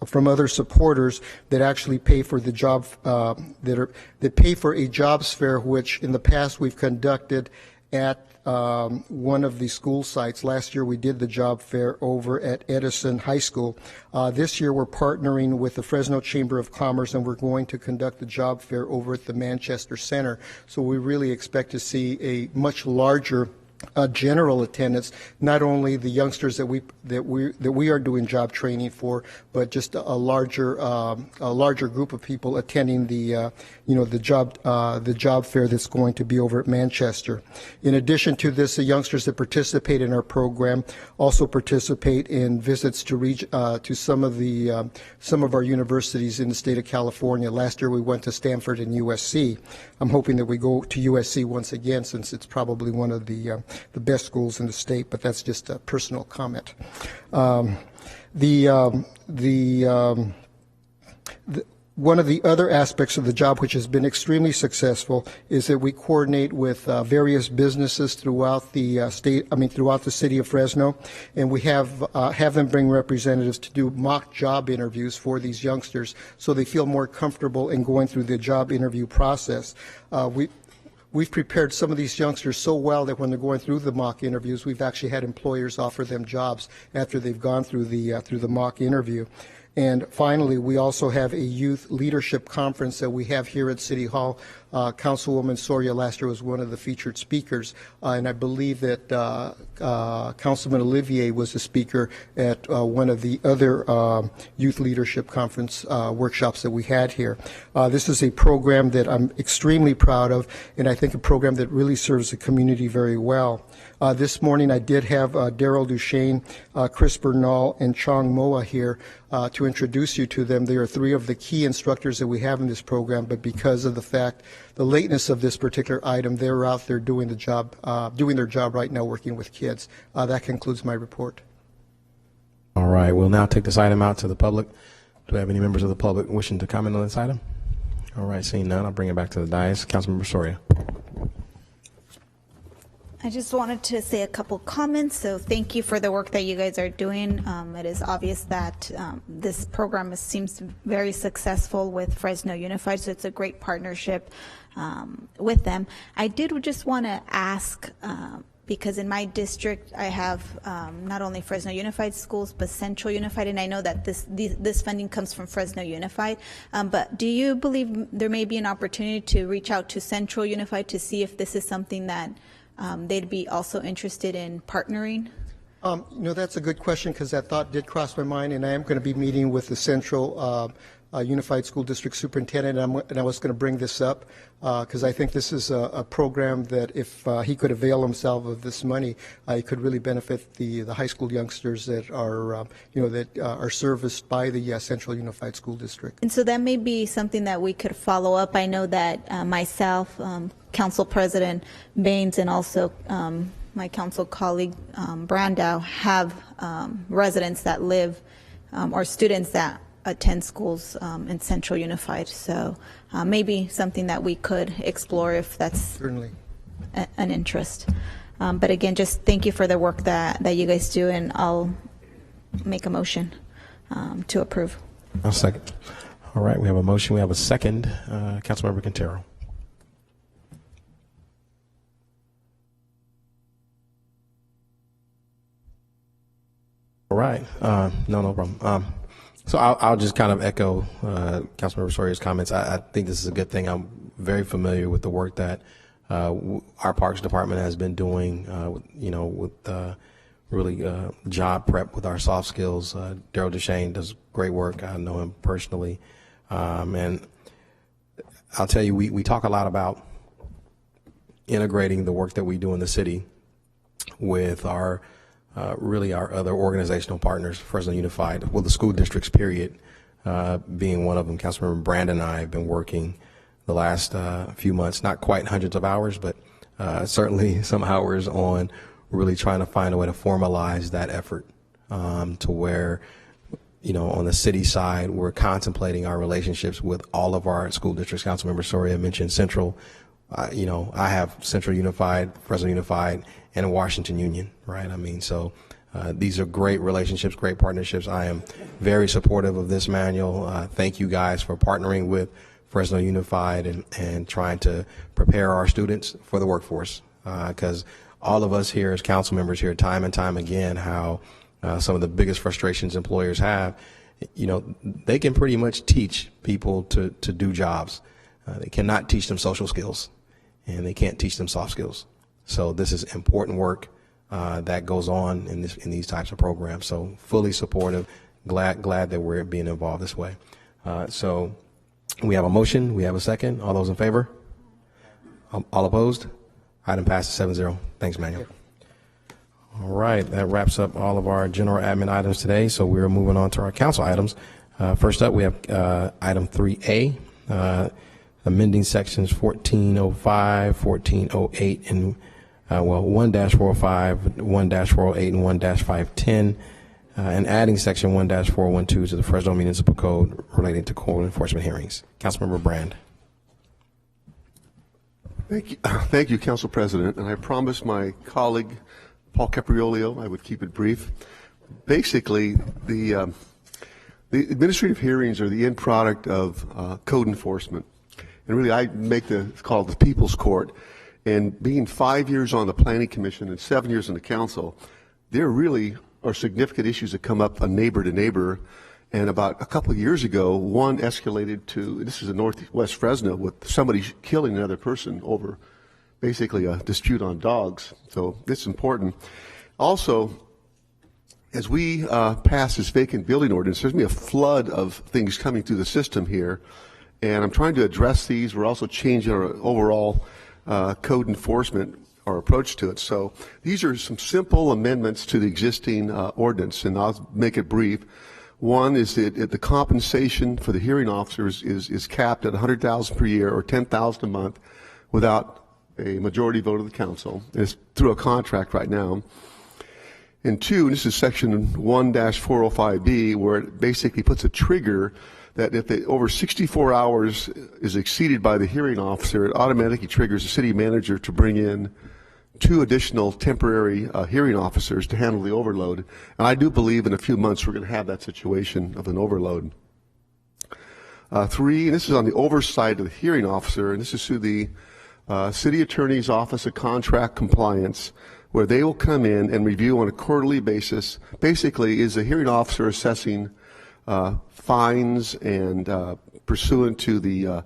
Speaker 17: from other supporters that actually pay for the job, that pay for a jobs fair, which in the past we've conducted at one of the school sites. Last year we did the job fair over at Edison High School. This year we're partnering with the Fresno Chamber of Commerce, and we're going to conduct the job fair over at the Manchester Center. So we really expect to see a much larger general attendance, not only the youngsters that we are doing job training for, but just a larger group of people attending the the job fair that's going to be over at Manchester. In addition to this, the youngsters that participate in our program also participate in visits to some of our universities in the state of California. Last year we went to Stanford and USC. I'm hoping that we go to USC once again, since it's probably one of the best schools in the state, but that's just a personal comment. One of the other aspects of the job which has been extremely successful is that we coordinate with various businesses throughout the throughout the city of Fresno, and we have them bring representatives to do mock job interviews for these youngsters so they feel more comfortable in going through the job interview process. We've prepared some of these youngsters so well that when they're going through the mock interviews, we've actually had employers offer them jobs after they've gone through the mock interview. And finally, we also have a youth leadership conference that we have here at City Hall. Councilwoman Soria last year was one of the featured speakers, and I believe that Councilman Olivier was a speaker at one of the other youth leadership conference workshops that we had here. This is a program that I'm extremely proud of, and I think a program that really serves the community very well. This morning I did have Daryl Duchesne, Chris Bernal, and Chong Moa here to introduce you to them. They are three of the key instructors that we have in this program, but because of the lateness of this particular item, they're out there doing their job right now, working with kids. That concludes my report.
Speaker 1: All right, we'll now take this item out to the public. Do we have any members of the public wishing to comment on this item? All right, seeing none, I'll bring it back to the dais. Councilmember Soria.
Speaker 9: I just wanted to say a couple comments. So thank you for the work that you guys are doing. It is obvious that this program seems very successful with Fresno Unified, so it's a great partnership with them. I did just want to ask, because in my district I have not only Fresno Unified schools but Central Unified, and I know that this funding comes from Fresno Unified, but do you believe there may be an opportunity to reach out to Central Unified to see if this is something that they'd be also interested in partnering?
Speaker 17: That's a good question, because that thought did cross my mind, and I am going to be meeting with the Central Unified School District Superintendent, and I was going to bring this up because I think this is a program that if he could avail himself of this money, it could really benefit the high school youngsters that are that are serviced by the Central Unified School District.
Speaker 9: And so that may be something that we could follow up. I know that myself, Council President Baines, and also my council colleague Brandow have residents that live or students that attend schools in Central Unified. So maybe something that we could explore if that's
Speaker 17: certainly
Speaker 9: an interest. But again, just thank you for the work that you guys do, and I'll make a motion to approve.
Speaker 1: I'll second. All right, we have a motion. We have a second. Councilmember Quintero. All right. No problem. So I'll just kind of echo Councilmember Soria's comments. I think this is a good thing. I'm very familiar with the work that our Parks Department has been doing, with really job prep with our soft skills. Daryl Duchesne does great work. I know him personally. And I'll tell you, we talk a lot about integrating the work that we do in the city with our really our other organizational partners, Fresno Unified, well, the school districts, period, being one of them. Councilmember Brandon and I have been working the last few months, not quite hundreds of hours, but certainly some hours on really trying to find a way to formalize that effort to where, you know, on the city side, we're contemplating our relationships with all of our school districts. Councilmember Soria mentioned Central. You know, I have Central Unified, Fresno Unified, and Washington Union, right? I mean, so these are great relationships, great partnerships. I am very supportive of this manual. Thank you guys for partnering with Fresno Unified and trying to prepare our students for the workforce. Because all of us here as council members hear time and time again how some of the biggest frustrations employers have, you know, they can pretty much teach people to do jobs. They cannot teach them social skills, and they can't teach them soft skills. So this is important work that goes on in these types of programs. So fully supportive, glad that we're being involved this way. So we have a motion, we have a second. All those in favor? All opposed? Item passes 7-0. Thanks, Manuel. All right, that wraps up all of our general admin items today. So we're moving on to our council items. First up, we have item 3A, amending sections 1405, 1408, and 1-405, 1-408, and 1-510, and adding section 1-412 to the Fresno Municipal Code relating to code enforcement hearings. Councilmember Brand.
Speaker 8: Thank you, Council President. And I promised my colleague, Paul Capriolio, I would keep it brief. Basically, the administrative hearings are the end product of code enforcement. And really, I make it's called the People's Court. And being 5 years on the Planning Commission and 7 years on the Council, there really are significant issues that come up on neighbor to neighbor. And about a couple of years ago, one escalated to, this is in northwest Fresno, with somebody killing another person over basically a dispute on dogs. So this is important. Also, as we pass this vacant building ordinance, there's going to be a flood of things coming through the system here. And I'm trying to address these. We're also changing our overall code enforcement, our approach to it. So these are some simple amendments to the existing ordinance, and I'll make it brief. One is that the compensation for the hearing officers is capped at $100,000 per year or $10,000 a month without a majority vote of the council. It's through a contract right now. And two, this is section 1-405B, where it basically puts a trigger that if over 64 hours is exceeded by the hearing officer, it automatically triggers the city manager to bring in 2 additional temporary hearing officers to handle the overload. And I do believe in a few months we're going to have that situation of an overload. 3, and this is on the oversight of the hearing officer, and this is through the City Attorney's Office of Contract Compliance, where they will come in and review on a quarterly basis. Basically, is the hearing officer assessing fines and pursuant to the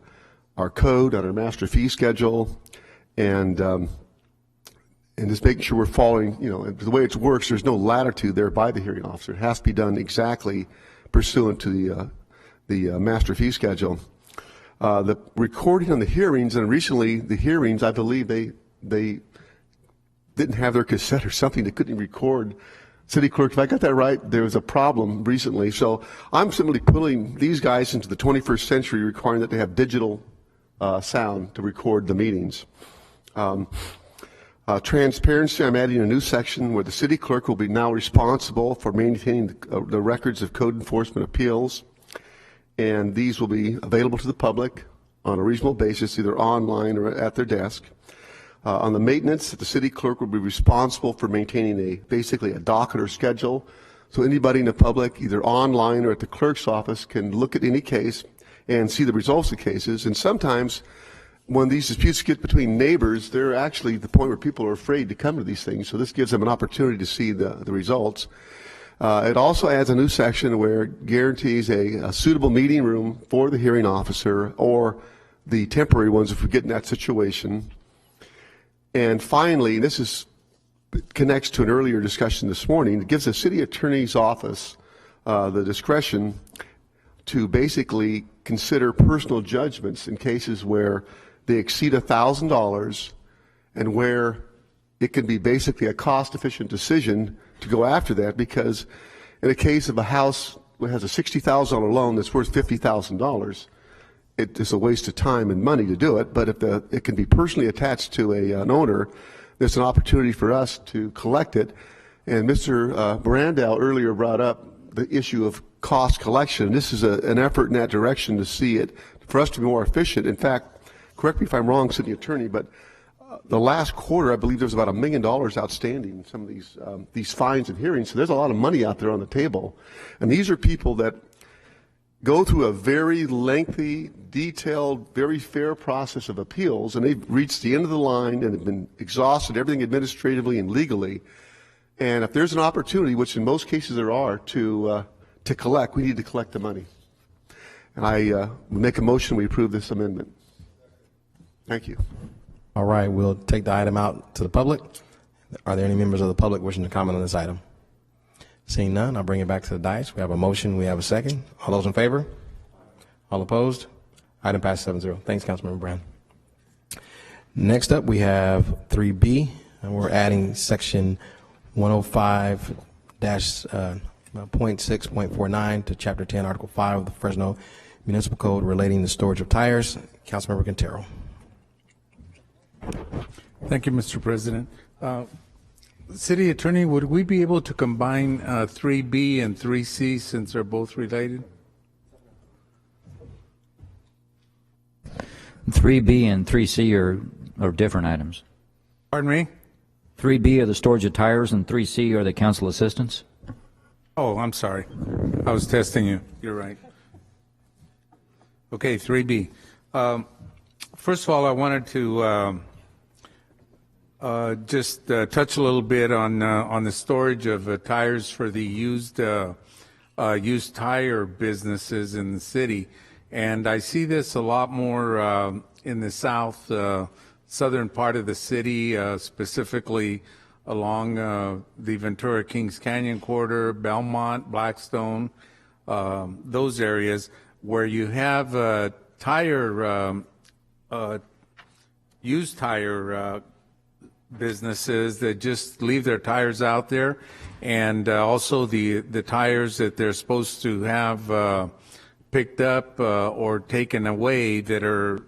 Speaker 8: our code on our master fee schedule, and just making sure we're following, you know, the way it works, there's no latitude there by the hearing officer. It has to be done exactly pursuant to the master fee schedule. The recording on the hearings, and recently the hearings, I believe they didn't have their cassette or something. They couldn't record. City clerk, if I got that right, there was a problem recently. So I'm simply pulling these guys into the 21st century, requiring that they have digital sound to record the meetings. Transparency, I'm adding a new section where the city clerk will be now responsible for maintaining the records of code enforcement appeals, and these will be available to the public on a reasonable basis, either online or at their desk. On the maintenance, the city clerk will be responsible for maintaining basically a docket or schedule, so anybody in the public, either online or at the clerk's office, can look at any case and see the results of cases. And sometimes when these disputes get between neighbors, they're actually at the point where people are afraid to come to these things, so this gives them an opportunity to see the results. It also adds a new section where it guarantees a suitable meeting room for the hearing officer or the temporary ones if we get in that situation. And finally, this connects to an earlier discussion this morning, it gives the city attorney's office the discretion to basically consider personal judgments in cases where they exceed $1,000 and where it can be basically a cost-efficient decision to go after that, because in a case of a house that has a $60,000 loan that's worth $50,000, it is a waste of time and money to do it. But if it can be personally attached to an owner, there's an opportunity for us to collect it. And Mr. Brandau earlier brought up the issue of cost collection. This is an effort in that direction to see it, for us to be more efficient. In fact, correct me if I'm wrong, City Attorney, but the last quarter, I believe there was about $1 million outstanding in some of these fines and hearings. So there's a lot of money out there on the table. And these are people that go through a very lengthy, detailed, very fair process of appeals, and they've reached the end of the line and have been exhausted everything administratively and legally. And if there's an opportunity, which in most cases there are, to collect, we need to collect the money. And I make a motion we approve this amendment. Thank you.
Speaker 1: All right, we'll take the item out to the public. Are there any members of the public wishing to comment on this item? Seeing none, I'll bring it back to the dais. We have a motion, we have a second. All those in favor? All opposed? Item passes 7-0. Thanks, Councilmember Brand. Next up, we have 3B, and we're adding section 105-.6.49 to Chapter 10, Article 5 of the Fresno Municipal Code relating to storage of tires. Councilmember Quintero.
Speaker 2: Thank you, Mr. President. City Attorney, would we be able to combine 3B and 3C since they're both related?
Speaker 15: 3B and 3C are different items.
Speaker 2: Pardon me?
Speaker 15: 3B are the storage of tires and 3C are the council assistance.
Speaker 2: Oh, I'm sorry. I was testing you. You're right. Okay, 3B. First of all, I wanted to just touch a little bit on the storage of tires for the used tire businesses in the city, and I see this a lot more in the southern part of the city, specifically along the Ventura Kings Canyon corridor, Belmont, Blackstone, those areas where you have used tire businesses that just leave their tires out there, and also the tires that they're supposed to have picked up or taken away that are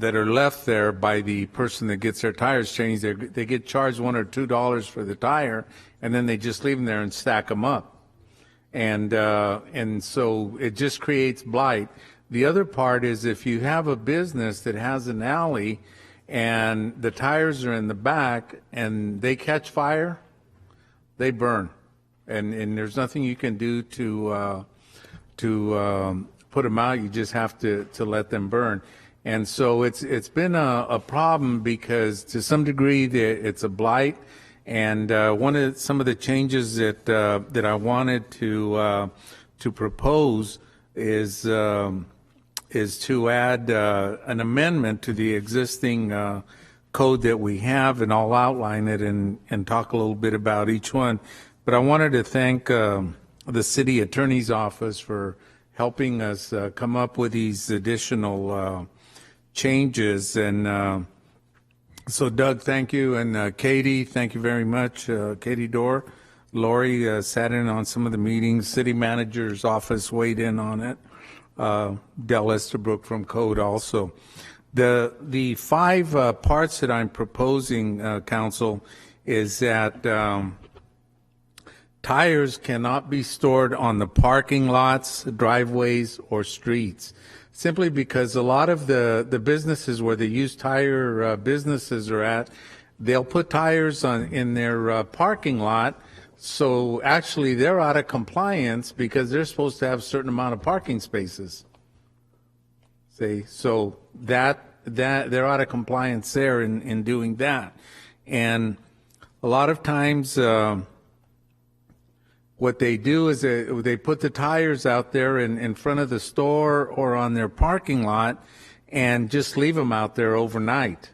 Speaker 2: left there by the person that gets their tires changed. They get charged $1 or $2 for the tire, and then they just leave them there and stack them up, and so it just creates blight. The other part is if you have a business that has an alley and the tires are in the back and they catch fire, they burn, and there's nothing you can do to put them out. You just have to let them burn. And so it's been a problem because to some degree it's a blight. And some of the changes that I wanted to propose is to add an amendment to the existing code that we have, and I'll outline it and talk a little bit about each one. But I wanted to thank the City Attorney's Office for helping us come up with these additional changes. And so Doug, thank you, and Katie, thank you very much. Katie Dorr, Lori sat in on some of the meetings. City Manager's Office weighed in on it. Del Estabrook from Code also. The five parts that I'm proposing, Council, is that tires cannot be stored on the parking lots, driveways, or streets, simply because a lot of the businesses where the used tire businesses are at, they'll put tires in their parking lot. So actually, they're out of compliance because they're supposed to have a certain amount of parking spaces. See, so that they're out of compliance there in doing that, and a lot of times what they do is they put the tires out there in front of the store or on their parking lot, and just leave them out there overnight.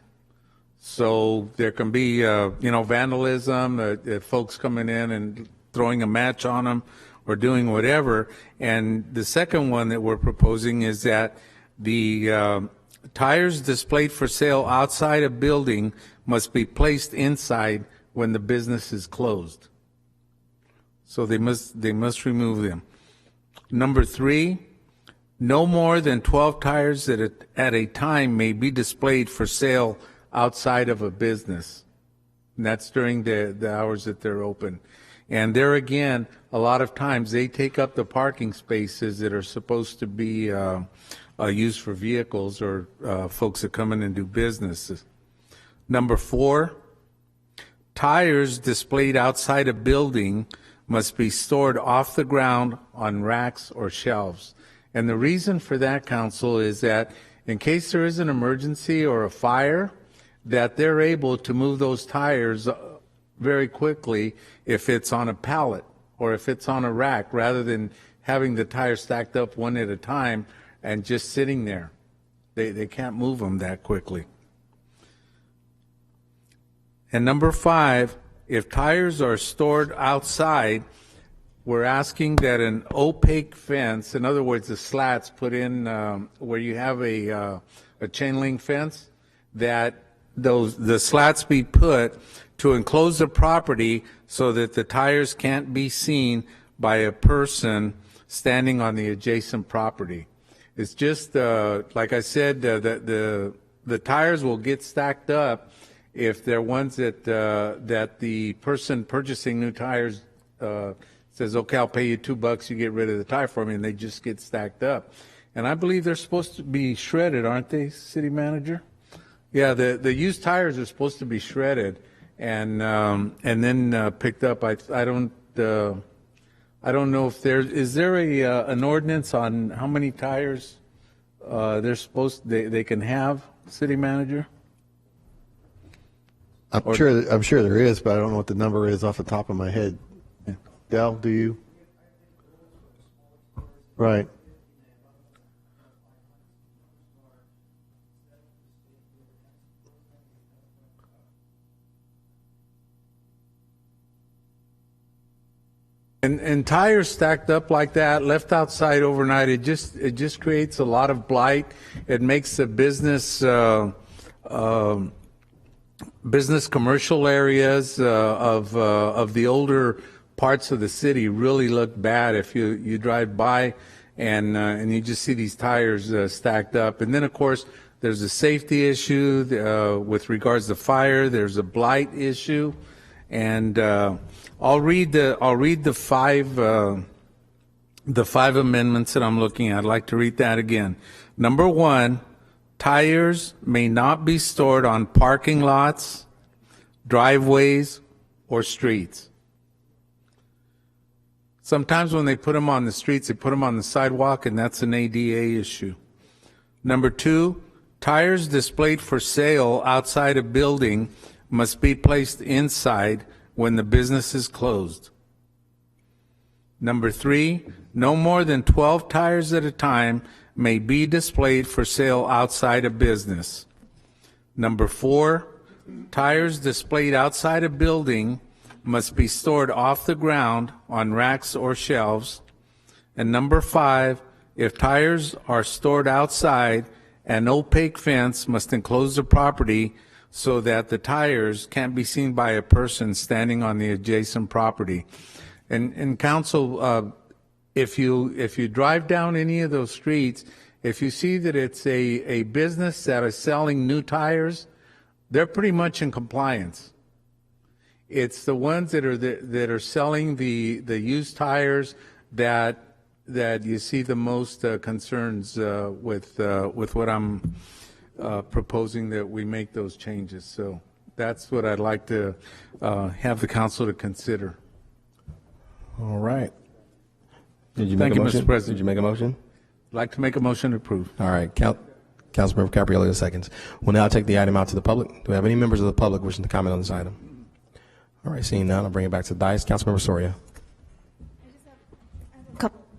Speaker 2: So there can be, vandalism, folks coming in and throwing a match on them or doing whatever. And the second one that we're proposing is that the Tires displayed for sale outside a building must be placed inside when the business is closed. So they must remove them. Number 3, no more than 12 tires at a time may be displayed for sale outside of a business. And that's during the hours that they're open. And there again, a lot of times they take up the parking spaces that are supposed to be used for vehicles or folks that come in and do businesses. Number 4, tires displayed outside a building must be stored off the ground on racks or shelves. And the reason for that, Council, is that in case there is an emergency or a fire, that they're able to move those tires very quickly if it's on a pallet or if it's on a rack, rather than having the tires stacked up one at a time and just sitting there. They can't move them that quickly. And number 5, if tires are stored outside, we're asking that an opaque fence, in other words, the slats put in where you have a chain link fence, that the slats be put to enclose the property so that the tires can't be seen by a person standing on the adjacent property. It's just, like I said, the tires will get stacked up if they're ones that the person purchasing new tires says, okay, I'll pay you $2, you get rid of the tire for me, and they just get stacked up. And I believe they're supposed to be shredded, aren't they, City Manager? Yeah, the used tires are supposed to be shredded and then picked up. I don't know if is there an ordinance on how many tires they can have, City Manager?
Speaker 21: I'm sure there is, but I don't know what the number is off the top of my head. Yeah. Del, do you? Right.
Speaker 2: And tires stacked up like that, left outside overnight, it just creates a lot of blight. It makes the business commercial areas of the older parts of the city really look bad if you drive by and you just see these tires stacked up. And then of course there's a safety issue with regards to fire. There's a blight issue, and I'll read the five amendments that I'm looking at. I'd like to read that again. Number 1, tires may not be stored on parking lots, driveways, or streets. Sometimes when they put them on the streets, they put them on the sidewalk, and that's an ADA issue. Number 2, tires displayed for sale outside a building must be placed inside when the business is closed. Number 3, no more than 12 tires at a time may be displayed for sale outside a business. Number 4, tires displayed outside a building must be stored off the ground on racks or shelves. And number 5, if tires are stored outside, an opaque fence must enclose the property so that the tires can't be seen by a person standing on the adjacent property. And council, if you drive down any of those streets, if you see that it's a business that is selling new tires, they're pretty much in compliance. It's the ones that are selling the used tires that you see the most concerns with what I'm proposing, that we make those changes. So that's what I'd like to have the council to consider.
Speaker 1: All right.
Speaker 3: Did you
Speaker 2: Thank
Speaker 3: make
Speaker 2: you,
Speaker 3: a motion?
Speaker 2: Mr. President.
Speaker 3: Did you make a motion?
Speaker 2: I'd like to make a motion to approve.
Speaker 1: All right. Councilmember Caprielli, seconds. We'll now take the item out to the public. Do we have any members of the public wishing to comment on this item? All right. Seeing none, I'll bring it back to the dais. Councilmember Soria.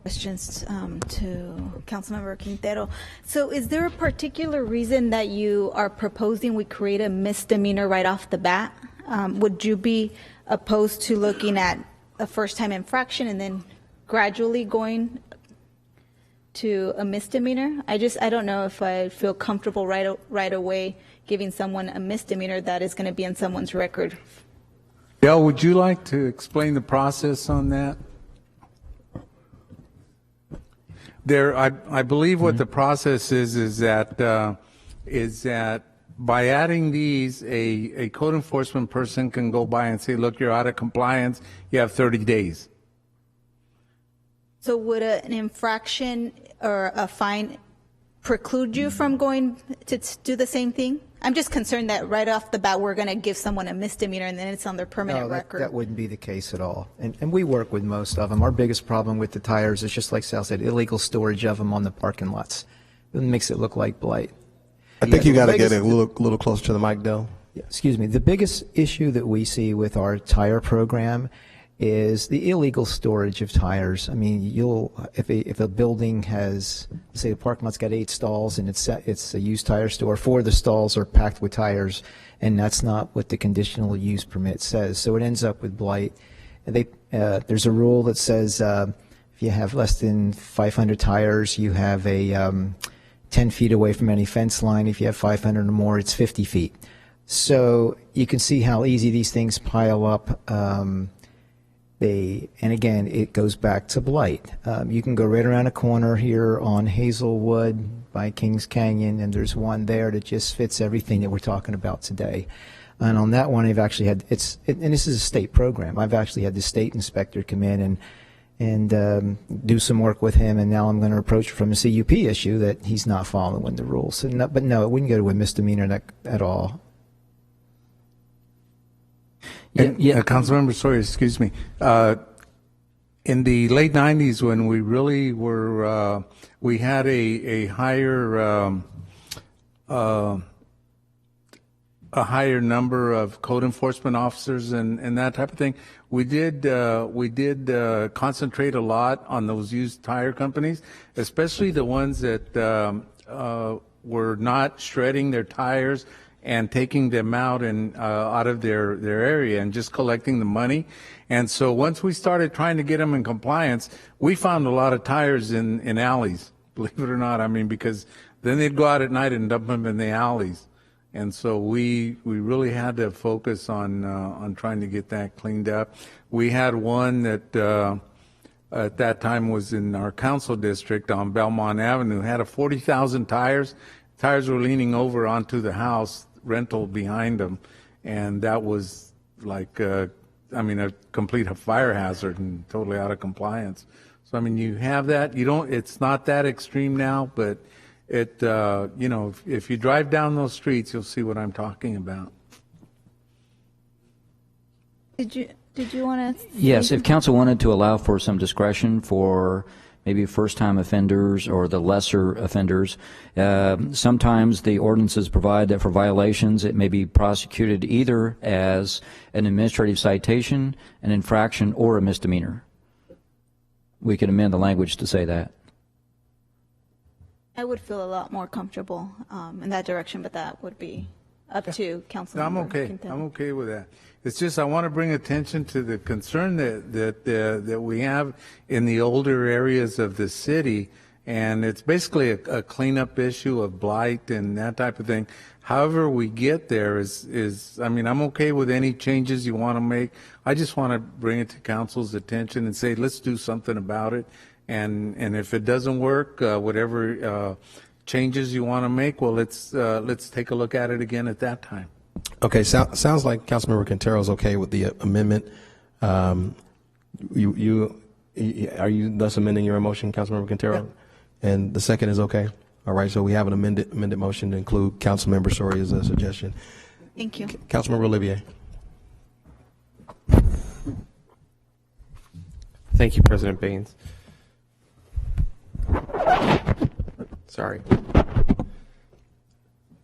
Speaker 9: Questions to Councilmember Quintero. So is there a particular reason that you are proposing we create a misdemeanor right off the bat? Would you be opposed to looking at a first-time infraction and then gradually going to a misdemeanor. I don't know if I feel comfortable right away giving someone a misdemeanor that is going to be in someone's record.
Speaker 2: Dale, would you like to explain the process on that? I believe what the process is that by adding these, a code enforcement person can go by and say, look, you're out of compliance, you have 30 days.
Speaker 9: So would an infraction or a fine preclude you from going to do the same thing? I'm just concerned that right off the bat we're going to give someone a misdemeanor and then it's on their permanent record.
Speaker 4: That wouldn't be the case at all. And we work with most of them. Our biggest problem with the tires is just like Sal said, illegal storage of them on the parking lots. It makes it look like blight.
Speaker 1: I think you got to get a little closer to the mic, Dale.
Speaker 4: Yeah, excuse me. The biggest issue that we see with our tire program is the illegal storage of tires. I mean, if a building has, say, the parking lot's got 8 stalls and it's a used tire store, 4 of the stalls are packed with tires, and that's not what the conditional use permit says. So it ends up with blight. And there's a rule that says if you have less than 500 tires, you have a 10 feet away from any fence line. If you have 500 or more, it's 50 feet. So you can see how easy these things pile up. And again, it goes back to blight. You can go right around a corner here on Hazelwood by Kings Canyon, and there's one there that just fits everything that we're talking about today. And on that one, I've actually had and this is a state program. I've actually had the state inspector come in and do some work with him, and now I'm going to approach from a CUP issue that he's not following the rules. So but no, it wouldn't go to a misdemeanor at all.
Speaker 2: Councilmember Sawyer, excuse me. In the late 90s, when we really were, we had a higher number of code enforcement officers and that type of thing. We did concentrate a lot on those used tire companies, especially the ones that were not shredding their tires and taking them out and out of their area and just collecting the money. And so once we started trying to get them in compliance, we found a lot of tires in alleys, believe it or not. I mean, because then they'd go out at night and dump them in the alleys. And so we really had to focus on trying to get that cleaned up. We had one that at that time was in our council district on Belmont Avenue, had a 40,000 tires. Tires were leaning over onto the house rental behind them, and that was like a complete fire hazard and totally out of compliance. So I mean, you have that. It's not that extreme now, but it if you drive down those streets, you'll see what I'm talking about.
Speaker 9: Did you want to?
Speaker 15: Yes, if council wanted to allow for some discretion for maybe first-time offenders or the lesser offenders. Sometimes the ordinances provide that for violations it may be prosecuted either as an administrative citation, an infraction, or a misdemeanor. We could amend the language to say that.
Speaker 9: I would feel a lot more comfortable in that direction, but that would be up to council.
Speaker 2: No, I'm okay. I'm okay with that. It's just I want to bring attention to the concern that we have in the older areas of the city, and it's basically a cleanup issue of blight and that type of thing. However we get there is I mean, I'm okay with any changes you want to make. I just want to bring it to council's attention and say, let's do something about it. And if it doesn't work, whatever changes you want to make, well, let's take a look at it again at that time.
Speaker 1: Okay, sounds like Councilmember Quintero's okay with the amendment. Are you thus amending your motion, Councilmember Quintero? Yeah. And the second is okay? All right, so we have an amended motion to include Councilmember Soria's suggestion.
Speaker 9: Thank you.
Speaker 1: Councilmember Olivier.
Speaker 7: Thank you, President Baines. Sorry.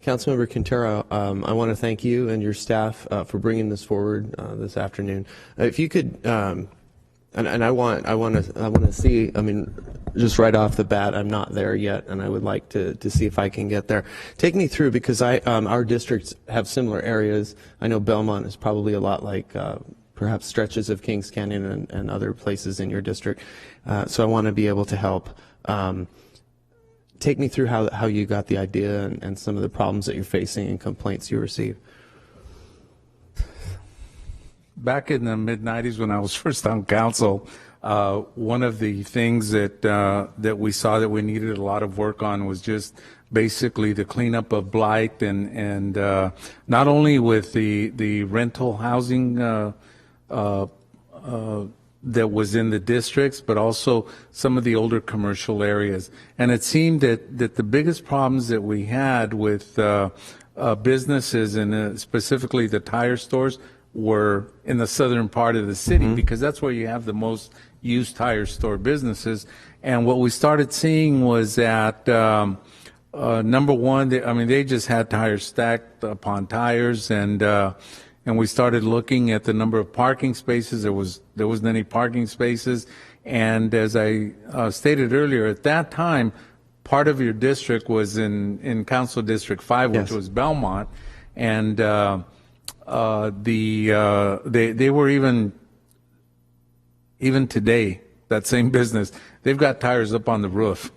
Speaker 7: Councilmember Quintero, I want to thank you and your staff for bringing this forward this afternoon. If you could, and I want to see. I mean, just right off the bat, I'm not there yet, and I would like to see if I can get there. Take me through, because our districts have similar areas. I know Belmont is probably a lot like perhaps stretches of Kings Canyon and other places in your district. So I want to be able to help. take me through how you got the idea and some of the problems that you're facing and complaints you receive.
Speaker 2: Back in the mid-'90s when I was first on council, one of the things that we saw that we needed a lot of work on was just basically the cleanup of blight and not only with the rental housing that was in the districts, but also some of the older commercial areas. And it seemed that the biggest problems that we had with businesses and specifically the tire stores were in the southern part of the city, because that's where you have the most used tire store businesses. And what we started seeing was that number one, they just had tires stacked upon tires, and we started looking at the number of parking spaces. There wasn't any parking spaces, and as I stated earlier, at that time, part of your district was in Council District 5, which was Belmont, and they were even today, that same business, they've got tires up on the roof,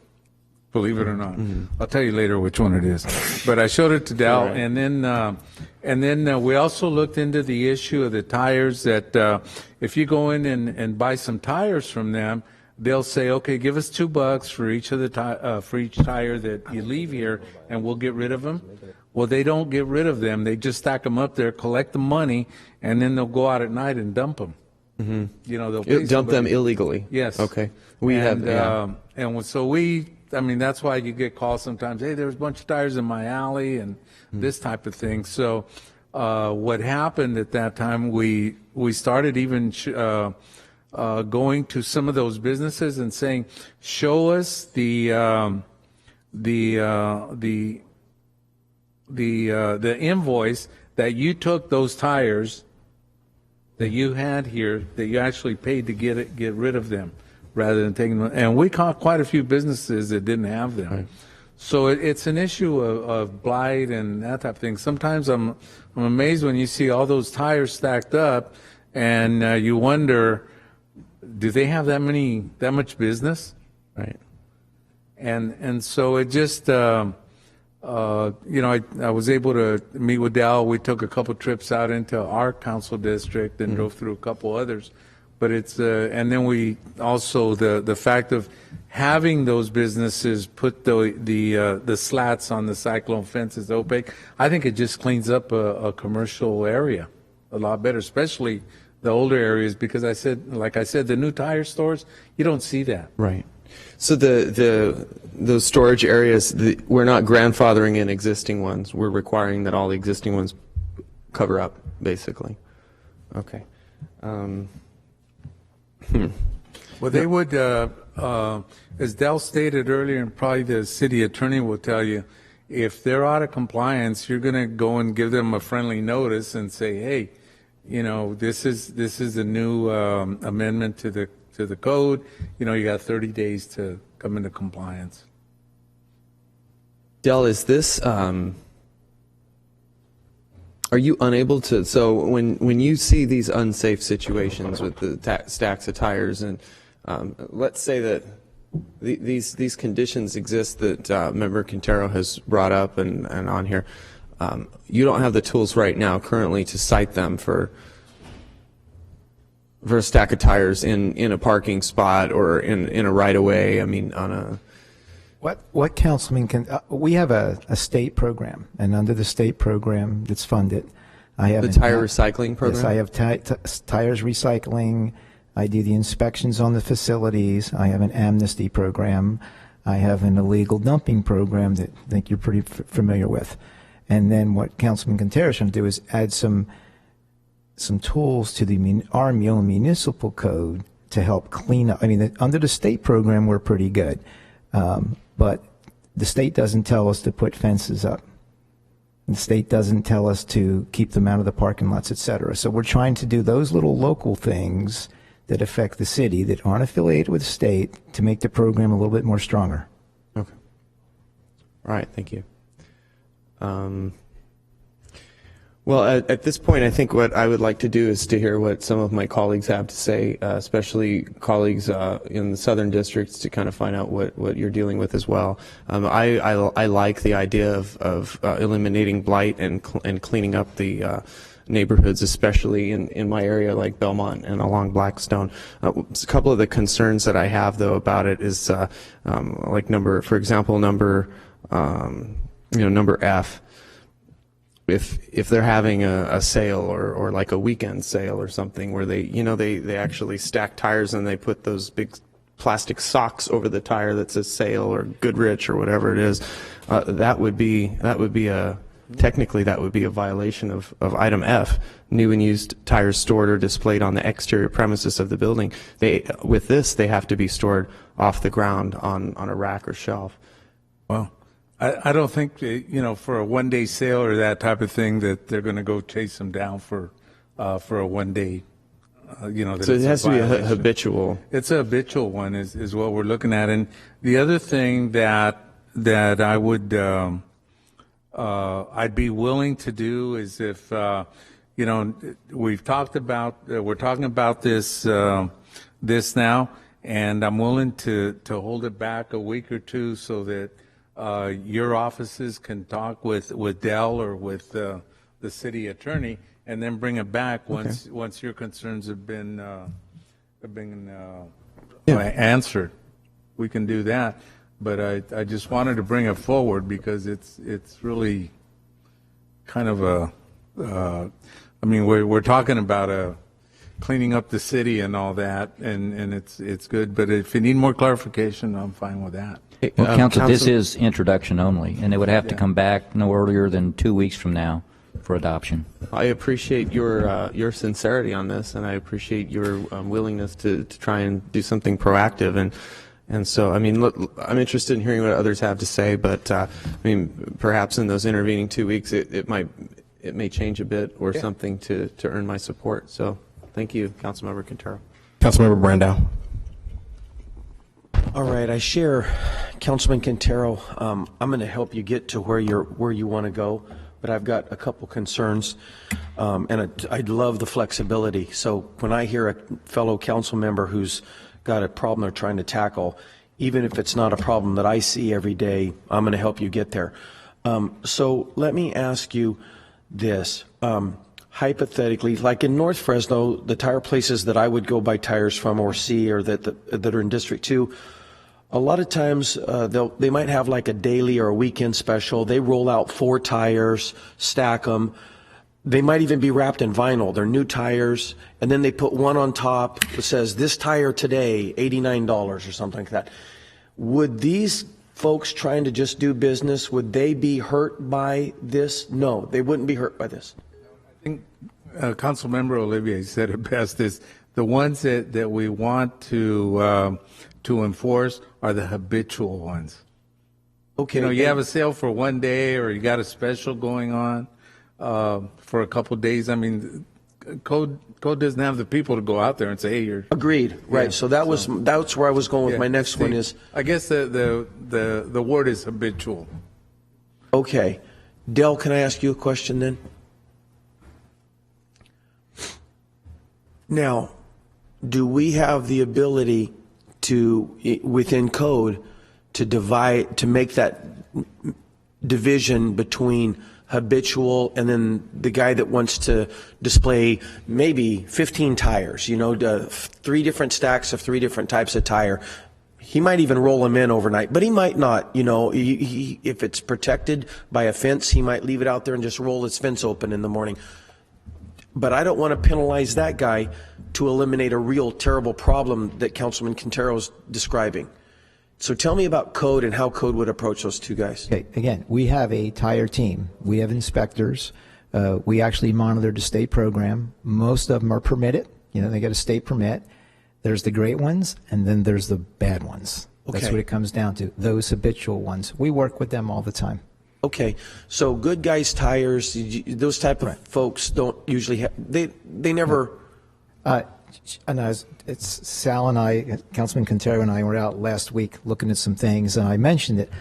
Speaker 2: believe it or not. I'll tell you later which one it is. But I showed it to Dal,
Speaker 7: right.
Speaker 2: and then we also looked into the issue of the tires that if you go in and buy some tires from them, they'll say, okay, give us $2 for each of the for each tire that you leave here, and we'll get rid of them. Well, they don't get rid of them. They just stack them up there, collect the money, and then they'll go out at night and dump them. You know, they'll pay
Speaker 7: Dump them
Speaker 2: somebody.
Speaker 7: illegally.
Speaker 2: Yes.
Speaker 7: Okay.
Speaker 2: That's why you get calls sometimes. Hey, there's a bunch of tires in my alley and this type of thing. So, what happened at that time? We started even going to some of those businesses and saying, show us the invoice that you took those tires that you had here, that you actually paid to get rid of them, rather than taking them. And we caught quite a few businesses that didn't have them. Right. So it's an issue of blight and that type of thing. Sometimes I'm amazed when you see all those tires stacked up, and you wonder, do they have that much business?
Speaker 7: Right.
Speaker 2: And so it just. I was able to meet with Dal. We took a couple trips out into our council district and drove through a couple others. But it's and then we also the fact of having those businesses put the slats on the cyclone fences opaque. I think it just cleans up a commercial area a lot better, especially the older areas, because like I said, the new tire stores, you don't see that.
Speaker 7: Right. So those storage areas, we're not grandfathering in existing ones. We're requiring that all the existing ones cover up, basically. Okay.
Speaker 2: Well, they would, as Del stated earlier, and probably the city attorney will tell you, if they're out of compliance, you're going to go and give them a friendly notice and say, hey, this is a new amendment to the code. You got 30 days to come into compliance.
Speaker 7: Del, is this, are you unable to, so when you see these unsafe situations with the stacks of tires, and let's say that these conditions exist that Member Quintero has brought up and on here, you don't have the tools right now currently to cite them for a stack of tires in a parking spot or in a right-of-way, on a...
Speaker 4: What Councilman can, we have a state program, and under the state program that's funded, I have...
Speaker 7: The tire recycling program?
Speaker 4: Yes, I have tires recycling, I do the inspections on the facilities, I have an amnesty program, I have an illegal dumping program that I think you're pretty familiar with. And then what Councilman Quintero is going to do is add some tools to our municipal code to help clean up. Under the state program, we're pretty good. But the state doesn't tell us to put fences up. The state doesn't tell us to keep them out of the parking lots, et cetera. So we're trying to do those little local things that affect the city that aren't affiliated with the state to make the program a little bit more stronger.
Speaker 7: Okay. All right, thank you. Well, at this point, I think what I would like to do is to hear what some of my colleagues have to say, especially colleagues in the southern districts, to kind of find out what you're dealing with as well. I like the idea of eliminating blight and cleaning up the neighborhoods, especially in my area like Belmont and along Blackstone. A couple of the concerns that I have, though, about it is like for example, number F. If they're having a sale or like a weekend sale or something where they actually stack tires and they put those big plastic socks over the tire that says sale or Goodrich or whatever it is, technically that would be a violation of item F, new and used tires stored or displayed on the exterior premises of the building. With this, they have to be stored off the ground on a rack or shelf.
Speaker 2: Well, I don't think, for a one-day sale or that type of thing that they're going to go chase them down for a one-day,
Speaker 7: So it has to be a habitual.
Speaker 2: It's a habitual one is what we're looking at. And the other thing that I would, I'd be willing to do is if, we're talking about this now, and I'm willing to hold it back a week or two so that your offices can talk with Dell or with the city attorney, and then bring it back once your concerns have been answered. We can do that, but I just wanted to bring it forward because it's really kind of we're talking about cleaning up the city and all that, and it's good. But if you need more clarification, I'm fine with that.
Speaker 15: Well, Council, this is introduction only, and it would have to come back no earlier than 2 weeks from now for adoption.
Speaker 7: I appreciate your sincerity on this, and I appreciate your willingness to try and do something proactive. And so, look, I'm interested in hearing what others have to say, but perhaps in those intervening 2 weeks, it may change a bit or something to earn my support. So, thank you, Councilmember Quintero.
Speaker 1: Councilmember Brandow.
Speaker 19: All right, I share Councilman Quintero. I'm going to help you get to where you want to go, but I've got a couple concerns, and I'd love the flexibility. So when I hear a fellow council member who's got a problem they're trying to tackle, even if it's not a problem that I see every day, I'm going to help you get there. So let me ask you this. Hypothetically, like in North Fresno, the tire places that I would go buy tires from or see or that are in District 2, a lot of times they might have like a daily or a weekend special. They roll out 4 tires, stack them. They might even be wrapped in vinyl. They're new tires, and then they put one on top that says, this tire today, $89 or something like that. Would these folks trying to just do business, would they be hurt by this? No, they wouldn't be hurt by this.
Speaker 2: I think Councilmember Olivier said it best, is the ones that we want to enforce are the habitual ones.
Speaker 19: Okay.
Speaker 2: You have a sale for one day, or you got a special going on for a couple of days. Code doesn't have the people to go out there and say, hey, you're
Speaker 19: agreed. Right. So that's where I was going with my next one is.
Speaker 2: I guess the word is habitual.
Speaker 19: Okay. Dell, can I ask you a question then? Now, do we have the ability to, within code, to make that division between habitual and then the guy that wants to display maybe 15 tires, 3 different stacks of 3 different types of tire? He might even roll them in overnight, but he might not. If it's protected by a fence, he might leave it out there and just roll his fence open in the morning. But I don't want to penalize that guy to eliminate a real terrible problem that Councilman Quintero is describing. So tell me about code and how code would approach those two guys.
Speaker 4: Okay, again, we have a tire team. We have inspectors. We actually monitor the state program. Most of them are permitted. They get a state permit. There's the great ones, and then there's the bad ones.
Speaker 19: Okay.
Speaker 4: That's what it comes down to, those habitual ones. We work with them all the time.
Speaker 19: Okay, so good guys tires, those type of folks don't usually have, they never.
Speaker 4: And it's Sal and I, Councilman Quintero and I were out last week looking at some things, and I mentioned it.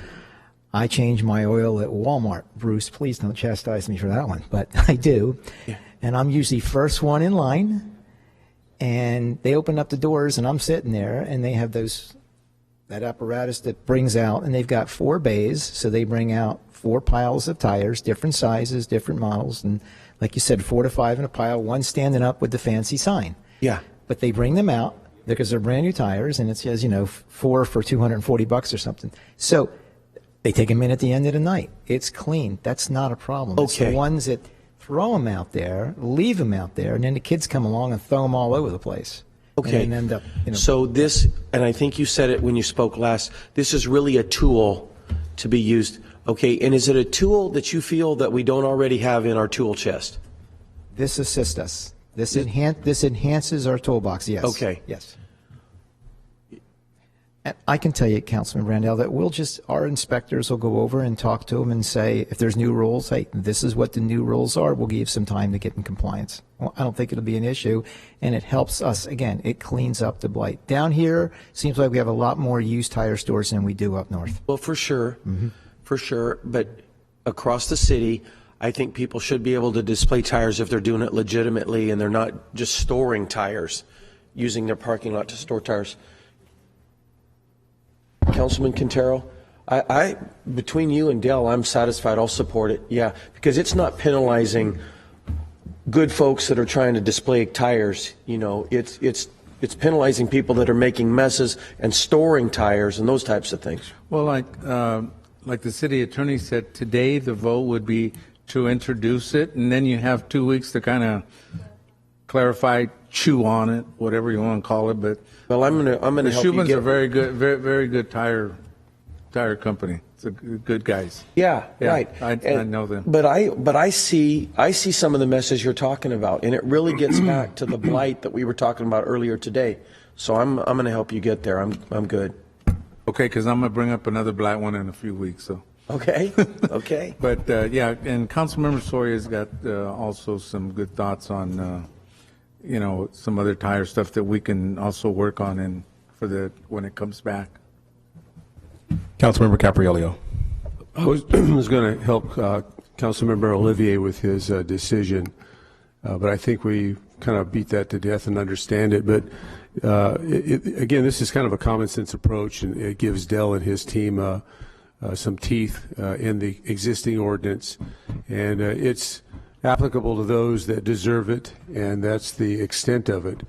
Speaker 4: I change my oil at Walmart. Bruce, please don't chastise me for that one, but I do. Yeah. And I'm usually first one in line. And they open up the doors, and I'm sitting there, and they have that apparatus that brings out, and they've got 4 bays, so they bring out 4 piles of tires, different sizes, different models, and like you said, 4 to 5 in a pile, one standing up with the fancy sign.
Speaker 19: Yeah.
Speaker 4: But they bring them out because they're brand new tires, and it says, 4 for $240 or something. So they take them in at the end of the night. It's clean. That's not a problem. It's the ones that throw them out there, leave them out there, and then the kids come along and throw them all over the place.
Speaker 19: Okay.
Speaker 4: And end up,
Speaker 19: So this, and I think you said it when you spoke last, this is really a tool to be used. Okay, and is it a tool that you feel that we don't already have in our tool chest?
Speaker 4: This assists us. This enhances our toolbox, yes.
Speaker 19: Okay.
Speaker 4: Yes. I can tell you, Councilman Randall, that our inspectors will go over and talk to them and say, if there's new rules, hey, this is what the new rules are. We'll give you some time to get in compliance. Well, I don't think it'll be an issue, and it helps us. Again, it cleans up the blight. Down here, seems like we have a lot more used tire stores than we do up north.
Speaker 19: Well, for sure, for sure. But across the city, I think people should be able to display tires if they're doing it legitimately and they're not just storing tires, using their parking lot to store tires. Councilman Quintero, I between you and Dell, I'm satisfied. I'll support it. Yeah, because it's not penalizing good folks that are trying to display tires. It's penalizing people that are making messes and storing tires and those types of things.
Speaker 2: Well, like the city attorney said, today the vote would be to introduce it, and then you have 2 weeks to kind of clarify, chew on it, whatever you want to call it. But
Speaker 19: well, I'm gonna help you
Speaker 2: Schumann's
Speaker 19: get
Speaker 2: a very good, very good tire company. It's a good guys.
Speaker 19: Yeah, right.
Speaker 2: I know them.
Speaker 19: But I see some of the messages you're talking about, and it really gets back to the blight that we were talking about earlier today. So I'm going to help you get there. I'm good.
Speaker 2: Okay, because I'm going to bring up another black one in a few weeks. So.
Speaker 19: Okay. Okay.
Speaker 2: But yeah, and Councilmember Soria's got also some good thoughts on some other tire stuff that we can also work on when it comes back.
Speaker 1: Councilmember Capriolio.
Speaker 5: I was going to help Councilmember Olivier with his decision, but I think we kind of beat that to death and understand it. But again, this is kind of a common sense approach, and it gives Dell and his team some teeth in the existing ordinance, and it's applicable to those that deserve it, and that's the extent of it.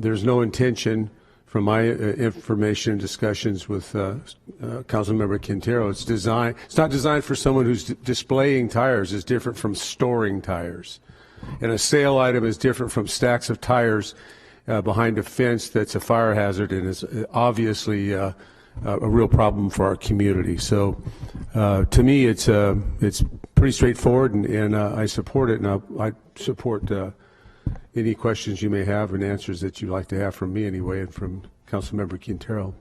Speaker 5: There's no intention, from my information and discussions with Councilmember Quintero, it's not designed for someone who's displaying tires. It's different from storing tires. And a sale item is different from stacks of tires behind a fence that's a fire hazard and is obviously a real problem for our community. So to me, it's pretty straightforward, and I support it, and I support any questions you may have and answers that you'd like to have from me anyway, and from Councilmember Quintero.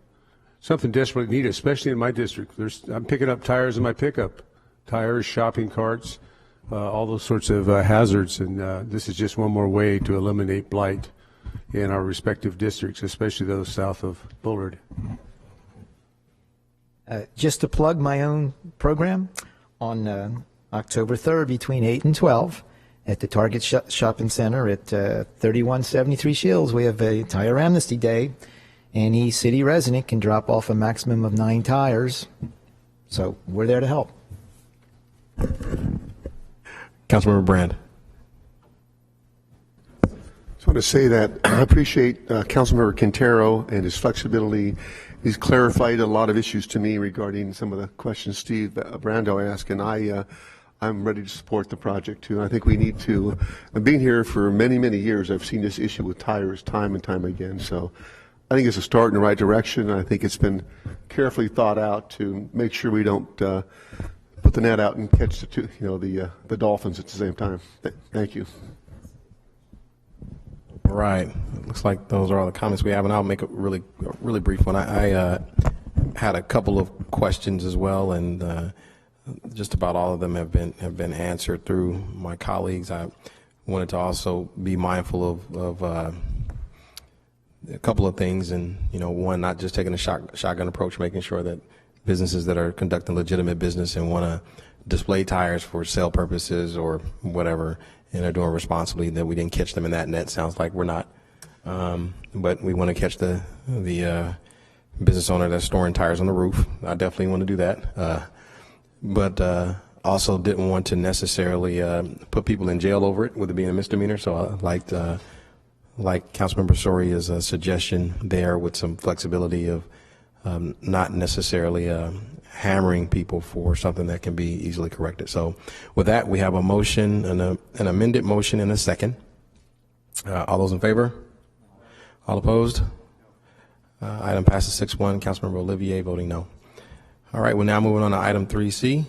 Speaker 5: Something desperately needed, especially in my district. I'm picking up tires in my pickup, tires, shopping carts, all those sorts of hazards, and this is just one more way to eliminate blight in our respective districts, especially those south of Bullard.
Speaker 4: Just to plug my own program, on October 3rd between 8 and 12 at the Target Shopping Center at 3173 Shields, we have a Tire Amnesty Day. Any city resident can drop off a maximum of 9 tires, so we're there to help.
Speaker 1: Councilmember Brand.
Speaker 8: I just want to say that I appreciate Councilmember Quintero and his flexibility. He's clarified a lot of issues to me regarding some of the questions Steve Brando asked, and I'm ready to support the project too. I think we need to. I've been here for many, many years. I've seen this issue with tires time and time again. So I think it's a start in the right direction. I think it's been carefully thought out to make sure we don't put the net out and catch the dolphins at the same time. Thank you.
Speaker 1: All right. It looks like those are all the comments we have, and I'll make a really brief one. I had a couple of questions as well, and just about all of them have been answered through my colleagues. I wanted to also be mindful of a couple of things, and one, not just taking a shotgun approach, making sure that businesses that are conducting legitimate business and want to display tires for sale purposes or whatever, and they're doing responsibly, that we didn't catch them in that net. Sounds like we're not. But we want to catch the business owner that's storing tires on the roof. I definitely want to do that. But also didn't want to necessarily put people in jail over it, with it being a misdemeanor. So I liked, like Councilmember Soria's suggestion there, with some flexibility of not necessarily hammering people for something that can be easily corrected. So with that, we have a motion, an amended motion, and a second. All those in favor? All opposed? Item passes 6-1. Councilmember Olivier voting no. All right, we're now moving on to item 3C.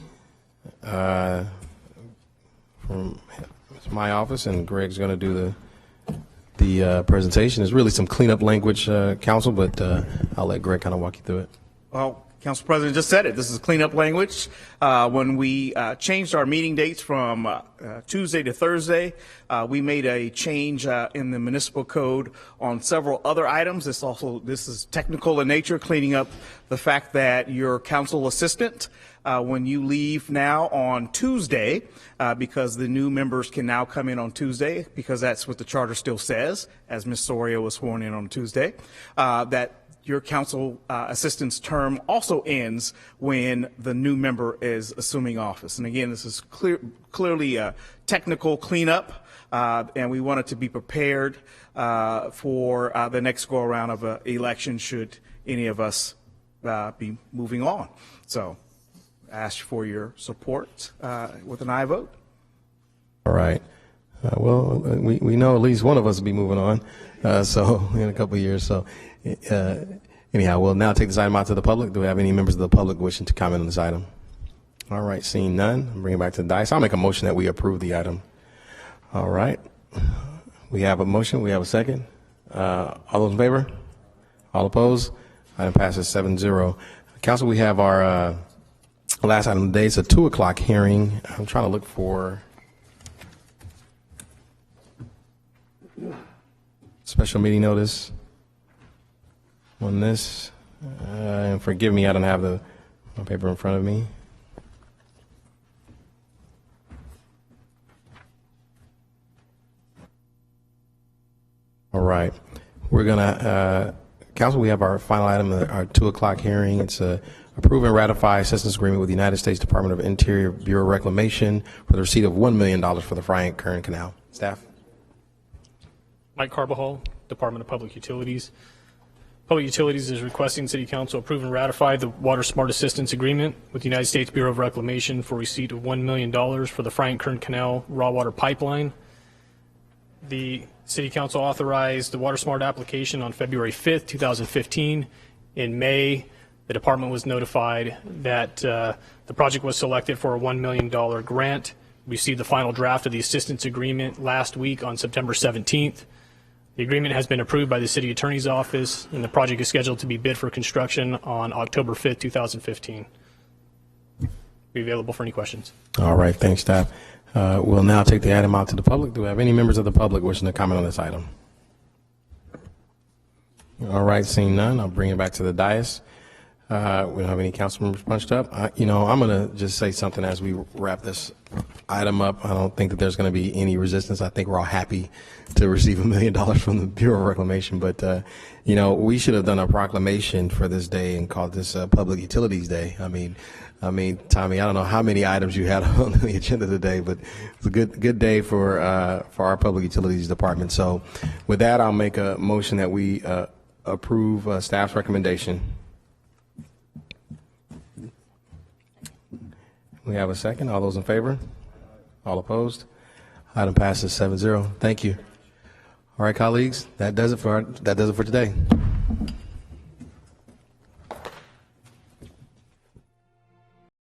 Speaker 1: From my office, and Greg's going to do the presentation. There's really some cleanup language, Council, but I'll let Greg kind of walk you through it.
Speaker 3: Well, Council President just said it. This is cleanup language. When we changed our meeting dates from Tuesday to Thursday, we made a change in the municipal code on several other items. This is technical in nature, cleaning up the fact that your council assistant, when you leave now on Tuesday, because the new members can now come in on Tuesday, because that's what the charter still says, as Ms. Soria was sworn in on Tuesday, that your council assistant's term also ends when the new member is assuming office. And again, this is clearly a technical cleanup, and we wanted to be prepared for the next go around of an election should any of us be moving on. So ask for your support with an aye vote.
Speaker 1: All right. Well, we know at least one of us will be moving on, so in a couple of years. So anyhow, we'll now take this item out to the public. Do we have any members of the public wishing to comment on this item? All right, seeing none, I'll bring it back to the dais. I'll make a motion that we approve the item. All right. We have a motion. We have a second. All those in favor? All opposed? Item passes 7-0. Council, we have our last item of the day. It's a 2 o'clock hearing. I'm trying to look for special meeting notice on this. And forgive me, I don't have my paper in front of me. All right. We're going to, Council, we have our final item, our 2 o'clock hearing. It's approve and ratify assistance agreement with the United States Department of Interior Bureau of Reclamation for the receipt of $1 million for the Bryant Kern Canal. Staff.
Speaker 14: Mike Carbajal, Department of Public Utilities. Public Utilities is requesting City Council approve and ratify the Water Smart Assistance Agreement with the United States Bureau of Reclamation for receipt of $1 million for the Bryant Kern Canal raw water pipeline. The City Council authorized the Water Smart application on February 5th, 2015. In May, the department was notified that the project was selected for a $1 million grant. We received the final draft of the assistance agreement last week on September 17th. The agreement has been approved by the City Attorney's Office, and the project is scheduled to be bid for construction on October 5th, 2015. Be available for any questions.
Speaker 1: All right, thanks, staff. We'll now take the item out to the public. Do we have any members of the public wishing to comment on this item? All right, seeing none, I'll bring it back to the dais. We don't have any council members punched up. I'm going to just say something as we wrap this item up. I don't think that there's going to be any resistance. I think we're all happy to receive $1 million from the Bureau of Reclamation. But, we should have done a proclamation for this day and called this Public Utilities Day. I mean, Tommy, I don't know how many items you had on the agenda today, but it's a good day for our Public Utilities Department. So with that, I'll make a motion that we approve staff's recommendation. We have a second. All those in favor? All opposed? Item passes 7-0. Thank you. All right, colleagues, that does it for today.